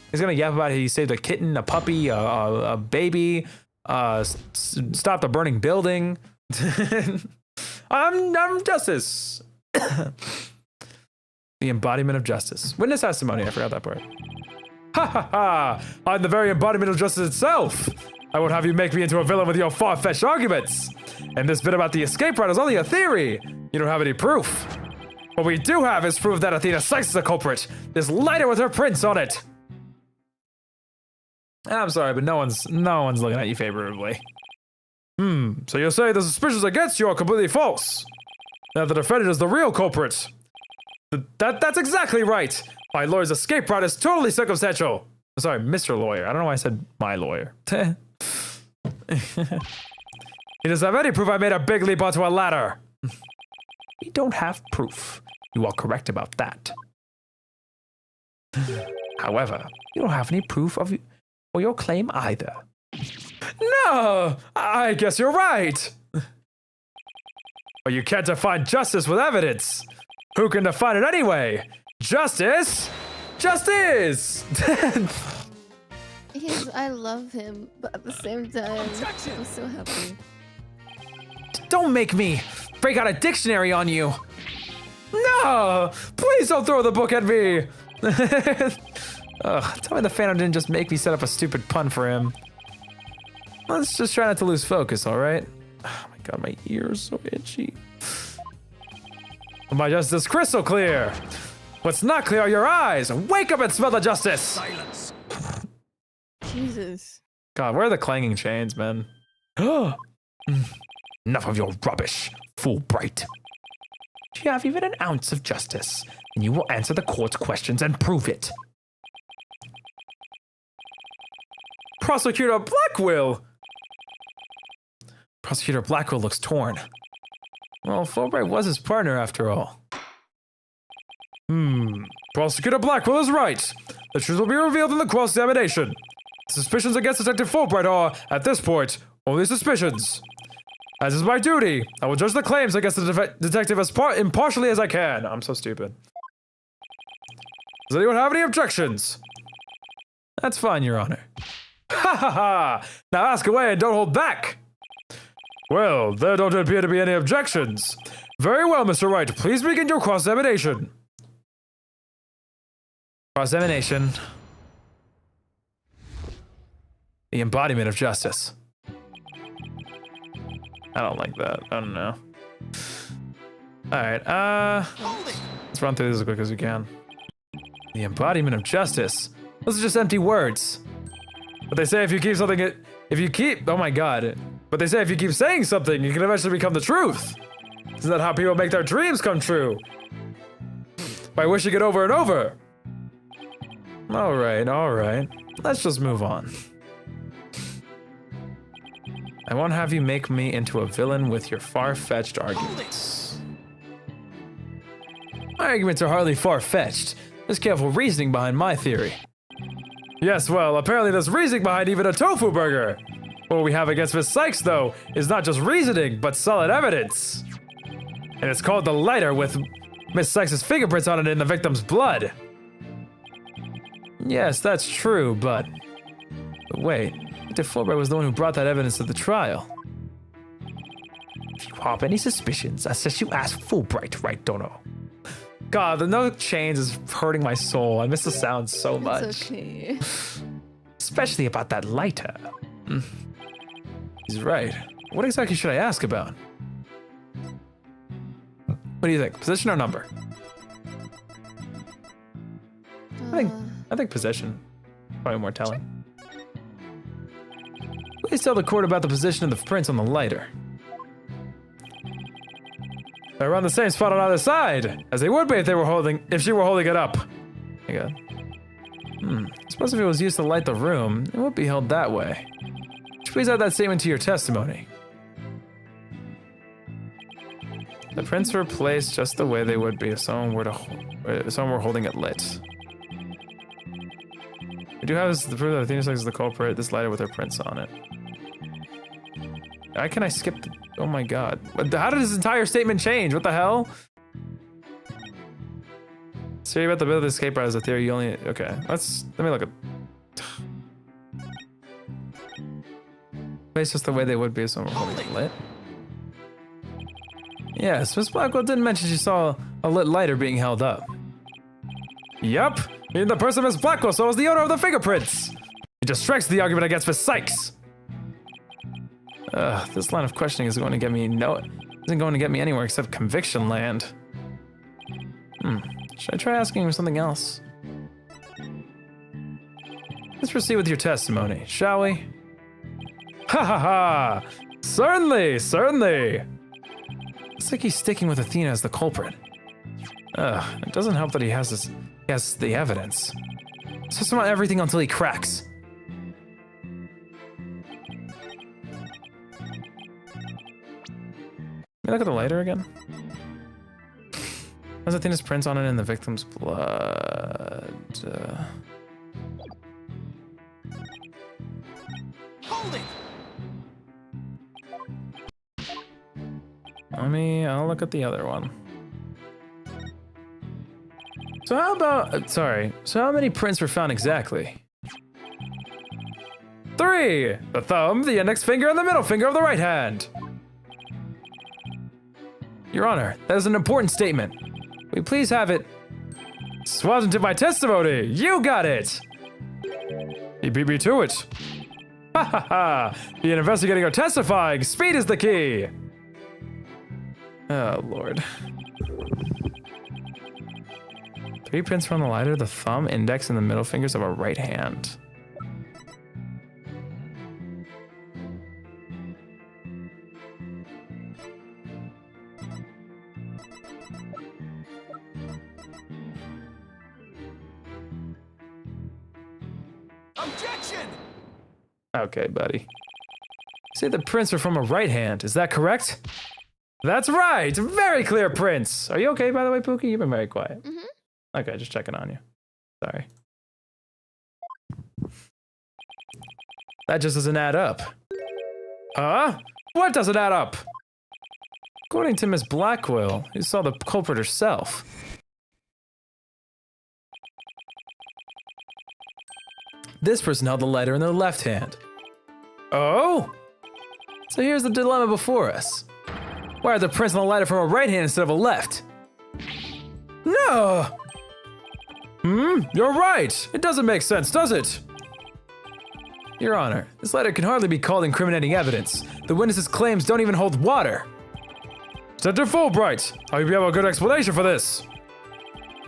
Speaker 1: He's gonna yap about how he saved a kitten, a puppy, a baby, stopped a burning building.
Speaker 4: I'm justice.
Speaker 1: The embodiment of justice. Witness testimony, I forgot that part.
Speaker 4: Ha ha ha! I'm the very embodiment of justice itself. I won't have you make me into a villain with your far-fetched arguments. And this bit about the escape route is only a theory. You don't have any proof. What we do have is proof that Athena Sykes is a culprit. This lighter with her prints on it.
Speaker 1: I'm sorry, but no one's looking at you favorably.
Speaker 4: So you're saying the suspicions against you are completely false? That the defendant is the real culprit? That's exactly right. My lawyer's escape route is totally circumstantial.
Speaker 1: Sorry, Mr. Lawyer. I don't know why I said my lawyer.
Speaker 4: He doesn't have any proof I made a big leap onto a ladder.
Speaker 3: We don't have proof. You are correct about that. However, you don't have any proof of your claim either.
Speaker 4: No, I guess you're right. But you can't define justice with evidence. Who can define it anyway? Justice? Justice!
Speaker 8: I love him, but at the same time, I'm so happy.
Speaker 1: Don't make me break out a dictionary on you.
Speaker 4: No! Please don't throw the book at me!
Speaker 1: Ugh, tell me the Phantom didn't just make me set up a stupid pun for him. Let's just try not to lose focus, alright? Oh my god, my ears so itchy.
Speaker 4: My justice is crystal clear. What's not clear are your eyes. Wake up and smell the justice.
Speaker 6: Silence.
Speaker 8: Jesus.
Speaker 1: God, where are the clanging chains, man?
Speaker 3: Enough of your rubbish, Fulbright. Do you have even an ounce of justice, and you will answer the court's questions and prove it.
Speaker 4: Prosecutor Blackquill.
Speaker 1: Prosecutor Blackquill looks torn. Well, Fulbright was his partner after all.
Speaker 4: Prosecutor Blackquill is right. The truth will be revealed in the cross-examination. Suspicions against Detective Fulbright are, at this point, only suspicions. As is my duty, I will judge the claims against the detective as impartially as I can. I'm so stupid. Does anyone have any objections?
Speaker 1: That's fine, Your Honor.
Speaker 4: Ha ha ha! Now ask away and don't hold back! Well, there don't appear to be any objections. Very well, Mr. Wright. Please begin your cross-examination.
Speaker 1: Cross-examination. The embodiment of justice. I don't like that. I don't know. Alright, let's run through this as quick as we can. The embodiment of justice. Those are just empty words.
Speaker 4: But they say if you keep something, oh my god. But they say if you keep saying something, it can eventually become the truth. Isn't that how people make their dreams come true? By wishing it over and over.
Speaker 1: All right. Let's just move on. I won't have you make me into a villain with your far-fetched arguments. My arguments are hardly far-fetched. There's careful reasoning behind my theory.
Speaker 4: Yes, well, apparently there's reasoning behind even a tofu burger. What we have against Miss Sykes, though, is not just reasoning, but solid evidence. And it's called the lighter with Miss Sykes' fingerprints on it in the victim's blood.
Speaker 1: Yes, that's true, but wait. Mr. Fulbright was the one who brought that evidence to the trial.
Speaker 3: If you have any suspicions, I suggest you ask Fulbright, right, Dono?
Speaker 1: God, the no chains is hurting my soul. I miss the sound so much.
Speaker 8: It's okay.
Speaker 3: Especially about that lighter.
Speaker 1: He's right. What exactly should I ask about? What do you think? Position or number? I think position. Probably more telling. Please tell the court about the position of the prints on the lighter.
Speaker 4: They're on the same spot on either side, as they would be if she were holding it up.
Speaker 1: My God. I suppose if it was used to light the room, it would be held that way. Would you please add that statement to your testimony? The prints were placed just the way they would be if someone were holding it lit. We do have the proof that Athena Sykes is the culprit. This lighter with her prints on it. How can I skip? Oh my God! How did this entire statement change? What the hell? Theory about the ability to escape route is a theory you only. Okay, let me look at. It's just the way they would be if someone were holding it lit. Yes, Miss Blackquill didn't mention she saw a lit lighter being held up.
Speaker 4: Yup, even the person Miss Blackquill saw was the owner of the fingerprints. It just strikes the argument against Miss Sykes.
Speaker 1: This line of questioning isn't going to get me anywhere except conviction land. Should I try asking him something else? Let's proceed with your testimony, shall we?
Speaker 4: Ha ha ha! Certainly!
Speaker 1: Looks like he's sticking with Athena as the culprit. It doesn't help that he has the evidence. Just about everything until he cracks. Let me look at the lighter again. Has Athena's prints on it in the victim's blood?
Speaker 7: Holding.
Speaker 1: I'll look at the other one. So how about, so how many prints were found exactly?
Speaker 4: 3! The thumb, the index finger, and the middle finger of the right hand.
Speaker 1: Your Honor, that is an important statement. Will you please have it?
Speaker 4: This wasn't in my testimony. You got it. He beat me to it. Ha ha ha. Be an investigating or testifying. Speed is the key.
Speaker 1: Oh, Lord. 3 prints from the lighter, the thumb, index, and the middle fingers of a right hand.
Speaker 7: Objection!
Speaker 1: Okay, buddy. Say the prints are from a right hand, is that correct?
Speaker 4: That's right. Very clear prints. Are you okay, by the way, Pookie? You've been very quiet.
Speaker 1: Okay, just checking on you. Sorry. That just doesn't add up.
Speaker 4: Huh? What doesn't add up?
Speaker 1: According to Miss Blackquill, who saw the culprit herself, this person held the lighter in their left hand.
Speaker 4: Oh?
Speaker 1: So here's the dilemma before us. Why are the prints on the lighter from a right hand instead of a left?
Speaker 4: No! You're right. It doesn't make sense, does it?
Speaker 1: Your Honor, this lighter can hardly be called incriminating evidence. The witness's claims don't even hold water.
Speaker 4: Senator Fulbright, I hope you have a good explanation for this.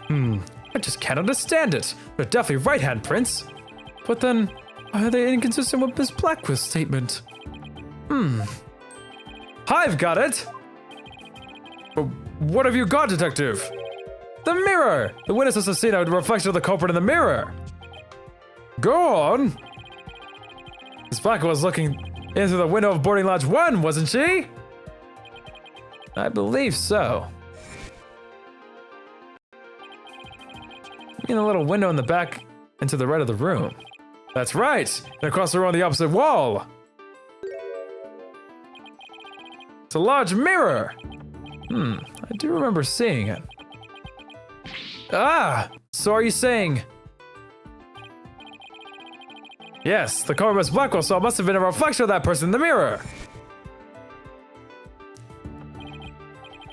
Speaker 4: I just can't understand it. They're definitely right-hand prints.
Speaker 1: But then, why are they inconsistent with Miss Blackquill's statement?
Speaker 4: I've got it. What have you got, Detective? The mirror! The witness has seen a reflection of the culprit in the mirror. Go on. Miss Blackquill was looking into the window of boarding lodge 1, wasn't she? I believe so. In a little window in the back and to the right of the room. That's right! And across the room on the opposite wall. It's a large mirror. I do remember seeing it. Ah! So are you saying... Yes, the color Miss Blackquill saw must have been a reflection of that person in the mirror.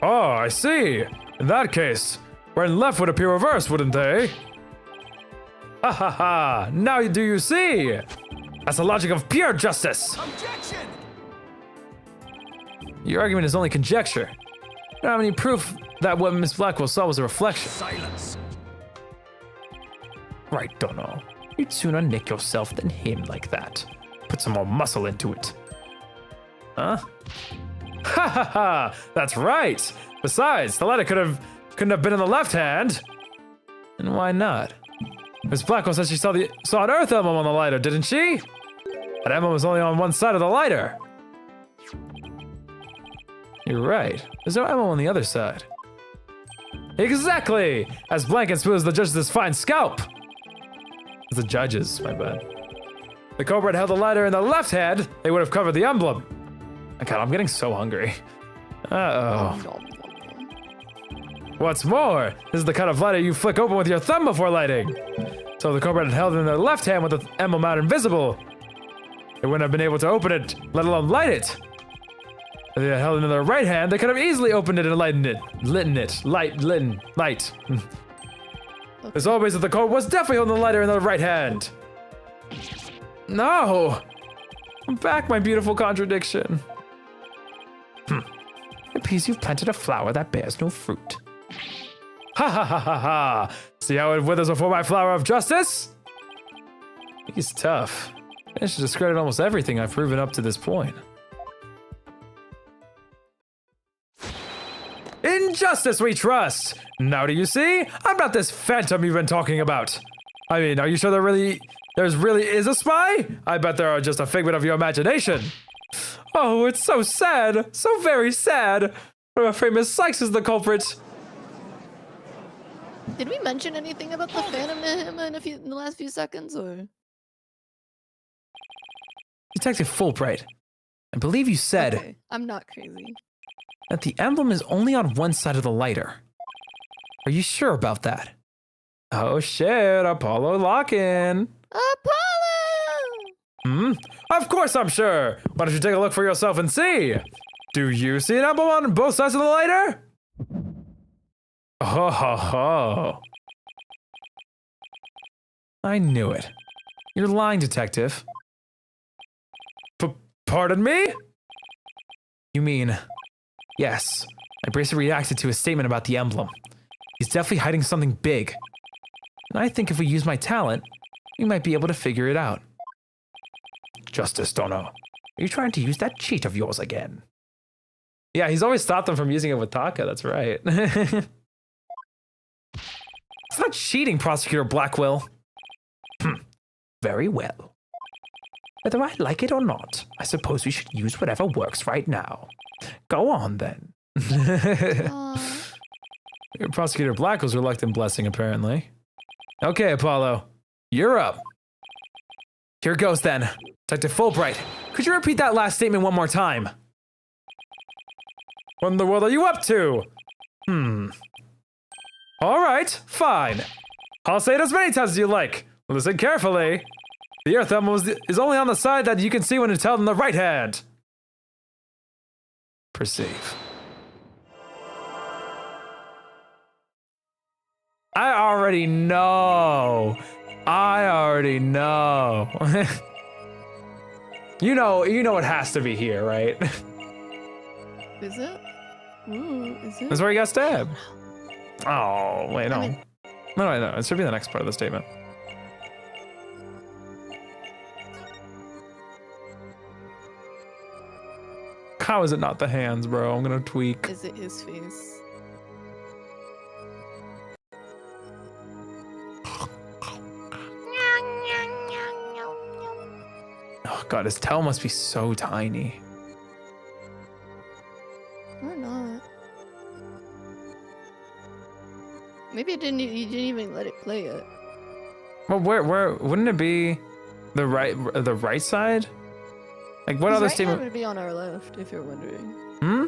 Speaker 4: Oh, I see. In that case, right and left would appear reversed, wouldn't they? Ha ha ha! Now do you see? That's the logic of pure justice.
Speaker 7: Objection!
Speaker 3: Your argument is only conjecture. You don't have any proof that what Miss Blackquill saw was a reflection.
Speaker 7: Silence.
Speaker 3: Right, don't know. You'd sooner nick yourself than him like that. Put some more muscle into it. Huh? Ha ha ha! That's right! Besides, the lighter couldn't have been in the left hand. And why not? Miss Blackquill said she saw an earth emblem on the lighter, didn't she? That emblem was only on one side of the lighter. You're right. There's no emblem on the other side. Exactly! As blank and smooth as the judge's fine scalp. The judges, my bad. The culprit held the lighter in the left hand, they would have covered the emblem. God, I'm getting so hungry. Uh-oh. What's more, this is the kind of lighter you flick open with your thumb before lighting. So the culprit had held it in their left hand with the emblem out invisible. They wouldn't have been able to open it, let alone light it. If they had held it in their right hand, they could have easily opened it and lighted it. Light. As always, that the culprit was definitely holding the lighter in the right hand. No! I'm back, my beautiful contradiction. It appears you've planted a flower that bears no fruit. Ha ha ha ha ha! See how it withers before my flower of justice? He's tough. I should discredit almost everything I've proven up to this point. In justice we trust! Now do you see? I'm not this phantom you've been talking about. I mean, are you sure there really is a spy? I bet there are just a figment of your imagination. Oh, it's so sad. So very sad. I'm afraid Miss Sykes is the culprit.
Speaker 8: Did we mention anything about the Phantom to him in the last few seconds, or?
Speaker 3: Detective Fulbright, I believe you said
Speaker 8: Okay, I'm not crazy.
Speaker 3: that the emblem is only on one side of the lighter. Are you sure about that? Oh shit, Apollo lock-in.
Speaker 8: Apollo!
Speaker 3: Of course I'm sure. Why don't you take a look for yourself and see? Do you see an emblem on both sides of the lighter? Oh ho ho. I knew it. You're lying, Detective. Pardon me? You mean... Yes, my bracer reacted to his statement about the emblem. He's definitely hiding something big. And I think if we use my talent, we might be able to figure it out. Justice, Dono. Are you trying to use that cheat of yours again? Yeah, he's always stopped them from using it with Taka, that's right. It's not cheating, Prosecutor Blackquill. Very well. Whether I like it or not, I suppose we should use whatever works right now. Go on, then. Prosecutor Blackwell's reluctant blessing, apparently. Okay, Apollo. You're up. Here goes, then. Detective Fulbright, could you repeat that last statement one more time? What in the world are you up to? All right, fine. I'll say it as many times as you like. Listen carefully. The earth emblem is only on the side that you can see when it's held in the right hand. Perceive. I already know. You know it has to be here, right?
Speaker 8: Is it? Ooh, is it?
Speaker 3: That's where he got stabbed. Oh, wait, no.
Speaker 8: I mean-
Speaker 3: No, it should be the next part of the statement.
Speaker 1: How is it not the hands, bro? I'm gonna tweak.
Speaker 8: Is it his face?
Speaker 1: Oh god, his tail must be so tiny.
Speaker 8: Or not. Maybe you didn't even let it play yet.
Speaker 1: Well, where wouldn't it be the right side? Like what
Speaker 8: His
Speaker 1: other
Speaker 8: right
Speaker 1: statement?
Speaker 8: hand would be on our left, if you're wondering.
Speaker 1: Hmm?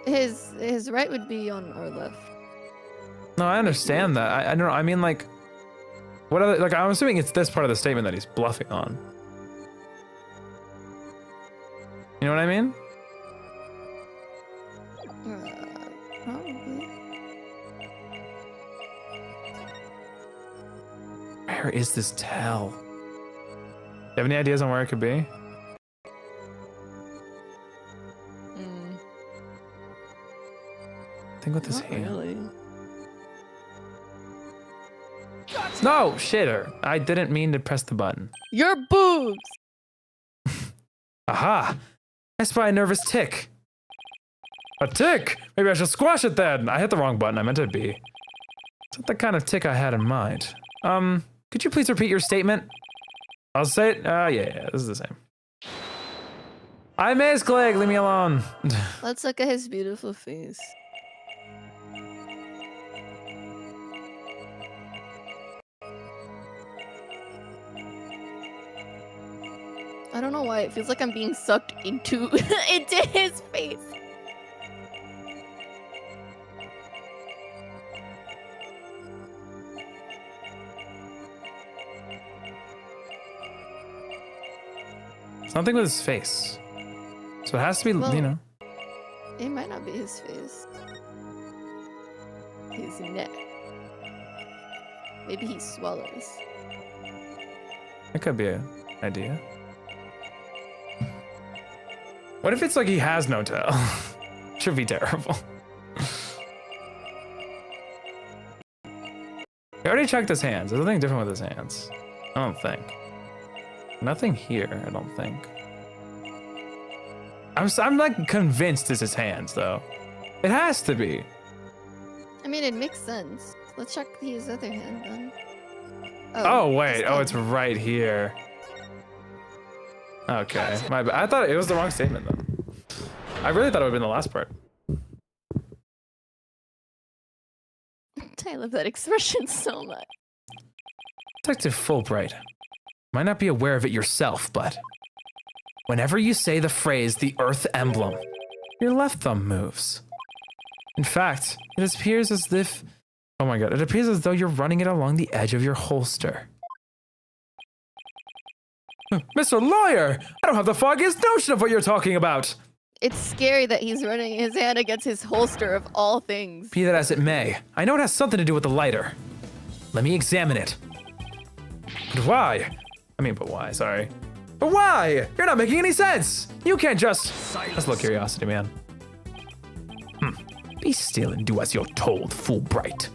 Speaker 8: His right would be on our left.
Speaker 1: No, I understand that. I don't know. I mean, like, what other? Like, I'm assuming it's this part of the statement that he's bluffing on. You know what I mean?
Speaker 8: Probably.
Speaker 1: Where is this tail? Do you have any ideas on where it could be? I think with his
Speaker 8: Not
Speaker 1: hand.
Speaker 8: really.
Speaker 1: No, shitter. I didn't mean to press the button.
Speaker 8: Your boobs!
Speaker 1: Aha! I spy a nervous tick. A tick? Maybe I should squash it then. I hit the wrong button. I meant it be. It's not the kind of tick I had in mind. Could you please repeat your statement? I'll say it. Yeah, this is the same. I misclicked. Leave me alone.
Speaker 8: Let's look at his beautiful face. I don't know why it feels like I'm being sucked into into his face.
Speaker 1: Something with his face. So it has to be,
Speaker 8: Well,
Speaker 1: you know.
Speaker 8: It might not be his face. His neck. Maybe he swallows.
Speaker 1: It could be an idea. What if it's like he has no tail? Should be terrible. We already checked his hands. There's nothing different with his hands. I don't think. Nothing here, I don't think. I'm like convinced it's his hands though. It has to be.
Speaker 8: I mean, it makes sense. Let's check his other hand then.
Speaker 1: Oh wait,
Speaker 8: his
Speaker 1: oh it's
Speaker 8: thumb.
Speaker 1: right here. Okay, my bad. I thought it was the wrong statement though. I really thought it would have been the last part.
Speaker 8: I love that expression so much.
Speaker 3: Detective Fulbright, might not be aware of it yourself, but whenever you say the phrase the Earth emblem, your left thumb moves. In fact, it appears as if, oh my god, it appears as though you're running it along the edge of your holster.
Speaker 1: Mr. Lawyer, I don't have the foggiest notion of what you're talking about.
Speaker 8: It's scary that he's running his hand against his holster of all things.
Speaker 3: Be that as it may, I know it has something to do with the lighter. Let me examine it.
Speaker 1: But why? I mean, but why? Sorry. But why? You're not making any sense. You can't just. That's a little curiosity, man.
Speaker 3: Be still and do as you're told, Fulbright.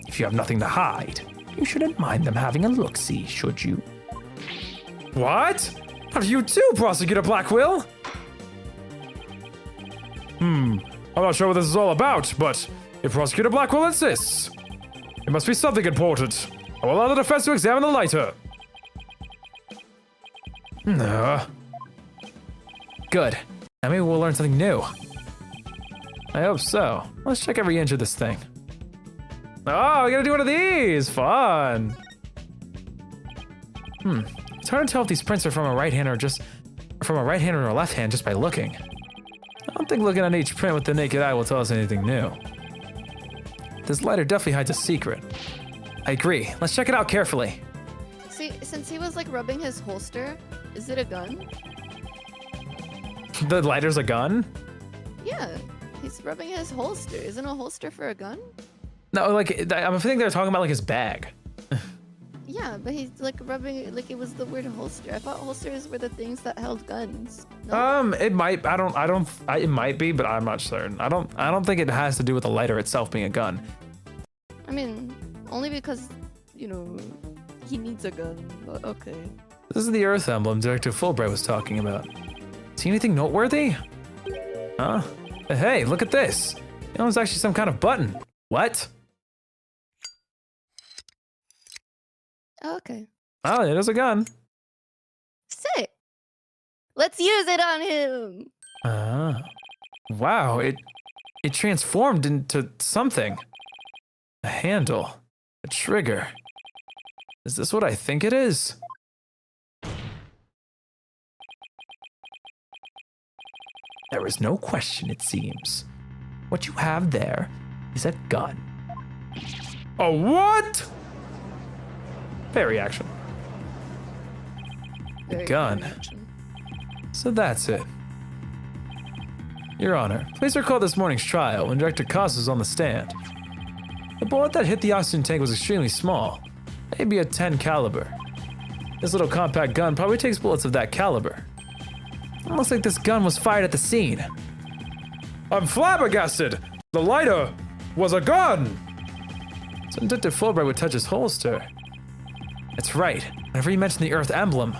Speaker 3: If you have nothing to hide, you shouldn't mind them having a look-see, should you?
Speaker 1: What? How do you do, Prosecutor Blackquill? I'm not sure what this is all about, but if Prosecutor Blackquill insists, it must be something important. I will allow the defense to examine the lighter.
Speaker 3: Good. Now maybe we'll learn something new. I hope so. Let's check every inch of this thing.
Speaker 1: Oh, we gotta do one of these. Fun.
Speaker 3: It's hard to tell if these prints are from a right hand or a left hand just by looking.
Speaker 1: I don't think looking at each print with the naked eye will tell us anything new.
Speaker 3: This lighter definitely hides a secret. I agree. Let's check it out carefully.
Speaker 8: See, since he was like rubbing his holster, is it a gun?
Speaker 1: The lighter's a gun?
Speaker 8: Yeah, he's rubbing his holster. Isn't a holster for a gun?
Speaker 1: No, like, I think they're talking about like his bag.
Speaker 8: Yeah, but he's like rubbing it like it was the word holster. I thought holsters were the things that held guns. No?
Speaker 1: It might, it might be, but I'm not certain. I don't think it has to do with the lighter itself being a gun.
Speaker 8: I mean, only because, you know, he needs a gun, but okay.
Speaker 1: This is the Earth emblem Detective Fulbright was talking about. See anything noteworthy? Huh? Hey, look at this. It was actually some kind of button. What?
Speaker 8: Oh, okay.
Speaker 1: Oh, it is a gun.
Speaker 8: Sick. Let's use it on him.
Speaker 1: Ah. Wow, it transformed into something. A handle. A trigger. Is this what I think it is? There is no question, it seems. What you have there is a gun.
Speaker 4: A what?
Speaker 1: Fair reaction.
Speaker 8: Very
Speaker 1: Gun.
Speaker 8: good reaction.
Speaker 1: So that's it. Your Honor, please recall this morning's trial when Director Koss was on the stand. The bullet that hit the oxygen tank was extremely small, maybe a 10 caliber. This little compact gun probably takes bullets of that caliber. Almost like this gun was fired at the scene.
Speaker 4: I'm flabbergasted. The lighter was a gun.
Speaker 1: So Detective Fulbright would touch his holster. That's right. Whenever he mentioned the Earth emblem,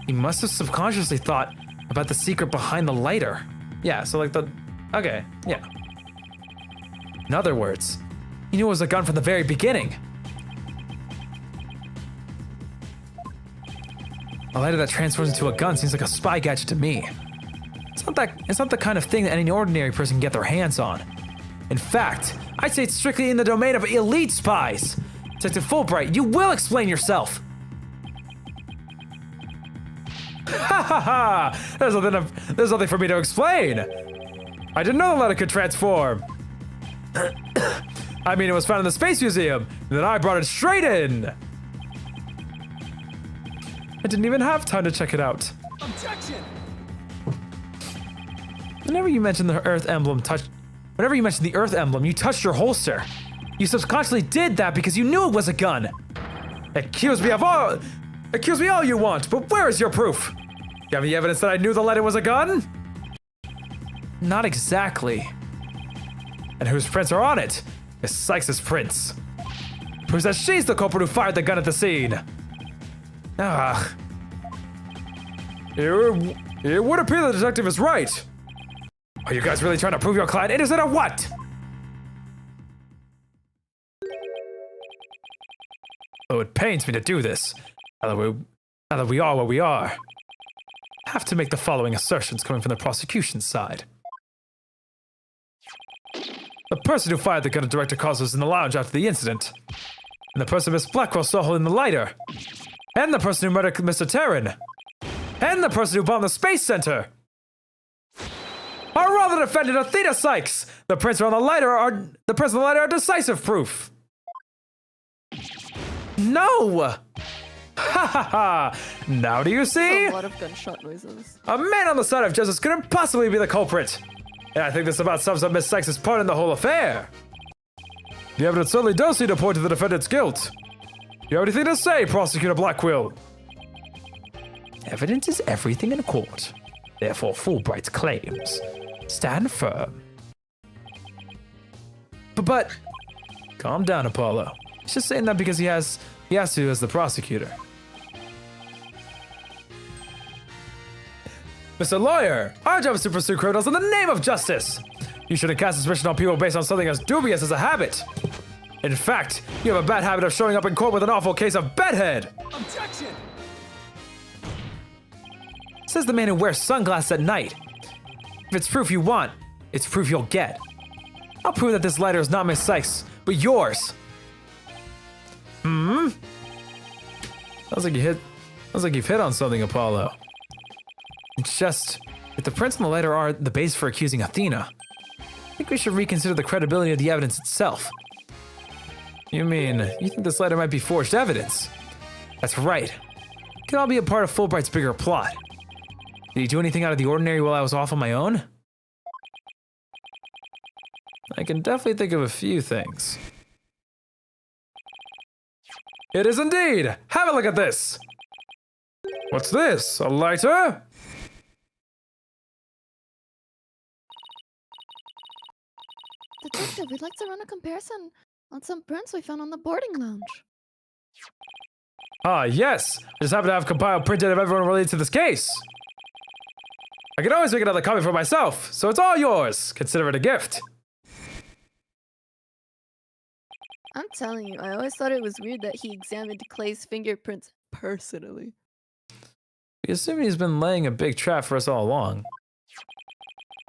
Speaker 1: he must have subconsciously thought about the secret behind the lighter. Yeah, so like the... Okay, yeah. In other words, he knew it was a gun from the very beginning. A lighter that transforms into a gun seems like a spy gadget to me. It's not the kind of thing that any ordinary person can get their hands on. In fact, I'd say it's strictly in the domain of elite spies. Detective Fulbright, you will explain yourself.
Speaker 4: Ha ha ha! There's nothing for me to explain. I didn't know the lighter could transform. I mean, it was found in the Space Museum, and then I brought it straight in. I didn't even have time to check it out.
Speaker 6: Objection!
Speaker 1: Whenever you mention the Earth emblem, you touched your holster. You subconsciously did that because you knew it was a gun.
Speaker 4: Accuse me all you want, but where is your proof? You have any evidence that I knew the lighter was a gun?
Speaker 1: Not exactly.
Speaker 4: And whose prints are on it? Miss Sykes' prints. Proves that she's the culprit who fired the gun at the scene. Ah. It would appear the detective is right. Are you guys really trying to prove your client innocent or what?
Speaker 1: Oh, it pains me to do this. Now that we are where we are, I have to make the following assertions coming from the prosecution's side. The person who fired the gun at Director Koss was in the lounge after the incident. And the person Miss Blackquill saw holding the lighter. And the person who murdered Mr. Terran. And the person who bombed the Space Center.
Speaker 4: Or rather, Defendant Athena Sykes! The prints on the lighter are decisive proof.
Speaker 1: No!
Speaker 4: Ha ha ha! Now do you see?
Speaker 8: A lot of gunshot noises.
Speaker 4: A man on the side of justice couldn't possibly be the culprit. And I think this about sums up Miss Sykes' part in the whole affair. The evidence certainly does seem to point to the defendant's guilt. You have anything to say, Prosecutor Blackquill?
Speaker 1: Evidence is everything in court. Therefore, Fulbright's claims stand firm. But calm down, Apollo. He's just saying that because he has to as the prosecutor.
Speaker 4: Mr. Lawyer, our job is to pursue criminals in the name of justice. You shouldn't cast suspicion on people based on something as dubious as a habit. In fact, you have a bad habit of showing up in court with an awful case of bedhead.
Speaker 6: Objection!
Speaker 1: Says the man who wears sunglasses at night. If it's proof you want, it's proof you'll get. I'll prove that this lighter is not Miss Sykes, but yours.
Speaker 4: Sounds like you've hit on something, Apollo.
Speaker 1: It's just, if the prints on the lighter are the base for accusing Athena, I think we should reconsider the credibility of the evidence itself.
Speaker 4: You mean, you think this lighter might be forged evidence?
Speaker 1: That's right. It could all be a part of Fulbright's bigger plot. Did he do anything out of the ordinary while I was off on my own?
Speaker 4: I can definitely think of a few things. It is indeed! Have a look at this! What's this? A lighter?
Speaker 8: Detective, we'd like to run a comparison on some prints we found on the boarding lounge.
Speaker 4: Ah, yes. I just happen to have compiled print data of everyone related to this case. I can always make another copy for myself, so it's all yours. Consider it a gift.
Speaker 8: I'm telling you, I always thought it was weird that he examined Clay's fingerprints personally.
Speaker 1: We assume he's been laying a big trap for us all along.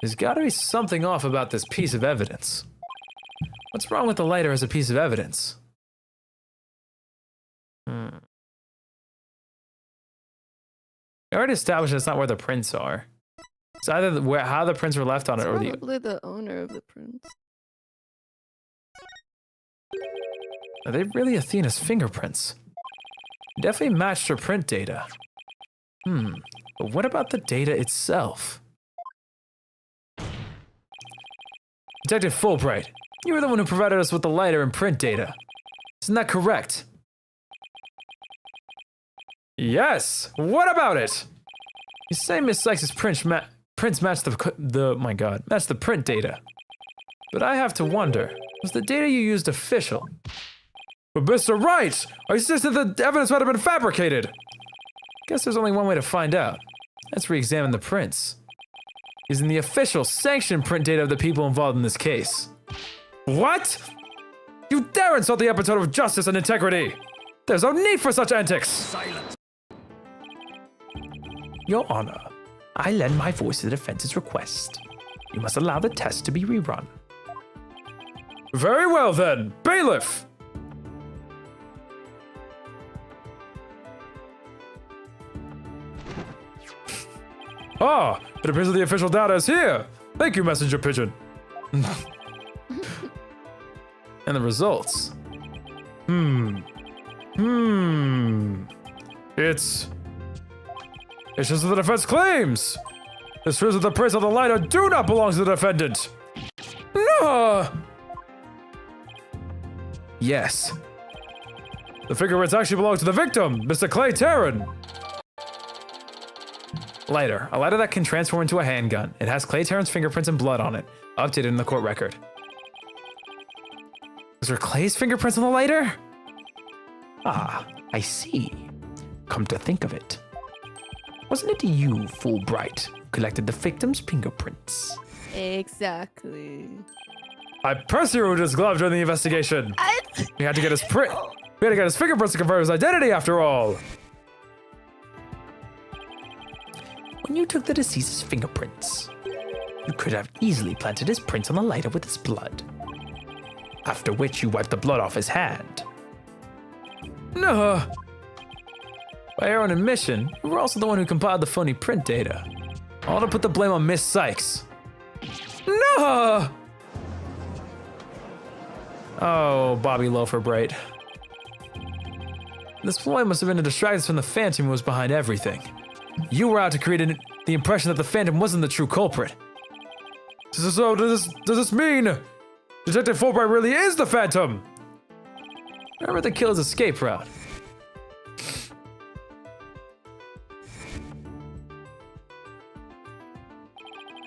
Speaker 1: There's gotta be something off about this piece of evidence. What's wrong with the lighter as a piece of evidence? We already established that's not where the prints are. It's either how the prints were left on it, or
Speaker 8: Probably the owner of the prints.
Speaker 1: Are they really Athena's fingerprints? Definitely matched her print data. But what about the data itself? Detective Fulbright, you were the one who provided us with the lighter and print data. Isn't that correct?
Speaker 4: Yes. What about it?
Speaker 1: You say Miss Sykes' prints match match the print data. But I have to wonder, was the data you used official?
Speaker 4: But Mr. Wright, I insisted that the evidence might have been fabricated.
Speaker 1: Guess there's only one way to find out. Let's re-examine the prints. Using the official sanctioned print data of the people involved in this case.
Speaker 4: What? You dare insult the epitome of justice and integrity! There's no need for such antics!
Speaker 6: Silence.
Speaker 3: Your Honor, I lend my voice to the defense's request. You must allow the test to be rerun.
Speaker 4: Very well then, bailiff! Ah, it appears that the official data is here. Thank you, Messenger Pigeon.
Speaker 1: And the results.
Speaker 4: It's just what the defense claims. This proves that the prints on the lighter do not belong to the defendant. No!
Speaker 1: Yes.
Speaker 4: The fingerprints actually belong to the victim, Mr. Clay Taryn.
Speaker 1: Lighter. A lighter that can transform into a handgun. It has Clay Taryn's fingerprints and blood on it. Updated in the court record. Was there Clay's fingerprints on the lighter?
Speaker 3: Ah, I see. Come to think of it. Wasn't it you, Fulbright, who collected the victim's fingerprints?
Speaker 8: Exactly.
Speaker 4: I personally removed his glove during the investigation. We had to get his fingerprints to confirm his identity after all.
Speaker 3: When you took the deceased's fingerprints, you could have easily planted his prints on the lighter with his blood. After which you wiped the blood off his hand.
Speaker 1: No. By your own admission, you were also the one who compiled the phony print data. All to put the blame on Miss Sykes.
Speaker 4: No!
Speaker 1: Oh, Bobby Loafer Bright. This ploy must have been to distract us from the Phantom who was behind everything. You were out to create the impression that the Phantom wasn't the true culprit.
Speaker 4: So does this mean Detective Fulbright really is the Phantom?
Speaker 1: Remember the killer's escape route.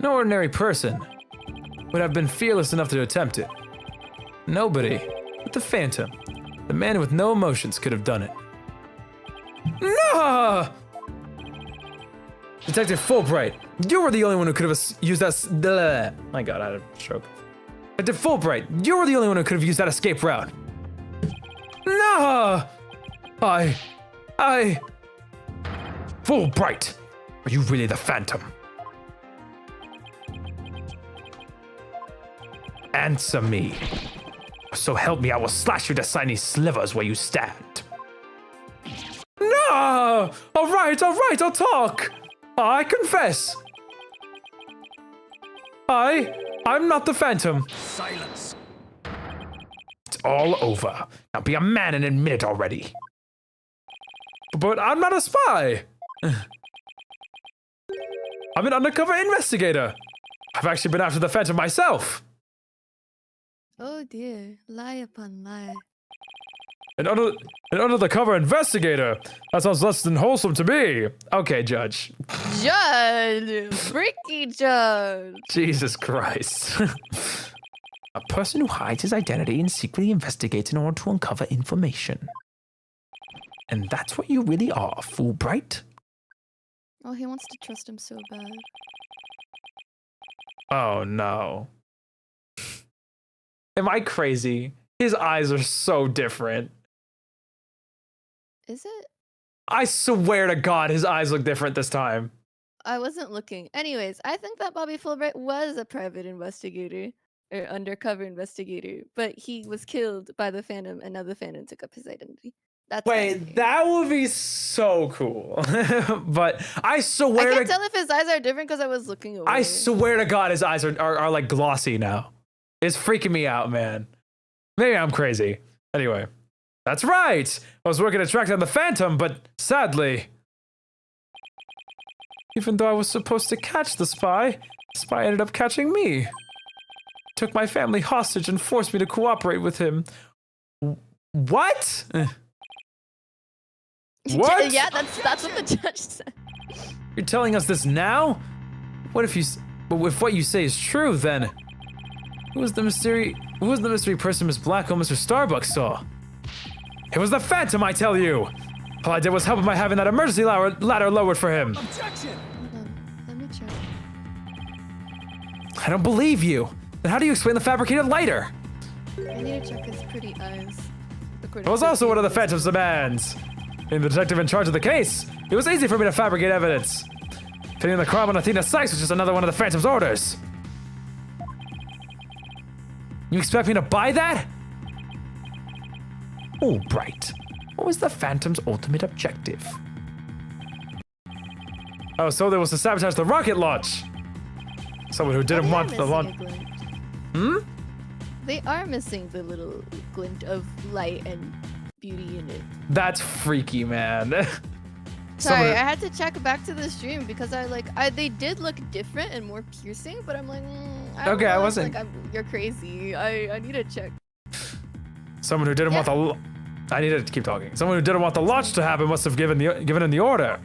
Speaker 1: No ordinary person would have been fearless enough to attempt it. Nobody but the Phantom, the man with no emotions, could have done it.
Speaker 4: No!
Speaker 1: Detective Fulbright, you were the only one who could have used that. My God, I had a stroke. Detective Fulbright, you were the only one who could have used that escape route.
Speaker 4: No!
Speaker 3: Fulbright, are you really the Phantom? Answer me. So help me, I will slash you to tiny slivers where you stand.
Speaker 4: No! All right, I'll talk. I confess. I'm not the Phantom.
Speaker 6: Silence.
Speaker 3: It's all over. Now be a man and admit it already.
Speaker 4: But I'm not a spy. I'm an undercover investigator. I've actually been after the Phantom myself.
Speaker 8: Oh dear, lie upon lie.
Speaker 4: An undercover investigator? That sounds less than wholesome to me.
Speaker 1: Okay, Judge.
Speaker 8: Judge! Freaky judge!
Speaker 1: Jesus Christ.
Speaker 3: A person who hides his identity and secretly investigates in order to uncover information. And that's what you really are, Fulbright.
Speaker 8: Oh, he wants to trust him so bad.
Speaker 1: Oh no. Am I crazy? His eyes are so different.
Speaker 8: Is it?
Speaker 1: I swear to God, his eyes look different this time.
Speaker 8: I wasn't looking. Anyways, I think that Bobby Fulbright was a private investigator or undercover investigator, but he was killed by the Phantom, and now the Phantom took up his identity. That's my
Speaker 1: Wait,
Speaker 8: theory.
Speaker 1: that would be so cool. But I
Speaker 8: I
Speaker 1: swear
Speaker 8: can't
Speaker 1: to
Speaker 8: tell if his eyes are different because I was looking away.
Speaker 1: I swear to God, his eyes are like glossy now. It's freaking me out, man. Maybe I'm crazy. Anyway, that's right. I was working to track down the Phantom, but sadly, even though I was supposed to catch the spy ended up catching me. Took my family hostage and forced me to cooperate with him. What? What?
Speaker 8: Yeah, that's what the judge said.
Speaker 1: You're telling us this now? What if if what you say is true, then who was the mystery person Miss Blackquill, Mr. Starbucks saw? It was the Phantom, I tell you! All I did was help him by having that emergency ladder lowered for him.
Speaker 8: Hold on, let me check.
Speaker 1: I don't believe you. Then how do you explain the fabricated lighter?
Speaker 8: I need to check his pretty eyes.
Speaker 1: It was also one of the Phantom's demands. Being the detective in charge of the case, it was easy for me to fabricate evidence. Pinning the crime on Athena Sykes was just another one of the Phantom's orders. You expect me to buy that? All right. What was the Phantom's ultimate objective? Oh, so there was to sabotage the rocket launch. Someone who didn't want the launch.
Speaker 8: They are missing the little glint of light and beauty in it.
Speaker 1: That's freaky, man.
Speaker 8: Sorry,
Speaker 1: Someone-
Speaker 8: I had to check back to the stream because they did look different and more piercing, but I'm like, I don't
Speaker 1: Okay,
Speaker 8: know,
Speaker 1: I
Speaker 8: it's
Speaker 1: wasn't-
Speaker 8: like you're crazy. I need to check.
Speaker 1: Someone who didn't want the. I need to keep talking. Someone who didn't want the launch to happen must have given in the order.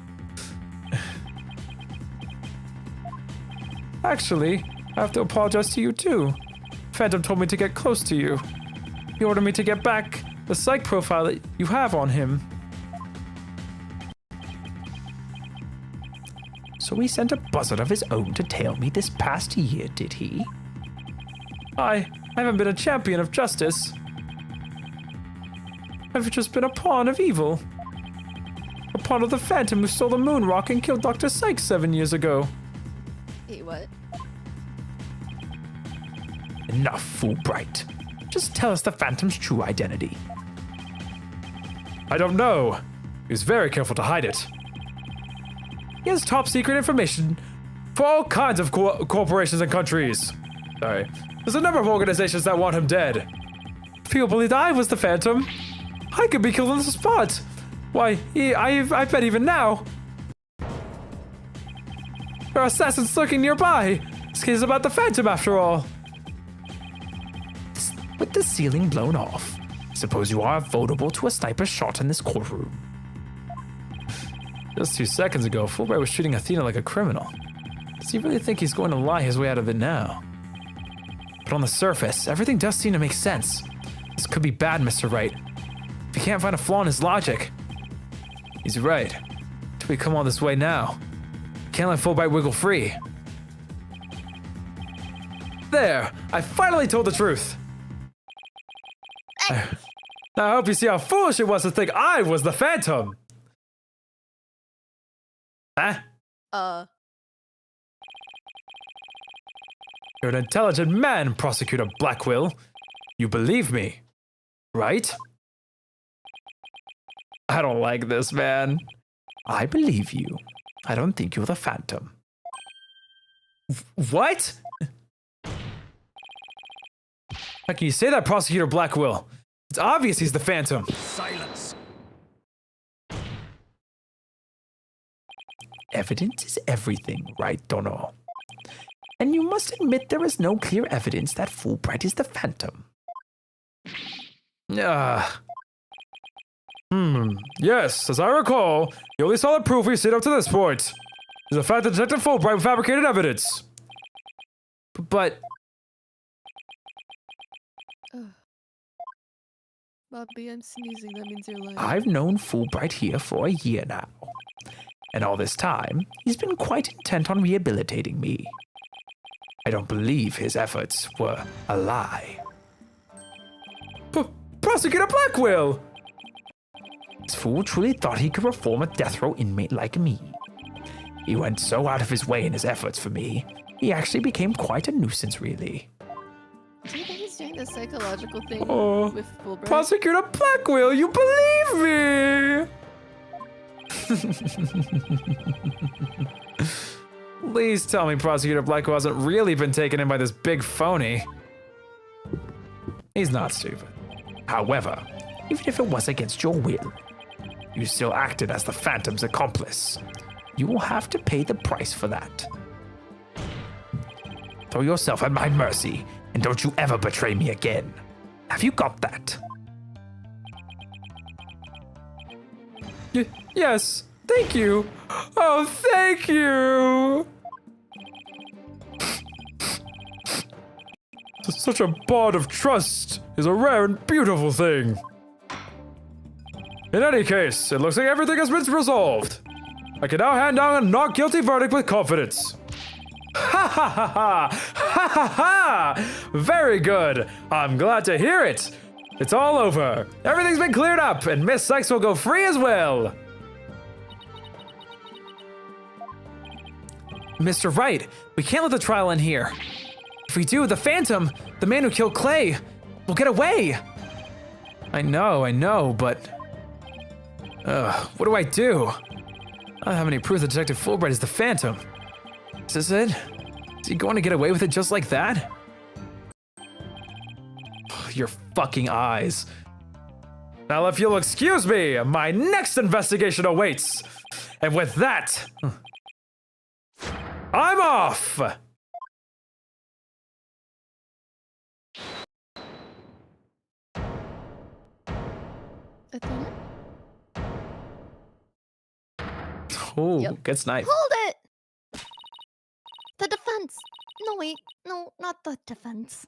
Speaker 1: Actually, I have to apologize to you too. Phantom told me to get close to you. He ordered me to get back the psych profile that you have on him. So he sent a buzzard of his own to tail me this past year, did he? I haven't been a champion of justice. I've just been a pawn of evil. A pawn of the Phantom who stole the moon rock and killed Dr. Sykes 7 years ago.
Speaker 8: Wait, what?
Speaker 3: Enough, Fulbright. Just tell us the Phantom's true identity.
Speaker 1: I don't know. He was very careful to hide it. He has top secret information for all kinds of corporations and countries. Sorry. There's a number of organizations that want him dead. People believed I was the Phantom. I could be killed on the spot. Why, I bet even now. There are assassins lurking nearby. This case is about the Phantom after all.
Speaker 3: With the ceiling blown off, suppose you are vulnerable to a sniper shot in this courtroom.
Speaker 1: Just 2 seconds ago, Fulbright was treating Athena like a criminal. Does he really think he's going to lie his way out of it now? But on the surface, everything does seem to make sense. This could be bad, Mr. Wright. If you can't find a flaw in his logic. He's right. Do we come all this way now? Can't let Fulbright wiggle free. There! I finally told the truth! Now I hope you see how foolish it was to think I was the Phantom! Huh? You're an intelligent man, Prosecutor Blackquill. You believe me, right? I don't like this, man.
Speaker 3: I believe you. I don't think you're the Phantom.
Speaker 1: What? How can you say that, Prosecutor Blackquill? It's obvious he's the Phantom.
Speaker 6: Silence.
Speaker 3: Evidence is everything, right, Dono? And you must admit there is no clear evidence that Fulbright is the Phantom.
Speaker 1: Yes, as I recall, the only solid proof we've seen up to this point is the fact that Detective Fulbright fabricated evidence. But
Speaker 8: Bobby, I'm sneezing. That means you're lying.
Speaker 3: I've known Fulbright here for a year now. And all this time, he's been quite intent on rehabilitating me. I don't believe his efforts were a lie.
Speaker 4: Prosecutor Blackquill!
Speaker 3: This fool truly thought he could reform a death row inmate like me. He went so out of his way in his efforts for me, he actually became quite a nuisance, really.
Speaker 8: Do you think he's doing the psychological thing
Speaker 4: Oh,
Speaker 8: with Fulbright?
Speaker 4: Prosecutor Blackquill, you believe me!
Speaker 1: Please tell me Prosecutor Blackquill hasn't really been taken in by this big phony. He's not stupid.
Speaker 3: However, even if it was against your will, you still acted as the Phantom's accomplice. You will have to pay the price for that. Throw yourself at my mercy, and don't you ever betray me again. Have you got that?
Speaker 4: Yes, thank you. Oh, thank you. Such a bond of trust is a rare and beautiful thing. In any case, it looks like everything has been resolved. I can now hand down a not guilty verdict with confidence. Ha ha ha ha! Ha ha ha! Very good. I'm glad to hear it. It's all over. Everything's been cleared up, and Miss Sykes will go free as well.
Speaker 1: Mr. Wright, we can't let the trial end here. If we do, the Phantom, the man who killed Clay, will get away. I know, but... what do I do? I don't have any proof that Detective Fulbright is the Phantom. Is this it? Is he going to get away with it just like that? Your fucking eyes.
Speaker 4: Now, if you'll excuse me, my next investigation awaits. And with that, I'm off!
Speaker 8: Athena?
Speaker 1: Oh,
Speaker 8: Yep.
Speaker 1: good snipe.
Speaker 2: Hold it! The defense. No, wait. No, not the defense.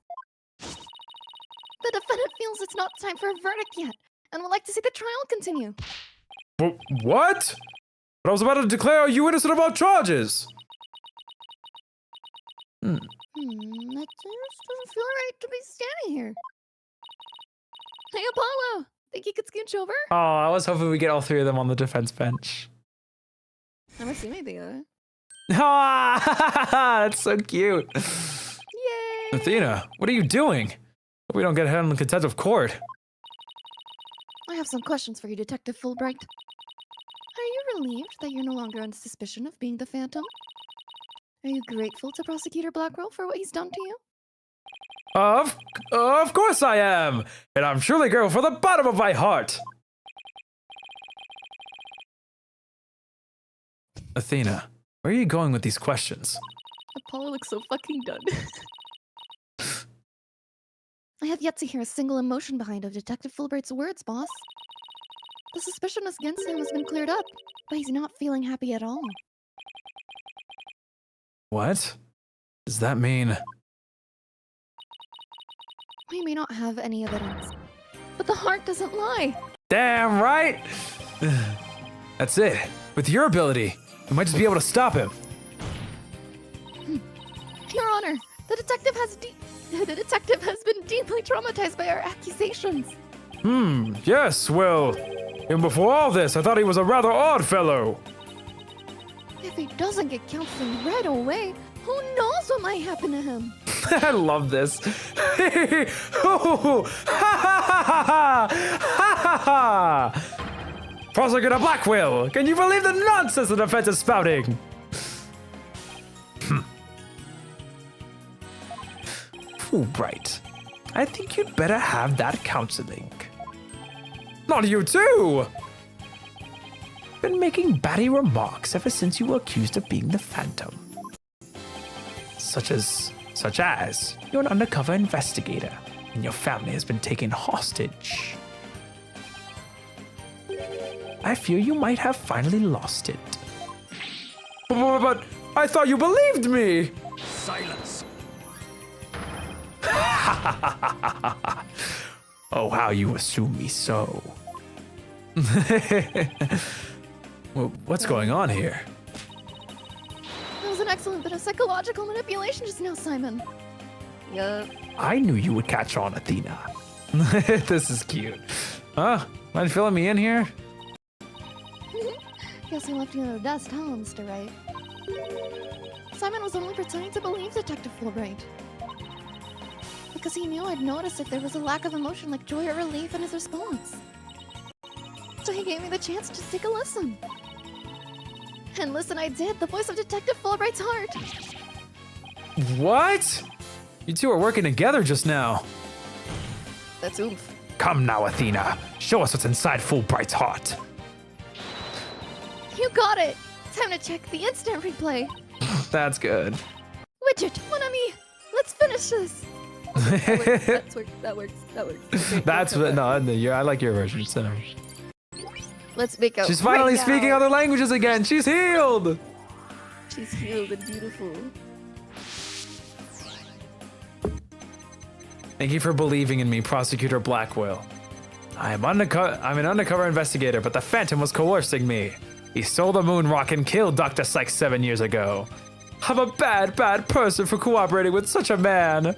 Speaker 2: The defendant feels it's not time for a verdict yet, and would like to see the trial continue.
Speaker 4: What? But I was about to declare you innocent of all charges.
Speaker 2: That just doesn't feel right to be standing here.
Speaker 8: Hey, Apollo! Think you could scooch over?
Speaker 1: Oh, I was hoping we get all three of them on the defense bench.
Speaker 8: Never seen anything of it.
Speaker 1: Ah, that's so cute.
Speaker 8: Yay!
Speaker 1: Athena, what are you doing? Hope we don't get held in contempt of court.
Speaker 8: I have some questions for you, Detective Fulbright. Are you relieved that you're no longer on suspicion of being the Phantom? Are you grateful to Prosecutor Blackquill for what he's done to you?
Speaker 4: Of course I am, and I'm truly grateful from the bottom of my heart.
Speaker 1: Athena, where are you going with these questions?
Speaker 8: Apollo looks so fucking done. I have yet to hear a single emotion behind of Detective Fulbright's words, boss. The suspicion against him has been cleared up, but he's not feeling happy at all.
Speaker 1: What? Does that mean...
Speaker 8: We may not have any evidence, but the heart doesn't lie.
Speaker 1: Damn right! That's it. With your ability, we might just be able to stop him.
Speaker 8: Your Honor, the detective has been deeply traumatized by our accusations.
Speaker 4: Yes, well, even before all this, I thought he was a rather odd fellow.
Speaker 8: If he doesn't get counseling right away, who knows what might happen to him?
Speaker 1: I love this.
Speaker 4: Prosecutor Blackquill, can you believe the nonsense the defense is spouting?
Speaker 3: Fulbright, I think you'd better have that counseling.
Speaker 4: Not you too!
Speaker 3: Been making batty remarks ever since you were accused of being the Phantom. Such as you're an undercover investigator and your family has been taken hostage. I fear you might have finally lost it.
Speaker 4: But I thought you believed me!
Speaker 5: Silence.
Speaker 3: Oh, how you assume me so.
Speaker 1: Well, what's going on here?
Speaker 8: That was an excellent bit of psychological manipulation just now, Simon. Yup.
Speaker 3: I knew you would catch on, Athena.
Speaker 1: This is cute. Huh? Mind filling me in here?
Speaker 8: Guess I left you in the dust, huh, Mr. Wright? Simon was only pretending to believe Detective Fulbright. Because he knew I'd noticed if there was a lack of emotion like joy or relief in his response. So he gave me the chance to take a listen. And listen I did, the voice of Detective Fulbright's heart.
Speaker 1: What? You two are working together just now.
Speaker 8: That's oomph.
Speaker 3: Come now, Athena. Show us what's inside Fulbright's heart.
Speaker 8: You got it! Time to check the instant replay.
Speaker 1: That's good.
Speaker 8: Widget, mon ami! Let's finish this! That works. Okay,
Speaker 1: That's
Speaker 8: we'll
Speaker 1: what.
Speaker 8: cut
Speaker 1: No, I like your version.
Speaker 8: Let's make out.
Speaker 1: She's finally
Speaker 8: right
Speaker 1: speaking
Speaker 8: now.
Speaker 1: other languages again. She's healed.
Speaker 8: She's healed and beautiful.
Speaker 1: Thank you for believing in me, Prosecutor Blackquill. I'm an undercover investigator, but the Phantom was coercing me. He stole the moon rock and killed Dr. Sykes 7 years ago. I'm a bad person for cooperating with such a man.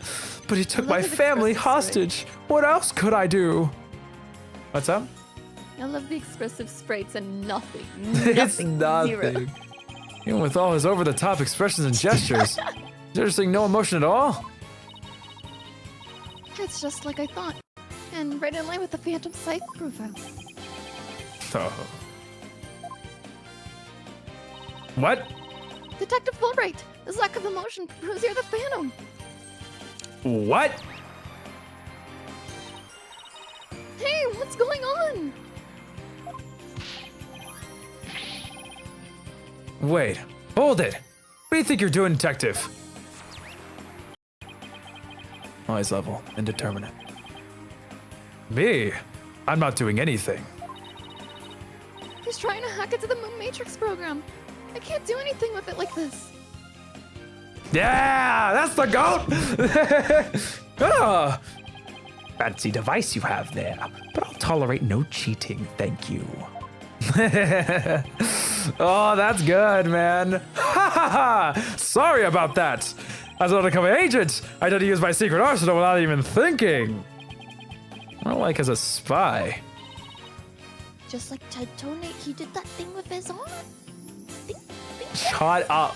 Speaker 1: But he took
Speaker 8: I
Speaker 1: my
Speaker 8: love his
Speaker 1: family
Speaker 8: expressive
Speaker 1: hostage. What else could I do? What's up?
Speaker 8: I love the expressive sprites and nothing.
Speaker 1: It's
Speaker 8: Nothing.
Speaker 1: nothing.
Speaker 8: Zero.
Speaker 1: Even with all his over-the-top expressions and gestures, there's no emotion at all.
Speaker 8: It's just like I thought. And right in line with the Phantom Psych profile.
Speaker 1: Oh. What?
Speaker 8: Detective Fulbright! This lack of emotion proves you're the Phantom!
Speaker 1: What?
Speaker 8: Hey, what's going on?
Speaker 1: Wait, hold it. What do you think you're doing, Detective? Noise level, indeterminate. Me? I'm not doing anything.
Speaker 8: He's trying to hack into the Moon Matrix program. I can't do anything with it like this.
Speaker 1: Yeah, that's the goat! Ah,
Speaker 3: Fancy device you have there, but I'll tolerate no cheating, thank you.
Speaker 1: oh, that's good, man. Ha ha ha! Sorry about that. As an undercover agent, I had to use my secret arsenal without even thinking. More like as a spy.
Speaker 2: Just like Titone, he did that thing with his arm.
Speaker 1: Shut up.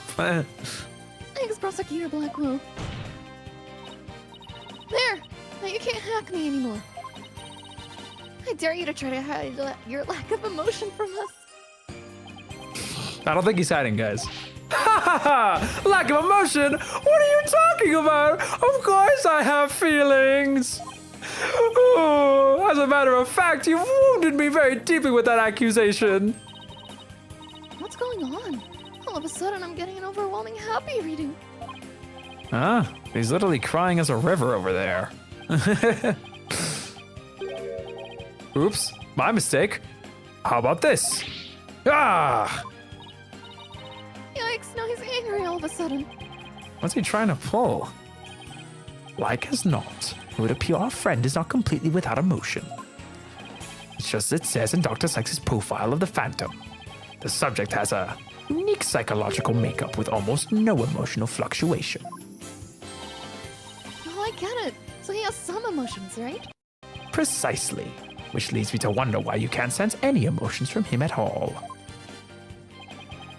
Speaker 8: Thanks, Prosecutor Blackquill. There! Now you can't hack me anymore. I dare you to try to hide your lack of emotion from us.
Speaker 1: I don't think he's hiding, guys. Ha ha ha! Lack of emotion? What are you talking about? Of course I have feelings. Oh, as a matter of fact, you wounded me very deeply with that accusation.
Speaker 8: What's going on? All of a sudden, I'm getting an overwhelming happy reading.
Speaker 1: Ah, he's literally crying as a river over there. Oops, my mistake. How about this? Ah!
Speaker 8: Yikes, now he's angry all of a sudden.
Speaker 1: What's he trying to pull?
Speaker 3: Like as not, it would appear our friend is not completely without emotion. It's just as it says in Dr. Sykes' profile of the Phantom. The subject has a unique psychological makeup with almost no emotional fluctuation.
Speaker 8: Oh, I get it. So he has some emotions, right?
Speaker 3: Precisely, which leads me to wonder why you can't sense any emotions from him at all.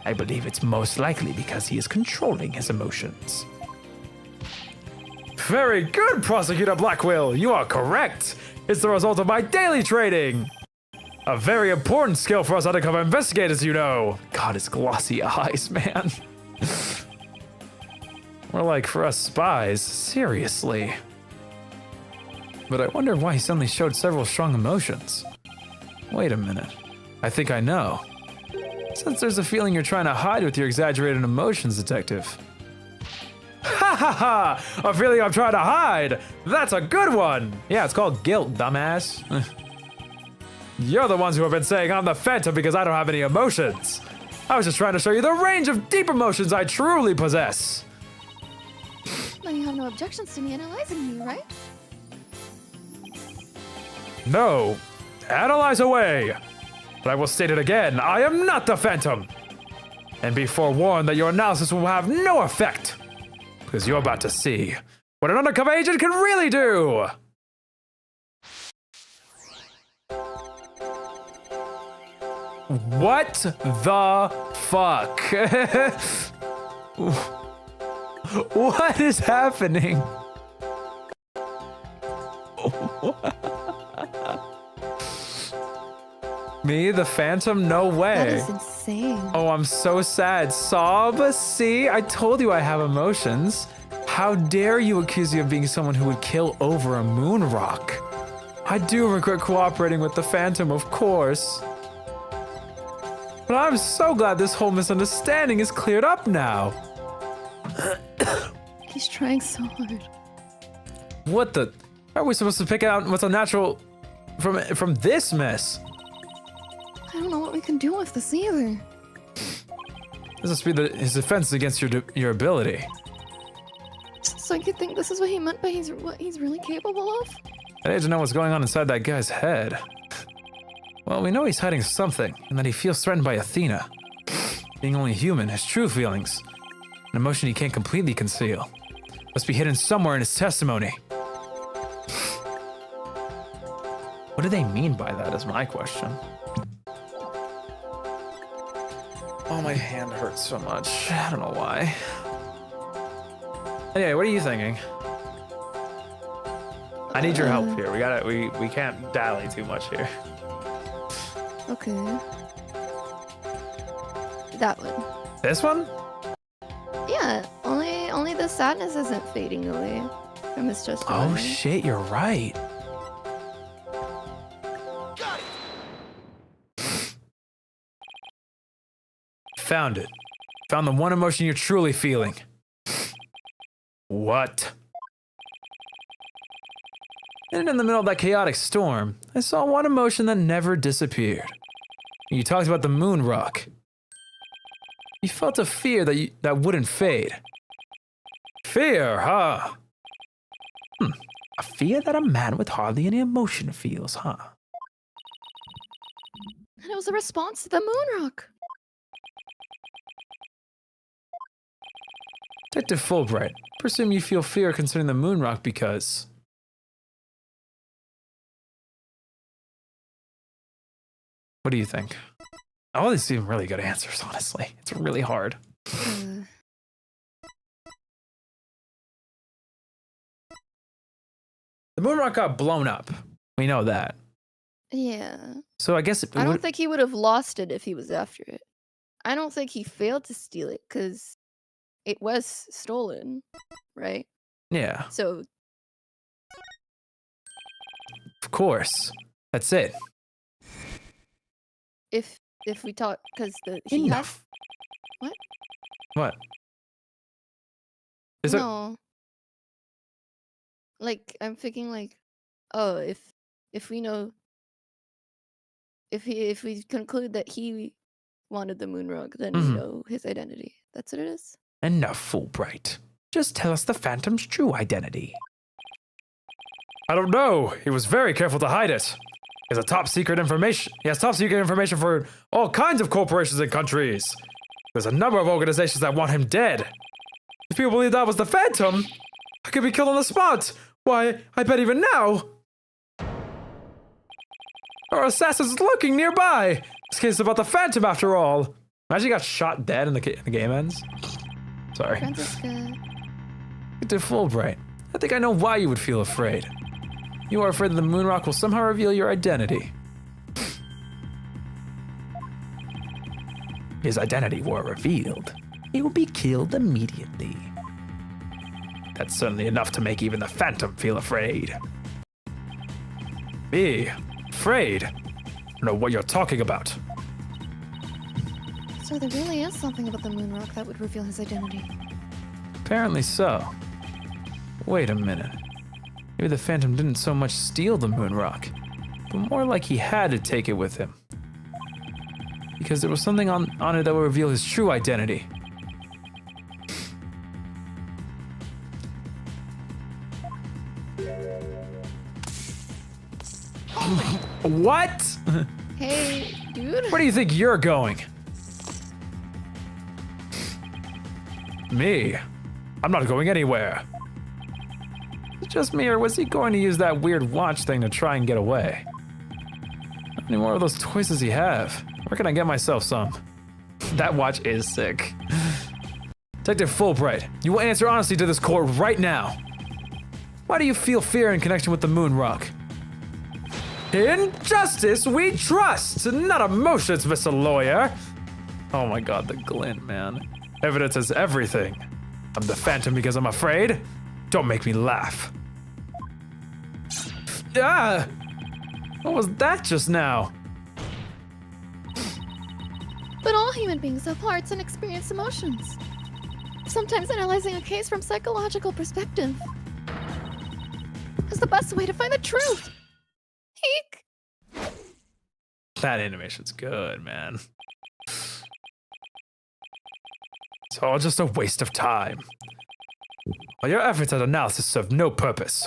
Speaker 3: I believe it's most likely because he is controlling his emotions.
Speaker 1: Very good, Prosecutor Blackquill. You are correct. It's the result of my daily training. A very important skill for us undercover investigators, you know. God, his glossy eyes, man. More like for us spies, seriously. But I wonder why he suddenly showed several strong emotions. Wait a minute. I think I know. Since there's a feeling you're trying to hide with your exaggerated emotions, Detective. Ha ha ha! A feeling I'm trying to hide! That's a good one! Yeah, it's called guilt, dumbass. You're the ones who have been saying I'm the Phantom because I don't have any emotions. I was just trying to show you the range of deep emotions I truly possess.
Speaker 8: Then you have no objections to me analyzing you, right?
Speaker 4: No, analyze away. But I will state it again, I am not the Phantom. And be forewarned that your analysis will have no effect. Because you're about to see what an undercover agent can really do.
Speaker 1: What the fuck? What is happening? Me, the Phantom? No way.
Speaker 8: That is insane.
Speaker 1: Oh, I'm so sad. Sob, see? I told you I have emotions. How dare you accuse me of being someone who would kill over a moon rock? I do regret cooperating with the Phantom, of course. But I'm so glad this whole misunderstanding is cleared up now.
Speaker 8: He's trying so hard.
Speaker 1: What the? How are we supposed to pick out what's unnatural from this mess?
Speaker 8: I don't know what we can do with this either.
Speaker 1: This must be his defense against your ability.
Speaker 8: So you think this is what he meant by what he's really capable of?
Speaker 1: I need to know what's going on inside that guy's head. Well, we know he's hiding something, and that he feels threatened by Athena. Being only human, his true feelings, an emotion he can't completely conceal, must be hidden somewhere in his testimony. What do they mean by that is my question. Oh, my hand hurts so much. I don't know why. Anyway, what are you thinking? I need your help here. We can't dally too much here.
Speaker 8: Okay. That one.
Speaker 1: This one?
Speaker 8: Yeah, only the sadness isn't fading away from his testimony.
Speaker 1: Oh shit, you're right. Found it. Found the one emotion you're truly feeling. What? And in the middle of that chaotic storm, I saw one emotion that never disappeared. You talked about the moon rock. You felt a fear that wouldn't fade. Fear, huh? A fear that a man with hardly any emotion feels, huh?
Speaker 8: And it was a response to the moon rock.
Speaker 1: Detective Fulbright, presume you feel fear concerning the moon rock because... What do you think? All these seem really good answers, honestly. It's really hard. The moon rock got blown up. We know that.
Speaker 8: Yeah.
Speaker 1: So I guess...
Speaker 8: I don't think he would have lost it if he was after it. I don't think he failed to steal it because it was stolen, right?
Speaker 1: Yeah.
Speaker 8: So...
Speaker 1: Of course. That's it.
Speaker 8: If we talk, because
Speaker 1: Enough.
Speaker 8: What?
Speaker 1: What? Is it?
Speaker 8: No. Like I'm thinking, like, oh, if we know, if we conclude that he wanted the moon rock, then we know his identity. That's what it is.
Speaker 1: Enough, Fulbright. Just tell us the Phantom's true identity.
Speaker 4: I don't know. He was very careful to hide it. He has top secret information for all kinds of corporations and countries. There's a number of organizations that want him dead. If people believe that was the Phantom, I could be killed on the spot. Why, I bet even now. There are assassins lurking nearby. This case is about the Phantom after all. Imagine he got shot dead and the game ends. Sorry.
Speaker 8: Francisca.
Speaker 1: To Fulbright, I think I know why you would feel afraid. You are afraid that the moon rock will somehow reveal your identity. His identity were revealed, he will be killed immediately. That's certainly enough to make even the Phantom feel afraid.
Speaker 4: Me? Afraid? I don't know what you're talking about.
Speaker 8: So there really is something about the moon rock that would reveal his identity.
Speaker 1: Apparently so. Wait a minute. Maybe the Phantom didn't so much steal the moon rock, but more like he had to take it with him. Because there was something on it that would reveal his true identity. What?
Speaker 8: Hey, dude.
Speaker 1: Where do you think you're going? Me? I'm not going anywhere. Just me, or was he going to use that weird watch thing to try and get away? How many more of those toys does he have? Where can I get myself some? That watch is sick. Detective Fulbright, you will answer honestly to this court right now. Why do you feel fear in connection with the moon rock? In justice we trust, not emotions, Mr. Lawyer. Oh my god, the glint, man. Evidence is everything. I'm the Phantom because I'm afraid. Don't make me laugh. Ah! What was that just now?
Speaker 8: But all human beings have hearts and experience emotions. Sometimes analyzing a case from psychological perspective is the best way to find the truth. Eek!
Speaker 1: That animation's good, man. It's all just a waste of time. All your efforts at analysis serve no purpose.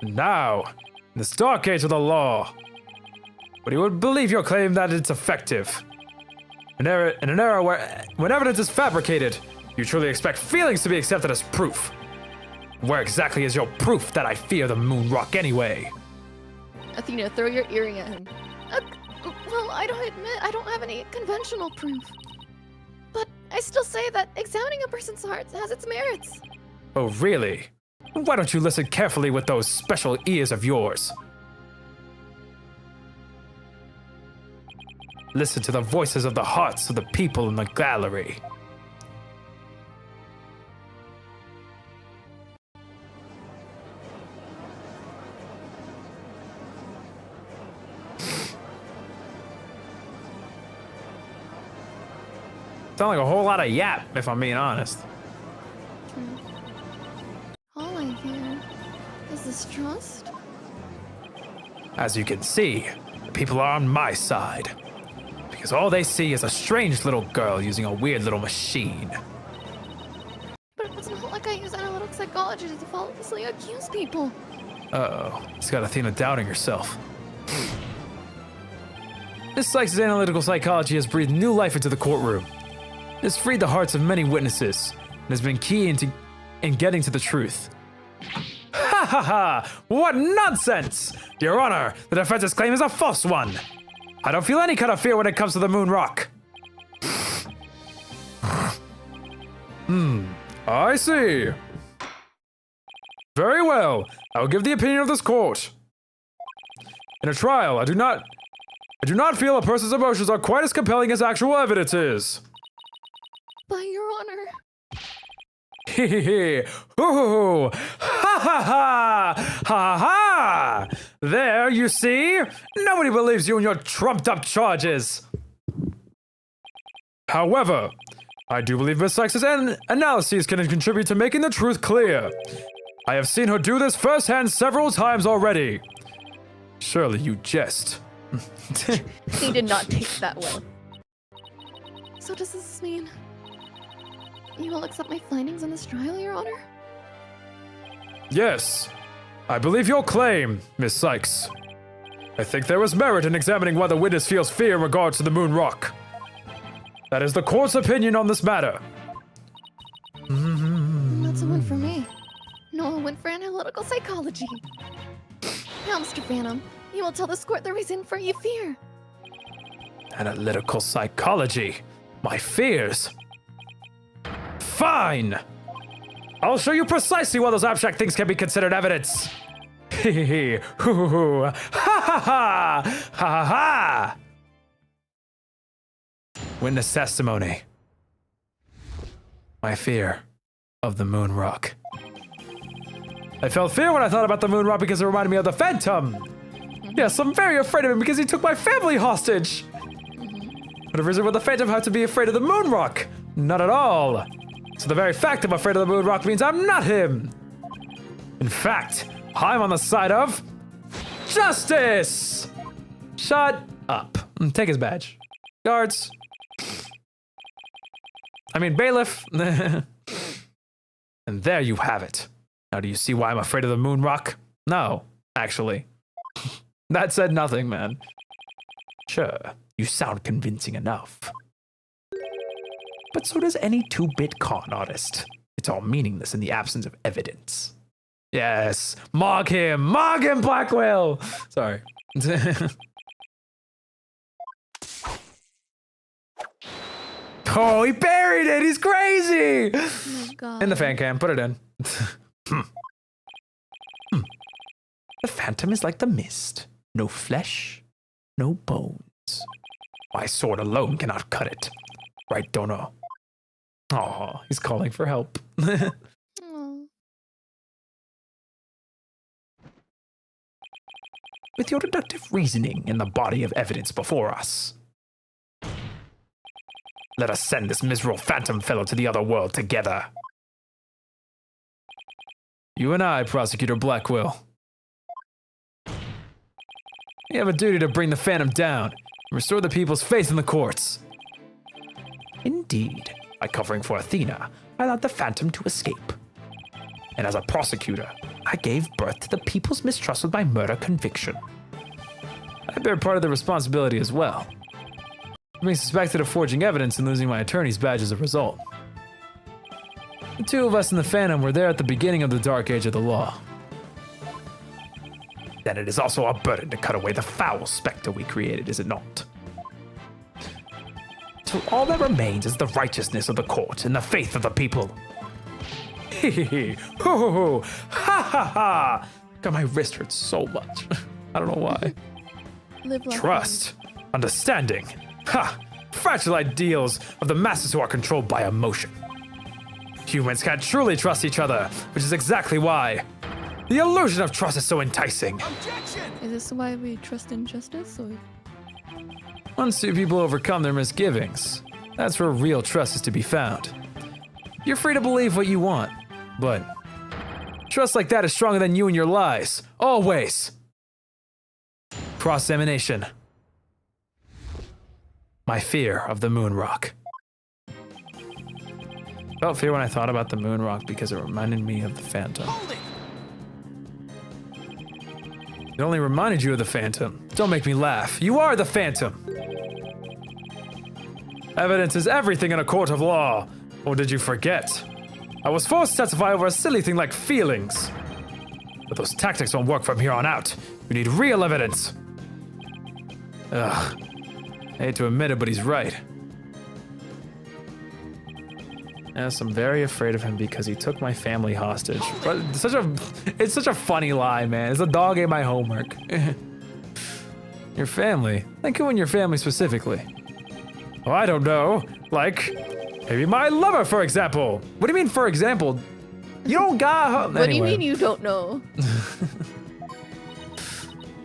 Speaker 1: Now, in this dark age of the law, but you would believe your claim that it's effective. In an era where, when evidence is fabricated, you truly expect feelings to be accepted as proof. Where exactly is your proof that I fear the moon rock anyway?
Speaker 8: Athena, throw your earring at him. Well, I don't have any conventional proof. But I still say that examining a person's heart has its merits.
Speaker 1: Oh, really? Why don't you listen carefully with those special ears of yours? Listen to the voices of the hearts of the people in the gallery. Sound like a whole lot of yap, if I'm being honest.
Speaker 8: All I hear is distrust.
Speaker 1: As you can see, the people are on my side. Because all they see is a strange little girl using a weird little machine.
Speaker 8: But it's not like I use analytic psychology to falsely accuse people.
Speaker 1: Uh-oh, it's got Athena doubting herself. Miss Sykes' analytical psychology has breathed new life into the courtroom. It has freed the hearts of many witnesses, and has been key in getting to the truth. Ha ha ha! What nonsense! Your Honor, the defense's claim is a false one. I don't feel any kind of fear when it comes to the moon rock.
Speaker 4: I see. Very well. I will give the opinion of this court. In a trial, I do not feel a person's emotions are quite as compelling as actual evidence is.
Speaker 8: By your honor.
Speaker 1: Hee hee hee. Hoo ha ha ha ha ha. There, you see? Nobody believes you and your trumped up charges.
Speaker 4: However, I do believe Miss Sykes' analyses can contribute to making the truth clear. I have seen her do this firsthand several times already. Surely you jest.
Speaker 8: He did not take that well. So does this mean you will accept my findings in this trial, Your Honor?
Speaker 4: Yes. I believe your claim, Miss Sykes. I think there is merit in examining why the witness feels fear in regards to the moon rock. That is the court's opinion on this matter.
Speaker 8: That's a win for me. No, a win for analytical psychology. Now, Mr. Phantom, you will tell this court the reason for your fear.
Speaker 1: Analytical psychology. My fears. Fine. I'll show you precisely why those abstract things can be considered evidence. Hee hee hee. Hoo hoo hoo. Ha ha ha. Ha ha ha. Witness testimony. My fear of the moon rock. I felt fear when I thought about the moon rock because it reminded me of the Phantom. Yes, I'm very afraid of him because he took my family hostage. What a reason would the Phantom have to be afraid of the moon rock? Not at all. So the very fact I'm afraid of the moon rock means I'm not him. In fact, I'm on the side of justice. Shut up. Take his badge. Guards. I mean, bailiff. And there you have it. Now do you see why I'm afraid of the moon rock? No, actually. That said nothing, man.
Speaker 3: Sure, you sound convincing enough. But so does any 2-bit con artist. It's all meaningless in the absence of evidence.
Speaker 1: Yes, mog him, Blackquill. Sorry. Oh, he buried it. He's crazy.
Speaker 8: Oh my god.
Speaker 1: In the fan cam, put it in.
Speaker 3: The phantom is like the mist. No flesh, no bones. My sword alone cannot cut it. Right, Dono?
Speaker 1: Oh, he's calling for help.
Speaker 8: Aw.
Speaker 3: With your deductive reasoning and the body of evidence before us, let us send this miserable phantom fellow to the other world together.
Speaker 1: You and I, Prosecutor Blackquill. You have a duty to bring the Phantom down and restore the people's faith in the courts.
Speaker 3: Indeed, by covering for Athena, I allowed the phantom to escape. And as a prosecutor, I gave birth to the people's mistrust with my murder conviction.
Speaker 1: I bear part of the responsibility as well. I'm being suspected of forging evidence and losing my attorney's badge as a result. The two of us in the Phantom were there at the beginning of the dark age of the law.
Speaker 3: Then it is also our burden to cut away the foul specter we created, is it not? Till all that remains is the righteousness of the court and the faith of the people.
Speaker 1: Hee ho ho ho, ha ha ha! God, my wrist hurts so much. I don't know why.
Speaker 8: Live life.
Speaker 1: Trust, understanding, ha! Fragile ideals of the masses who are controlled by emotion. Humans can't truly trust each other, which is exactly why the illusion of trust is so enticing.
Speaker 8: Is this why we trust in justice, or?
Speaker 1: Once two people overcome their misgivings, that's where real trust is to be found. You're free to believe what you want, but trust like that is stronger than you and your lies. Always. Cross-examination. My fear of the moon rock. I felt fear when I thought about the moon rock because it reminded me of the Phantom. It only reminded you of the Phantom. Don't make me laugh. You are the Phantom. Evidence is everything in a court of law. Or did you forget? I was forced to testify over a silly thing like feelings. But those tactics won't work from here on out. You need real evidence. Ugh. I hate to admit it, but he's right. Yes, I'm very afraid of him because he took my family hostage. But it's such a funny lie, man. It's a dog ate my homework. Your family? Like who in your family specifically? Oh, I don't know. Like, maybe my lover, for example. What do you mean, for example? You don't got...
Speaker 8: What do you mean you don't know?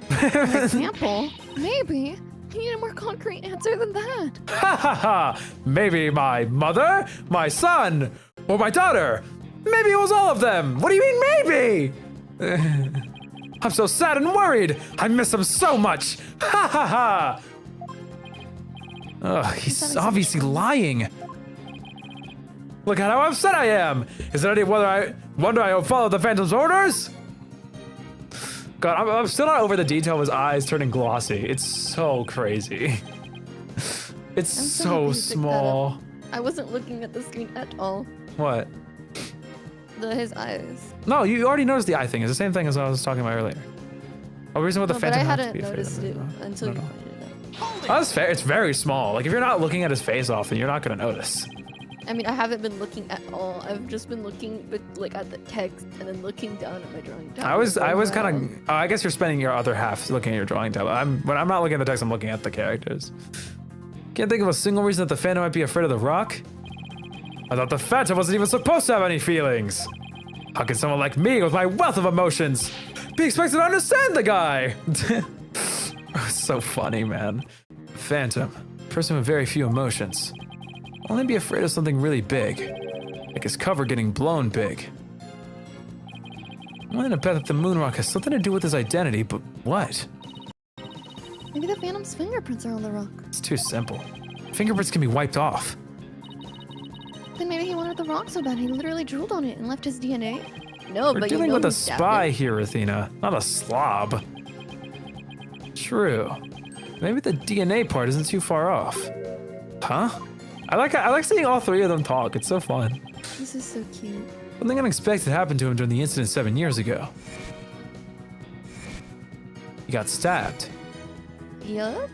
Speaker 8: For example, maybe. You need a more concrete answer than that.
Speaker 1: Ha ha ha! Maybe my mother, my son, or my daughter. Maybe it was all of them. What do you mean, maybe? I'm so sad and worried. I miss him so much. Ha ha ha! Ugh, he's obviously lying. Look at how upset I am. Is it any wonder I follow the Phantom's orders? God, I'm still not over the detail of his eyes turning glossy. It's so crazy. It's so small.
Speaker 8: I wasn't looking at the screen at all.
Speaker 1: What?
Speaker 8: His eyes.
Speaker 1: No, you already noticed the eye thing. It's the same thing as I was talking about earlier. Oh, reason what the
Speaker 8: No,
Speaker 1: Phantom
Speaker 8: but I
Speaker 1: has to
Speaker 8: hadn't
Speaker 1: be afraid
Speaker 8: noticed
Speaker 1: of
Speaker 8: it
Speaker 1: him.
Speaker 8: until you
Speaker 1: No.
Speaker 8: pointed it out.
Speaker 1: Oh, that's fair. It's very small. Like if you're not looking at his face often, you're not gonna notice.
Speaker 8: I mean, I haven't been looking at all. I've just been looking at the text and then looking down at my drawing tablet.
Speaker 1: I was kind of. I guess you're spending your other half looking at your drawing tablet. When I'm not looking at the text, I'm looking at the characters. Can't think of a single reason that the Phantom might be afraid of the rock. I thought the Phantom wasn't even supposed to have any feelings. How can someone like me, with my wealth of emotions, be expected to understand the guy? So funny, man. Phantom, person with very few emotions. Only be afraid of something really big, like his cover getting blown big. I'm willing to bet that the moon rock has something to do with his identity, but what?
Speaker 8: Maybe the Phantom's fingerprints are on the rock.
Speaker 1: It's too simple. Fingerprints can be wiped off.
Speaker 8: Then maybe he wanted the rock so bad he literally drooled on it and left his DNA. No,
Speaker 1: We're
Speaker 8: but you
Speaker 1: dealing
Speaker 8: know
Speaker 1: with
Speaker 8: who
Speaker 1: a
Speaker 8: stabbed
Speaker 1: spy
Speaker 8: him.
Speaker 1: here, Athena, not a slob. True. Maybe the DNA part isn't too far off. Huh? I like seeing all three of them talk. It's so fun.
Speaker 8: This is so cute.
Speaker 1: Something unexpected happened to him during the incident 7 years ago. He got stabbed.
Speaker 8: Yup.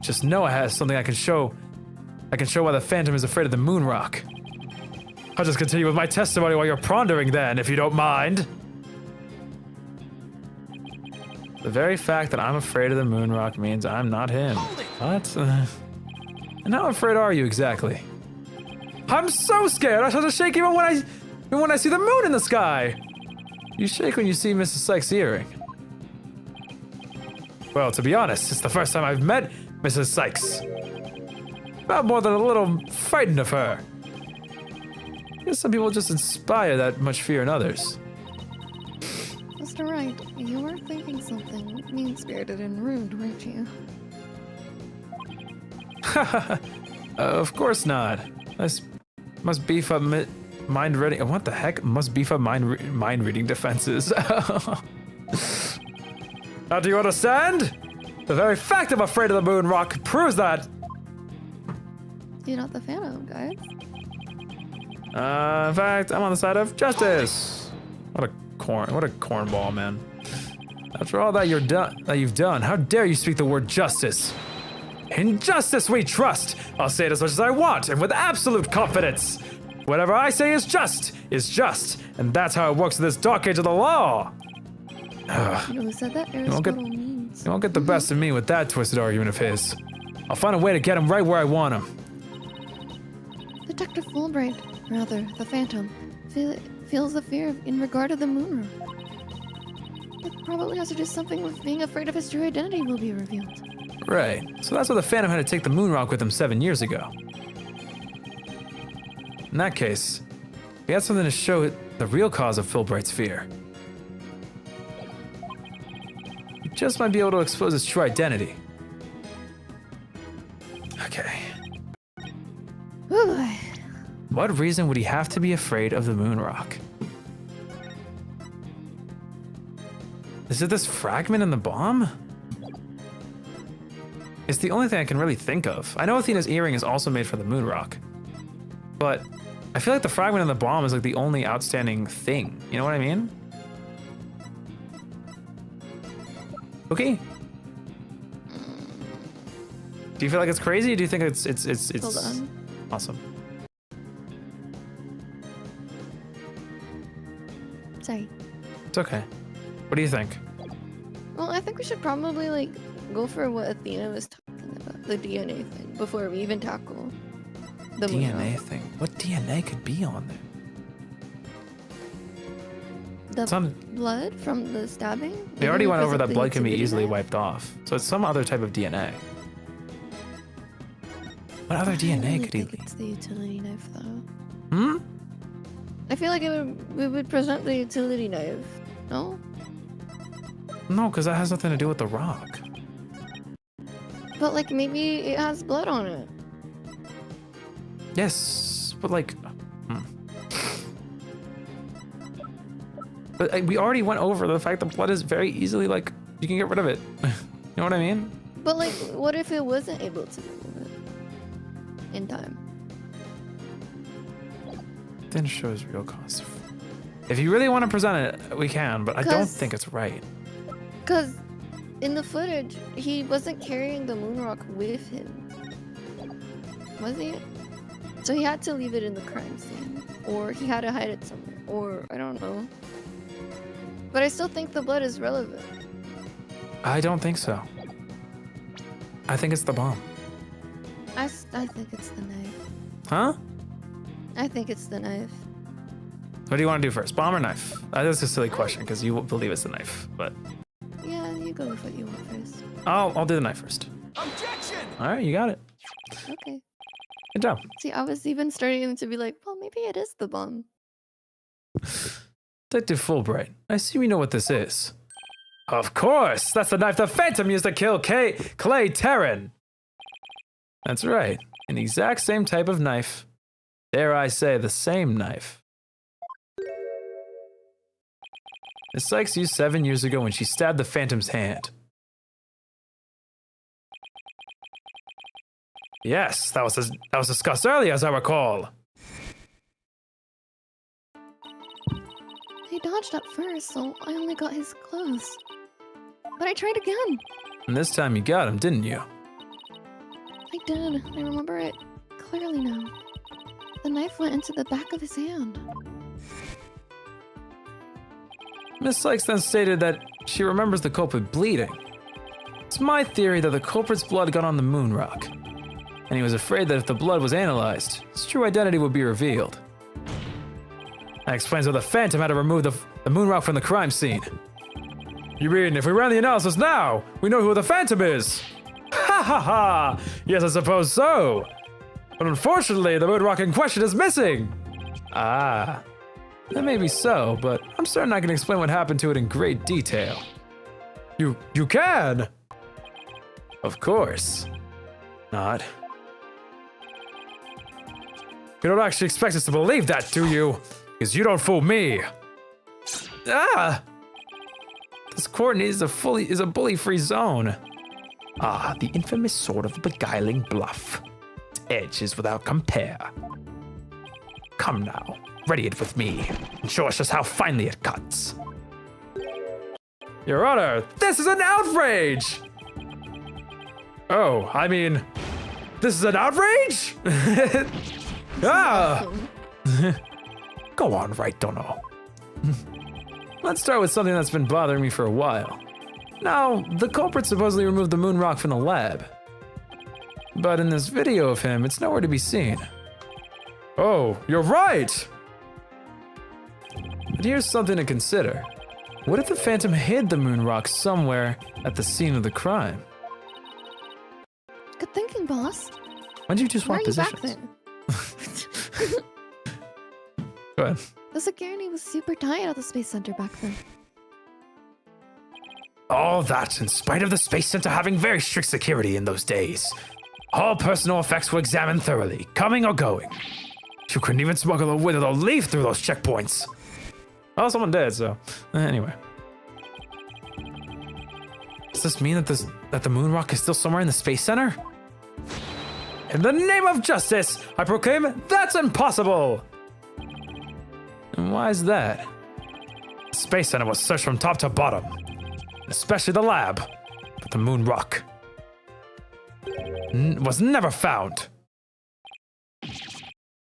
Speaker 1: Just know I have something I can show. I can show why the Phantom is afraid of the moon rock. I'll just continue with my testimony while you're pondering then, if you don't mind. The very fact that I'm afraid of the moon rock means I'm not him. What? And how afraid are you exactly? I'm so scared I start to shake even when I see the moon in the sky. You shake when you see Mrs. Sykes' earring. Well, to be honest, it's the first time I've met Mrs. Sykes. Not more than a little frightened of her. I guess some people just inspire that much fear in others.
Speaker 8: Mr. Wright, you were thinking something mean-spirited and rude, weren't you?
Speaker 1: Of course not. Must beef up mind reading. What the heck? Must beef up mind reading defenses. Now, do you understand? The very fact I'm afraid of the moon rock proves that.
Speaker 8: You're not the Phantom, guys.
Speaker 1: In fact, I'm on the side of justice. What a cornball, man. After all that you've done, how dare you speak the word justice? In justice we trust. I'll say it as much as I want and with absolute confidence. Whatever I say is just, and that's how it works in this dark age of the law.
Speaker 8: You know who said that? Aristotle means.
Speaker 1: You won't get the best of me with that twisted argument of his. I'll find a way to get him right where I want him.
Speaker 8: Detective Fulbright, rather, the Phantom, feels the fear in regard to the moon rock. It probably has to do something with being afraid of his true identity will be revealed.
Speaker 1: Right. So that's why the Phantom had to take the moon rock with him 7 years ago. In that case, we had something to show the real cause of Fulbright's fear. We just might be able to expose his true identity. Okay.
Speaker 8: Ooh.
Speaker 1: What reason would he have to be afraid of the moon rock? Is it this fragment in the bomb? It's the only thing I can really think of. I know Athena's earring is also made for the moon rock, but I feel like the fragment in the bomb is like the only outstanding thing. You know what I mean? Okay. Do you feel like it's crazy? Or do you think it's
Speaker 8: Hold on.
Speaker 1: awesome?
Speaker 8: Sorry.
Speaker 1: It's okay. What do you think?
Speaker 8: Well, I think we should probably like go for what Athena was talking about, the DNA thing, before we even tackle the moon
Speaker 1: DNA
Speaker 8: rock.
Speaker 1: thing. What DNA could be on there?
Speaker 8: The
Speaker 1: Some-
Speaker 8: blood from the stabbing?
Speaker 1: They already went over that
Speaker 8: the
Speaker 1: blood can be
Speaker 8: utility
Speaker 1: easily
Speaker 8: knife?
Speaker 1: wiped off. So it's some other type of DNA. What other
Speaker 8: I
Speaker 1: DNA
Speaker 8: really
Speaker 1: could he
Speaker 8: think
Speaker 1: be?
Speaker 8: it's the utility knife, though.
Speaker 1: Hmm?
Speaker 8: I feel like we would present the utility knife. No?
Speaker 1: No, because that has nothing to do with the rock.
Speaker 8: But like maybe it has blood on it.
Speaker 1: Yes, but like... But we already went over the fact that blood is very easily, like, you can get rid of it. You know what I mean?
Speaker 8: But like, what if it wasn't able to remove it in time?
Speaker 1: Didn't show his real cost. If you really want to present it, we can, but I don't
Speaker 8: 'Cause-
Speaker 1: think it's right.
Speaker 8: Cause in the footage, he wasn't carrying the moon rock with him. Was he? So he had to leave it in the crime scene. Or he had to hide it somewhere. Or I don't know. But I still think the blood is relevant.
Speaker 1: I don't think so. I think it's the bomb.
Speaker 8: I think it's the knife.
Speaker 1: Huh?
Speaker 8: I think it's the knife.
Speaker 1: What do you want to do first, bomb or knife? That's a silly question because you believe it's the knife, but
Speaker 8: Yeah, you go with what you want first.
Speaker 1: I'll do the knife first.
Speaker 6: Objection!
Speaker 1: All right, you got it.
Speaker 8: Okay.
Speaker 1: Good job.
Speaker 8: See, I was even starting to be like, well, maybe it is the bomb.
Speaker 1: Detective Fulbright, I assume you know what this is. Of course, that's the knife the Phantom used to kill Clay Terran. That's right, an exact same type of knife. Dare I say, the same knife. Miss Sykes used 7 years ago when she stabbed the Phantom's hand. Yes, that was discussed earlier, as I recall.
Speaker 8: He dodged at first, so I only got his clothes. But I tried again.
Speaker 1: And this time you got him, didn't you?
Speaker 8: I did. I remember it clearly now. The knife went into the back of his hand.
Speaker 1: Miss Sykes then stated that she remembers the culprit bleeding. It's my theory that the culprit's blood got on the moon rock, and he was afraid that if the blood was analyzed, his true identity would be revealed. That explains why the Phantom had to remove the moon rock from the crime scene.
Speaker 4: You mean if we ran the analysis now, we know who the Phantom is? Ha ha ha! Yes, I suppose so. But unfortunately, the moon rock in question is missing.
Speaker 1: Ah, that may be so, but I'm certain I can explain what happened to it in great detail.
Speaker 4: You can?
Speaker 1: Of course. Not.
Speaker 4: You don't actually expect us to believe that, do you? Because you don't fool me.
Speaker 1: Ah! This court is a bully-free zone.
Speaker 3: Ah, the infamous sword of beguiling bluff. Its edge is without compare. Come now, ready it with me, and show us just how finely it cuts.
Speaker 4: Your Honor, this is an outrage! Oh, I mean, this is an outrage? Ah!
Speaker 3: Go on, Wright, don't know.
Speaker 1: Let's start with something that's been bothering me for a while. Now, the culprit supposedly removed the moon rock from the lab. But in this video of him, it's nowhere to be seen.
Speaker 4: Oh, you're right!
Speaker 1: But here's something to consider. What if the Phantom hid the moon rock somewhere at the scene of the crime?
Speaker 8: Good thinking, boss.
Speaker 1: Why did you just
Speaker 8: Why
Speaker 1: swap
Speaker 8: are you back
Speaker 1: positions?
Speaker 8: then?
Speaker 1: Go ahead.
Speaker 8: The security was super tight at the Space Center back then.
Speaker 3: All that in spite of the Space Center having very strict security in those days. All personal effects were examined thoroughly, coming or going. You couldn't even smuggle a window or leave through those checkpoints.
Speaker 1: Oh, someone did, so anyway. Does this mean that the moon rock is still somewhere in the Space Center?
Speaker 4: In the name of justice, I proclaim that's impossible!
Speaker 1: And why is that?
Speaker 3: The Space Center was searched from top to bottom, especially the lab, but the moon rock was never found.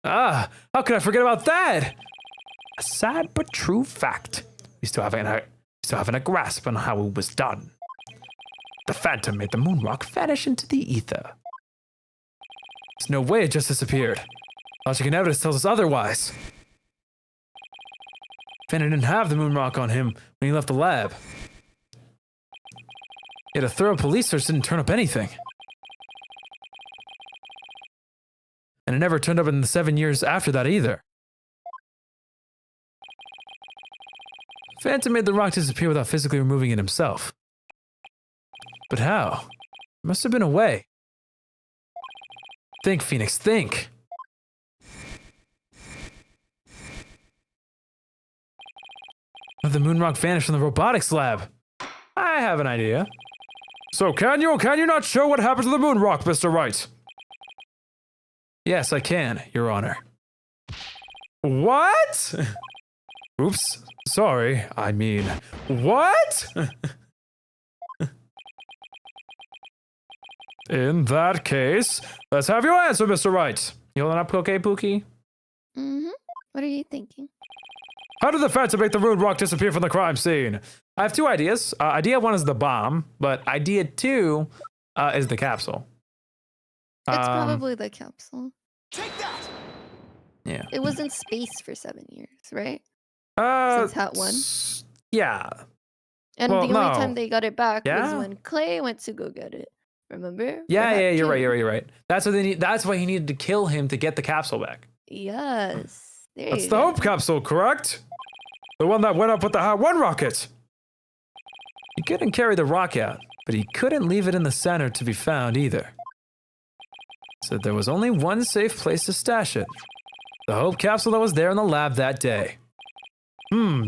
Speaker 4: Ah, how could I forget about that?
Speaker 3: A sad but true fact. We still haven't a grasp on how it was done. The Phantom made the moon rock vanish into the ether.
Speaker 1: There's no way it just disappeared. Logic and evidence tells us otherwise. Defendant didn't have the moon rock on him when he left the lab. Yet a thorough police search didn't turn up anything. And it never turned up in the 7 years after that either. Phantom made the rock disappear without physically removing it himself. But how? There must have been a way. Think, Phoenix, think! How did the moon rock vanish from the robotics lab? I have an idea.
Speaker 4: So can you or can you not show what happened to the moon rock, Mr. Wright?
Speaker 1: Yes, I can, Your Honor.
Speaker 4: What? Oops, sorry, I mean, what? In that case, let's have your answer, Mr. Wright.
Speaker 1: You holding up okay, Pookie?
Speaker 8: Mm-hmm. What are you thinking?
Speaker 4: How did the Phantom make the moon rock disappear from the crime scene?
Speaker 1: I have two ideas. Idea one is the bomb, but idea two is the capsule.
Speaker 8: It's probably the capsule.
Speaker 5: Take that!
Speaker 1: Yeah.
Speaker 8: It was in space for 7 years, right?
Speaker 1: Since
Speaker 8: Hat 1.
Speaker 1: Yeah.
Speaker 8: And
Speaker 1: well,
Speaker 8: the only
Speaker 1: no.
Speaker 8: time they got it back
Speaker 1: Yeah?
Speaker 8: was when Clay went to go get it. Remember?
Speaker 1: Yeah, you're right. That's what they need. That's why he needed to kill him to get the capsule back.
Speaker 8: Yes. There
Speaker 4: That's
Speaker 8: you
Speaker 4: the
Speaker 8: go.
Speaker 4: Hope capsule, correct? The one that went up with the Hat 1 rocket.
Speaker 1: He couldn't carry the rock out, but he couldn't leave it in the center to be found either. So there was only one safe place to stash it. The Hope capsule that was there in the lab that day.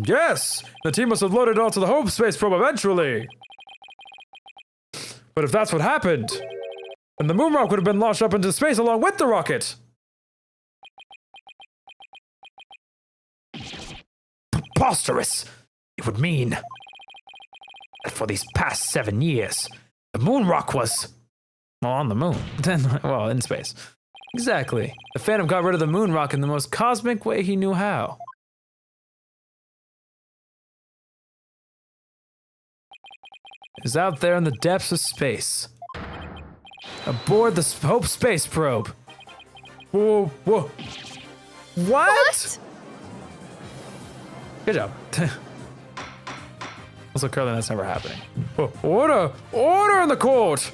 Speaker 4: Yes! The team must have loaded onto the Hope space probe eventually. But if that's what happened, then the moon rock would have been launched up into space along with the rocket.
Speaker 3: Preposterous! It would mean that for these past 7 years, the moon rock was,
Speaker 1: Well, on the moon. Well, in space. Exactly. The Phantom got rid of the moon rock in the most cosmic way he knew how. It was out there in the depths of space. Aboard the Hope space probe.
Speaker 4: Whoa, whoa.
Speaker 1: What? Good job. Also, Curly, that's never happening.
Speaker 4: Order! Order in the court!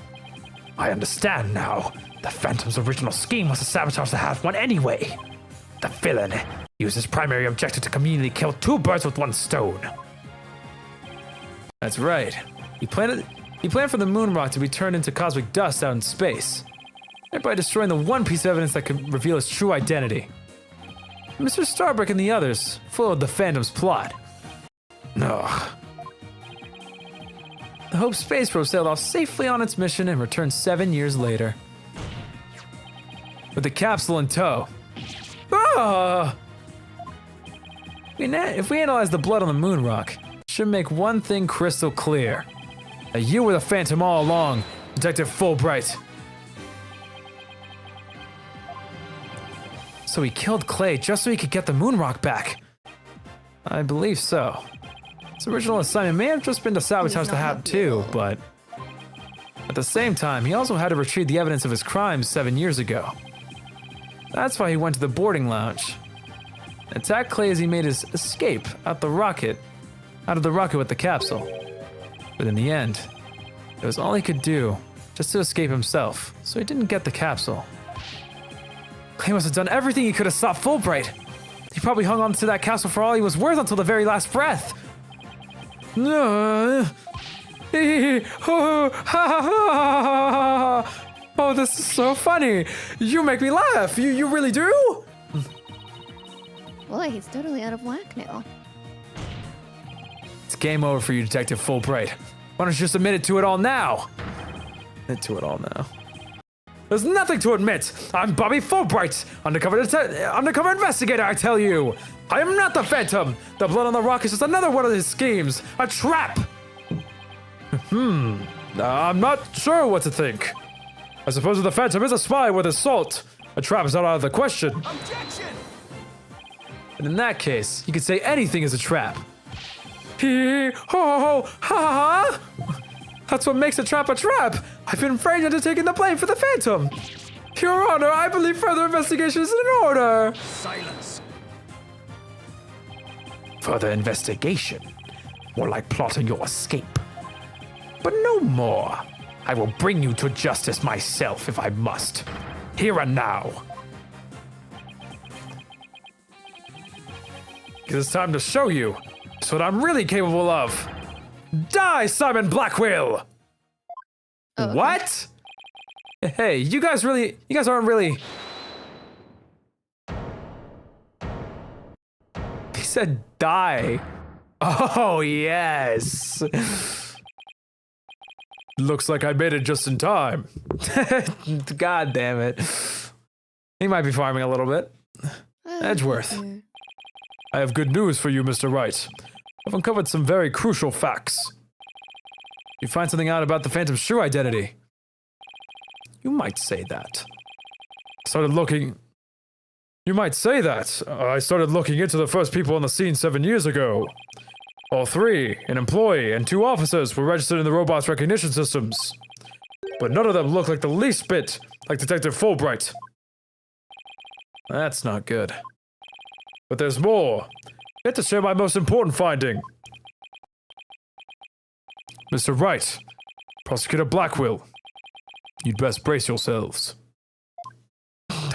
Speaker 3: I understand now. The Phantom's original scheme was to sabotage the Half-One anyway. The villain used his primary objective to conveniently kill 2 birds with 1 stone.
Speaker 1: That's right. He planned for the moon rock to be turned into cosmic dust out in space, thereby destroying the one piece of evidence that could reveal his true identity. Mr. Starbrick and the others followed the Phantom's plot. Ugh. The Hope space probe sailed off safely on its mission and returned 7 years later, with the capsule in tow. Ah! If we analyze the blood on the moon rock, it should make one thing crystal clear. That you were the Phantom all along, Detective Fulbright. So he killed Clay just so he could get the moon rock back. I believe so. His original assignment may have just been to sabotage the Hap too, but at the same time, he also had to retrieve the evidence of his crimes 7 years ago. That's why he went to the boarding lounge. Attacked Clay as he made his escape out of the rocket with the capsule. But in the end, it was all he could do just to escape himself, so he didn't get the capsule. Clay must have done everything he could to stop Fulbright. He probably hung on to that capsule for all he was worth until the very last breath. Oh, this is so funny. You make me laugh. You really do?
Speaker 8: Boy, he's totally out of whack now.
Speaker 1: It's game over for you, Detective Fulbright. Why don't you just admit it to it all now? Admit to it all now. There's nothing to admit. I'm Bobby Fulbright, undercover investigator, I tell you. I am not the Phantom. The blood on the rock is just another one of his schemes. A trap.
Speaker 4: I'm not sure what to think. I suppose the Phantom is a spy with his salt. A trap is not out of the question.
Speaker 7: Objection!
Speaker 1: And in that case, you could say anything is a trap. Hee ho ha! That's what makes a trap a trap. I've been framed into taking the blame for the Phantom. Your Honor, I believe further investigation is in order.
Speaker 7: Silence.
Speaker 3: Further investigation? More like plotting your escape. But no more. I will bring you to justice myself if I must. Here and now.
Speaker 4: It's time to show you. It's what I'm really capable of. Die, Simon Blackquill!
Speaker 8: Oh, okay.
Speaker 1: What? Hey, you guys aren't really... He said die. Oh, yes.
Speaker 4: Looks like I made it just in time.
Speaker 1: God damn it. He might be farming a little bit. Edgeworth.
Speaker 4: I have good news for you, Mr. Wright. I've uncovered some very crucial facts.
Speaker 1: You find something out about the Phantom's true identity. You might say that.
Speaker 4: You might say that. I started looking into the first people on the scene 7 years ago. All 3, an employee and 2 officers, were registered in the robot's recognition systems. But none of them look like the least bit like Detective Fulbright.
Speaker 1: That's not good.
Speaker 4: But there's more. Get to share my most important finding. Mr. Wright, Prosecutor Blackquill, you'd best brace yourselves.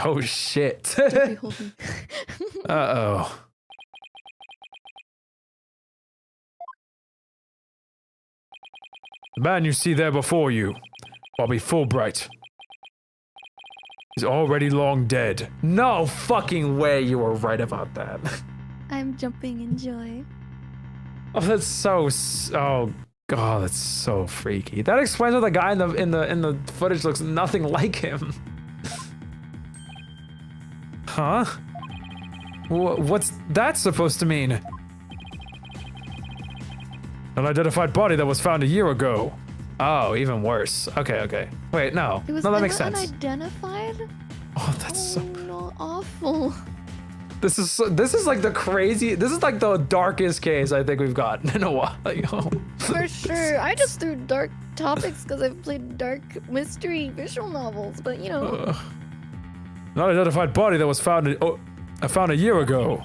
Speaker 1: Oh shit. Uh-oh.
Speaker 4: The man you see there before you, Bobby Fulbright, is already long dead.
Speaker 1: No fucking way you were right about that.
Speaker 8: I'm jumping in joy.
Speaker 1: Oh, that's so. Oh god, that's so freaky. That explains why the guy in the footage looks nothing like him. Huh? What's that supposed to mean?
Speaker 4: An identified body that was found a year ago.
Speaker 1: Oh, even worse. Okay. Wait, no.
Speaker 8: It was
Speaker 1: No, that makes sense.
Speaker 8: unidentified?
Speaker 1: Oh, that's so.
Speaker 8: No, awful.
Speaker 1: This is like the crazy. This is like the darkest case I think we've gotten in a while.
Speaker 8: For sure. I just threw dark topics because I've played dark mystery visual novels, but you know.
Speaker 4: An unidentified body that was found a year ago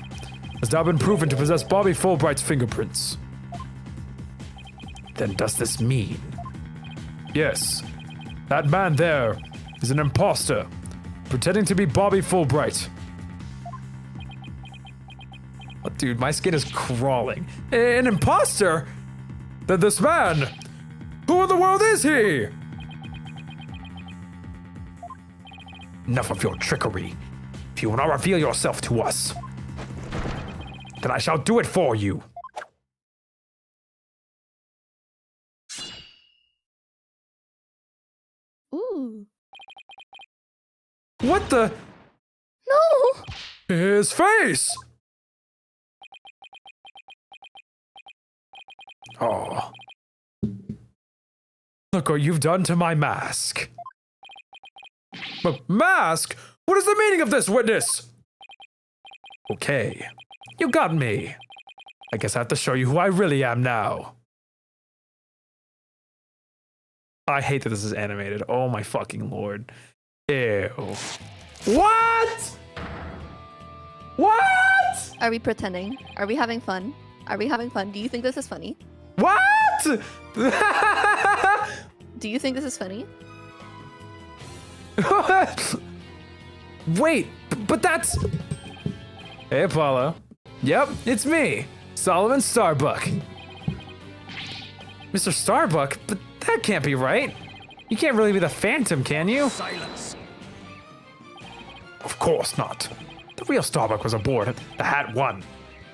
Speaker 4: has now been proven to possess Bobby Fulbright's fingerprints.
Speaker 3: Then does this mean?
Speaker 4: Yes, that man there is an imposter, pretending to be Bobby Fulbright.
Speaker 1: Oh, dude, my skin is crawling.
Speaker 4: An imposter? Then this man, who in the world is he?
Speaker 3: Enough of your trickery. If you will not reveal yourself to us, then I shall do it for you.
Speaker 8: Ooh.
Speaker 4: What the?
Speaker 8: No!
Speaker 4: His face!
Speaker 3: Oh,
Speaker 4: Look what you've done to my mask. Mask? What is the meaning of this, witness?
Speaker 3: okay. You got me. I guess I have to show you who I really am now.
Speaker 1: I hate that this is animated. Oh my fucking lord. Ew. What? What?
Speaker 8: Are we pretending? Are we having fun? Are we having fun? Do you think this is funny?
Speaker 1: What?
Speaker 8: Do you think this is funny?
Speaker 1: Wait, but that's. Hey, Apollo. Yep, it's me, Solomon Starbuck. Mr. Starbuck? But that can't be right. You can't really be the Phantom, can you?
Speaker 6: Silence.
Speaker 3: Of course not. The real Starbuck was aboard the Hat 1,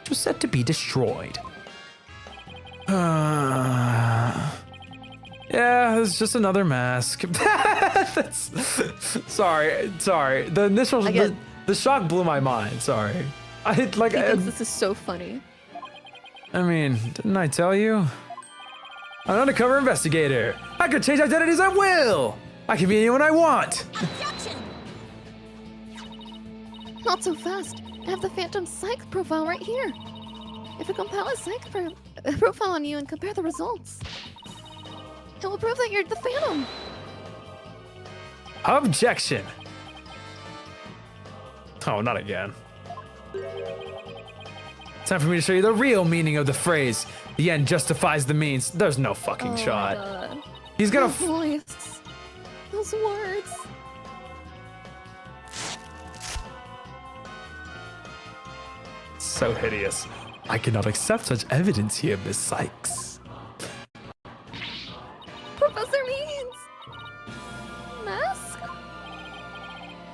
Speaker 3: which was said to be destroyed.
Speaker 1: Yeah, it's just another mask. That's, sorry. The initial, the shock blew my mind. Sorry. I
Speaker 8: He thinks this is so funny.
Speaker 1: I mean, didn't I tell you? I'm an undercover investigator. I could change identities at will. I can be anyone I want.
Speaker 8: Not so fast. I have the Phantom Psych profile right here. If I compile a Psych profile on you and compare the results, it will prove that you're the Phantom.
Speaker 1: Objection. Oh, not again. Time for me to show you the real meaning of the phrase, the end justifies the means. There's no fucking shot.
Speaker 8: My God.
Speaker 1: He's gonna.
Speaker 8: The voice. Those words.
Speaker 1: So hideous. I cannot accept such evidence here, Miss Sykes.
Speaker 8: Professor Means. Mask?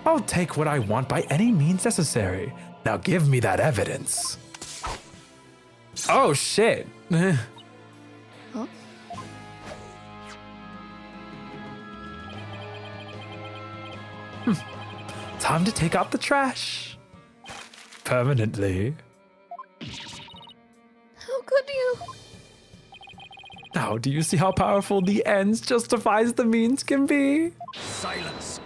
Speaker 1: I'll take what I want by any means necessary. Now give me that evidence. Oh shit.
Speaker 8: Huh?
Speaker 1: Time to take out the trash. Permanently.
Speaker 8: How could you?
Speaker 1: Now, do you see how powerful the ends justifies the means can be?
Speaker 6: Silence.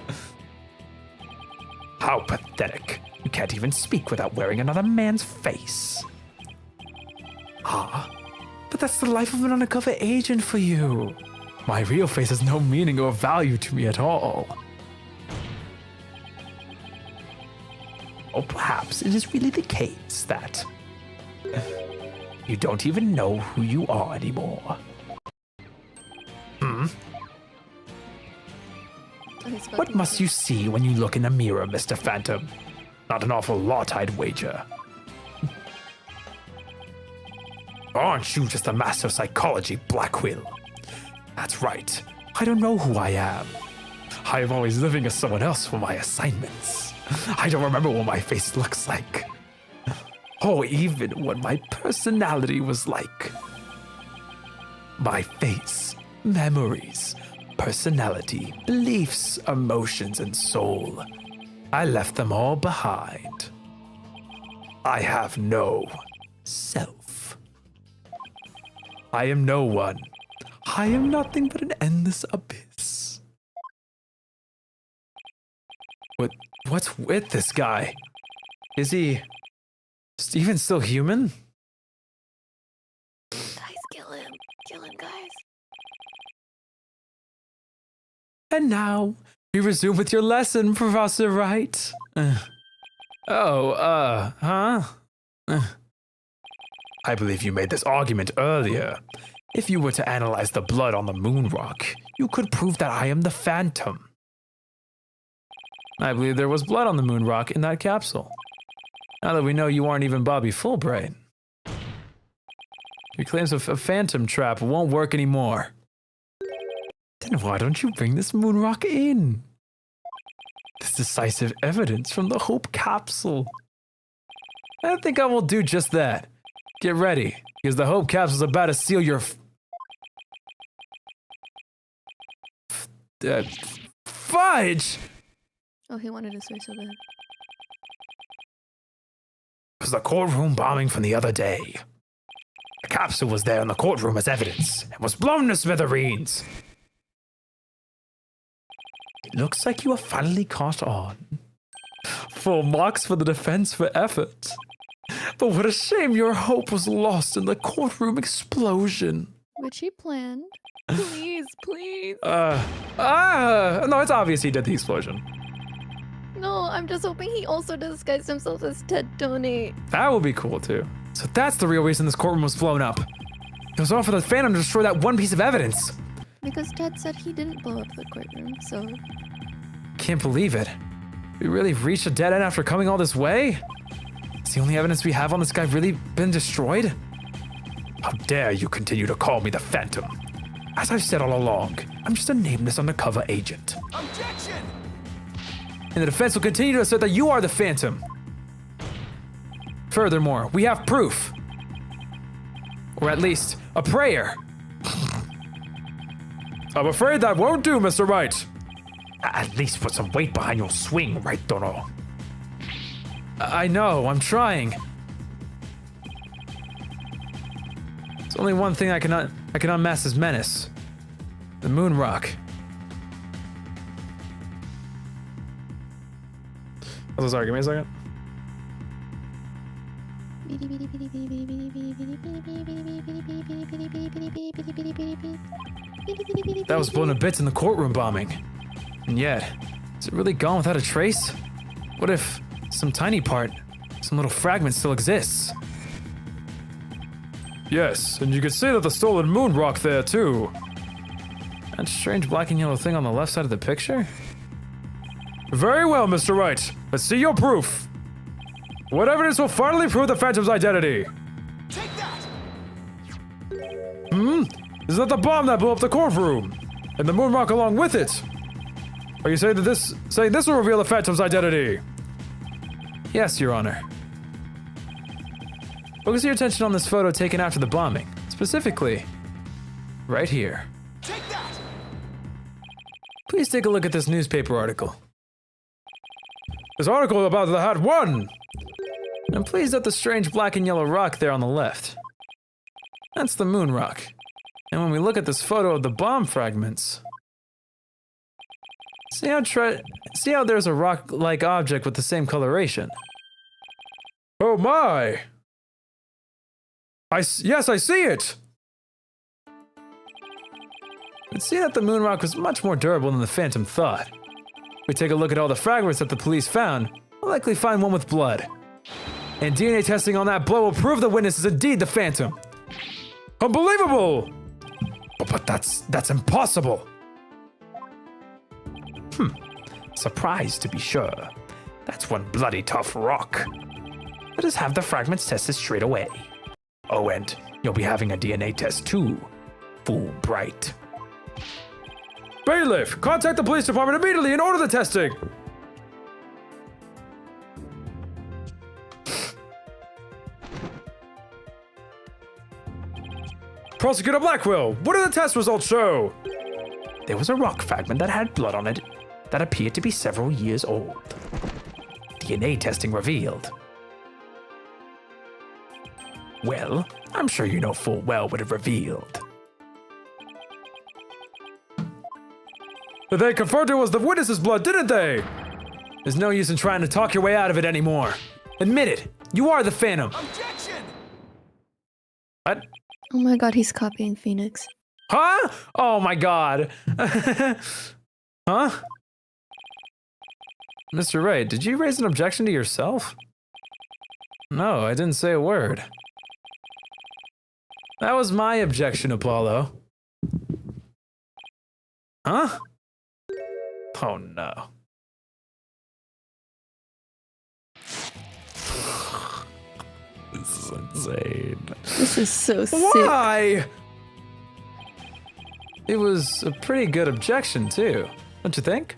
Speaker 3: How pathetic. You can't even speak without wearing another man's face.
Speaker 1: Ah, but that's the life of an undercover agent for you. My real face has no meaning or value to me at all.
Speaker 3: Or perhaps it is really the case that you don't even know who you are anymore.
Speaker 8: Oh, he's
Speaker 3: What
Speaker 8: fucking
Speaker 3: must you see when you look in the mirror, Mr. Phantom? Not an awful lot, I'd wager. Aren't you just a master of psychology, Blackquill? That's right. I don't know who I am. I am always living as someone else for my assignments. I don't remember what my face looks like. or even what my personality was like. My face, memories, personality, beliefs, emotions, and soul. I left them all behind. I have no self. I am no one. I am nothing but an endless abyss. What's with this guy? Is he even still human?
Speaker 8: Guys, kill him. Kill him, guys.
Speaker 3: And now, we resume with your lesson, Professor Wright. I believe you made this argument earlier. If you were to analyze the blood on the moon rock, you could prove that I am the Phantom. I believe there was blood on the moon rock in that capsule. Now that we know you aren't even Bobby Fulbright. Your claims of a phantom trap won't work anymore. Then why don't you bring this moon rock in? This decisive evidence from the Hope capsule. I think I will do just that. Get ready, because the Hope capsule is about to seal your fudge!
Speaker 8: Oh, he wanted to say so bad.
Speaker 3: It was the courtroom bombing from the other day. The capsule was there in the courtroom as evidence and was blown to smithereens. It looks like you are finally caught on. Full marks for the defense for effort. But what a shame your hope was lost in the courtroom explosion.
Speaker 8: Which he planned. Please, please.
Speaker 3: No, it's obvious he did the explosion.
Speaker 8: No, I'm just hoping he also disguised himself as Ted Tony.
Speaker 3: That would be cool too. So that's the real reason this courtroom was blown up. It was all for the Phantom to destroy that one piece of evidence.
Speaker 8: Because Ted said he didn't blow up the courtroom, so...
Speaker 3: Can't believe it. We really reached a dead end after coming all this way? Is the only evidence we have on this guy really been destroyed? How dare you continue to call me the Phantom? As I've said all along, I'm just a nameless undercover agent.
Speaker 6: Objection!
Speaker 3: And the defense will continue to assert that you are the Phantom. Furthermore, we have proof. Or at least, a prayer.
Speaker 4: I'm afraid that won't do, Mr. Wright.
Speaker 3: At least put some weight behind your swing, right, Dono? I know, I'm trying. There's only one thing I can unmask this menace. The moon rock. Oh, sorry, give me a second. That was blown to bits in the courtroom bombing. And yet, is it really gone without a trace? What if some tiny part, some little fragment still exists?
Speaker 4: Yes, and you can see that the stolen moon rock there too.
Speaker 3: That strange black and yellow thing on the left side of the picture?
Speaker 4: Very well, Mr. Wright. Let's see your proof. What evidence will finally prove the Phantom's identity?
Speaker 6: Take that!
Speaker 4: Isn't that the bomb that blew up the courtroom? And the moon rock along with it? Are you saying that this will reveal the Phantom's identity?
Speaker 3: Yes, Your Honor. Focus your attention on this photo taken after the bombing. Specifically, right here.
Speaker 6: Take that!
Speaker 3: Please take a look at this newspaper article.
Speaker 4: This article about the Hat won!
Speaker 3: I'm pleased at the strange black and yellow rock there on the left. That's the moon rock. And when we look at this photo of the bomb fragments, see how there's a rock-like object with the same coloration?
Speaker 4: Oh my! Yes, I see it!
Speaker 3: We'd see that the moon rock was much more durable than the Phantom thought. We take a look at all the fragments that the police found, we'll likely find one with blood. And DNA testing on that blood will prove the witness is indeed the Phantom.
Speaker 4: Unbelievable!
Speaker 3: But that's impossible. Surprised to be sure. That's one bloody tough rock. Let us have the fragments tested straight away. Oh, and you'll be having a DNA test too, Fulbright.
Speaker 4: Bailiff, contact the police department immediately and order the testing! Prosecutor Blackquill, what do the test results show?
Speaker 3: There was a rock fragment that had blood on it that appeared to be several years old. DNA testing revealed. Well, I'm sure you know full well what it revealed.
Speaker 4: They confirmed it was the witness's blood, didn't they?
Speaker 1: There's no use in trying to talk your way out of it anymore. Admit it. You are the Phantom.
Speaker 6: Objection!
Speaker 1: What?
Speaker 8: Oh my god, he's copying Phoenix.
Speaker 1: Huh? Oh my god. Huh? Mr. Wright, did you raise an objection to yourself? No, I didn't say a word. That was my objection, Apollo. Huh? Oh no. This is insane.
Speaker 8: This is so sick.
Speaker 1: Why? It was a pretty good objection, too. Don't you think?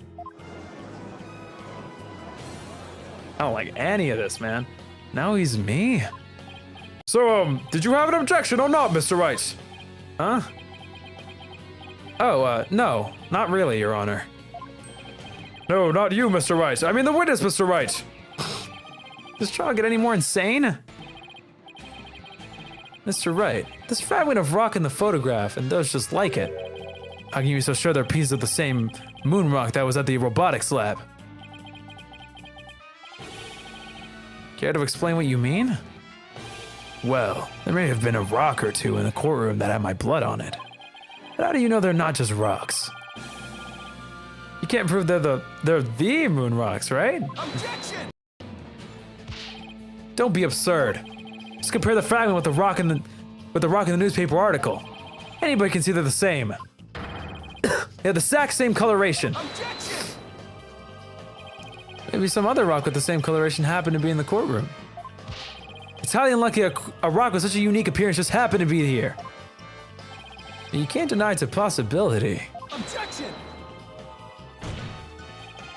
Speaker 1: I don't like any of this, man. Now he's me.
Speaker 4: So, did you have an objection or not, Mr. Wright?
Speaker 1: Huh? Oh, no. Not really, Your Honor.
Speaker 4: No, not you, Mr. Wright. I mean the witness, Mr. Wright.
Speaker 1: Does trial get any more insane? Mr. Wright, this fragment of rock in the photograph and those just like it. How can you be so sure they're pieces of the same moon rock that was at the robotics lab? Care to explain what you mean? Well, there may have been a rock or two in the courtroom that had my blood on it. But how do you know they're not just rocks? You can't prove they're the moon rocks, right?
Speaker 6: Objection!
Speaker 1: Don't be absurd. Just compare the fragment with the rock in the newspaper article. Anybody can see they're the same. They have the exact same coloration.
Speaker 6: Objection!
Speaker 1: Maybe some other rock with the same coloration happened to be in the courtroom. It's highly unlikely a rock with such a unique appearance just happened to be here. You can't deny it's a possibility.
Speaker 6: Objection!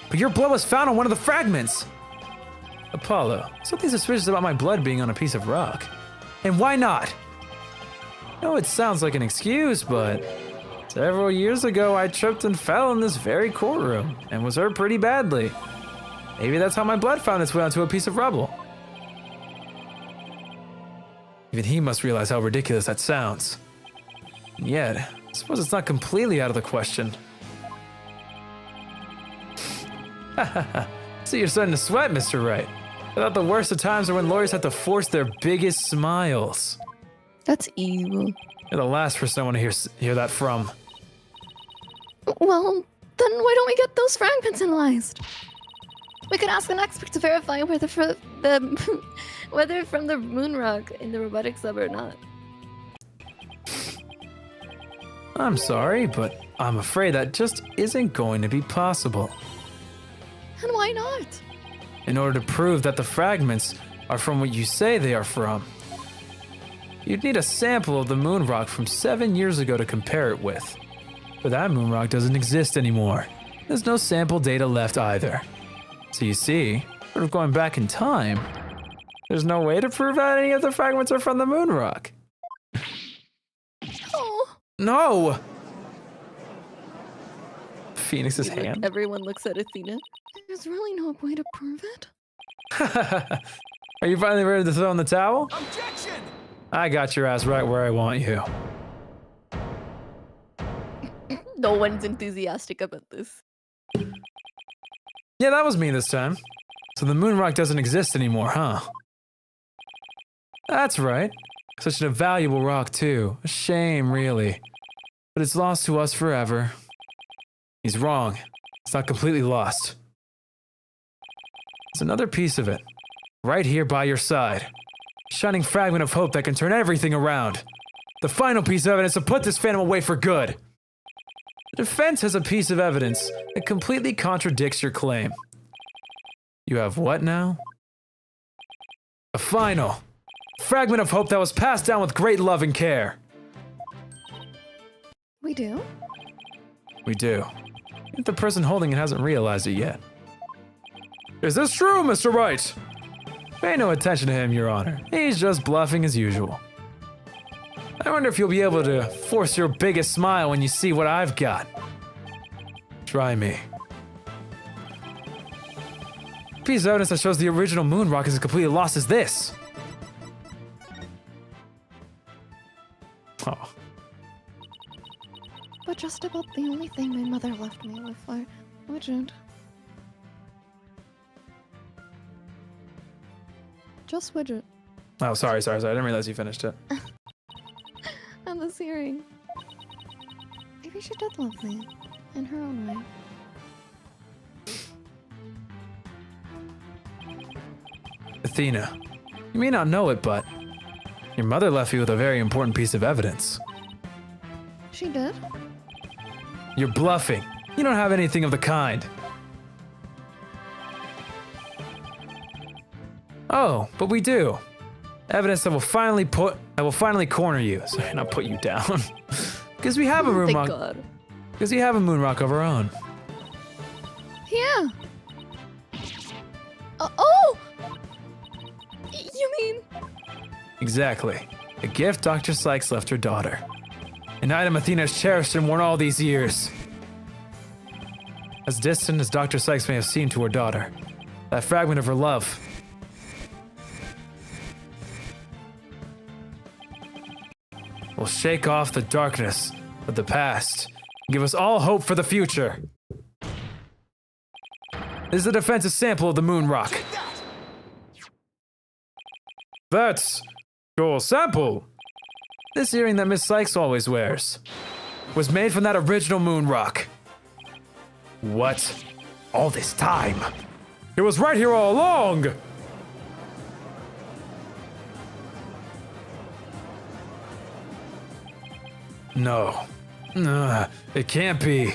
Speaker 1: But your blood was found on one of the fragments. Apollo, something suspicious about my blood being on a piece of rock. And why not? No, it sounds like an excuse, but several years ago I tripped and fell in this very courtroom and was hurt pretty badly. Maybe that's how my blood found its way onto a piece of rubble. Even he must realize how ridiculous that sounds. And yet, I suppose it's not completely out of the question. See, you're starting to sweat, Mr. Wright. I thought the worst of times are when lawyers have to force their biggest smiles.
Speaker 8: That's evil.
Speaker 1: You're the last person I want to hear that from.
Speaker 8: Well, then why don't we get those fragments analyzed? We could ask an expert to verify whether from the moon rock in the robotics lab or not.
Speaker 1: I'm sorry, but I'm afraid that just isn't going to be possible.
Speaker 8: And why not?
Speaker 1: In order to prove that the fragments are from what you say they are from, you'd need a sample of the moon rock from 7 years ago to compare it with. But that moon rock doesn't exist anymore. There's no sample data left either. So you see, sort of going back in time, there's no way to prove that any of the fragments are from the moon rock.
Speaker 8: Oh.
Speaker 1: No! Phoenix's
Speaker 8: Like,
Speaker 1: hand.
Speaker 8: everyone looks at Athena. There's really no way to prove it.
Speaker 1: Are you finally ready to throw in the towel?
Speaker 6: Objection!
Speaker 1: I got your ass right where I want you.
Speaker 8: No one's enthusiastic about this.
Speaker 1: Yeah, that was me this time. So the moon rock doesn't exist anymore, huh? That's right. Such an invaluable rock, too. A shame, really. But it's lost to us forever. He's wrong. It's not completely lost. There's another piece of it. Right here by your side. Shining fragment of hope that can turn everything around. The final piece of evidence to put this phantom away for good. The defense has a piece of evidence that completely contradicts your claim. You have what now? A final fragment of hope that was passed down with great love and care.
Speaker 8: We do?
Speaker 1: We do. If the person holding it hasn't realized it yet.
Speaker 4: Is this true, Mr. Wright?
Speaker 1: Pay no attention to him, Your Honor. He's just bluffing as usual.
Speaker 3: I wonder if you'll be able to force your biggest smile when you see what I've got. Try me. Piece of evidence that shows the original moon rock is as completely lost as this. Oh.
Speaker 8: But just about the only thing my mother left me with, I wouldn't. Just Widget.
Speaker 3: Oh, sorry. I didn't realize you finished it.
Speaker 8: And this earring. Maybe she did love me. In her own way.
Speaker 3: Athena, you may not know it, but your mother left you with a very important piece of evidence.
Speaker 8: She did?
Speaker 3: You're bluffing. You don't have anything of the kind. Oh, but we do. Evidence that will finally corner you. Sorry, not put you down. Because we have a moon
Speaker 8: Thank
Speaker 3: rock.
Speaker 8: God.
Speaker 3: Because we have a moon rock of our own.
Speaker 8: Yeah. Oh! You mean?
Speaker 3: Exactly. A gift Dr. Sykes left her daughter. An item Athena has cherished and worn all these years. As distant as Dr. Sykes may have seemed to her daughter, that fragment of her love will shake off the darkness of the past and give us all hope for the future. This is a defensive sample of the moon rock. That's your sample. This earring that Miss Sykes always wears was made from that original moon rock. What? All this time? It was right here all along! No. It can't be.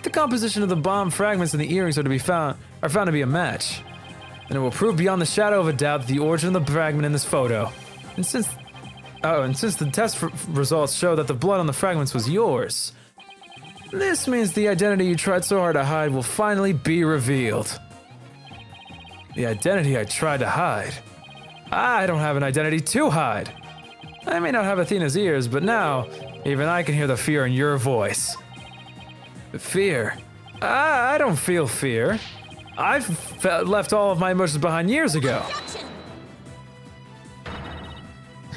Speaker 3: The composition of the bomb fragments and the earrings are found to be a match. And it will prove beyond the shadow of a doubt the origin of the fragment in this photo. And since the test results show that the blood on the fragments was yours, this means the identity you tried so hard to hide will finally be revealed. The identity I tried to hide? I don't have an identity to hide. I may not have Athena's ears, but now, even I can hear the fear in your voice. Fear? I don't feel fear. I've left all of my emotions behind years ago.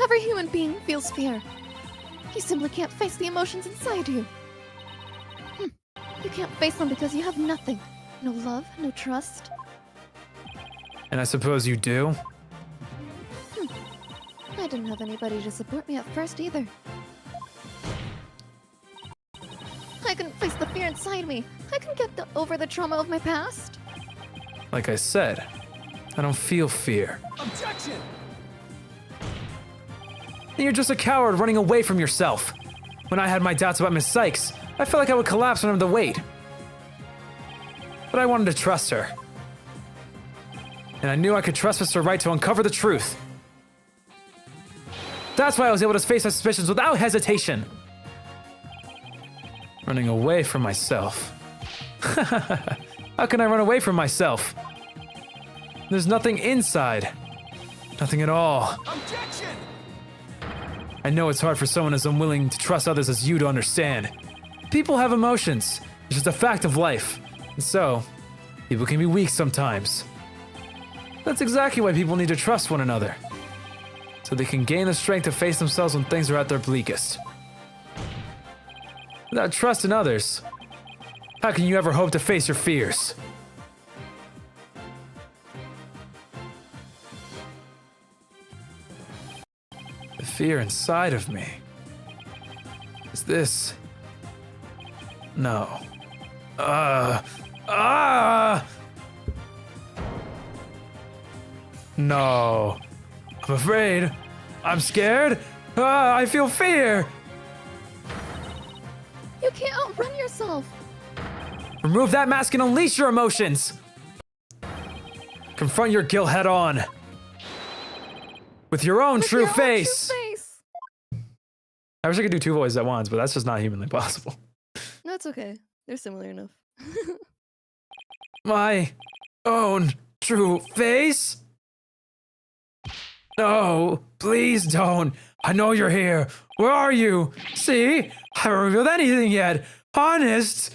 Speaker 8: Every human being feels fear. You simply can't face the emotions inside you. You can't face them because you have nothing. No love, no trust.
Speaker 3: And I suppose you do?
Speaker 8: I didn't have anybody to support me at first either. I couldn't face the fear inside me. I couldn't get over the trauma of my past.
Speaker 3: Like I said, I don't feel fear.
Speaker 6: Objection!
Speaker 3: You're just a coward running away from yourself. When I had my doubts about Miss Sykes, I felt like I would collapse under the weight. But I wanted to trust her. And I knew I could trust Mr. Wright to uncover the truth. That's why I was able to face my suspicions without hesitation. Running away from myself. How can I run away from myself? There's nothing inside. Nothing at all.
Speaker 6: Objection!
Speaker 3: I know it's hard for someone as unwilling to trust others as you to understand. People have emotions. It's just a fact of life. And so, people can be weak sometimes. That's exactly why people need to trust one another. So they can gain the strength to face themselves when things are at their bleakest. Without trust in others, how can you ever hope to face your fears? The fear inside of me. Is this? No. No. I'm afraid. I'm scared. I feel fear.
Speaker 8: You can't outrun yourself.
Speaker 3: Remove that mask and unleash your emotions. Confront your guilt head on. With your own true face. I wish I could do two voices at once, but that's just not humanly possible.
Speaker 8: No, it's okay. They're similar enough.
Speaker 3: My own true face? No, please don't. I know you're here. Where are you? See? I haven't revealed anything yet. Honest.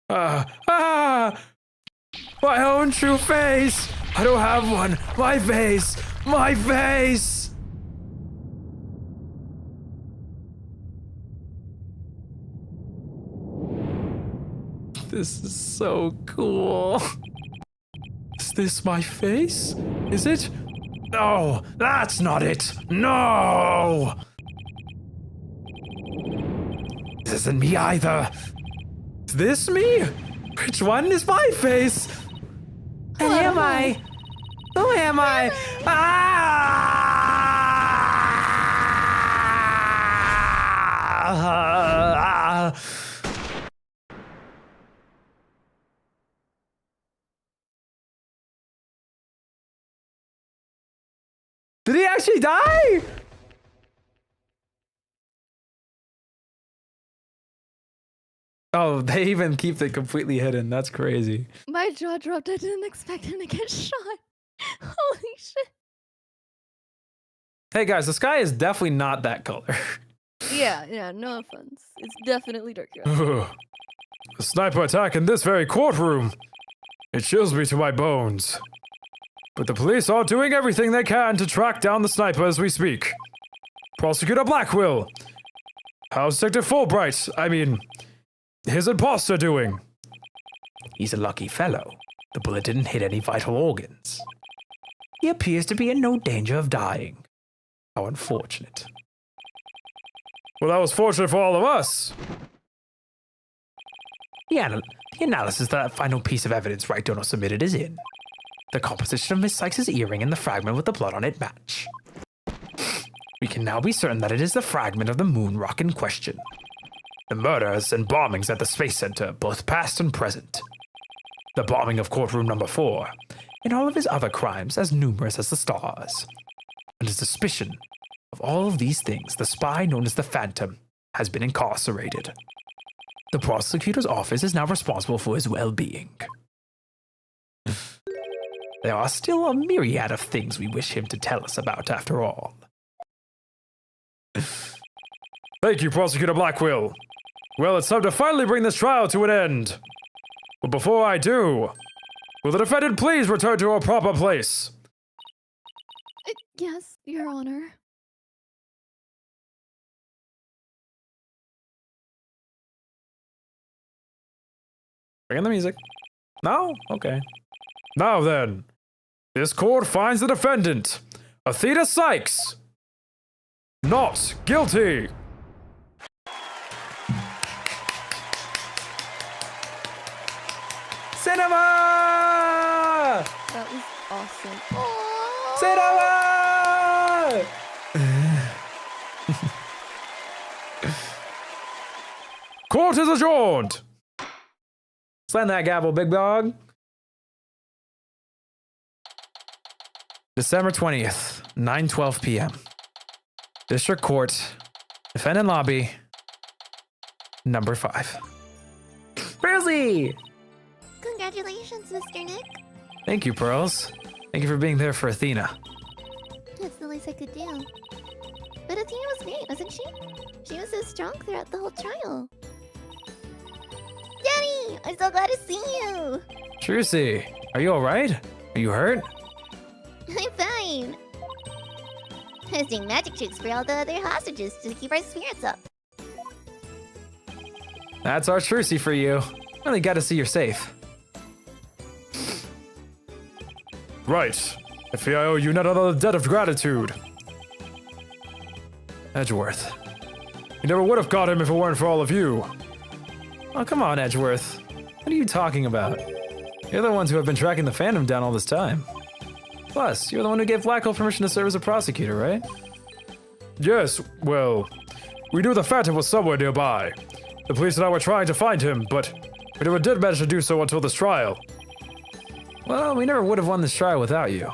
Speaker 3: My own true face. I don't have one. My face. My face. This is so cool. Is this my face? Is it? No, that's not it. No! This isn't me either. Is this me? Which one is my face?
Speaker 9: Who am I? Who am I?
Speaker 3: Ah! Did he actually die? Oh, they even keep it completely hidden. That's crazy.
Speaker 8: My jaw dropped. I didn't expect him to get shot. Holy shit.
Speaker 3: Hey guys, the sky is definitely not that color.
Speaker 8: Yeah, no offense. It's definitely darker.
Speaker 4: A sniper attack in this very courtroom. It chills me to my bones. But the police are doing everything they can to track down the sniper as we speak. Prosecutor Blackquill. How's Detective Fulbright, his imposter doing?
Speaker 3: He's a lucky fellow. The bullet didn't hit any vital organs. He appears to be in no danger of dying. How unfortunate.
Speaker 4: Well, that was fortunate for all of us.
Speaker 3: The analysis that final piece of evidence Wright Donald submitted is in. The composition of Miss Sykes' earring and the fragment with the blood on it match. We can now be certain that it is the fragment of the moon rock in question. The murders and bombings at the Space Center, both past and present. The bombing of courtroom number 4, and all of his other crimes as numerous as the stars. Under suspicion of all of these things, the spy known as the Phantom has been incarcerated. The prosecutor's office is now responsible for his well-being. There are still a myriad of things we wish him to tell us about after all.
Speaker 4: Thank you, Prosecutor Blackquill. Well, it's time to finally bring this trial to an end. But before I do, will the defendant please return to her proper place?
Speaker 8: Yes, Your Honor.
Speaker 3: Bring in the music. No? Okay.
Speaker 4: Now then, this court finds the defendant, Athena Sykes, not guilty.
Speaker 3: Cinema!
Speaker 8: That was awesome.
Speaker 3: Cinema!
Speaker 4: Court is adjourned.
Speaker 3: Slam that gavel, big dog. December 20th, 9:12 p.m. District Court, Defendant Lobby, number 5. Pearlsy!
Speaker 2: Congratulations, Mr. Nick.
Speaker 3: Thank you, Pearls. Thank you for being there for Athena.
Speaker 2: That's the least I could do. But Athena was great, wasn't she? She was so strong throughout the whole trial. Daddy! I'm so glad to see you!
Speaker 3: Trucy, are you alright? Are you hurt?
Speaker 2: I'm fine. I was doing magic tricks for all the other hostages to keep our spirits up.
Speaker 3: That's our Trucy for you. Really got to see you're safe.
Speaker 4: Right. I fear I owe you not another debt of gratitude.
Speaker 3: Edgeworth.
Speaker 4: You never would have caught him if it weren't for all of you.
Speaker 3: Oh, come on, Edgeworth. What are you talking about? You're the ones who have been tracking the Phantom down all this time. Plus, you're the one who gave Blackquill permission to serve as a prosecutor, right?
Speaker 4: Yes, well, we knew the Phantom was somewhere nearby. The police and I were trying to find him, but we never did manage to do so until this trial.
Speaker 3: Well, we never would have won this trial without you.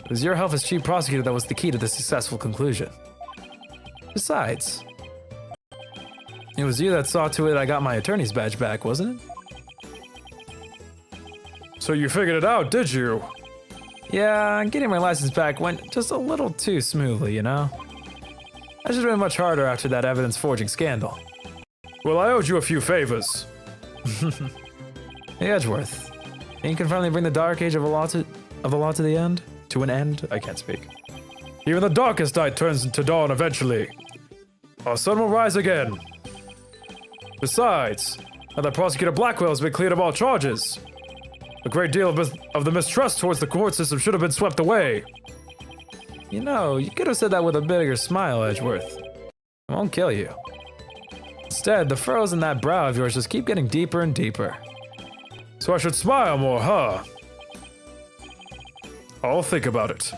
Speaker 3: It was your help as chief prosecutor that was the key to the successful conclusion. Besides, it was you that saw to it I got my attorney's badge back, wasn't it?
Speaker 4: So you figured it out, did you?
Speaker 1: Yeah, getting my license back went just a little too smoothly, you know? I should have been much harder after that evidence forging scandal.
Speaker 4: Well, I owed you a few favors.
Speaker 1: Hey, Edgeworth, think you can finally bring the dark age of the law to the end? To an end? I can't speak.
Speaker 4: Even the darkest night turns into dawn eventually. Our sun will rise again. Besides, now that Prosecutor Blackquill has been cleared of all charges, a great deal of the mistrust towards the court system should have been swept away.
Speaker 1: You know, you could have said that with a bigger smile, Edgeworth. I won't kill you. Instead, the furrows in that brow of yours just keep getting deeper and deeper.
Speaker 4: So I should smile more, huh? I'll think about it.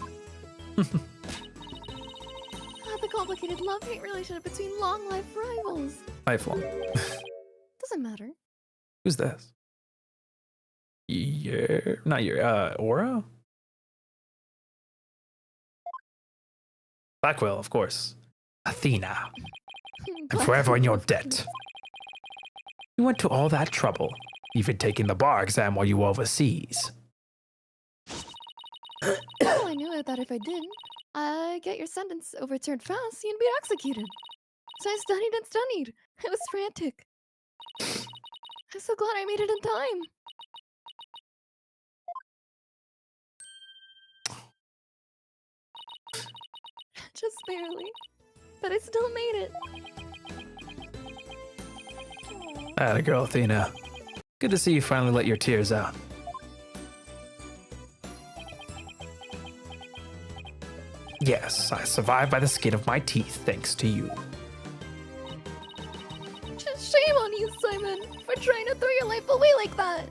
Speaker 8: The complicated love-hate relationship between long-life rivals.
Speaker 1: Lifelong.
Speaker 8: Doesn't matter.
Speaker 1: Who's this? Not Aura? Blackquill, of course.
Speaker 3: Athena, I'm forever in your debt. You went to all that trouble, even taking the bar exam while you were overseas.
Speaker 8: Oh, I knew that if I didn't, I'd get your sentence overturned fast and be executed. So I studied and studied. I was frantic. I'm so glad I made it in time. Just barely. But I still made it.
Speaker 1: Atta girl, Athena. Good to see you finally let your tears out.
Speaker 3: Yes, I survived by the skin of my teeth thanks to you.
Speaker 8: Just shame on you, Simon, for trying to throw your life away like that.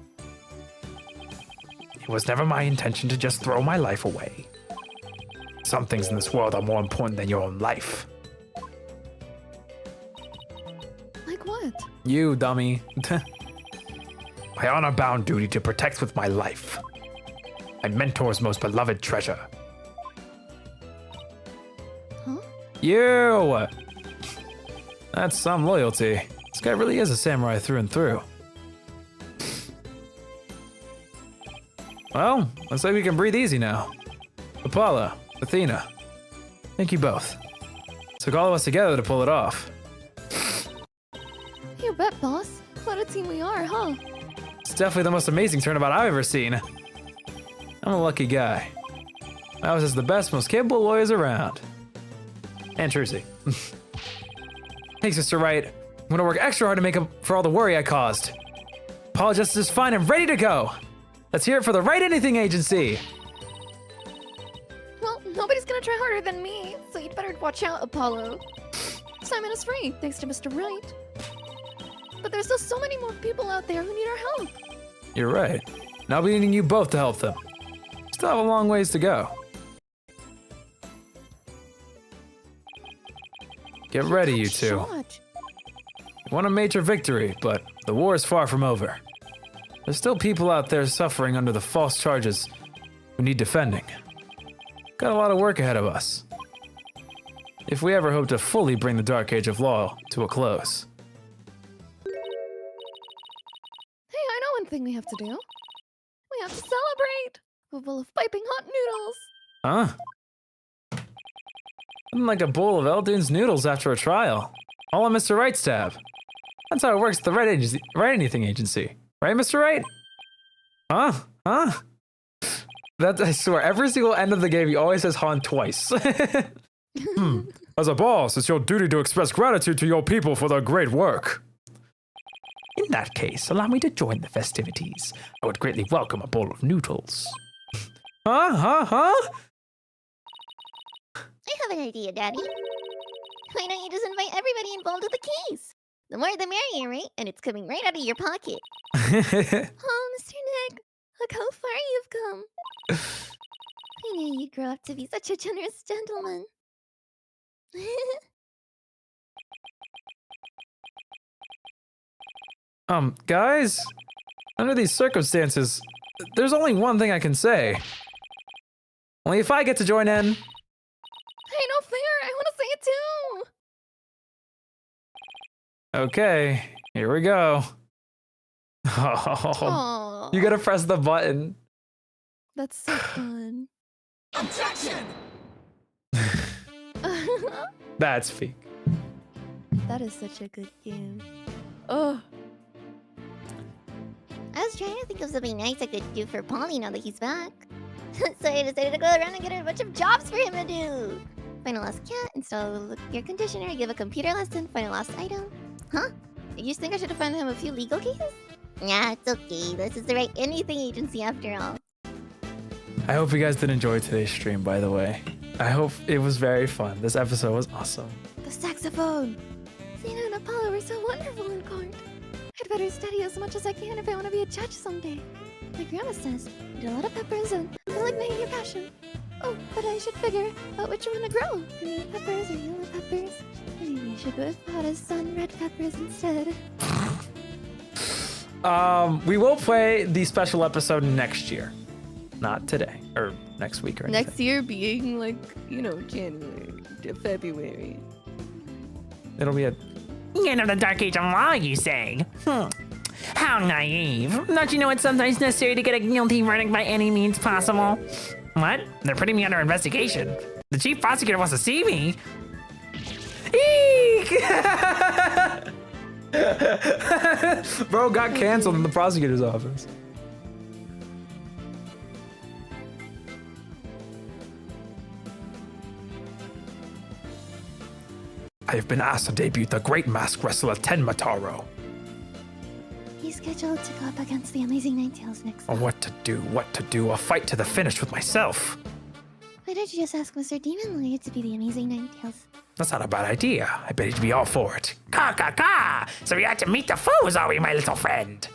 Speaker 3: It was never my intention to just throw my life away. Some things in this world are more important than your own life.
Speaker 8: Like what?
Speaker 1: You, dummy.
Speaker 3: My honor-bound duty to protect with my life. My mentor's most beloved treasure.
Speaker 8: Huh?
Speaker 1: You! That's some loyalty. This guy really is a samurai through and through. Well, looks like we can breathe easy now. Apollo, Athena, thank you both. Took all of us together to pull it off.
Speaker 8: You bet, boss. What a team we are, huh?
Speaker 1: It's definitely the most amazing turnabout I've ever seen. I'm a lucky guy. I was just the best, most capable lawyers around. And Trucy. Thanks, Mr. Wright. I'm gonna work extra hard to make up for all the worry I caused. Apollo Justice is fine and ready to go. Let's hear it for the Wright Anything Agency.
Speaker 8: Well, nobody's gonna try harder than me, so you'd better watch out, Apollo. Simon is free, thanks to Mr. Wright. But there's still so many more people out there who need our help.
Speaker 1: You're right. And I'll be needing you both to help them. Still have a long ways to go. Get ready, you two.
Speaker 8: Shot.
Speaker 1: We won a major victory, but the war is far from over. There's still people out there suffering under the false charges who need defending. Got a lot of work ahead of us. If we ever hope to fully bring the Dark Age of Law to a close.
Speaker 8: Hey, I know one thing we have to do. We have to celebrate! A bowl of piping hot noodles!
Speaker 1: Huh? Nothing like a bowl of Eldoon's noodles after a trial. All on Mr. Wright's tab. That's how it works at the Wright Anything Agency. Right, Mr. Wright? Huh? Huh? That, I swear, every single end of the game, he always says Han twice.
Speaker 4: As a boss, it's your duty to express gratitude to your people for their great work.
Speaker 3: In that case, allow me to join the festivities. I would greatly welcome a bowl of noodles.
Speaker 1: Huh?
Speaker 2: I have an idea, Daddy. Why don't you just invite everybody involved with the case? The more the merrier, right? And it's coming right out of your pocket. Oh, Mr. Nick, look how far you've come. I knew you'd grow up to be such a generous gentleman.
Speaker 1: Guys, under these circumstances, there's only one thing I can say. Only if I get to join in.
Speaker 8: Hey, no fair! I want to say it too!
Speaker 1: Okay, here we go. Oh,
Speaker 8: Aww.
Speaker 1: You gotta press the button.
Speaker 8: That's so fun.
Speaker 7: Objection!
Speaker 1: That's fake.
Speaker 8: That is such a good game. Oh,
Speaker 2: I was trying to think of something nice I could do for Polly now that he's back. So I decided to go around and get a bunch of jobs for him to do. Find a lost cat, install a air conditioner, give a computer lesson, find a lost item. Huh? You think I should have found him a few legal cases? Nah, it's okay. This is the right anything agency after all.
Speaker 1: I hope you guys did enjoy today's stream, by the way. I hope it was very fun. This episode was awesome.
Speaker 8: the saxophone. Xena and Apollo were so wonderful in court. I'd better study as much as I can if I want to be a judge someday. My grandma says, eat a lot of peppers and ignite your passion. Oh, but I should figure out which one to grow. Green peppers or yellow peppers. Maybe I should have bought a sun red peppers instead.
Speaker 1: We will play the special episode next year. Not today. Or next week or anything.
Speaker 8: Next year being like, you know, January to February.
Speaker 1: It'll be a...
Speaker 9: You know the Dark Age of Law, you say? How naive. Don't you know it's sometimes necessary to get a guilty verdict by any means possible? What? They're putting me under investigation. The chief prosecutor wants to see me. Eek!
Speaker 1: Bro got canceled in the prosecutor's office.
Speaker 3: I have been asked to debut the great mask wrestler Tenmataro.
Speaker 2: He's scheduled to go up against the Amazing Ninetales next
Speaker 3: Oh,
Speaker 2: month.
Speaker 3: what to do, a fight to the finish with myself.
Speaker 2: Why don't you just ask Mr. Demon Lawyer to be the Amazing Ninetales?
Speaker 3: That's not a bad idea. I bet he'd be all for it.
Speaker 9: Ka ka ka! So we had to meet the foes, are we, my little friend?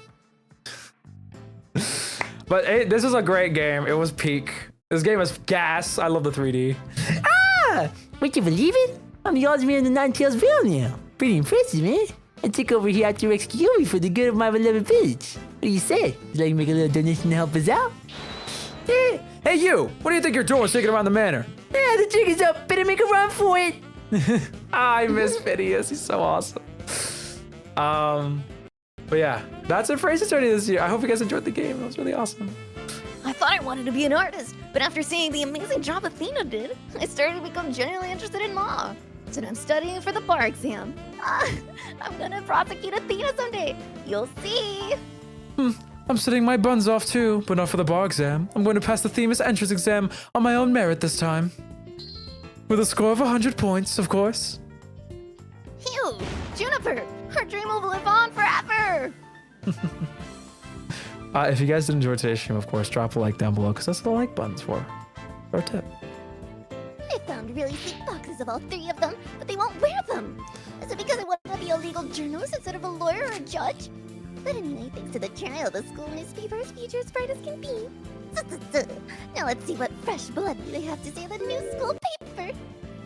Speaker 1: But this is a great game. It was peak. This game is gas. I love the 3D.
Speaker 9: Ah! Would you believe it? I'm the odds man in the Ninetales Vale now. Pretty impressive, man. I took over here after Rex Kiyomi for the good of my beloved village. What do you say? Would you like to make a little donation to help us out?
Speaker 1: Hey, you! What do you think you're doing sneaking around the manor?
Speaker 9: Yeah, the trick is up. Better make a run for it.
Speaker 1: I miss Phineas. He's so awesome. But yeah, that's it for Ace Attorney this year. I hope you guys enjoyed the game. It was really awesome.
Speaker 8: I thought I wanted to be an artist, but after seeing the amazing job Athena did, I started to become genuinely interested in law. So now I'm studying for the bar exam. I'm gonna prosecute Athena someday. You'll see.
Speaker 1: I'm studying my buns off too, but not for the bar exam. I'm going to pass the Themis entrance exam on my own merit this time. With a score of 100 points, of course.
Speaker 2: Phew! Juniper! Her dream will live on forever!
Speaker 1: If you guys did enjoy today's stream, of course, drop a like down below, because that's what the like button's for. Or a tip.
Speaker 2: I found really sweet boxes of all 3 of them, but they won't wear them. Is it because I want to be a legal journalist instead of a lawyer or a judge? But anyway, thanks to the trial, the school newspaper's future as bright as can be. Now let's see what fresh blood they have to say in the new school paper.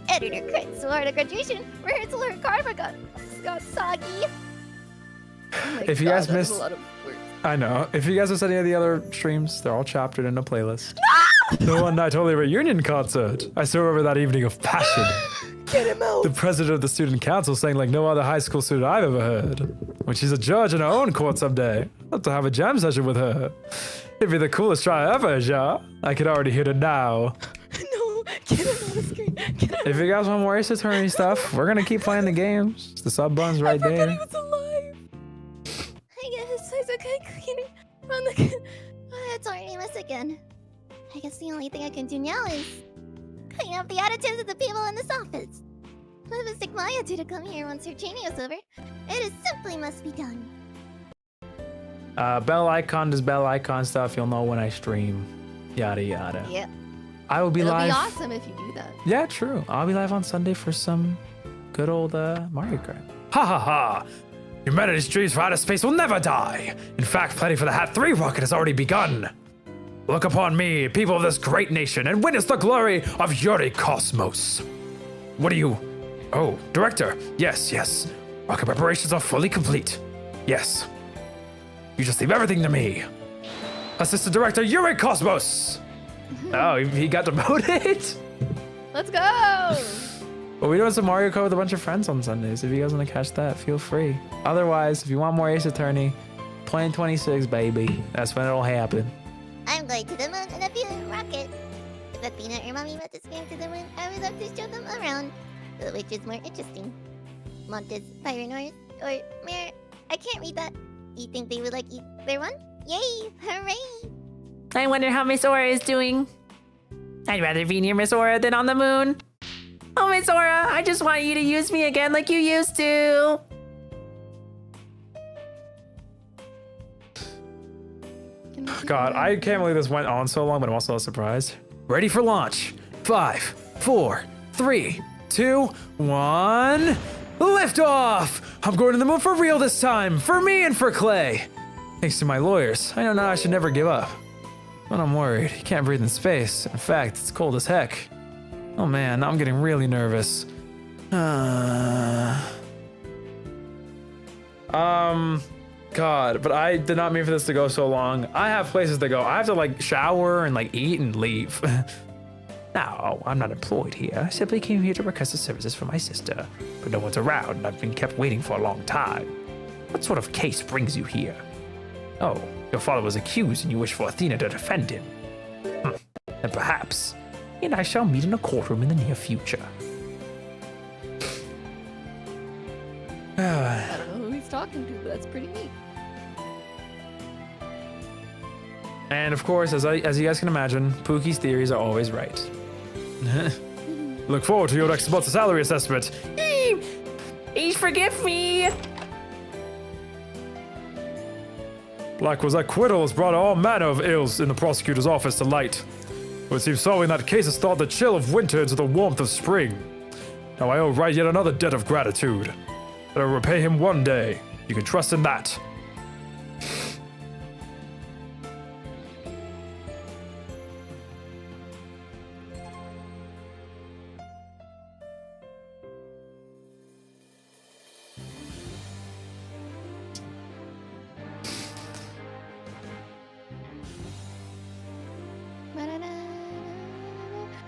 Speaker 2: Editor crits swore at graduation, rehearsal her karma got soggy.
Speaker 8: Oh my
Speaker 1: If you guys
Speaker 8: God, that was
Speaker 1: missed-
Speaker 8: a lot of work.
Speaker 1: I know. If you guys missed any of the other streams, they're all chaptered in a playlist. The One Night Only reunion concert. I saw over that evening of passion.
Speaker 8: Get him out!
Speaker 1: The president of the student council sang like no other high school student I've ever heard. When she's a judge in her own court someday, I'd love to have a jam session with her. It'd be the coolest try ever, Ja. I could already hear it now.
Speaker 8: No, get him on the screen. Get him.
Speaker 1: If you guys want more Ace Attorney stuff, we're gonna keep playing the games. The sub bun's right
Speaker 8: I forgot
Speaker 1: there.
Speaker 8: he was alive.
Speaker 2: I guess it's okay cleaning on the... It's already miss again. I guess the only thing I can do now is clean up the attitudes of the people in this office. What must take Maya do to come here once her training is over? It is simply must be done.
Speaker 1: Bell icon does bell icon stuff. You'll know when I stream. Yada yada.
Speaker 8: Yep.
Speaker 1: I will be
Speaker 8: It'll
Speaker 1: live.
Speaker 8: be awesome if you do that.
Speaker 1: Yeah, true. I'll be live on Sunday for some good old Mario Kart.
Speaker 3: Ha ha ha! Humanity's dreams for outer space will never die. In fact, planning for the Hat 3 rocket has already begun. Look upon me, people of this great nation, and witness the glory of Yuri Cosmos. What are you? Oh, Director. Yes. Rocket preparations are fully complete. Yes. You just leave everything to me. Assistant Director Yuri Cosmos.
Speaker 1: Oh, he got demoted?
Speaker 8: Let's go!
Speaker 1: Well, we're doing some Mario Kart with a bunch of friends on Sundays. If you guys want to catch that, feel free. Otherwise, if you want more Ace Attorney, 2026, baby. That's when it'll happen.
Speaker 2: I'm going to the moon in a fuel rocket. If Athena or Mommy Metis came to the moon, I would love to show them around. But which is more interesting? Montes, Pyronors, or Mare? I can't read that. You think they would like either one? Yay! Hooray!
Speaker 9: I wonder how Miss Aura is doing. I'd rather be near Miss Aura than on the moon. Oh, Miss Aura, I just want you to use me again like you used to.
Speaker 4: God, I can't believe this went on so long, but I'm also surprised. Ready for launch. 5, 4, 3, 2, 1. Lift off! I'm going to the moon for real this time, for me and for Clay. Thanks to my lawyers, I know now I should never give up. But I'm worried. You can't breathe in space. In fact, it's cold as heck. Oh man, now I'm getting really nervous. God, but I did not mean for this to go so long. I have places to go. I have to like shower and like eat and leave. Now, I'm not employed here. I simply came here to request the services for my sister. But no one's around and I've been kept waiting for a long time. What sort of case brings you here? Oh, your father was accused and you wish for Athena to defend him. And perhaps he and I shall meet in a courtroom in the near future.
Speaker 8: I don't know who he's talking to, but that's pretty neat.
Speaker 4: And of course, as you guys can imagine, Pookie's theories are always right. Look forward to your next month's salary assessment.
Speaker 9: Please forgive me.
Speaker 4: Blackwill's acquittal has brought all manner of ills in the prosecutor's office to light. It seems solving that case has thawed the chill of winter into the warmth of spring. Now I owe Wright yet another debt of gratitude. But I will repay him one day. You can trust in that.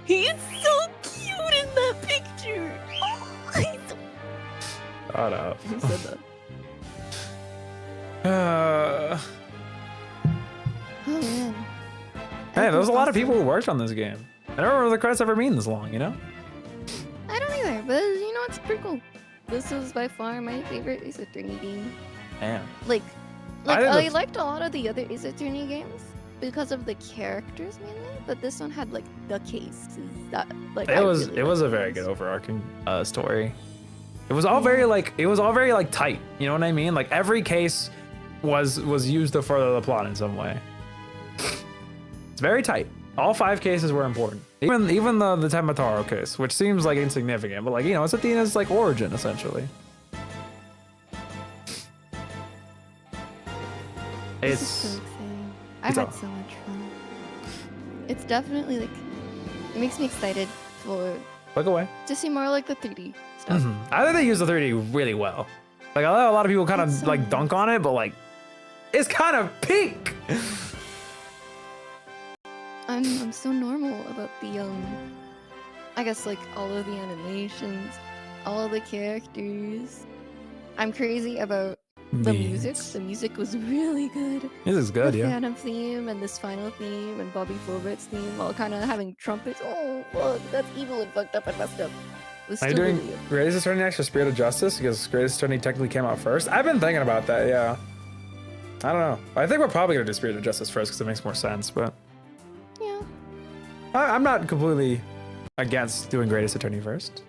Speaker 8: He is so cute in that picture. Oh, he's so...
Speaker 4: Shut up.
Speaker 8: Who said that?
Speaker 2: Oh man.
Speaker 1: Hey, there's a lot of people who worked on this game. I don't remember the credits ever being this long, you know?
Speaker 8: I don't either, but you know, it's pretty cool. This is by far my favorite Ace Attorney game.
Speaker 1: Damn.
Speaker 8: Like
Speaker 1: I think
Speaker 8: I liked a lot of the other Ace Attorney games because of the characters mainly, but this one had like the cases that like
Speaker 1: It was a very good overarching story. It was all very like tight. You know what I mean? Like every case was used to further the plot in some way. It's very tight. All 5 cases were important. Even the Temataro case, which seems like insignificant, but like, you know, it's Athena's like origin essentially.
Speaker 8: This is so exciting. I had so much fun. It's definitely like it makes me excited for
Speaker 1: Look away.
Speaker 8: to see more like the 3D stuff.
Speaker 1: I think they use the 3D really well. Like I know a lot of people kind of
Speaker 8: It's so
Speaker 1: like
Speaker 8: nice.
Speaker 1: dunk on it, but like it's kind of pink.
Speaker 8: I'm so normal about the I guess like all of the animations, all of the characters. I'm crazy about the music. The music was really good.
Speaker 1: This is good,
Speaker 8: The
Speaker 1: yeah.
Speaker 8: Phantom theme and this final theme and Bobby Fulbert's theme, all kind of having trumpets. Oh fuck, that's evil and fucked up and messed up. It was
Speaker 1: Are you
Speaker 8: still
Speaker 1: doing
Speaker 8: really good.
Speaker 1: Greatest Attorney next or Spirit of Justice? Because Greatest Attorney technically came out first. I've been thinking about that, yeah. I don't know. I think we're probably gonna do Spirit of Justice first because it makes more sense, but
Speaker 8: Yeah.
Speaker 1: I'm not completely against doing Greatest Attorney first.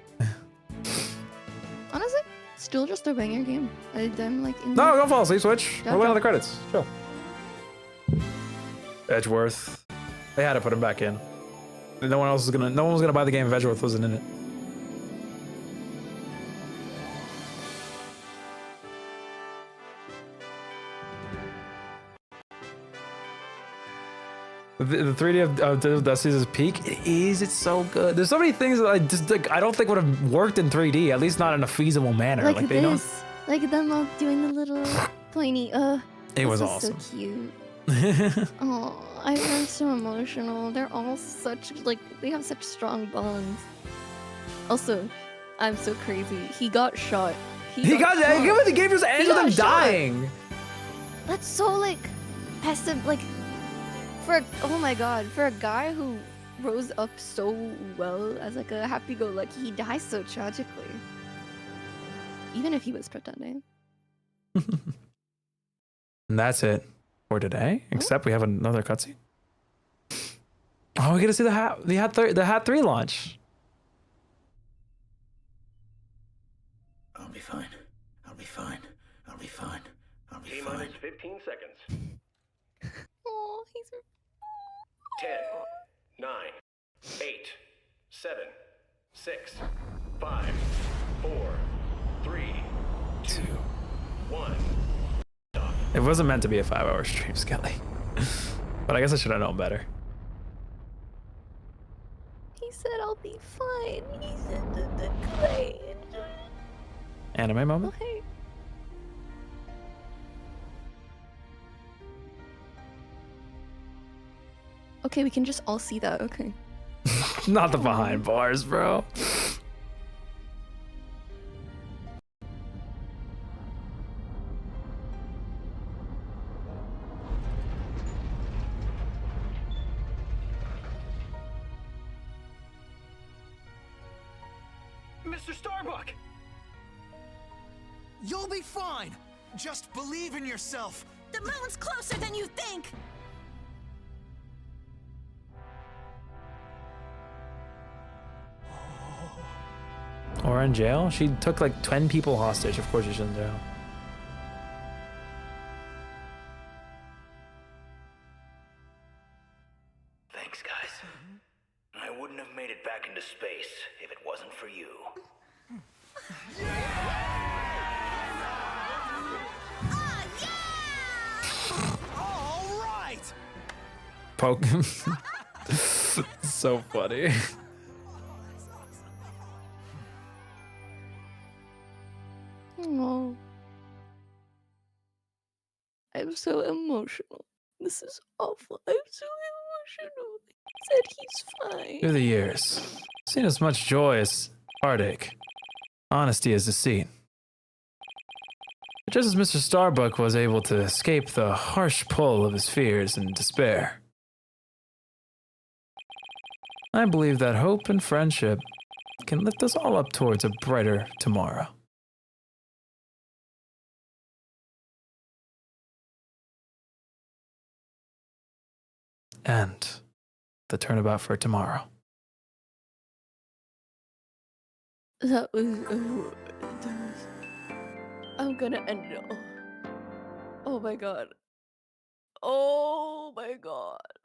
Speaker 8: Honestly, still just a banger game. I'm like in
Speaker 1: No, don't fall asleep, Switch.
Speaker 8: Don't
Speaker 1: We're waiting on
Speaker 8: drop.
Speaker 1: the credits. Chill. Edgeworth. They had to put him back in. No one was gonna buy the game if Edgeworth wasn't in it. The 3D of Dual Destinies is peak. It is. It's so good. There's so many things that I just like, I don't think would have worked in 3D. At least not in a feasible manner.
Speaker 8: like
Speaker 1: they don't.
Speaker 8: this, like them all doing the little pointy.
Speaker 1: It
Speaker 8: this
Speaker 1: was
Speaker 8: is
Speaker 1: awesome.
Speaker 8: So cute. Oh, I'm so emotional. They're all such like they have such strong bonds. Also, I'm so crazy. He got shot.
Speaker 1: He got
Speaker 8: shot.
Speaker 1: the game just ended
Speaker 8: got
Speaker 1: with him
Speaker 8: shot.
Speaker 1: dying.
Speaker 8: That's so like passive. Like oh my god, for a guy who rose up so well as like a happy-go-lucky, he dies so tragically. Even if he was pretending.
Speaker 1: And that's it for today. Except we have another cutscene. Oh, we get to see the hat 3 launch.
Speaker 10: I'll be fine. I'll be fine. I'll be fine. I'll be
Speaker 11: T-minus
Speaker 10: fine.
Speaker 11: 15 seconds.
Speaker 8: Oh, he's
Speaker 11: 10, 9, 8, 7, 6, 5, 4, 3, 2, 1.
Speaker 1: It wasn't meant to be a 5-hour stream, Skelly. But I guess I should have known better.
Speaker 8: He said I'll be fine. He said great.
Speaker 1: Anime
Speaker 8: Oh,
Speaker 1: moment?
Speaker 8: hey. Okay, we can just all see that. Okay.
Speaker 1: Not the behind bars, bro.
Speaker 11: Mr. Starbuck!
Speaker 7: You'll be fine. Just believe in yourself.
Speaker 12: The moon's closer than you think!
Speaker 1: Or in jail? She took like 10 people hostage. Of course she's in jail.
Speaker 10: Thanks, guys. I wouldn't have made it back into space if it wasn't for you.
Speaker 7: All right.
Speaker 1: Poke. So funny.
Speaker 8: Oh. I'm so emotional. This is awful. I'm so emotional. He said he's fine.
Speaker 1: Through the years, I've seen as much joy as heartache, honesty as deceit. But just as Mr. Starbuck was able to escape the harsh pull of his fears and despair, I believe that hope and friendship can lift us all up towards a brighter tomorrow. And the turnabout for tomorrow.
Speaker 8: That was. I'm gonna end it all. Oh my god. Oh my god.